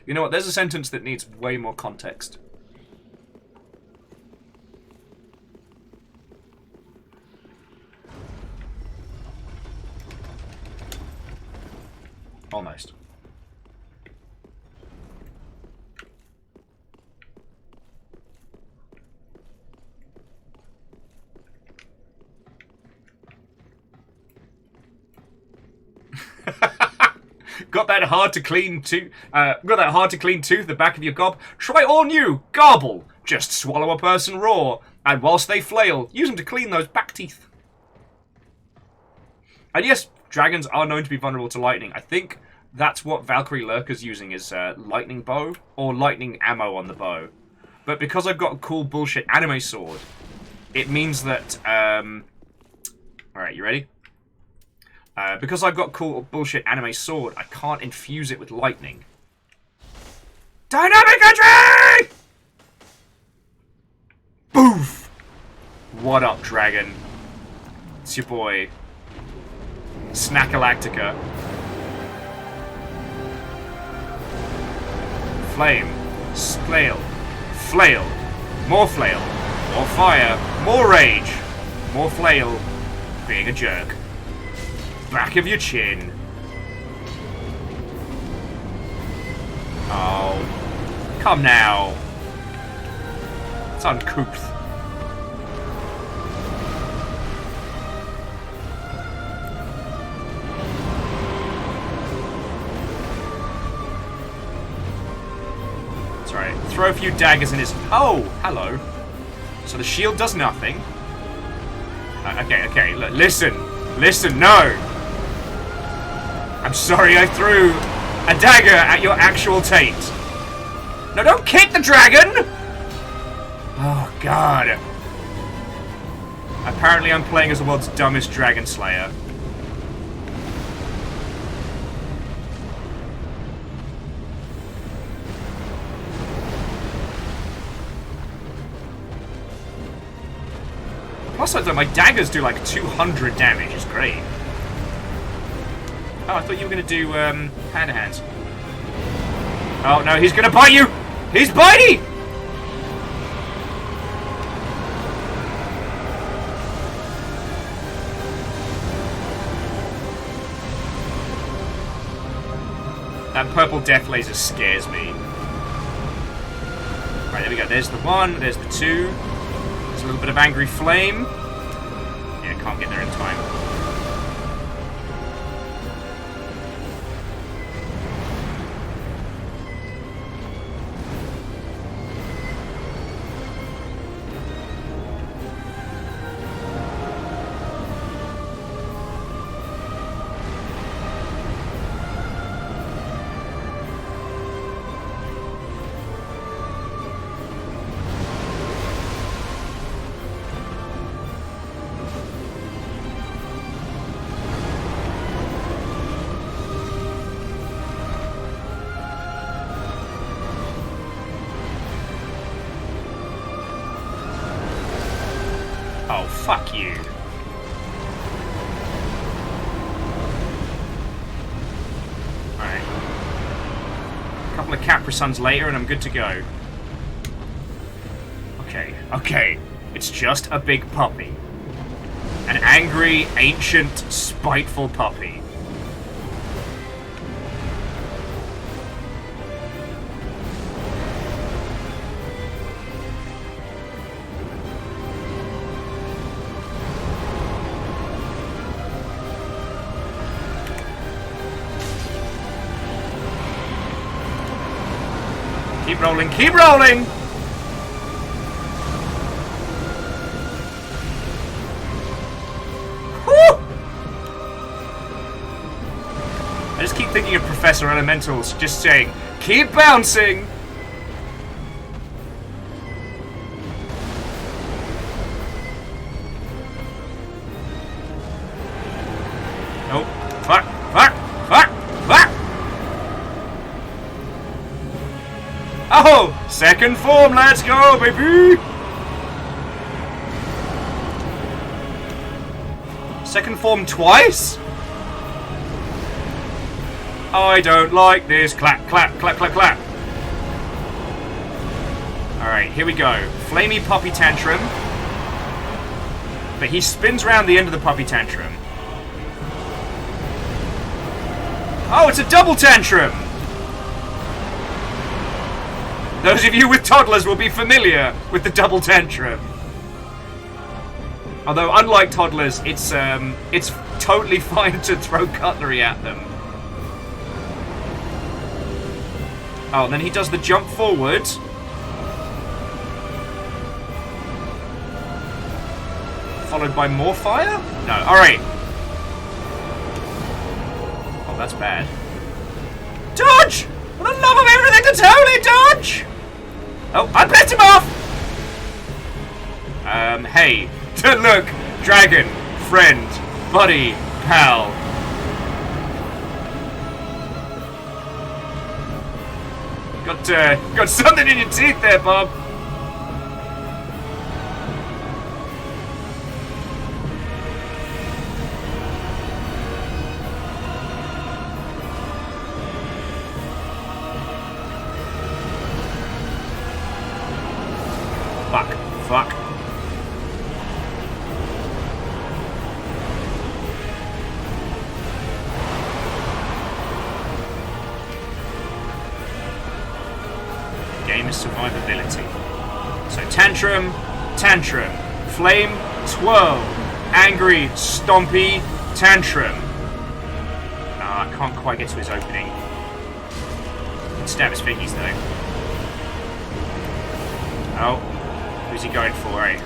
[SPEAKER 1] You know what? There's a sentence that needs way more context. Almost. Got that hard to clean tooth? Got that hard to clean tooth? The back of your gob? Try all new. Garble. Just swallow a person raw, and whilst they flail, use them to clean those back teeth. And yes, dragons are known to be vulnerable to lightning. I think that's what Valkyrie Lurker's using is lightning bow or lightning ammo on the bow. But because I've got a cool bullshit anime sword, it means that... Alright, you ready? Because I've got cool bullshit anime sword, I can't infuse it with lightning. Dynamic entry! Boof! What up, dragon? It's your boy, Snackalactica. Flame, flail, flail, more flail, more fire, more rage, more flail, being a jerk. Back of your chin. Oh, come now. It's uncouth. That's right. Throw a few daggers in his... Oh, hello. So the shield does nothing. Okay, look, listen, no. I'm sorry I threw a dagger at your actual taint. No, don't kick the dragon! Oh, God. Apparently I'm playing as the world's dumbest dragon slayer. Plus, my daggers do like 200 damage. It's great. Oh, I thought you were going to do hand hands. Oh, no, he's going to bite you! He's biting! That purple death laser scares me. Right, there we go. There's the one, there's the two. There's a little bit of angry flame. Yeah, can't get there in time. Oh, fuck you. Alright. A couple of Capra Suns later and I'm good to go. Okay. It's just a big puppy. An angry, ancient, spiteful puppy. Keep rolling, keep rolling! Woo! I just keep thinking of Professor Elementals just saying, keep bouncing! Nope. Fuck! Fuck! Fuck! Fuck! Oh! Second form, let's go, baby! Second form twice? I don't like this. Clap, clap, clap, clap, clap. Alright, here we go. Flamey Puppy Tantrum. But he spins around the end of the Puppy Tantrum. Oh, it's a double tantrum! Those of you with toddlers will be familiar with the double tantrum. Although, unlike toddlers, it's totally fine to throw cutlery at them. Oh, and then he does the jump forward. Followed by more fire? No, alright. Oh, that's bad. Dodge! For the love of everything that's holy, dodge! Oh, I pissed him off! Hey. Look! Dragon, friend, buddy, pal. Got something in your teeth there, Bob. Fuck. Fuck. Game is survivability. So tantrum, tantrum, flame, twirl, angry, stompy, tantrum. I can't quite get to his opening. Stab his figgies though. Oh, who's he going for, eh?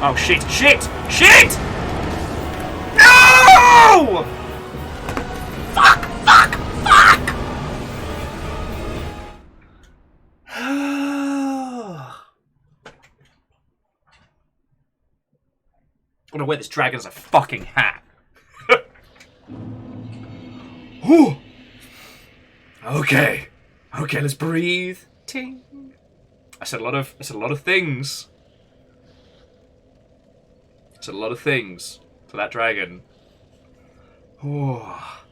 [SPEAKER 1] Oh shit, shit, shit! No! Fuck, fuck, fuck! I'm gonna wear this dragon as a fucking hat. Whew. Okay. Okay, let's breathe. Ting. I said a lot of things. I said a lot of things to that dragon. Oh.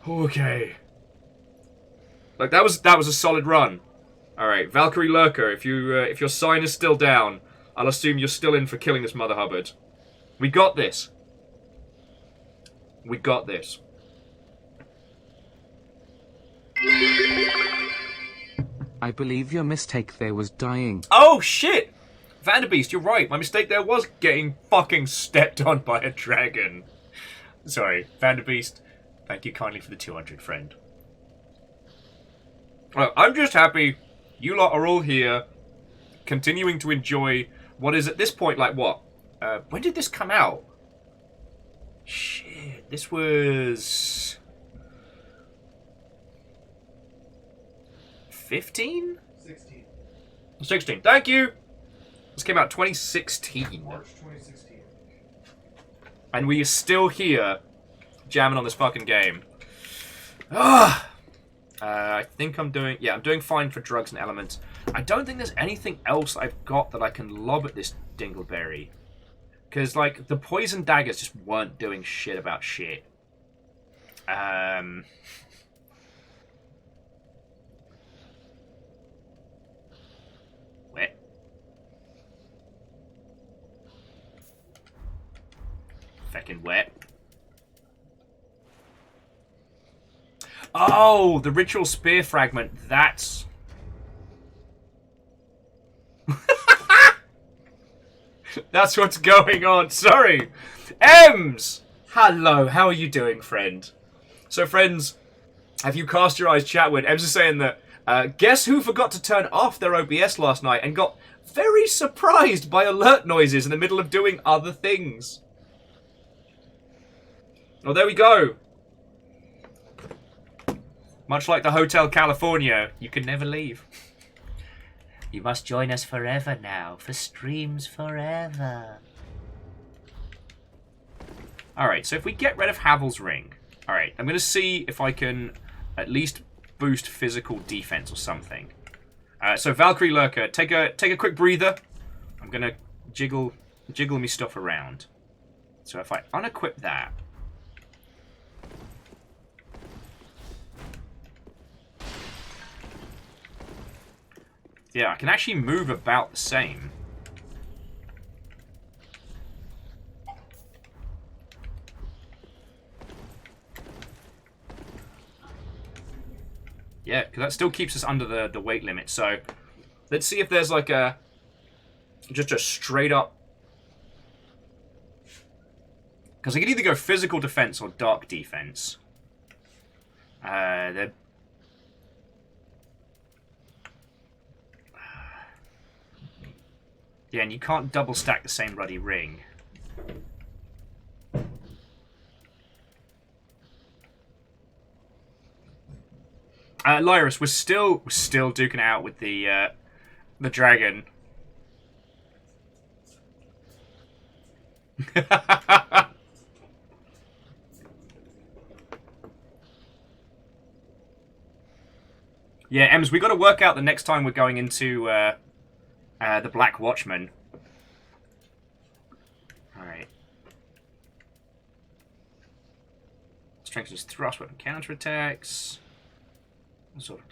[SPEAKER 1] Okay. Like that was a solid run. All right, Valkyrie Lurker. If your sign is still down, I'll assume you're still in for killing this Mother Hubbard. We got this. We got this.
[SPEAKER 2] I believe your mistake there was dying.
[SPEAKER 1] Oh shit! Vanderbeest, you're right. My mistake there was getting fucking stepped on by a dragon. Sorry, Vanderbeest. Thank you kindly for the 200, friend. Well, I'm just happy you lot are all here, continuing to enjoy what is at this point like what? When did this come out? Shit, this was 15?
[SPEAKER 3] 16.
[SPEAKER 1] 16. Thank you. This came out 2016.
[SPEAKER 3] March 2016.
[SPEAKER 1] And we are still here jamming on this fucking game. I think I'm doing fine for drugs and elements. I don't think there's anything else I've got that I can lob at this dingleberry. Because, like, the poison daggers just weren't doing shit about shit. Wet. Feckin' wet. Oh, the ritual spear fragment. That's... That's what's going on. Sorry. Ems! Hello, how are you doing, friend? So, friends, Have you cast your eyes, Chatwood? Ems is saying that, guess who forgot to turn off their OBS last night and got very surprised by alert noises in the middle of doing other things? Oh, there we go. Much like the Hotel California, you can never leave. You must join us forever now, for streams forever. Alright, so if we get rid of Havel's Ring... Alright, I'm going to see if I can at least boost physical defense or something. So Valkyrie Lurker, take a quick breather. I'm going to jiggle me stuff around. So if I unequip that... Yeah, I can actually move about the same. Yeah, because that still keeps us under the weight limit. So, let's see if there's like just a straight up... Because I can either go physical defense or dark defense. They're... Yeah, and you can't double stack the same bloody ring. Lyris, we're still duking it out with the dragon. Yeah, Ems, we got to work out the next time we're going into the Black Watchman. Alright. Strengthens thrust weapon counterattacks. Sort of.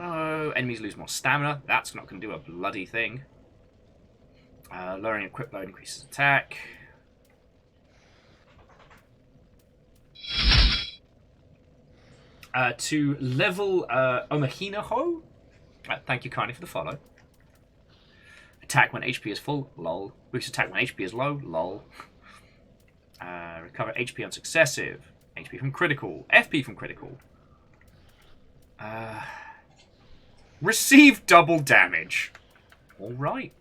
[SPEAKER 1] Oh, enemies lose more stamina. That's not going to do a bloody thing. Lowering equip load increases attack. To level Omahina Ho. Thank you kindly for the follow. Attack when HP is full, lol. Boost attack when HP is low, lol. Recover HP on successive. HP from critical. FP from critical. Receive double damage. Alright.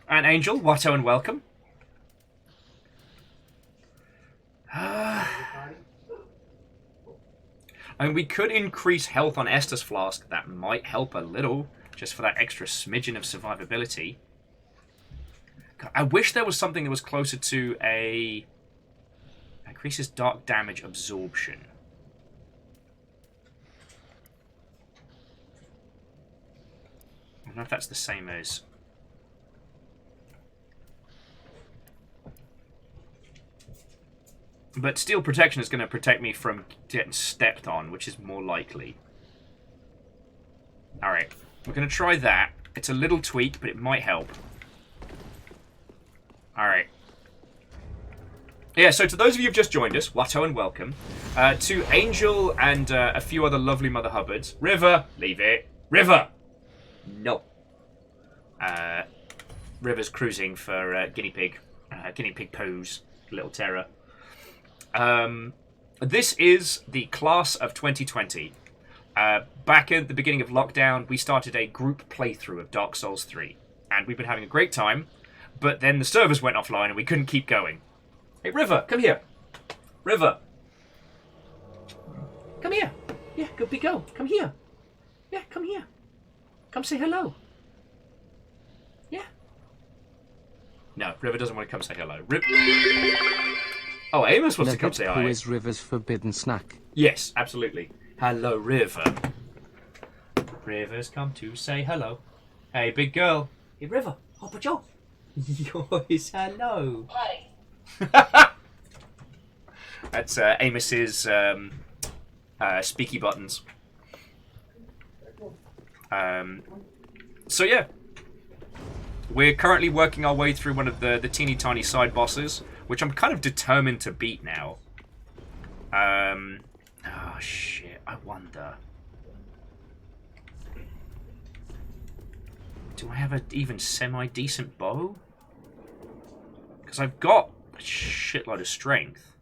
[SPEAKER 1] And Angel, Watto and welcome. And we could increase health on Estus Flask. That might help a little, just for that extra smidgen of survivability. God, I wish there was something that was closer to a... Increases dark damage absorption. I don't know if that's the same as... But Steel Protection is going to protect me from getting stepped on, which is more likely. Alright, we're going to try that. It's a little tweak, but it might help. Alright. Yeah, so to those of you who've just joined us, Watto and welcome. To Angel and a few other lovely Mother Hubbards. River, leave it. River! No. River's cruising for guinea pig pose. Little terror. This is the class of 2020. Back at the beginning of lockdown, we started a group playthrough of Dark Souls 3. And we've been having a great time, but then the servers went offline and we couldn't keep going. Hey, River, come here. River. Come here. Yeah, good big girl. Come here. Yeah, come here. Come say hello. Yeah. No, River doesn't want to come say hello. Oh, Amos wants to come say hi.
[SPEAKER 2] Who is River's forbidden snack?
[SPEAKER 1] Yes, absolutely. Hello, River. River's come to say hello. Hey, big girl. Hey, River. Oh, but Joe. Yours, hello.
[SPEAKER 5] Hi.
[SPEAKER 1] That's Amos's speaky buttons. So yeah, we're currently working our way through one of the teeny tiny side bosses, which I'm kind of determined to beat now. Oh shit, I wonder. Do I have an even semi-decent bow? Because I've got a shitload of strength.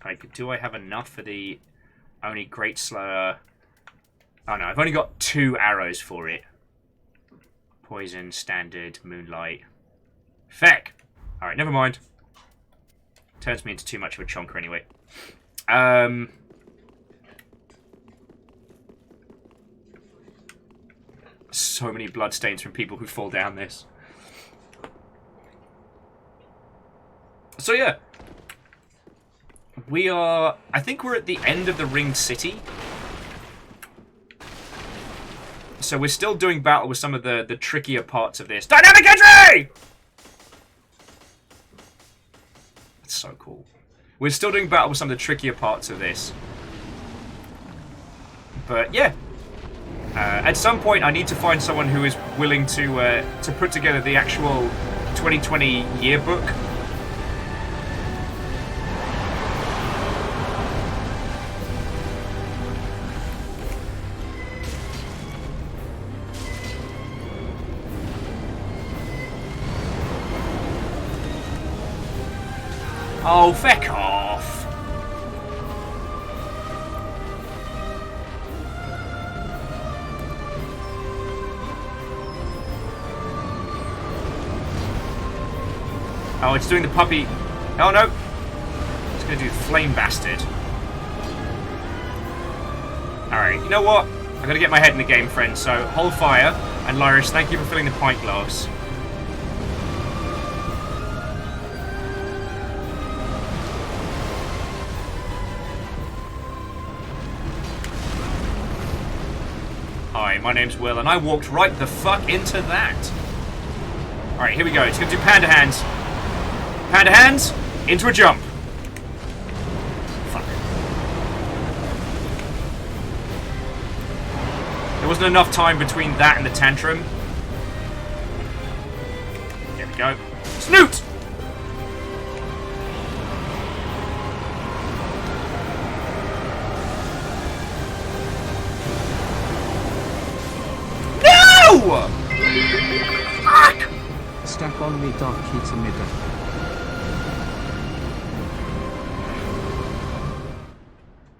[SPEAKER 1] Like, do I have enough for the only Great Slayer? Oh no, I've only got 2 arrows for it. Poison, Standard, Moonlight. Feck! Alright, never mind. Turns me into too much of a chonker anyway. So many bloodstains from people who fall down this. So yeah. We are... I think we're at the end of the Ringed City. So we're still doing battle with some of the trickier parts of this. Dynamic entry! That's so cool. We're still doing battle with some of the trickier parts of this. But yeah. At some point I need to find someone who is willing to put together the actual 2020 yearbook. Oh, feck off! Oh, it's doing the puppy. Oh no! It's gonna do the flame bastard. Alright, you know what? I gotta get my head in the game, friend, so hold fire. And Lyris, thank you for filling the pint glass. Hi, my name's Will, and I walked right the fuck into that. Alright, here we go. It's going to do panda hands. Panda hands, into a jump. Fuck. There wasn't enough time between that and the tantrum. There we go. Snoot! Fuck!
[SPEAKER 2] Stack on me dark heater midder.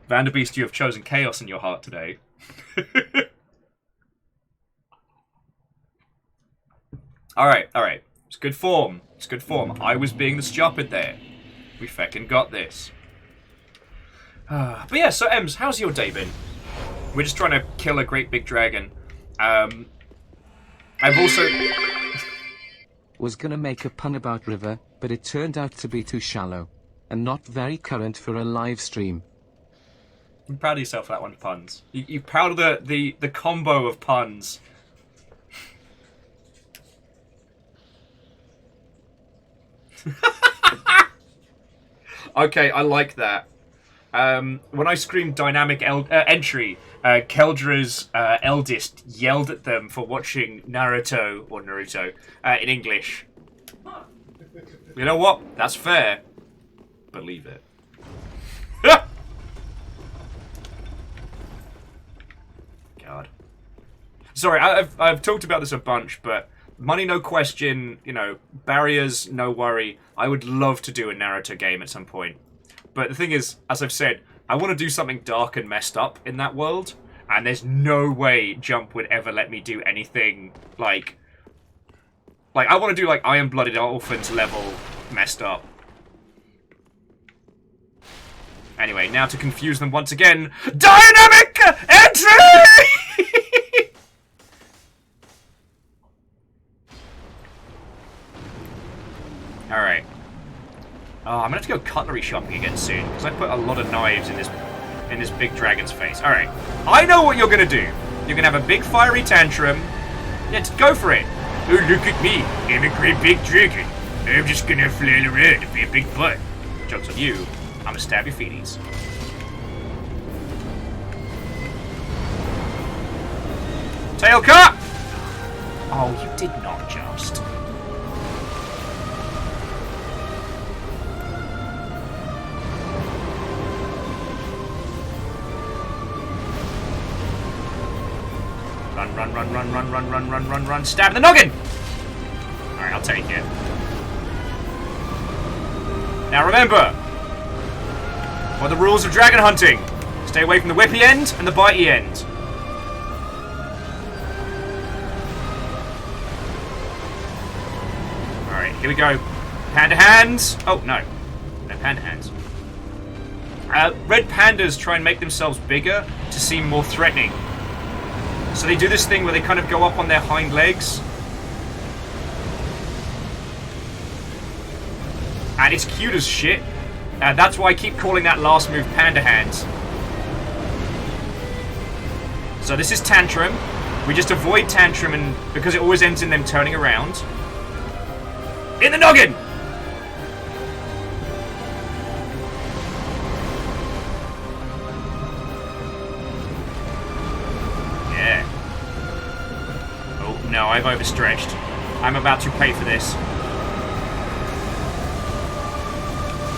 [SPEAKER 1] Vanderbeest, you have chosen chaos in your heart today. Alright. It's good form. It's good form. I was being the stupid there. We feckin' got this. But yeah, so Ems, how's your day been? We're just trying to kill a great big dragon. I've also...
[SPEAKER 2] Was gonna make a pun about river, but it turned out to be too shallow. And not very current for a live stream.
[SPEAKER 1] I'm proud of yourself for that one, puns. You're proud of the combo of puns. Okay, I like that. When I screamed dynamic entry, Keldra's eldest yelled at them for watching Naruto, in English. You know what? That's fair. Believe it. God. Sorry, I've talked about this a bunch, but money no question, you know, barriers no worry. I would love to do a Naruto game at some point. But the thing is, as I've said, I want to do something dark and messed up in that world, and there's no way Jump would ever let me do anything like I want to do like Iron Blooded Orphans level messed up. Anyway, now to confuse them once again, dynamic entry! Alright. Oh, I'm gonna have to go cutlery shopping again soon, because I put a lot of knives in this big dragon's face. Alright. I know what you're gonna do. You're gonna have a big fiery tantrum. Yeah, go for it. Oh, look at me. I'm a great big dragon. I'm just gonna flail around and be a big butt. Joke's on you. I'm gonna stab your feeties. Tail cut! Oh, you did not just. Run. Stab the noggin! Alright, I'll take it. Now remember, What are the rules of dragon hunting? Stay away from the whippy end and the bitey end. Alright, here we go. Panda hands. Oh, no. No panda hands. Red pandas try and make themselves bigger to seem more threatening. So they do this thing where they kind of go up on their hind legs. And it's cute as shit. That's why I keep calling that last move panda hands. So this is tantrum. We just avoid tantrum and because it always ends in them turning around. In the noggin! Yeah. Oh no, I've overstretched. I'm about to pay for this.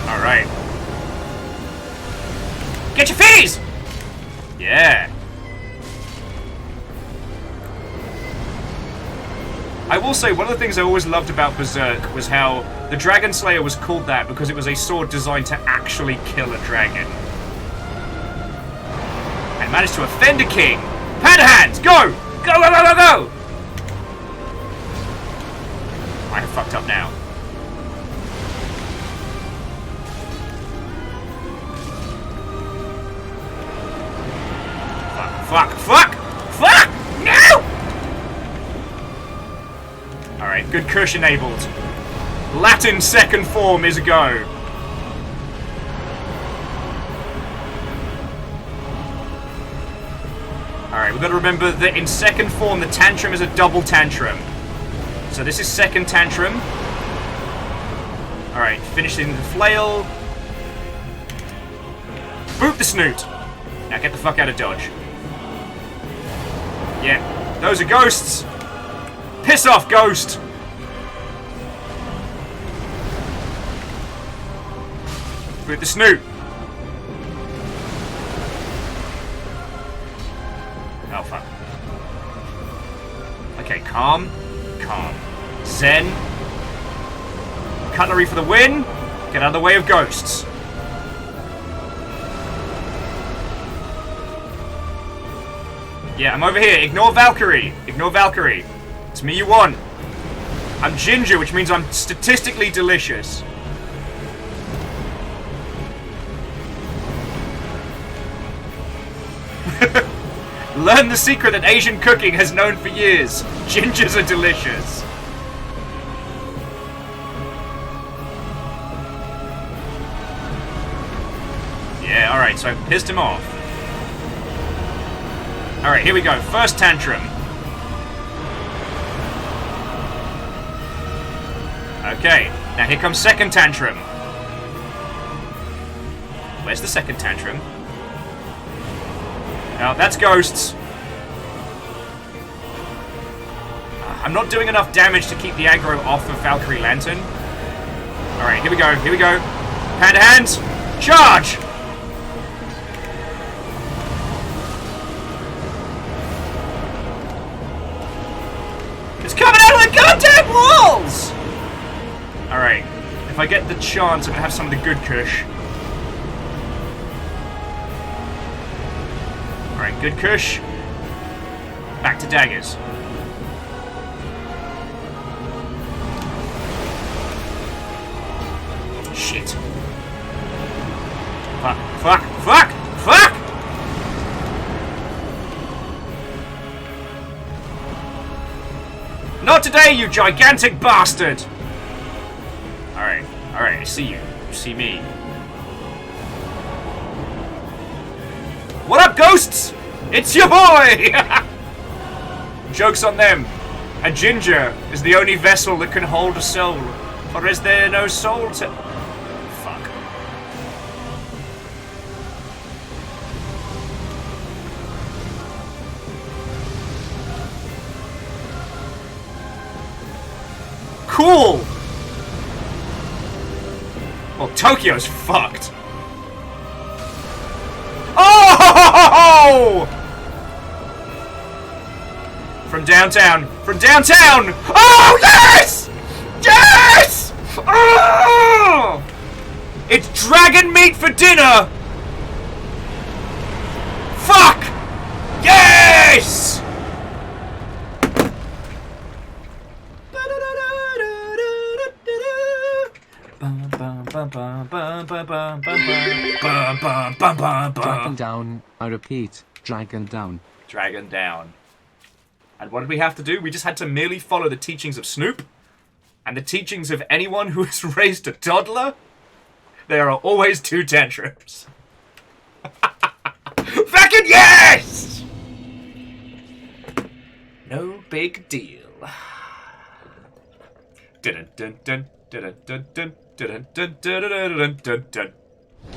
[SPEAKER 1] Alright. Get your fees! Yeah. I will say, one of the things I always loved about Berserk was how the Dragon Slayer was called that because it was a sword designed to actually kill a dragon. And managed to offend a king. Panda hands! Go! Go, go, go, go, go! I have fucked up now. Fuck, fuck, fuck! No! Alright, good Kush enabled. Latin second form is a go. Alright, we've got to remember that in second form the tantrum is a double tantrum. So this is second tantrum. Alright, finishing the flail. Boot the snoot! Now get the fuck out of dodge. Yeah, those are ghosts. Piss off, ghost. With the snoot. Oh, fuck. Okay, calm. Calm. Zen. Cutlery for the win. Get out of the way of ghosts. Yeah, I'm over here. Ignore Valkyrie. Ignore Valkyrie. It's me you want. I'm ginger, which means I'm statistically delicious. Learn the secret that Asian cooking has known for years. Gingers are delicious. Yeah, alright, so I pissed him off. Alright, here we go. First tantrum. Okay, now here comes second tantrum. Where's the second tantrum? Oh, that's ghosts. I'm not doing enough damage to keep the aggro off of Valkyrie Lantern. Alright, here we go, here we go. Panda hands, charge! It's coming out of the goddamn walls! Alright, if I get the chance, I'm gonna have some of the good kush. Alright, good kush. Back to daggers. Shit. Fuck, fuck, fuck, fuck! Not today, you gigantic bastard! Alright, alright, I see you. You see me. What up, ghosts? It's your boy! Joke's on them. A ginger is the only vessel that can hold a soul. Or is there no soul to... Fuck. Cool! Well, Tokyo's fucked. Oh! From downtown. From downtown! Oh, yes! Yes! Oh! It's dragon meat for dinner! yes!
[SPEAKER 2] Dragon down, I repeat, dragon down.
[SPEAKER 1] Dragon down. And what did we have to do? We just had to merely follow the teachings of Snoop and the teachings of anyone who has raised a toddler. There are always two tantrums. Fucking yes! No big deal. Dun dun dun dun dun dun dun dun dun dun dun.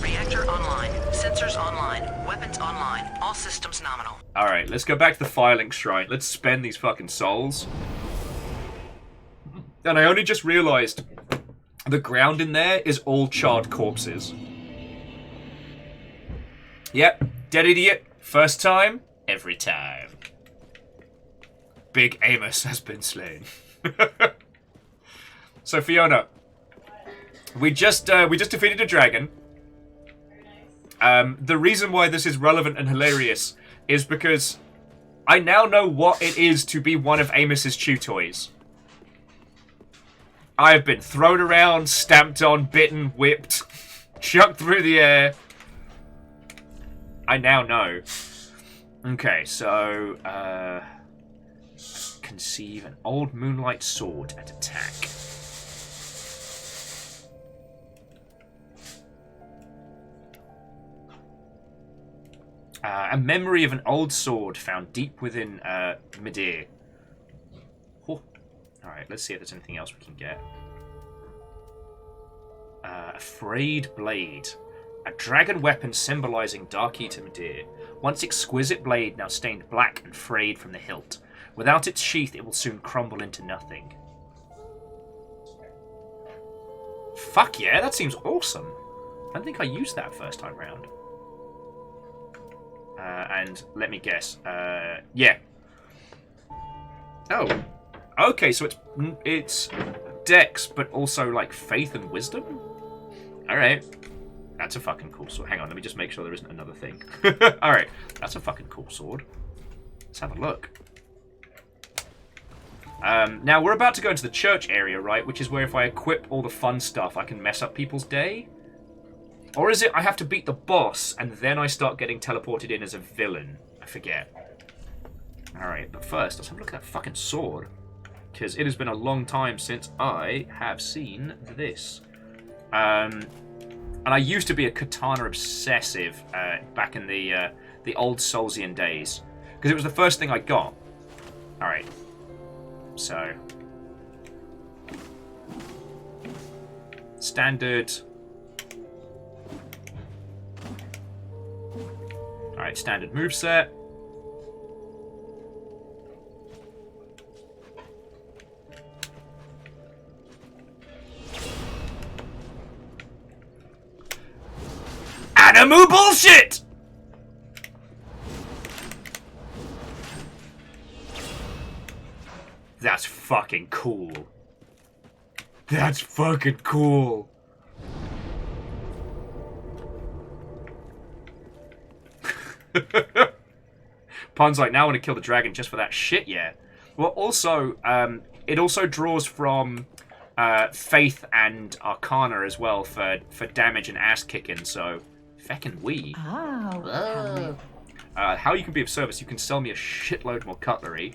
[SPEAKER 9] Reactor online. Sensors online. Weapons online. All systems nominal.
[SPEAKER 1] Alright, let's go back to the filing shrine. Let's spend these fucking souls. And I only just realized the ground in there is all charred corpses. Yep, dead idiot. First time, every time. Big Amos has been slain. So Fiona, we just defeated a dragon. The reason why this is relevant and hilarious is because I now know what it is to be one of Amos's chew toys. I have been thrown around, stamped on, bitten, whipped, chucked through the air. I now know. Okay, so conceive an old moonlight sword and attack. A memory of an old sword found deep within Midir. Oh. Alright, let's see if there's anything else we can get. A frayed blade. A dragon weapon symbolizing Dark Eater Midir. Once exquisite blade, now stained black and frayed from the hilt. Without its sheath, it will soon crumble into nothing. Fuck yeah, that seems awesome. I don't think I used that first time round. And let me guess. Yeah. Oh. Okay, so it's Dex, but also like faith and wisdom. All right. That's a fucking cool sword. Hang on, let me just make sure there isn't another thing. All right, that's a fucking cool sword. Let's have a look. Now we're about to go into the church area, right? Which is where if I equip all the fun stuff, I can mess up people's day. Or is it I have to beat the boss and then I start getting teleported in as a villain? I forget. Alright, but first, let's have a look at that fucking sword. Because it has been a long time since I have seen this. And I used to be a katana obsessive back in the old Soulsian days. Because it was the first thing I got. Alright. So. Standard. Alright, standard moveset. Animu bullshit! That's fucking cool. That's fucking cool. Pun's like, now I want to kill the dragon just for that shit, yeah. Well, also, it also draws from Faith and Arcana as well for damage and ass kicking, so feckin' we.
[SPEAKER 6] Oh.
[SPEAKER 1] How you can be of service, you can sell me a shitload more cutlery.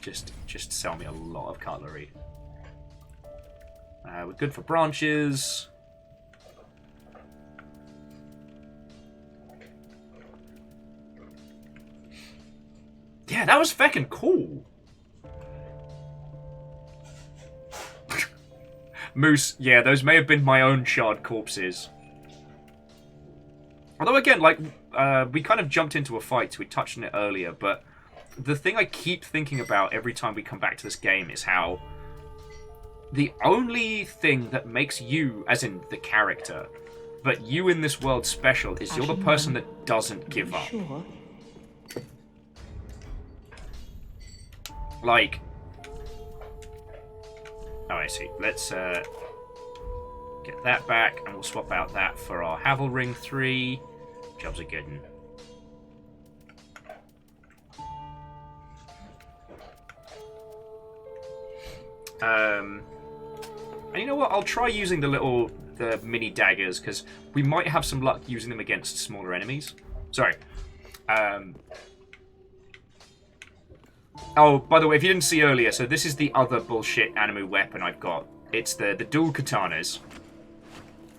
[SPEAKER 1] Just sell me a lot of cutlery. We're good for branches. Yeah, that was feckin' cool. Moose, yeah, those may have been my own charred corpses. Although again, like, we kind of jumped into a fight, so we touched on it earlier, but the thing I keep thinking about every time we come back to this game is how the only thing that makes you, as in the character, but you in this world special is you're the person that doesn't give up.
[SPEAKER 6] Sure.
[SPEAKER 1] Like, oh, I see. Let's get that back, and we'll swap out that for our Havel Ring 3. Jobs are good. And you know what? I'll try using the mini daggers, because we might have some luck using them against smaller enemies. Sorry. Oh, by the way, if you didn't see earlier, so this is the other bullshit anime weapon I've got. It's the dual katanas.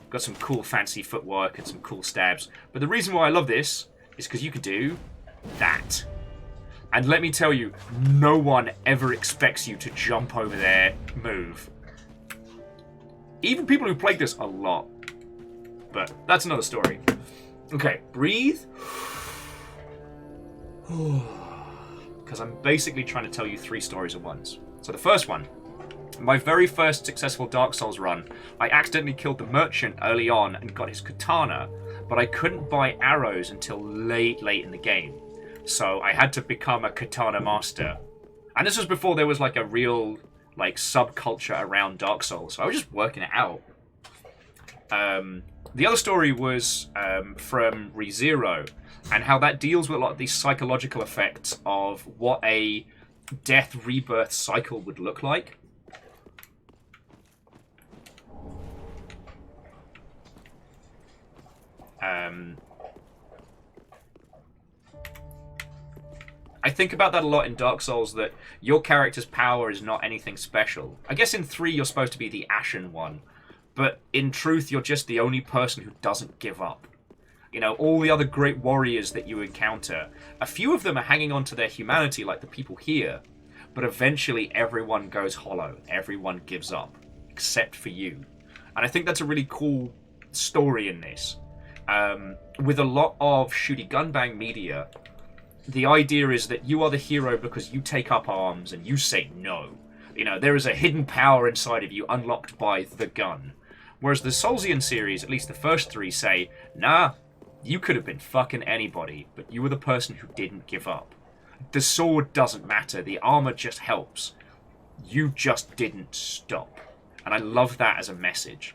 [SPEAKER 1] Got some cool fancy footwork and some cool stabs. But the reason why I love this is because you can do that. And let me tell you, no one ever expects you to jump over their move. Even people who played this a lot. But that's another story. Okay, breathe. Because I'm basically trying to tell you 3 stories at once. So the first one. My very first successful Dark Souls run, I accidentally killed the merchant early on and got his katana, but I couldn't buy arrows until late in the game. So I had to become a katana master. And this was before there was like a real subculture around Dark Souls, so I was just working it out. The other story was from ReZero, and how that deals with a lot of these psychological effects of what a death rebirth cycle would look like. I think about that a lot in Dark Souls, that your character's power is not anything special. I guess in 3 you're supposed to be the Ashen one, but in truth you're just the only person who doesn't give up. You know, all the other great warriors that you encounter, a few of them are hanging on to their humanity like the people here, but eventually everyone goes hollow, everyone gives up, except for you. And I think that's a really cool story in this. With a lot of shooty gunbang media, the idea is that you are the hero because you take up arms and you say no. You know, there is a hidden power inside of you unlocked by the gun. Whereas the Soulsian series, at least the first 3, say, nah, you could have been fucking anybody, but you were the person who didn't give up. The sword doesn't matter, the armor just helps. You just didn't stop. And I love that as a message.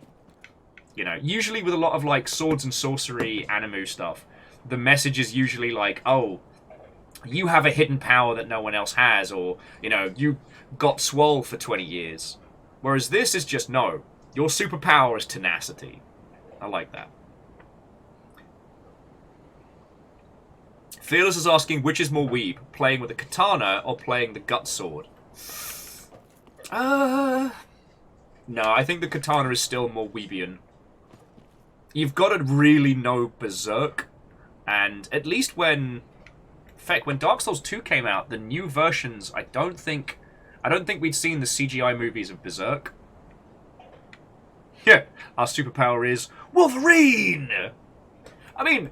[SPEAKER 1] You know, usually with a lot of swords and sorcery anime stuff, the message is usually like, oh, you have a hidden power that no one else has, or, you know, you got swole for 20 years. Whereas this is just, no, your superpower is tenacity. I like that. Fearless is asking, which is more weeb, playing with a katana or playing the gut sword? No, I think the katana is still more weebian. You've got to really know Berserk, and at least when Dark Souls 2 came out, the new versions, I don't think we'd seen the CGI movies of Berserk. Yeah, our superpower is Wolverine! I mean,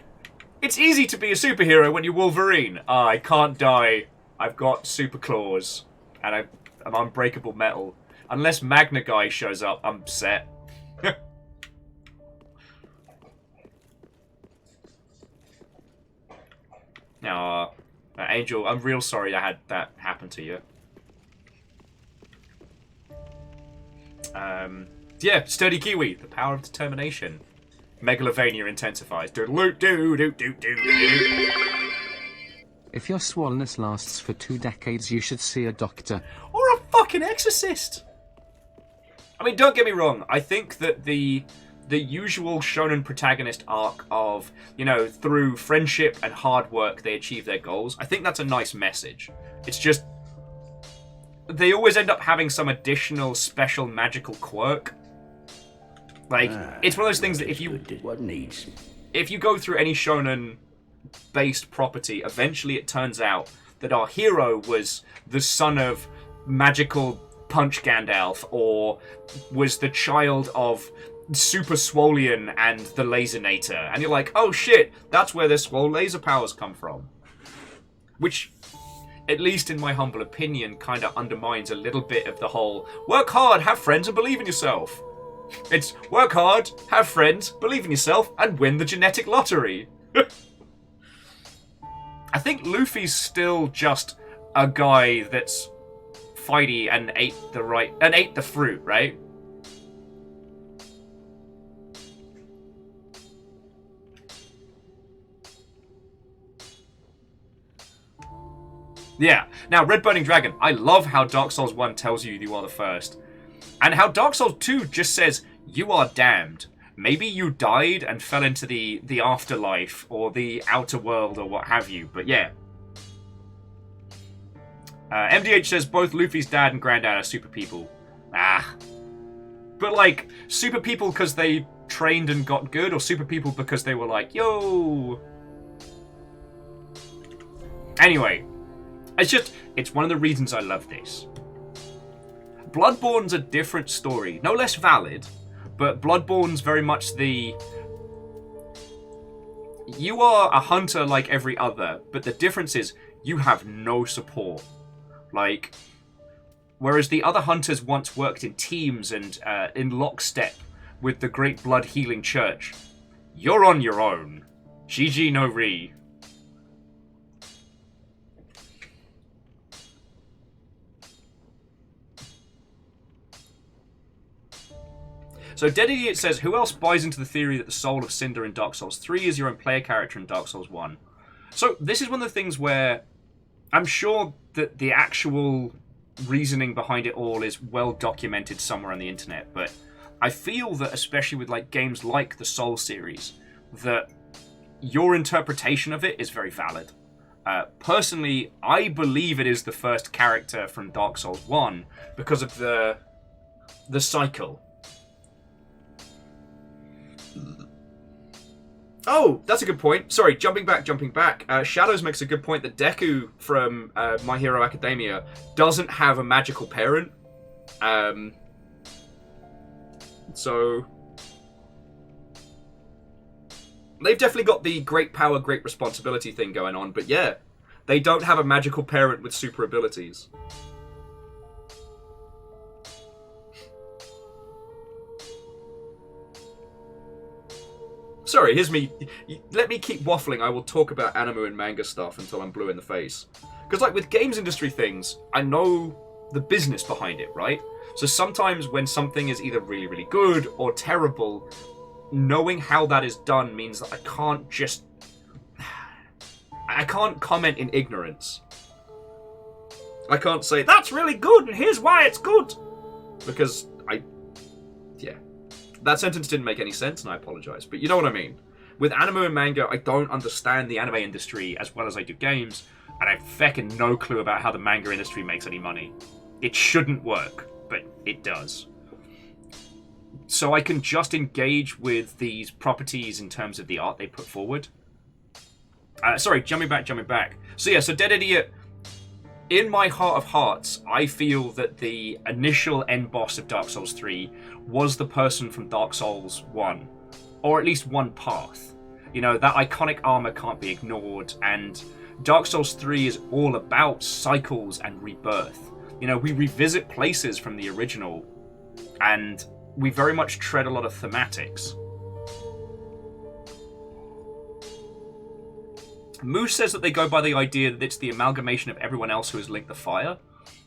[SPEAKER 1] it's easy to be a superhero when you're Wolverine. I can't die. I've got super claws. And I'm unbreakable metal. Unless Magna Guy shows up, I'm set. Now, Angel, I'm real sorry I had that happen to you. Yeah, Sturdy Kiwi, the power of determination. Megalovania intensifies.
[SPEAKER 2] If your swollenness lasts for 2 decades, you should see a doctor.
[SPEAKER 1] Or a fucking exorcist! I mean, don't get me wrong. I think that the usual shonen protagonist arc of, you know, through friendship and hard work they achieve their goals, I think that's a nice message. It's just, they always end up having some additional special magical quirk. Like, it's one of those things that if you go through any shonen-based property, eventually it turns out that our hero was the son of magical Punch Gandalf, or was the child of Super Swolian and the Lasernator. And you're like, oh shit, that's where their swole laser powers come from. Which, at least in my humble opinion, kind of undermines a little bit of the whole work hard, have friends, and believe in yourself. It's work hard, have friends, believe in yourself, and win the genetic lottery. I think Luffy's still just a guy that's fighty and ate the fruit, right? Yeah. Now, Red Burning Dragon. I love how Dark Souls 1 tells you are the first. And how Dark Souls 2 just says, you are damned. Maybe you died and fell into the afterlife or the outer world or what have you. But yeah. MDH says both Luffy's dad and granddad are super people. But like, super people because they trained and got good, or super people because they were like, yo. Anyway, it's one of the reasons I love this. Bloodborne's a different story. No less valid, but Bloodborne's very much you are a hunter like every other, but the difference is you have no support. Like, whereas the other hunters once worked in teams and in lockstep with the Great Blood Healing Church, you're on your own. GG no re. So Dead Idiot says, who else buys into the theory that the soul of Cinder in Dark Souls 3 is your own player character in Dark Souls 1? So this is one of the things where I'm sure that the actual reasoning behind it all is well documented somewhere on the internet, but I feel that especially with like games like the Soul series, that your interpretation of it is very valid. Personally, I believe it is the first character from Dark Souls 1 because of the cycle. Oh, that's a good point. Sorry, jumping back. Shadows makes a good point that Deku from My Hero Academia doesn't have a magical parent. So they've definitely got the great power, great responsibility thing going on, but yeah, they don't have a magical parent with super abilities. Sorry, here's me. Let me keep waffling. I will talk about anime and manga stuff until I'm blue in the face. Because, like, with games industry things, I know the business behind it, right? So sometimes when something is either really, really good or terrible, knowing how that is done means that I can't comment in ignorance. I can't say, that's really good and here's why it's good. Because that sentence didn't make any sense, and I apologize. But you know what I mean. With anime and manga, I don't understand the anime industry as well as I do games, and I feckin' no clue about how the manga industry makes any money. It shouldn't work, but it does. So I can just engage with these properties in terms of the art they put forward. Sorry, jumping back. So yeah, so Dead Idiot, in my heart of hearts, I feel that the initial end boss of Dark Souls 3 was the person from Dark Souls 1. Or at least one path. You know, that iconic armor can't be ignored, and Dark Souls 3 is all about cycles and rebirth. You know, we revisit places from the original, and we very much tread a lot of thematics. Moose says that they go by the idea that it's the amalgamation of everyone else who has linked the fire.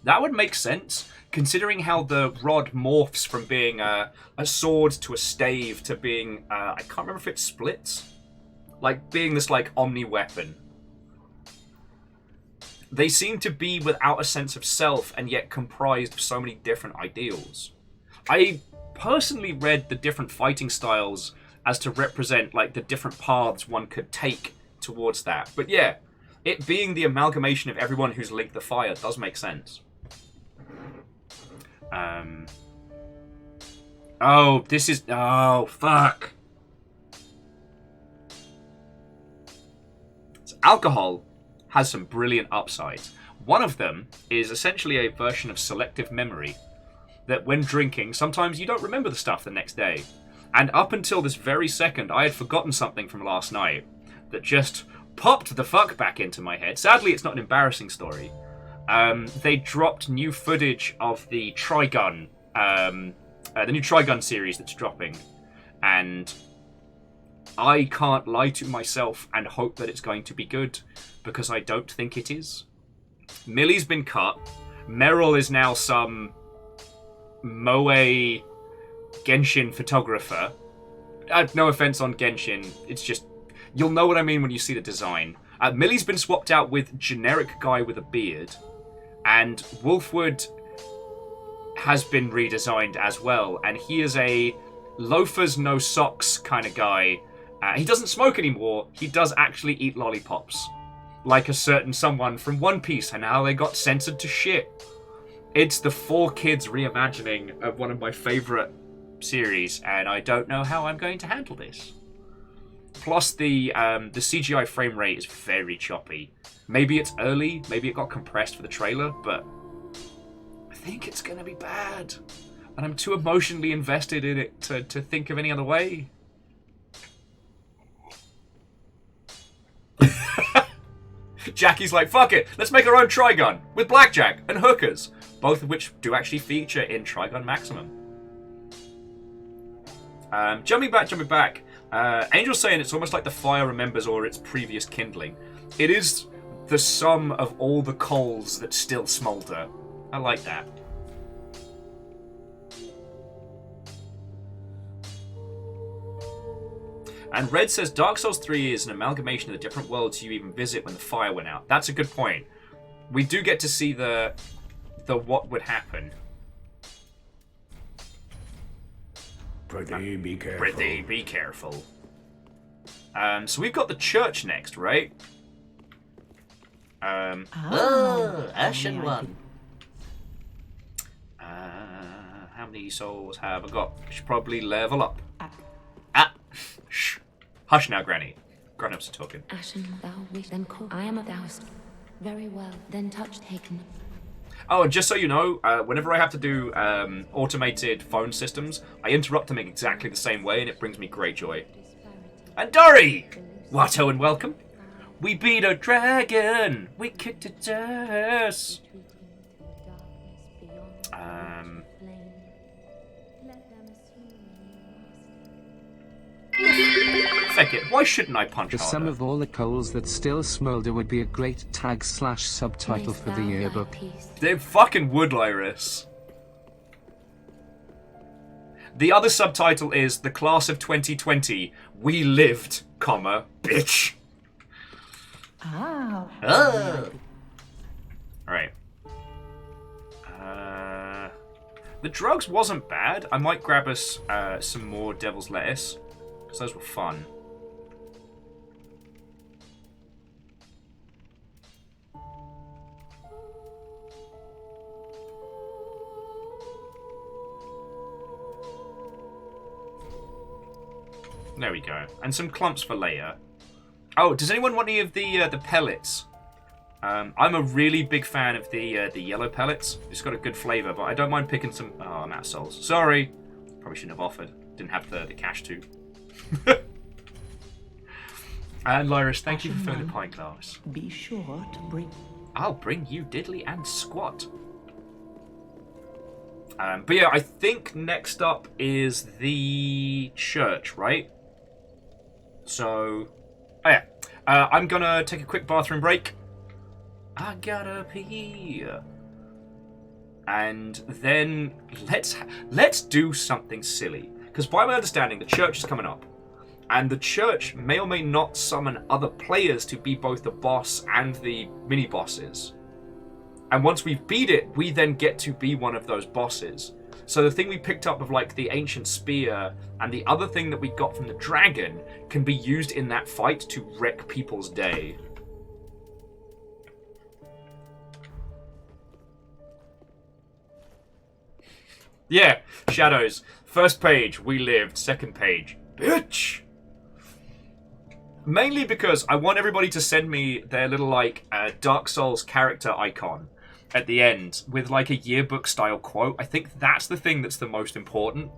[SPEAKER 1] That would make sense, considering how the rod morphs from being a sword to a stave to being, I can't remember if it splits. Like, being this, like, omni-weapon. They seem to be without a sense of self and yet comprised of so many different ideals. I personally read the different fighting styles as to represent, like, the different paths one could take towards that. But yeah, it being the amalgamation of everyone who's linked the fire does make sense. Oh, fuck. So alcohol has some brilliant upsides. One of them is essentially a version of selective memory, that when drinking, sometimes you don't remember the stuff the next day. And up until this very second, I had forgotten something from last night that just popped the fuck back into my head. Sadly, it's not an embarrassing story. They dropped new footage of the Trigun, the new Trigun series that's dropping, and I can't lie to myself and hope that it's going to be good, because I don't think it is. Millie's been cut. Meryl is now some Moe Genshin photographer. No offense on Genshin, it's just, you'll know what I mean when you see the design. Millie's been swapped out with generic guy with a beard, and Wolfwood has been redesigned as well, and he is a loafers no socks kind of guy. He doesn't smoke anymore. He does actually eat lollipops, like a certain someone from One Piece, and how they got censored to shit. It's the 4Kids reimagining of one of my favorite series, and I don't know how I'm going to handle this. Plus, the CGI frame rate is very choppy. Maybe it's early, maybe it got compressed for the trailer, but I think it's going to be bad. And I'm too emotionally invested in it to think of any other way. Jackie's like, fuck it, let's make our own Trigun with blackjack and hookers, both of which do actually feature in Trigun Maximum. Jumping back. Angel's saying it's almost like the fire remembers or its previous kindling. It is the sum of all the coals that still smolder. I like that. And Red says Dark Souls 3 is an amalgamation of the different worlds you even visit when the fire went out. That's a good point. We do get to see the what would happen.
[SPEAKER 7] Prithee, be careful.
[SPEAKER 1] Prithee, be careful. So we've got the church next, right?
[SPEAKER 5] Ashen one.
[SPEAKER 1] How many souls have I got? I should probably level up. Shh. Hush now, Granny. Grown-ups are talking.
[SPEAKER 4] Ashen, thou wish, then call. I am of thou. Very well, then touch taken.
[SPEAKER 1] Oh, and just so you know, whenever I have to do automated phone systems, I interrupt them in exactly the same way, and it brings me great joy. And Dory! Watto and welcome. We beat a dragon! We kicked its ass! Feck it, why shouldn't I punch
[SPEAKER 2] The
[SPEAKER 1] harder?
[SPEAKER 2] sum of all the coals that still smolder would be a great tag/subtitle for the yearbook.
[SPEAKER 1] They fucking would, Lyris. The other subtitle is The Class of 2020. We lived, comma, bitch.
[SPEAKER 6] Ah.
[SPEAKER 1] Alright. The drugs wasn't bad. I might grab us some more Devil's Lettuce, because those were fun. There we go. And some clumps for later. Oh, does anyone want any of the pellets? I'm a really big fan of the yellow pellets. It's got a good flavour, but I don't mind picking some... Oh, I'm out of souls. Sorry. Probably shouldn't have offered. Didn't have the cash to. And Lyris, thank you for filling the pint glass.
[SPEAKER 6] Be sure to bring...
[SPEAKER 1] I'll bring you diddly and squat. But yeah, I think next up is the church, right? So, oh yeah. I'm gonna take a quick bathroom break. I gotta pee. And then let's do something silly. Because by my understanding, the church is coming up. And the church may or may not summon other players to be both the boss and the mini-bosses. And once we've beat it, we then get to be one of those bosses. So the thing we picked up of like the ancient spear and the other thing that we got from the dragon can be used in that fight to wreck people's day. Yeah, Shadows. First page, we lived. Second page, bitch. Mainly because I want everybody to send me their little like Dark Souls character icon at the end with like a yearbook style quote. I think that's the thing that's the most important.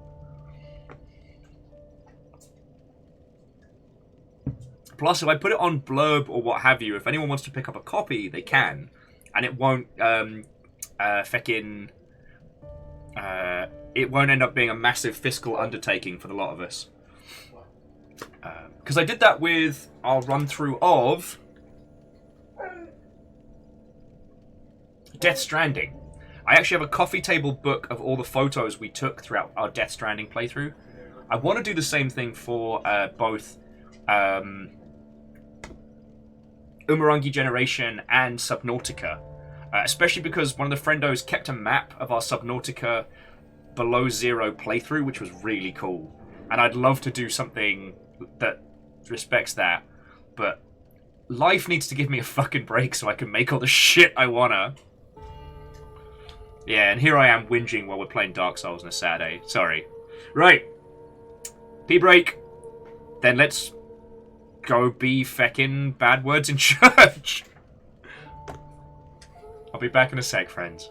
[SPEAKER 1] Plus, if I put it on blurb or what have you, if anyone wants to pick up a copy, they can, and it won't it won't end up being a massive fiscal undertaking for the lot of us. Because I did that with our run through of Death Stranding. I actually have a coffee table book of all the photos we took throughout our Death Stranding playthrough. I want to do the same thing for both Umurangi Generation and Subnautica. Especially because one of the friendos kept a map of our Subnautica below zero playthrough, which was really cool. And I'd love to do something that respects that, but life needs to give me a fucking break so I can make all the shit I wanna. Yeah, and here I am whinging while we're playing Dark Souls on a Saturday. Sorry. Right. Pee break. Then let's go be feckin' bad words in church. I'll be back in a sec, friends.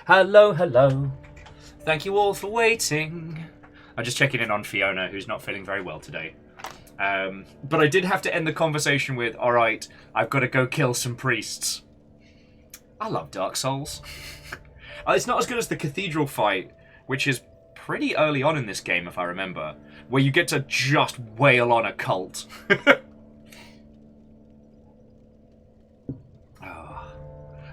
[SPEAKER 1] Hello, hello. Thank you all for waiting. I'm just checking in on Fiona, who's not feeling very well today. But I did have to end the conversation with, alright, I've got to go kill some priests. I love Dark Souls. It's not as good as the cathedral fight, which is pretty early on in this game, if I remember, where you get to just wail on a cult.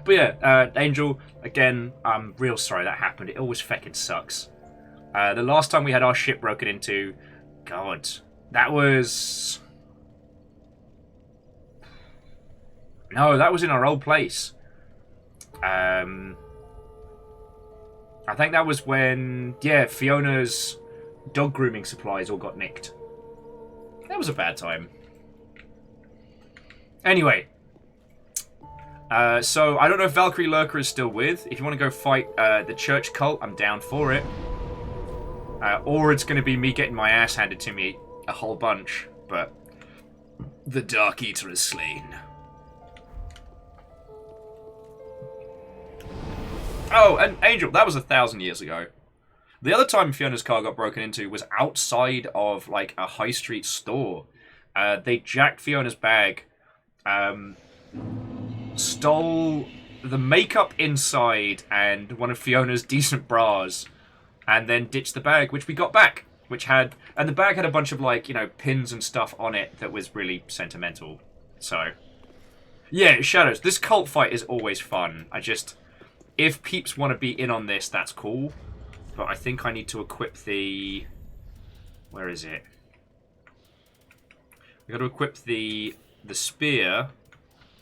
[SPEAKER 1] But yeah, Angel, again, I'm real sorry that happened. It always feckin' sucks. The last time we had our ship broken into, God, that was... No, that was in our old place. I think that was when, yeah, Fiona's dog grooming supplies all got nicked. That was a bad time. Anyway. So, I don't know if Valkyrie Lurker is still with. If you want to go fight the church cult, I'm down for it. Or it's going to be me getting my ass handed to me a whole bunch. But the Dark Eater is slain. Oh, and Angel, that was 1,000 years ago. The other time Fiona's car got broken into was outside of, like, a high street store. They jacked Fiona's bag, stole the makeup inside and one of Fiona's decent bras, and then ditched the bag, which we got back. And the bag had a bunch of, like, you know, pins and stuff on it that was really sentimental. So, yeah, Shadows, this cult fight is always fun. If peeps want to be in on this, that's cool. But I think I need to equip the... Where is it? We got to equip the spear.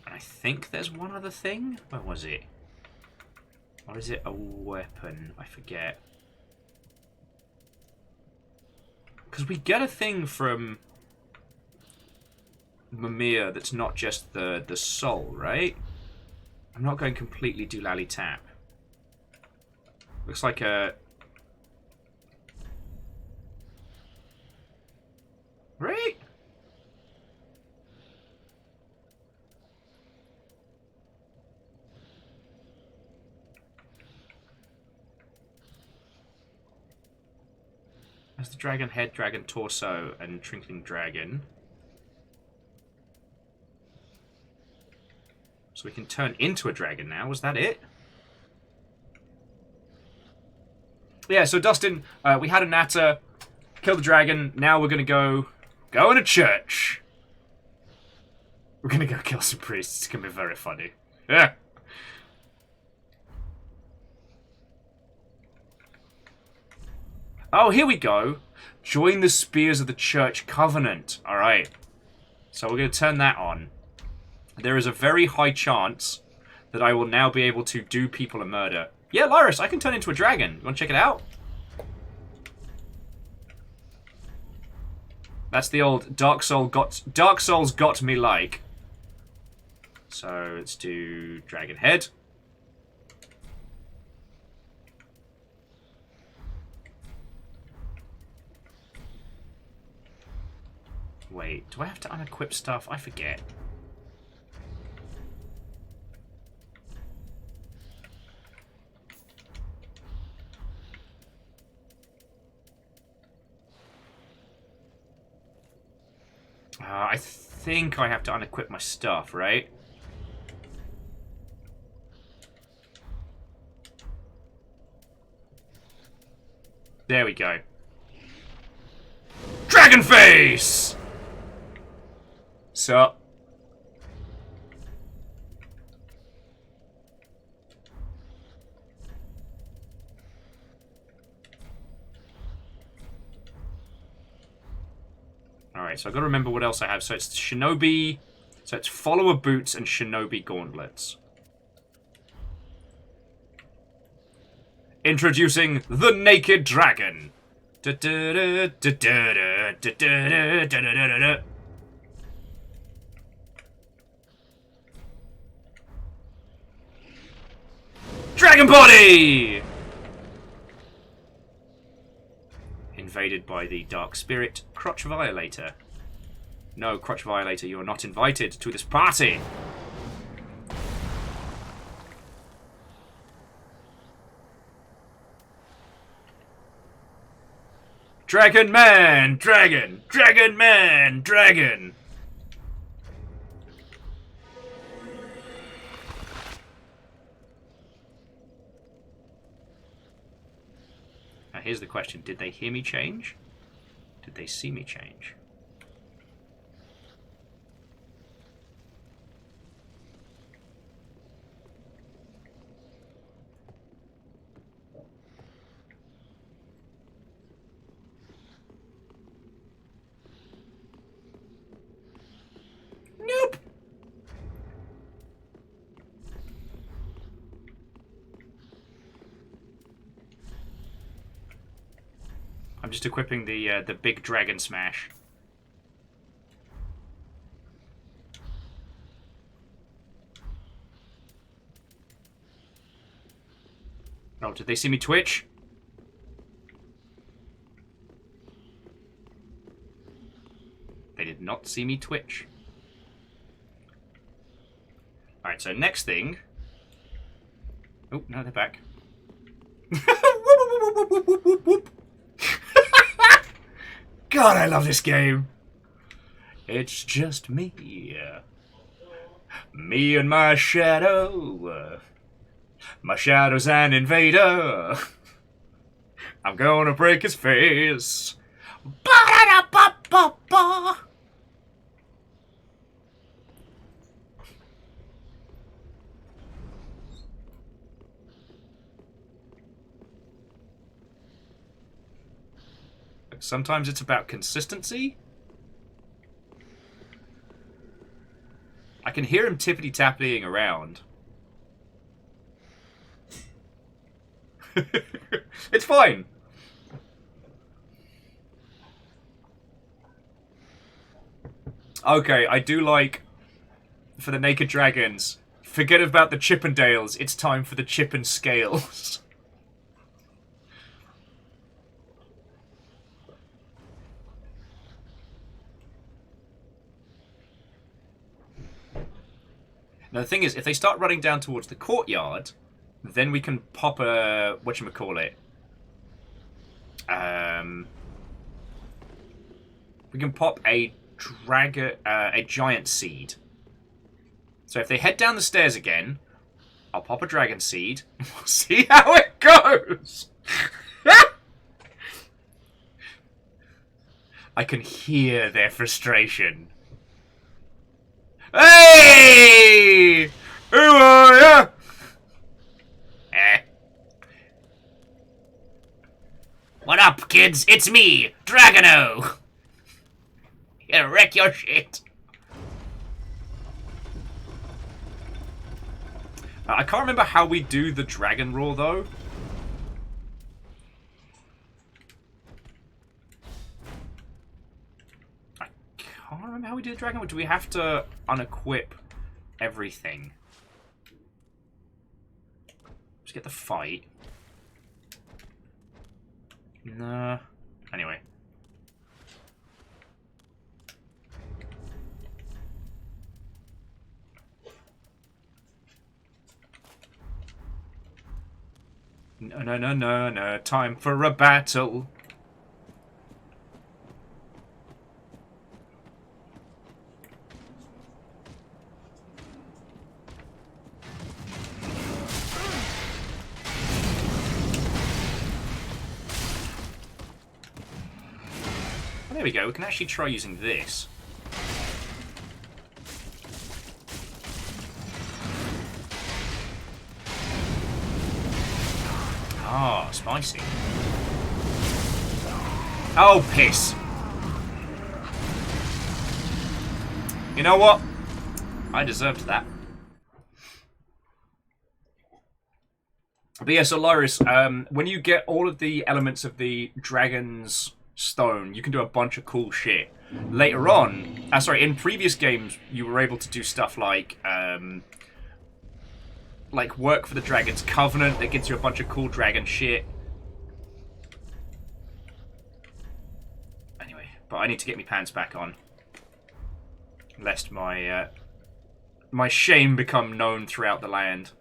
[SPEAKER 1] And I think there's one other thing. Where was it? Or is it a weapon? I forget. Because we get a thing from Mimir that's not just the soul, right? I'm not going completely doolally tap. Looks like a... Right? That's the dragon head, dragon torso, and twinkling dragon. So we can turn into a dragon now. Was that it? Yeah, so Dustin, we had a natter, killed the dragon. Now we're going to go in a church. We're going to go kill some priests. It's going to be very funny. Yeah. Oh, here we go. Join the Spears of the Church Covenant. Alright. So we're going to turn that on. There is a very high chance that I will now be able to do people a murder. Yeah, Lyris, I can turn into a dragon. You want to check it out? That's the old Dark Souls got me like. So let's do dragon head. Wait, do I have to unequip stuff? I forget. I think I have to unequip my stuff, right? There we go. Dragon face! So. Alright, so I've got to remember what else I have. So it's Shinobi... So it's Follower Boots and Shinobi Gauntlets. Introducing the Naked Dragon. Dragon Body! Invaded by the Dark Spirit, Crotch Violator. No, Crotch Violator, you are not invited to this party. Dragon man! Dragon! Dragon man! Dragon! Now here's the question. Did they hear me change? Did they see me change? Nope. I'm just equipping the big dragon smash. Oh, did they see me twitch? They did not see me twitch. Alright, so next thing... Oh, no, they're back. God, I love this game. It's just me. Me and my shadow. My shadow's an invader. I'm gonna break his face. Ba-da-da-ba-ba-ba. Sometimes it's about consistency. I can hear him tippity-tapping around. It's fine. Okay, I do like, for the Naked Dragons, forget about the Chippendales, it's time for the Chip and Scales. Now the thing is, if they start running down towards the courtyard, then we can pop a... whatchamacallit? We can pop a giant seed. So if they head down the stairs again, I'll pop a dragon seed, and we'll see how it goes! I can hear their frustration. Hey! Who are ya? What up, kids? It's me, Dragano! You wreck your shit. I can't remember how we do the dragon roar, though. I can't remember how we do the dragon roar. Do we have to unequip everything? Just get the fight. Nah. Anyway. No, no, no, no, no. Time for a battle. There we go, we can actually try using this. Ah, spicy. Oh, piss. You know what? I deserved that. But yeah, so Lyris, when you get all of the elements of the dragon's stone, you can do a bunch of cool shit. Later on, in previous games, you were able to do stuff like work for the Dragon's Covenant that gives you a bunch of cool dragon shit. Anyway, but I need to get my pants back on, lest my my shame become known throughout the land.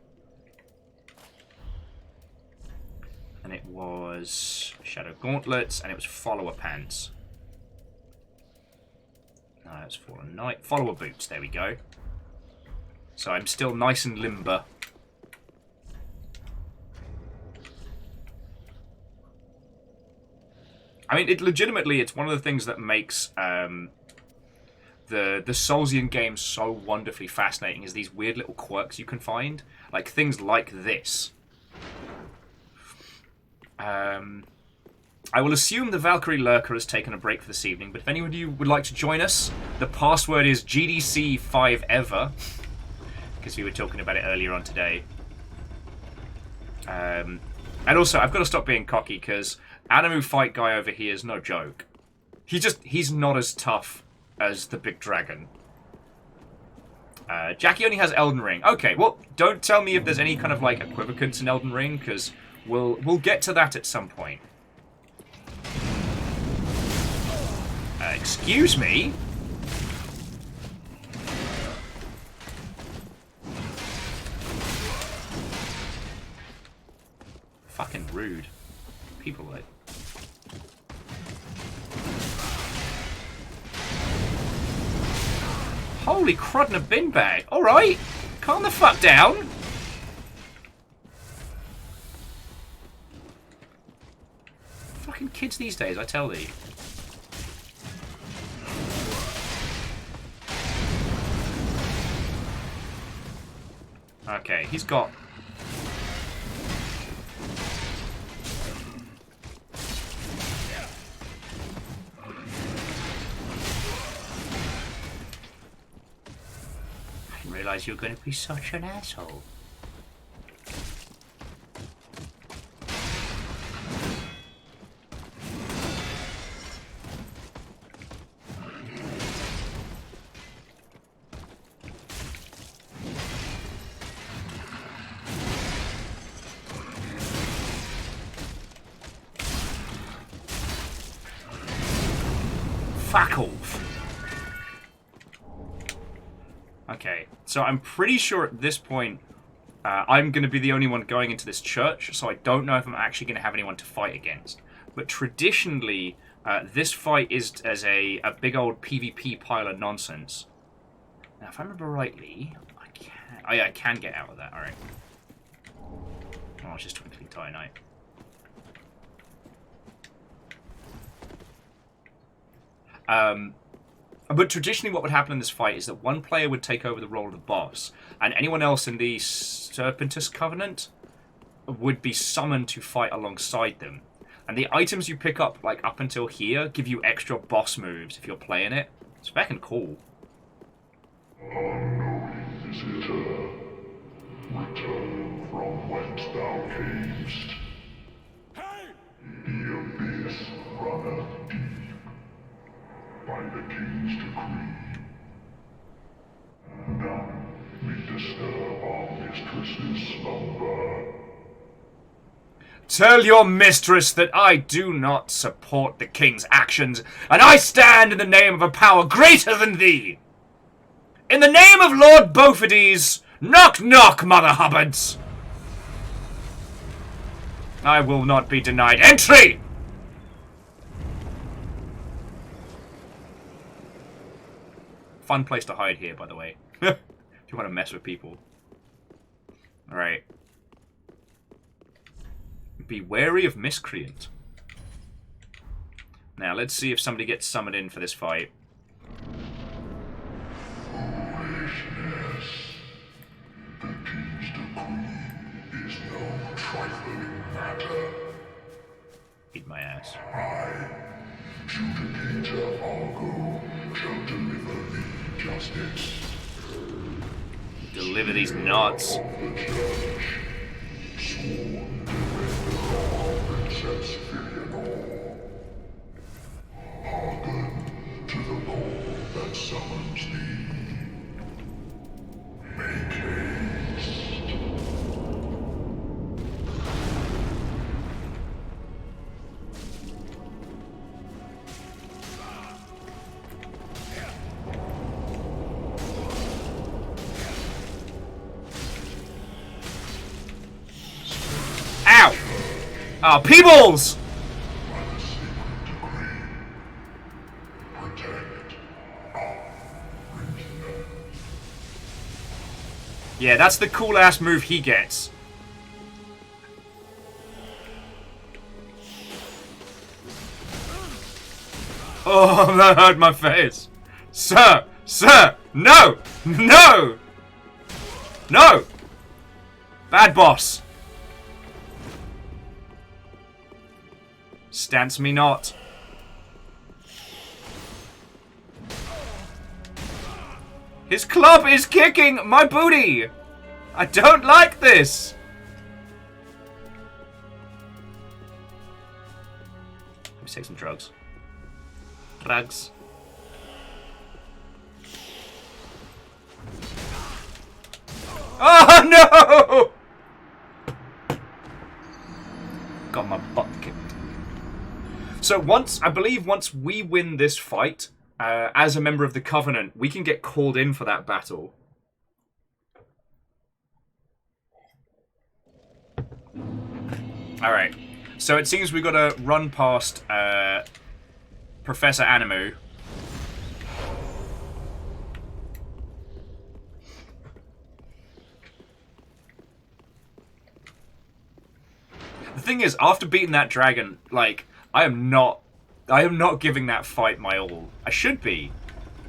[SPEAKER 1] And it was Shadow Gauntlets, and it was Follower Pants. No, it's Fallen Knight. Follower Boots, there we go. So I'm still nice and limber. I mean, legitimately, it's one of the things that makes the Soulsian games so wonderfully fascinating is these weird little quirks you can find. Like, things like this. I will assume the Valkyrie Lurker has taken a break for this evening, but if anyone of you would like to join us, the password is GDC5ever, because we were talking about it earlier on today. And also, I've got to stop being cocky, because Animu Fight Guy over here is no joke. He's not as tough as the big dragon. Jackie only has Elden Ring. Okay, well, don't tell me if there's any kind of, like, equivocance in Elden Ring, because we'll get to that at some point. Excuse me? Fucking rude. People like... Holy crud in a bin bag. Alright. Calm the fuck down. Fucking kids these days, I tell thee. Okay, he's got... I didn't realise you were going to be such an asshole. Fuck off. Okay, so I'm pretty sure at this point I'm going to be the only one going into this church, so I don't know if I'm actually going to have anyone to fight against. But traditionally, this fight is as a big old PvP pile of nonsense. Now, if I remember rightly, I can... Oh yeah, I can get out of that, alright. Oh, it's just Twinkling Titanite. But traditionally what would happen in this fight is that one player would take over the role of the boss, and anyone else in the Serpentis Covenant would be summoned to fight alongside them. And the items you pick up, like up until here, give you extra boss moves if you're playing it. It's fucking cool.
[SPEAKER 7] Unknowing visitor, return from whence thou camest. The abyss runneth deep. By the king's decree, none may disturb our mistress's slumber.
[SPEAKER 1] Tell your mistress that I do not support the king's actions, and I stand in the name of a power greater than thee. In the name of Lord Beaufordes, knock knock, Mother Hubbards. I will not be denied entry. Fun place to hide here, by the way. If you want to mess with people. Alright. Be wary of miscreant. Now, let's see if somebody gets summoned in for this fight.
[SPEAKER 7] Foolishness. The king's decree is no trifling matter.
[SPEAKER 1] Eat my ass.
[SPEAKER 7] I, Judicator Argo, shall deliver thee justice.
[SPEAKER 1] Deliver these knots.
[SPEAKER 7] Of the church, sworn to render all Princess Filianor. Hearken to the law that summons thee. Make haste.
[SPEAKER 1] Ah, Peebles! Yeah, that's the cool-ass move he gets. Oh, that hurt my face. Sir! Sir! No! No! No! Bad boss. Stance me not. His club is kicking my booty! I don't like this! Let me take some drugs. Drugs. Oh no! Got my butt kicked. So I believe once we win this fight, as a member of the Covenant, we can get called in for that battle. Alright. So it seems we've got to run past Professor Animu. The thing is, after beating that dragon, like, I am not giving that fight my all. I should be.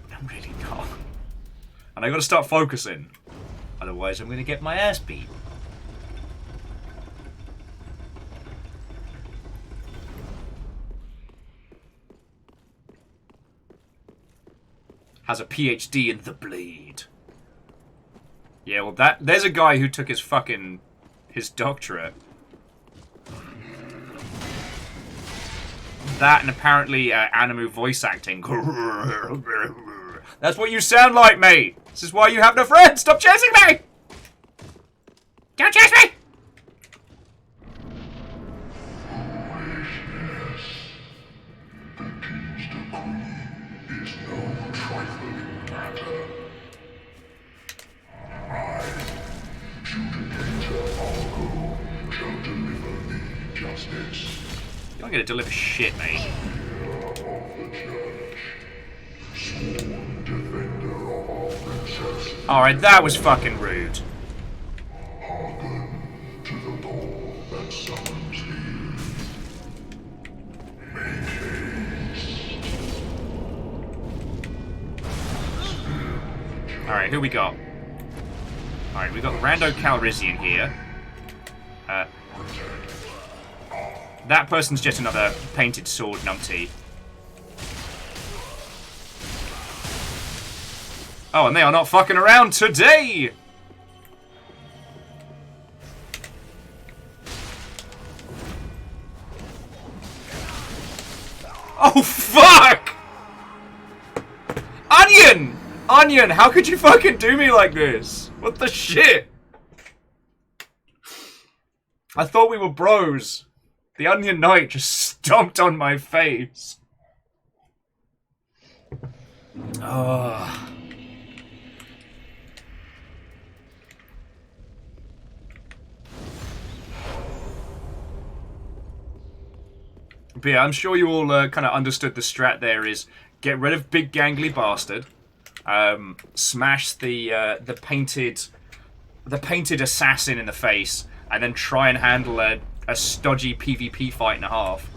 [SPEAKER 1] But I'm really not. And I gotta start focusing. Otherwise I'm gonna get my ass beat. Has a PhD in the blade. Yeah, well there's a guy who took his doctorate. That and apparently Animu voice acting. That's what you sound like, mate. This is why you have no friends. Stop chasing me! Don't chase me! You don't get to deliver shit, mate. Alright, that was fucking rude. Alright, who we got? Alright, we got Rando Calrissian here. That person's just another painted sword numpty. Oh, and they are not fucking around today! Oh, fuck! Onion! Onion, how could you fucking do me like this? What the shit? I thought we were bros. The Onion Knight just stomped on my face. Oh. But yeah, I'm sure you all kind of understood the strat there is get rid of Big Gangly Bastard, smash the painted assassin in the face, and then try and handle a stodgy PvP fight and a half.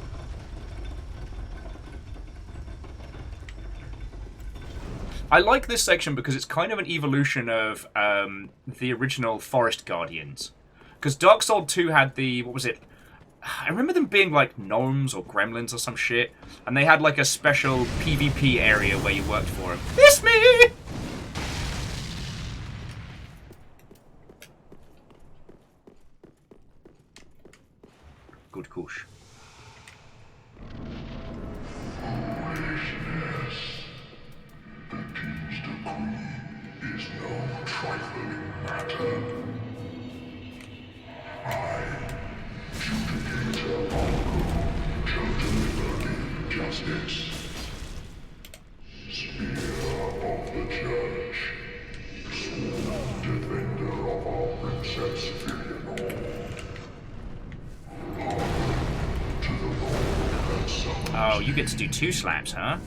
[SPEAKER 1] I like this section because it's kind of an evolution of the original Forest Guardians. Because Dark Souls 2 had the, what was it? I remember them being like gnomes or gremlins or some shit. And they had like a special PvP area where you worked for them. It's me! Good kush. Oh, you get to do 2 slaps, huh?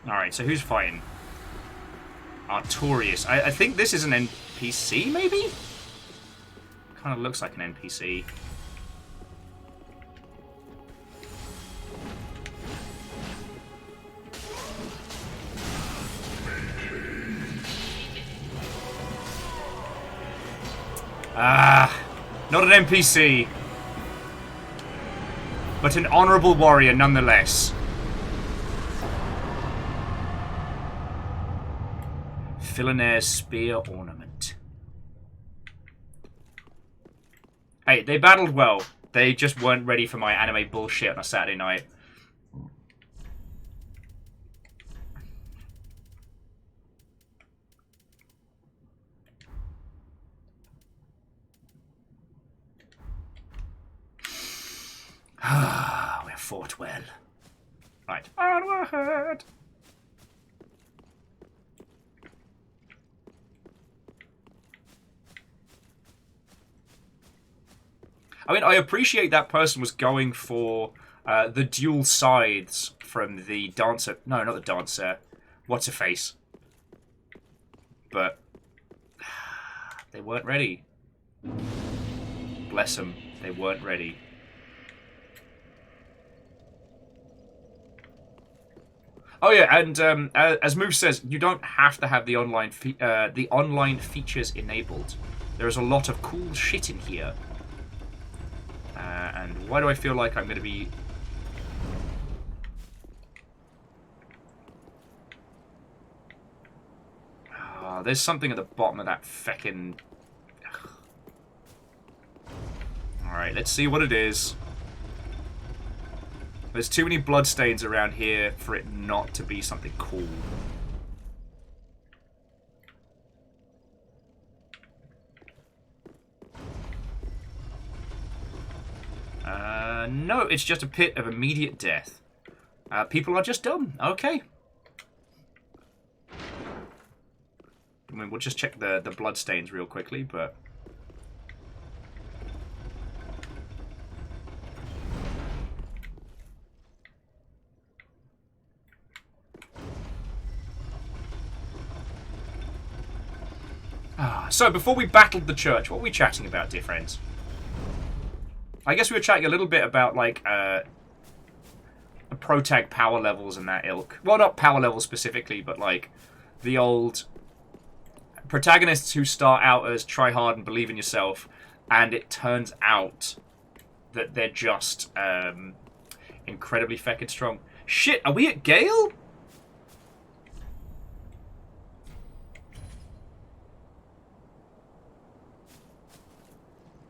[SPEAKER 1] Alright, so who's fighting? Artorius. I think this is an NPC, maybe? Kind of looks like an NPC. Ah, not an NPC. But an honorable warrior nonetheless. Filanaire's spear ornament. Hey, they battled well. They just weren't ready for my anime bullshit on a Saturday night. Ah, we fought well. Right. Onward! I mean, I appreciate that person was going for the dual sides from the dancer. No, not the dancer. What's her face? But they weren't ready. Bless them. They weren't ready. Oh yeah, and as Move says, you don't have to have the online features enabled. There is a lot of cool shit in here. And why do I feel like I'm going to be... there's something at the bottom of that feckin'... Alright, let's see what it is. There's too many bloodstains around here for it not to be something cool. No, it's just a pit of immediate death. People are just dumb. Okay. I mean, we'll just check the bloodstains real quickly, but... So, before we battled the church, what were we chatting about, dear friends? I guess we were chatting a little bit about, like, protag power levels and that ilk. Well, not power levels specifically, but, like, the old protagonists who start out as try hard and believe in yourself, and it turns out that they're just incredibly feckin' strong. Shit, are we at Gale?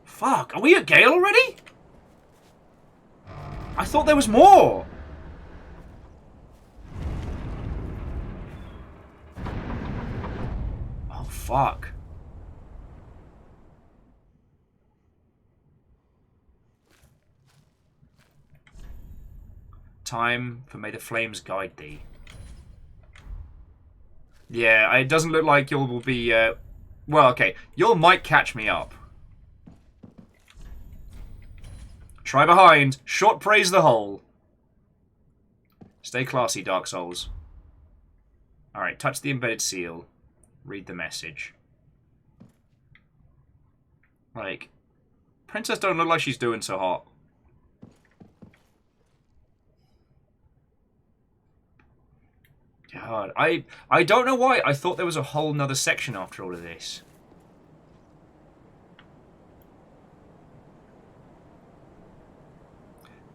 [SPEAKER 1] Fuck, are we at Gale already? I thought there was more. Oh, fuck. Time for May the Flames guide thee. Yeah, it doesn't look like you will be... well, okay. You might catch me up. Try behind. Short praise the whole. Stay classy, Dark Souls. Alright, touch the embedded seal. Read the message. Like, Princess don't look like she's doing so hot. God, I don't know why. I thought there was a whole nother section after all of this.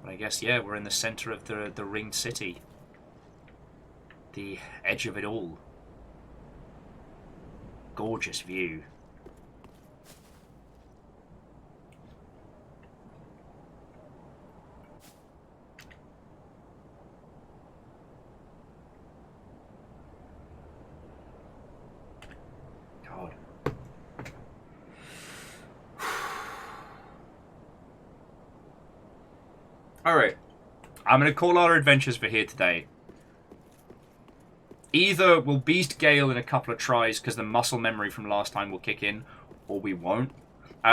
[SPEAKER 1] But I guess, yeah, we're in the center of the ringed city. The edge of it all. Gorgeous view. God. Alright. I'm going to call our adventures for here today. Either we'll beast Gale in a couple of tries because the muscle memory from last time will kick in, or we won't.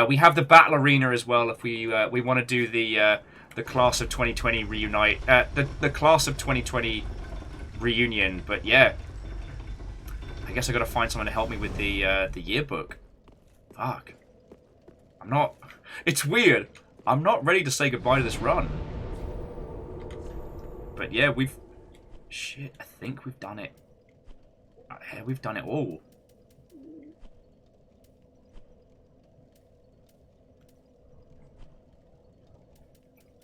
[SPEAKER 1] We have the battle arena as well if we want to do the class of 2020 reunite, the class of 2020 reunion. But yeah, I guess I got to find someone to help me with the yearbook. Fuck, I'm not. It's weird. I'm not ready to say goodbye to this run. But yeah, shit. I think we've done it. Yeah, we've done it all.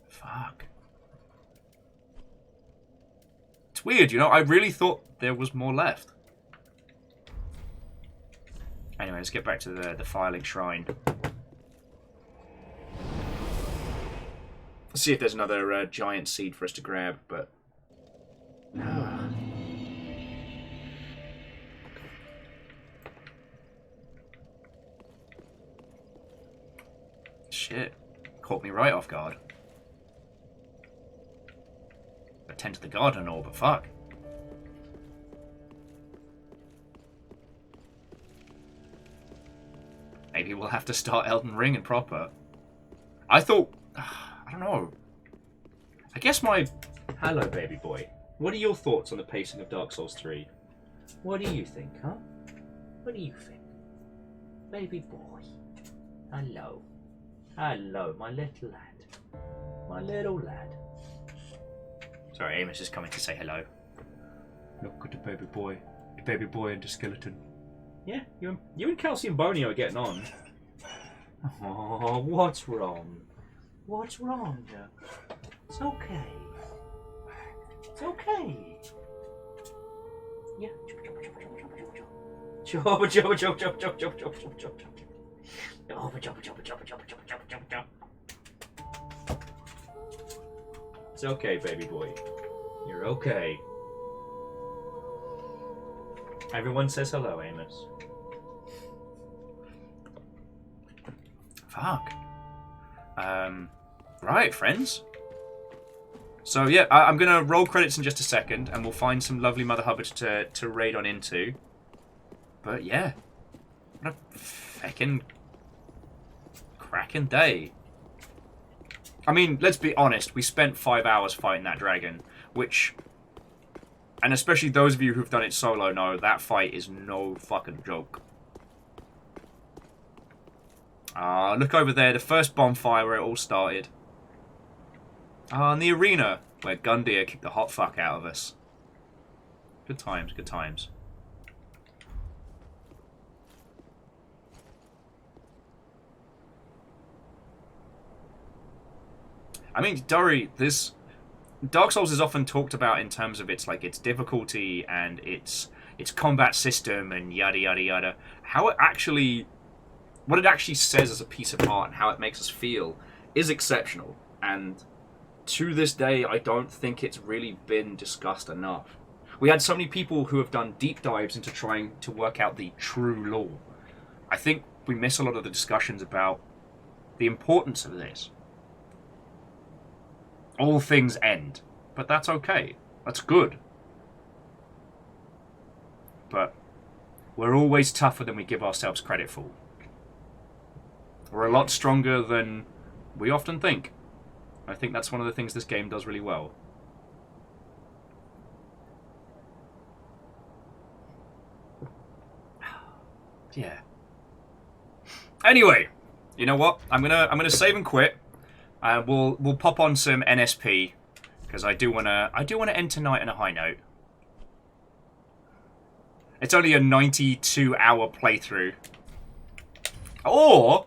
[SPEAKER 1] Fuck. It's weird, you know? I really thought there was more left. Anyway, let's get back to the Firelink Shrine. Let's see if there's another giant seed for us to grab, but... Shit. Caught me right off guard. Attend to the garden and all, but fuck. Maybe we'll have to start Elden Ring and proper. I thought... I don't know. I guess my... Hello, baby boy. What are your thoughts on the pacing of Dark Souls 3? What do you think, huh? What do you think? Baby boy. Hello. Hello, my little lad. My little lad. Sorry, Amos is coming to say hello. Look at the baby boy. The baby boy and the skeleton. Yeah, you and Kelsey and Boney are getting on. Oh, what's wrong? What's wrong? It's okay. It's okay. Yeah. Jump, jump, jump, jump, jump, jump, jump, jump, jump, jump. Jump, jump, jump, jump, jump, jump, jump, jump, jump. It's okay, baby boy. You're okay. Everyone says hello, Amos. Fuck. Right, friends. So yeah, I'm gonna roll credits in just a second, and we'll find some lovely Mother Hubbards to raid on into. But yeah, what a feckin' cracking day. I mean, let's be honest, we spent 5 hours fighting that dragon, which, and especially those of you who've done it solo know, that fight is no fucking joke. Look over there, the first bonfire where it all started. And the arena, where Gundyr kicked the hot fuck out of us. Good times, good times. I mean, Durry, this Dark Souls is often talked about in terms of its difficulty and its combat system and yada yada yada. What it actually says as a piece of art and how it makes us feel is exceptional. And to this day, I don't think it's really been discussed enough. We had so many people who have done deep dives into trying to work out the true lore. I think we miss a lot of the discussions about the importance of this. All things end, but that's okay. That's good. But we're always tougher than we give ourselves credit for. We're a lot stronger than we often think. I think that's one of the things this game does really well. Yeah. Anyway, you know what? I'm gonna save and quit. We'll pop on some NSP because I do wanna end tonight on a high note. It's only a 92-hour playthrough. Or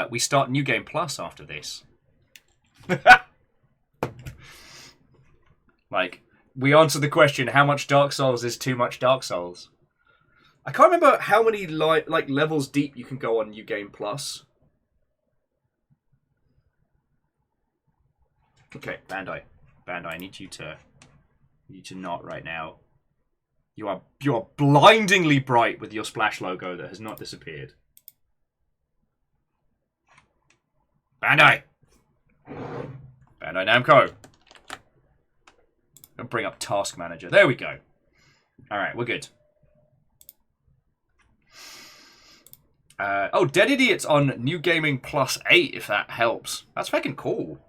[SPEAKER 1] we start New Game Plus after this. Like, we answer the question, how much Dark Souls is too much Dark Souls? I can't remember how many levels deep you can go on New Game Plus. Okay, Bandai, I need you to not right now. You are blindingly bright with your Splash logo that has not disappeared. Bandai. Bandai Namco. I'll bring up Task Manager. There we go. Alright, we're good. Oh, Dead Idiot's on New Gaming Plus 8, if that helps. That's fucking cool.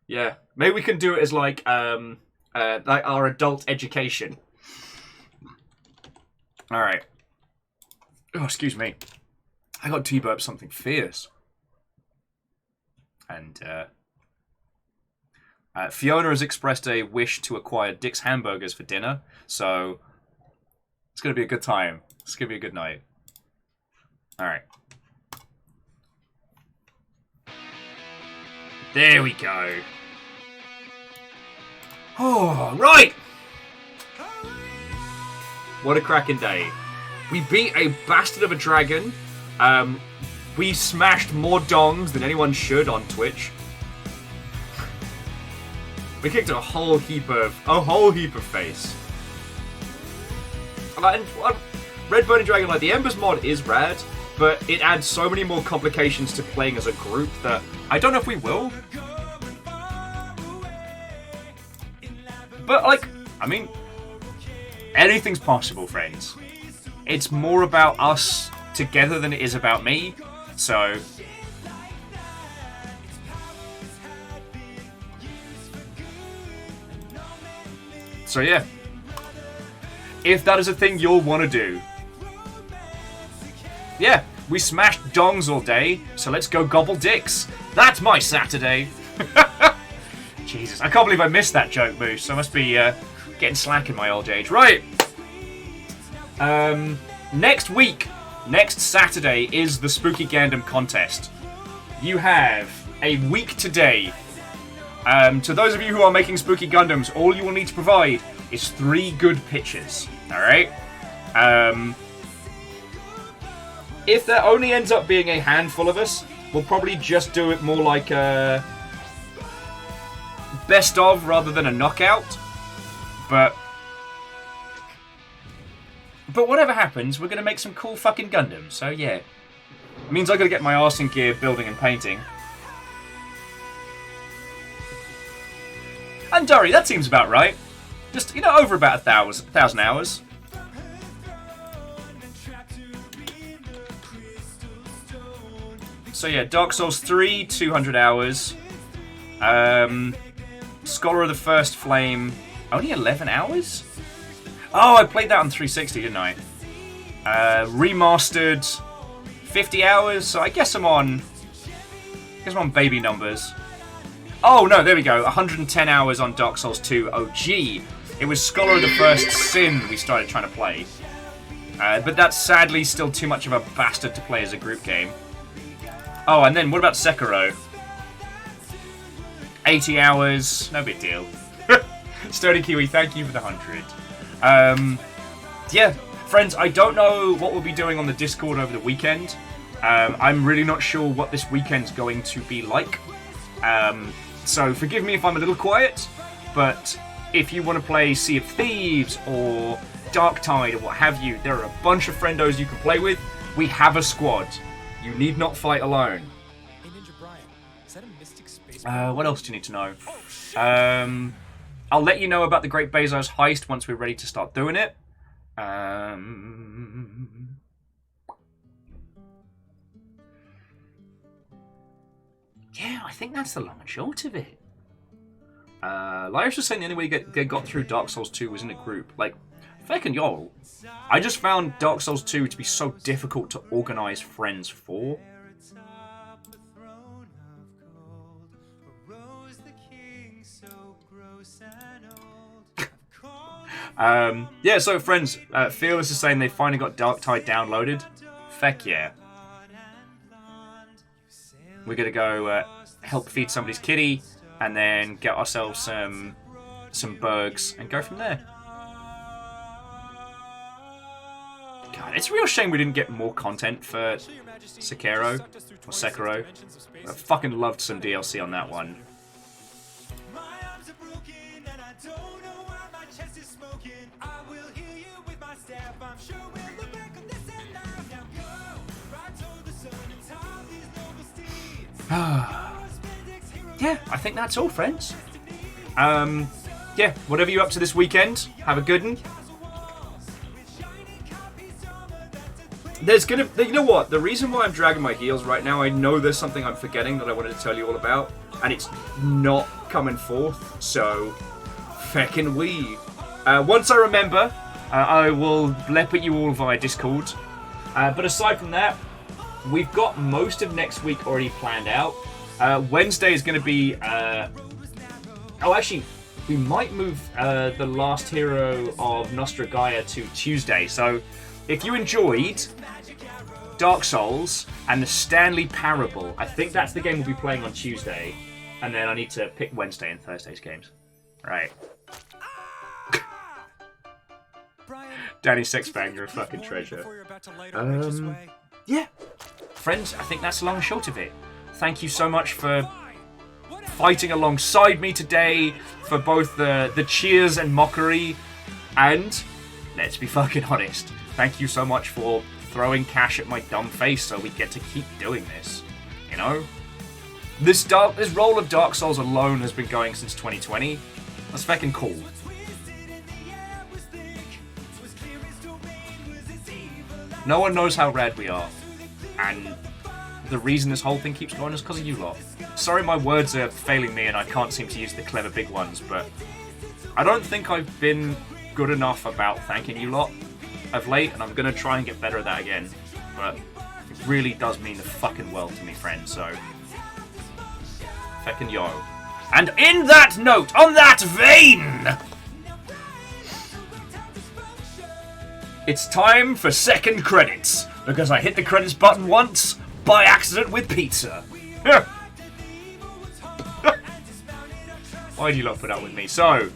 [SPEAKER 1] Yeah. Maybe we can do it as like our adult education. Alright. Oh, excuse me. I got T-burp something fierce. And, Fiona has expressed a wish to acquire Dick's Hamburgers for dinner, so it's going to be a good time. It's going to be a good night. Alright. There we go. Oh, right! What a cracking day. We beat a bastard of a dragon. We smashed more dongs than anyone should on Twitch. We kicked a whole heap of face. And Red Burning Dragon, like the Embers mod is rad, but it adds so many more complications to playing as a group that I don't know if we will. But like, I mean, anything's possible, friends. It's more about us together than it is about me, so... So yeah, if that is a thing you'll want to do. Yeah, we smashed dongs all day, so let's go gobble dicks. That's my Saturday. Jesus, I can't believe I missed that joke, Moose. I must be getting slack in my old age. Right. Next week, next Saturday, is the Spooky Gundam contest. You have a week today. To those of you who are making Spooky Gundams, all you will need to provide is 3 good pictures. Alright? If there only ends up being a handful of us, we'll probably just do it more like a best of rather than a knockout. But whatever happens, we're going to make some cool fucking Gundams. So yeah. It means I got to get my arse in gear building and painting. And Durry, that seems about right. Just, you know, over about 1,000 hours. So yeah, Dark Souls 3, 200 hours. Scholar of the First Flame, only 11 hours? Oh, I played that on 360, didn't I? Remastered, 50 hours, so I guess I'm on baby numbers. Oh no, there we go, 110 hours on Dark Souls 2 OG. It was Scholar of the First Sin we started trying to play. But that's sadly still too much of a bastard to play as a group game. Oh, and then what about Sekiro? 80 hours, no big deal. Sturdy Kiwi, thank you for the 100. Yeah, friends, I don't know what we'll be doing on the Discord over the weekend. I'm really not sure what this weekend's going to be like. So forgive me if I'm a little quiet, but if you want to play Sea of Thieves or Darktide or what have you, there are a bunch of friendos you can play with. We have a squad. You need not fight alone. What else do you need to know? I'll let you know about the Great Bezos heist once we're ready to start doing it. Yeah, I think that's the long and short of it. Lyris was saying the only way they got through Dark Souls 2 was in a group. Like, feckin' y'all. I just found Dark Souls 2 to be so difficult to organise friends for. Yeah, so friends, Fearless is saying they finally got Darktide downloaded. Feck yeah. We're gonna go help feed somebody's kitty, and then get ourselves some burgs, and go from there. God, it's a real shame we didn't get more content for Sekiro. I fucking loved some DLC on that one. yeah, I think that's all, friends. Yeah, whatever you're up to this weekend, have a good one. There's gonna, you know what? The reason why I'm dragging my heels right now, I know there's something I'm forgetting that I wanted to tell you all about, and it's not coming forth. So, feckin' we. Once I remember, I will lep at you all via Discord. But aside from that, we've got most of next week already planned out. Wednesday is going to be. Oh, actually, we might move the Last Hero of Nostra Gaia to Tuesday. So, if you enjoyed Dark Souls and the Stanley Parable, I think that's the game we'll be playing on Tuesday. And then I need to pick Wednesday and Thursday's games. Right. Danny Sexbang, you're a fucking treasure. Yeah. Friends, I think that's the long and short of it. Thank you so much for fighting alongside me today, for both the cheers and mockery, and let's be fucking honest, thank you so much for throwing cash at my dumb face so we get to keep doing this. You know? This role of Dark Souls alone has been going since 2020. That's fucking cool. No one knows how rad we are. And the reason this whole thing keeps going is because of you lot. Sorry my words are failing me and I can't seem to use the clever big ones, but I don't think I've been good enough about thanking you lot of late, and I'm going to try and get better at that again. But it really does mean the fucking world to me, friends, so feckin' yo. And in that note, on that vein, it's time for second credits, because I hit the credits button once by accident with pizza. Why do you lot put up with me? So,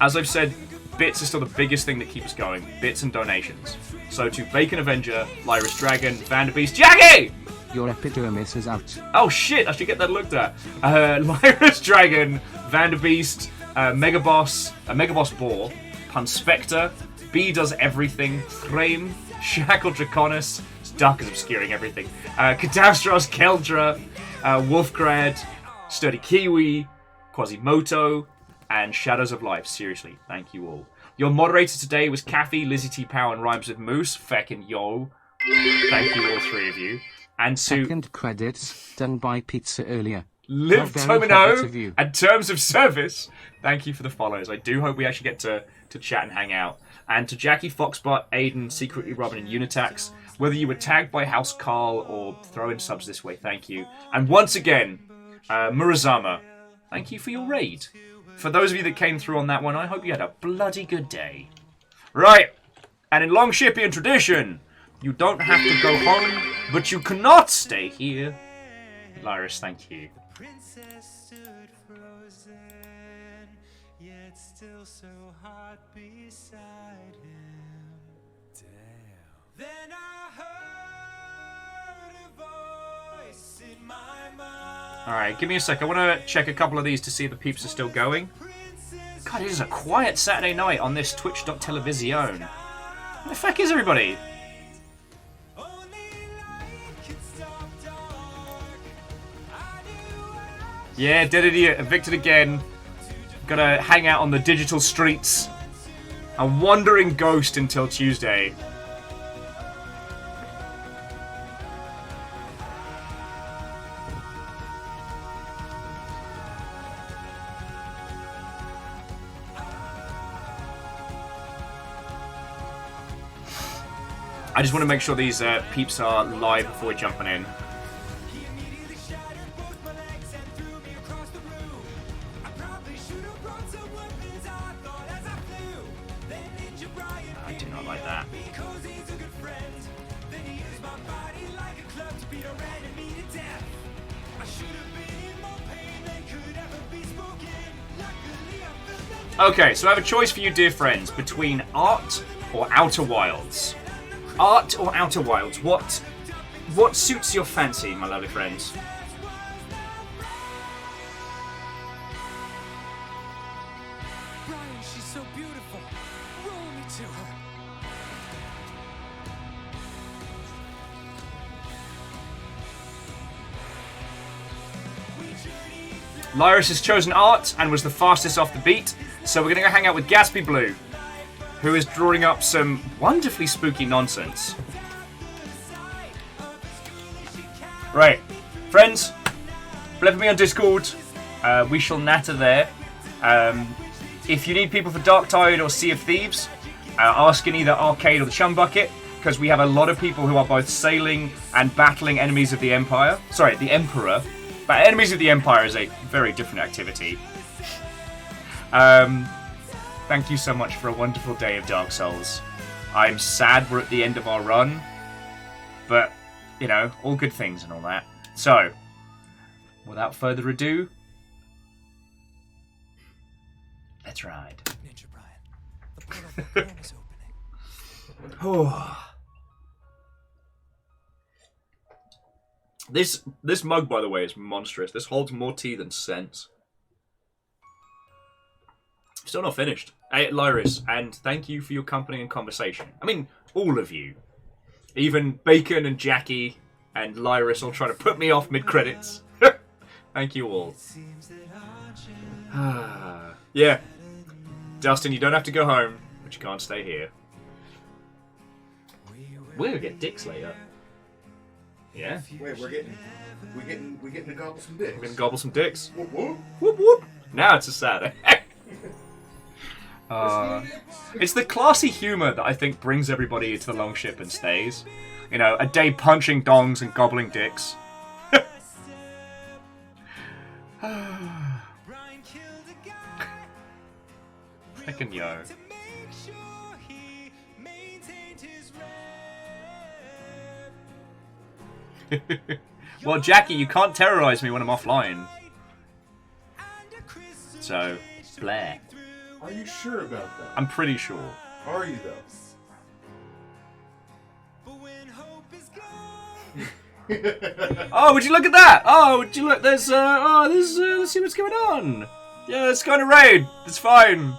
[SPEAKER 1] as I've said, bits is still the biggest thing that keeps us going. Bits and donations. So to Bacon Avenger, Lyris Dragon, Vanderbeast, Jackie!
[SPEAKER 2] Your epidermis is out.
[SPEAKER 1] Oh shit, I should get that looked at. Lyris Dragon, Vanderbeast, Megaboss Boar, Punspector, B does everything, Thrame, Shackle Draconis, Dark is obscuring everything, Catastros, Keldra, Wolfgrad, Sturdy Kiwi, Quasimoto, and Shadows of Life. Seriously, thank you all. Your moderator today was Kathy, Lizzie T. Pow, and Rhymes with Moose. Feckin' yo. Thank you, all three of you. And to
[SPEAKER 2] second credits done by pizza earlier.
[SPEAKER 1] Liv Tomino and Terms of Service. Thank you for the follows. I do hope we actually get to chat and hang out. And to Jackie, Foxbot, Aiden, Secretly Robin, and Unitax, whether you were tagged by House Carl or throw in subs this way, thank you. And once again, Murazama, thank you for your raid. For those of you that came through on that one, I hope you had a bloody good day. Right, and in Longshipian tradition, you don't have to go home, but you cannot stay here. Lyris, thank you.
[SPEAKER 10] Princess stood frozen, yet still so hot beside him. Damn. Then I heard a voice in my mind.
[SPEAKER 1] Alright, give me a sec. I want to check a couple of these to see if the peeps are still going. God, it is a quiet Saturday night on this Twitch.television. Where the fuck is everybody? Yeah, dead idiot, evicted again. Gotta hang out on the digital streets. A wandering ghost until Tuesday. I just want to make sure these peeps are live before we're jumping in. I do not like that. Okay, so I have a choice for you, dear friends, between Art or Outer Wilds. Art or Outer Wilds? What suits your fancy, my lovely friends?
[SPEAKER 10] Brian, she's so beautiful. Roll me to her. We journey
[SPEAKER 1] Lyris has chosen art and was the fastest off the beat, so we're going to go hang out with Gatsby Blue, who is drawing up some wonderfully spooky nonsense. Right, friends, flip me on Discord. We shall natter there. If you need people for Darktide or Sea of Thieves, ask in either Arcade or the Chum Bucket, because we have a lot of people who are both sailing and battling enemies of the Empire. Sorry, the Emperor. But enemies of the Empire is a very different activity. Thank you so much for a wonderful day of Dark Souls. I'm sad we're at the end of our run, but, you know, all good things and all that. So, without further ado, let's ride.
[SPEAKER 10] Ninja Brian, the portal volcano is opening.
[SPEAKER 1] Oh. This mug, by the way, is monstrous. This holds more tea than sense. Still not finished. Hey, Lyris, and thank you for your company and conversation. I mean, all of you. Even Bacon and Jackie and Lyris all trying to put me off mid-credits. Thank you all. Yeah. Dustin, you don't have to go home, but you can't stay here. We're gonna get dicks later. Yeah.
[SPEAKER 3] Wait, we're getting to gobble some dicks.
[SPEAKER 1] We're gonna gobble some dicks.
[SPEAKER 3] Whoop whoop.
[SPEAKER 1] Whoop whoop. Now it's a Saturday. It's the classy humour that I think brings everybody to the Longship and stays. You know, a day punching dongs and gobbling dicks. Fucking yo. Well, Jackie, you can't terrorise me when I'm offline. So, Blair.
[SPEAKER 3] Are you sure about that?
[SPEAKER 1] I'm pretty sure.
[SPEAKER 3] Are you though?
[SPEAKER 1] Oh, would you look at that? Oh, would you look? Let's see what's going on. Yeah, it's going to rain. It's fine.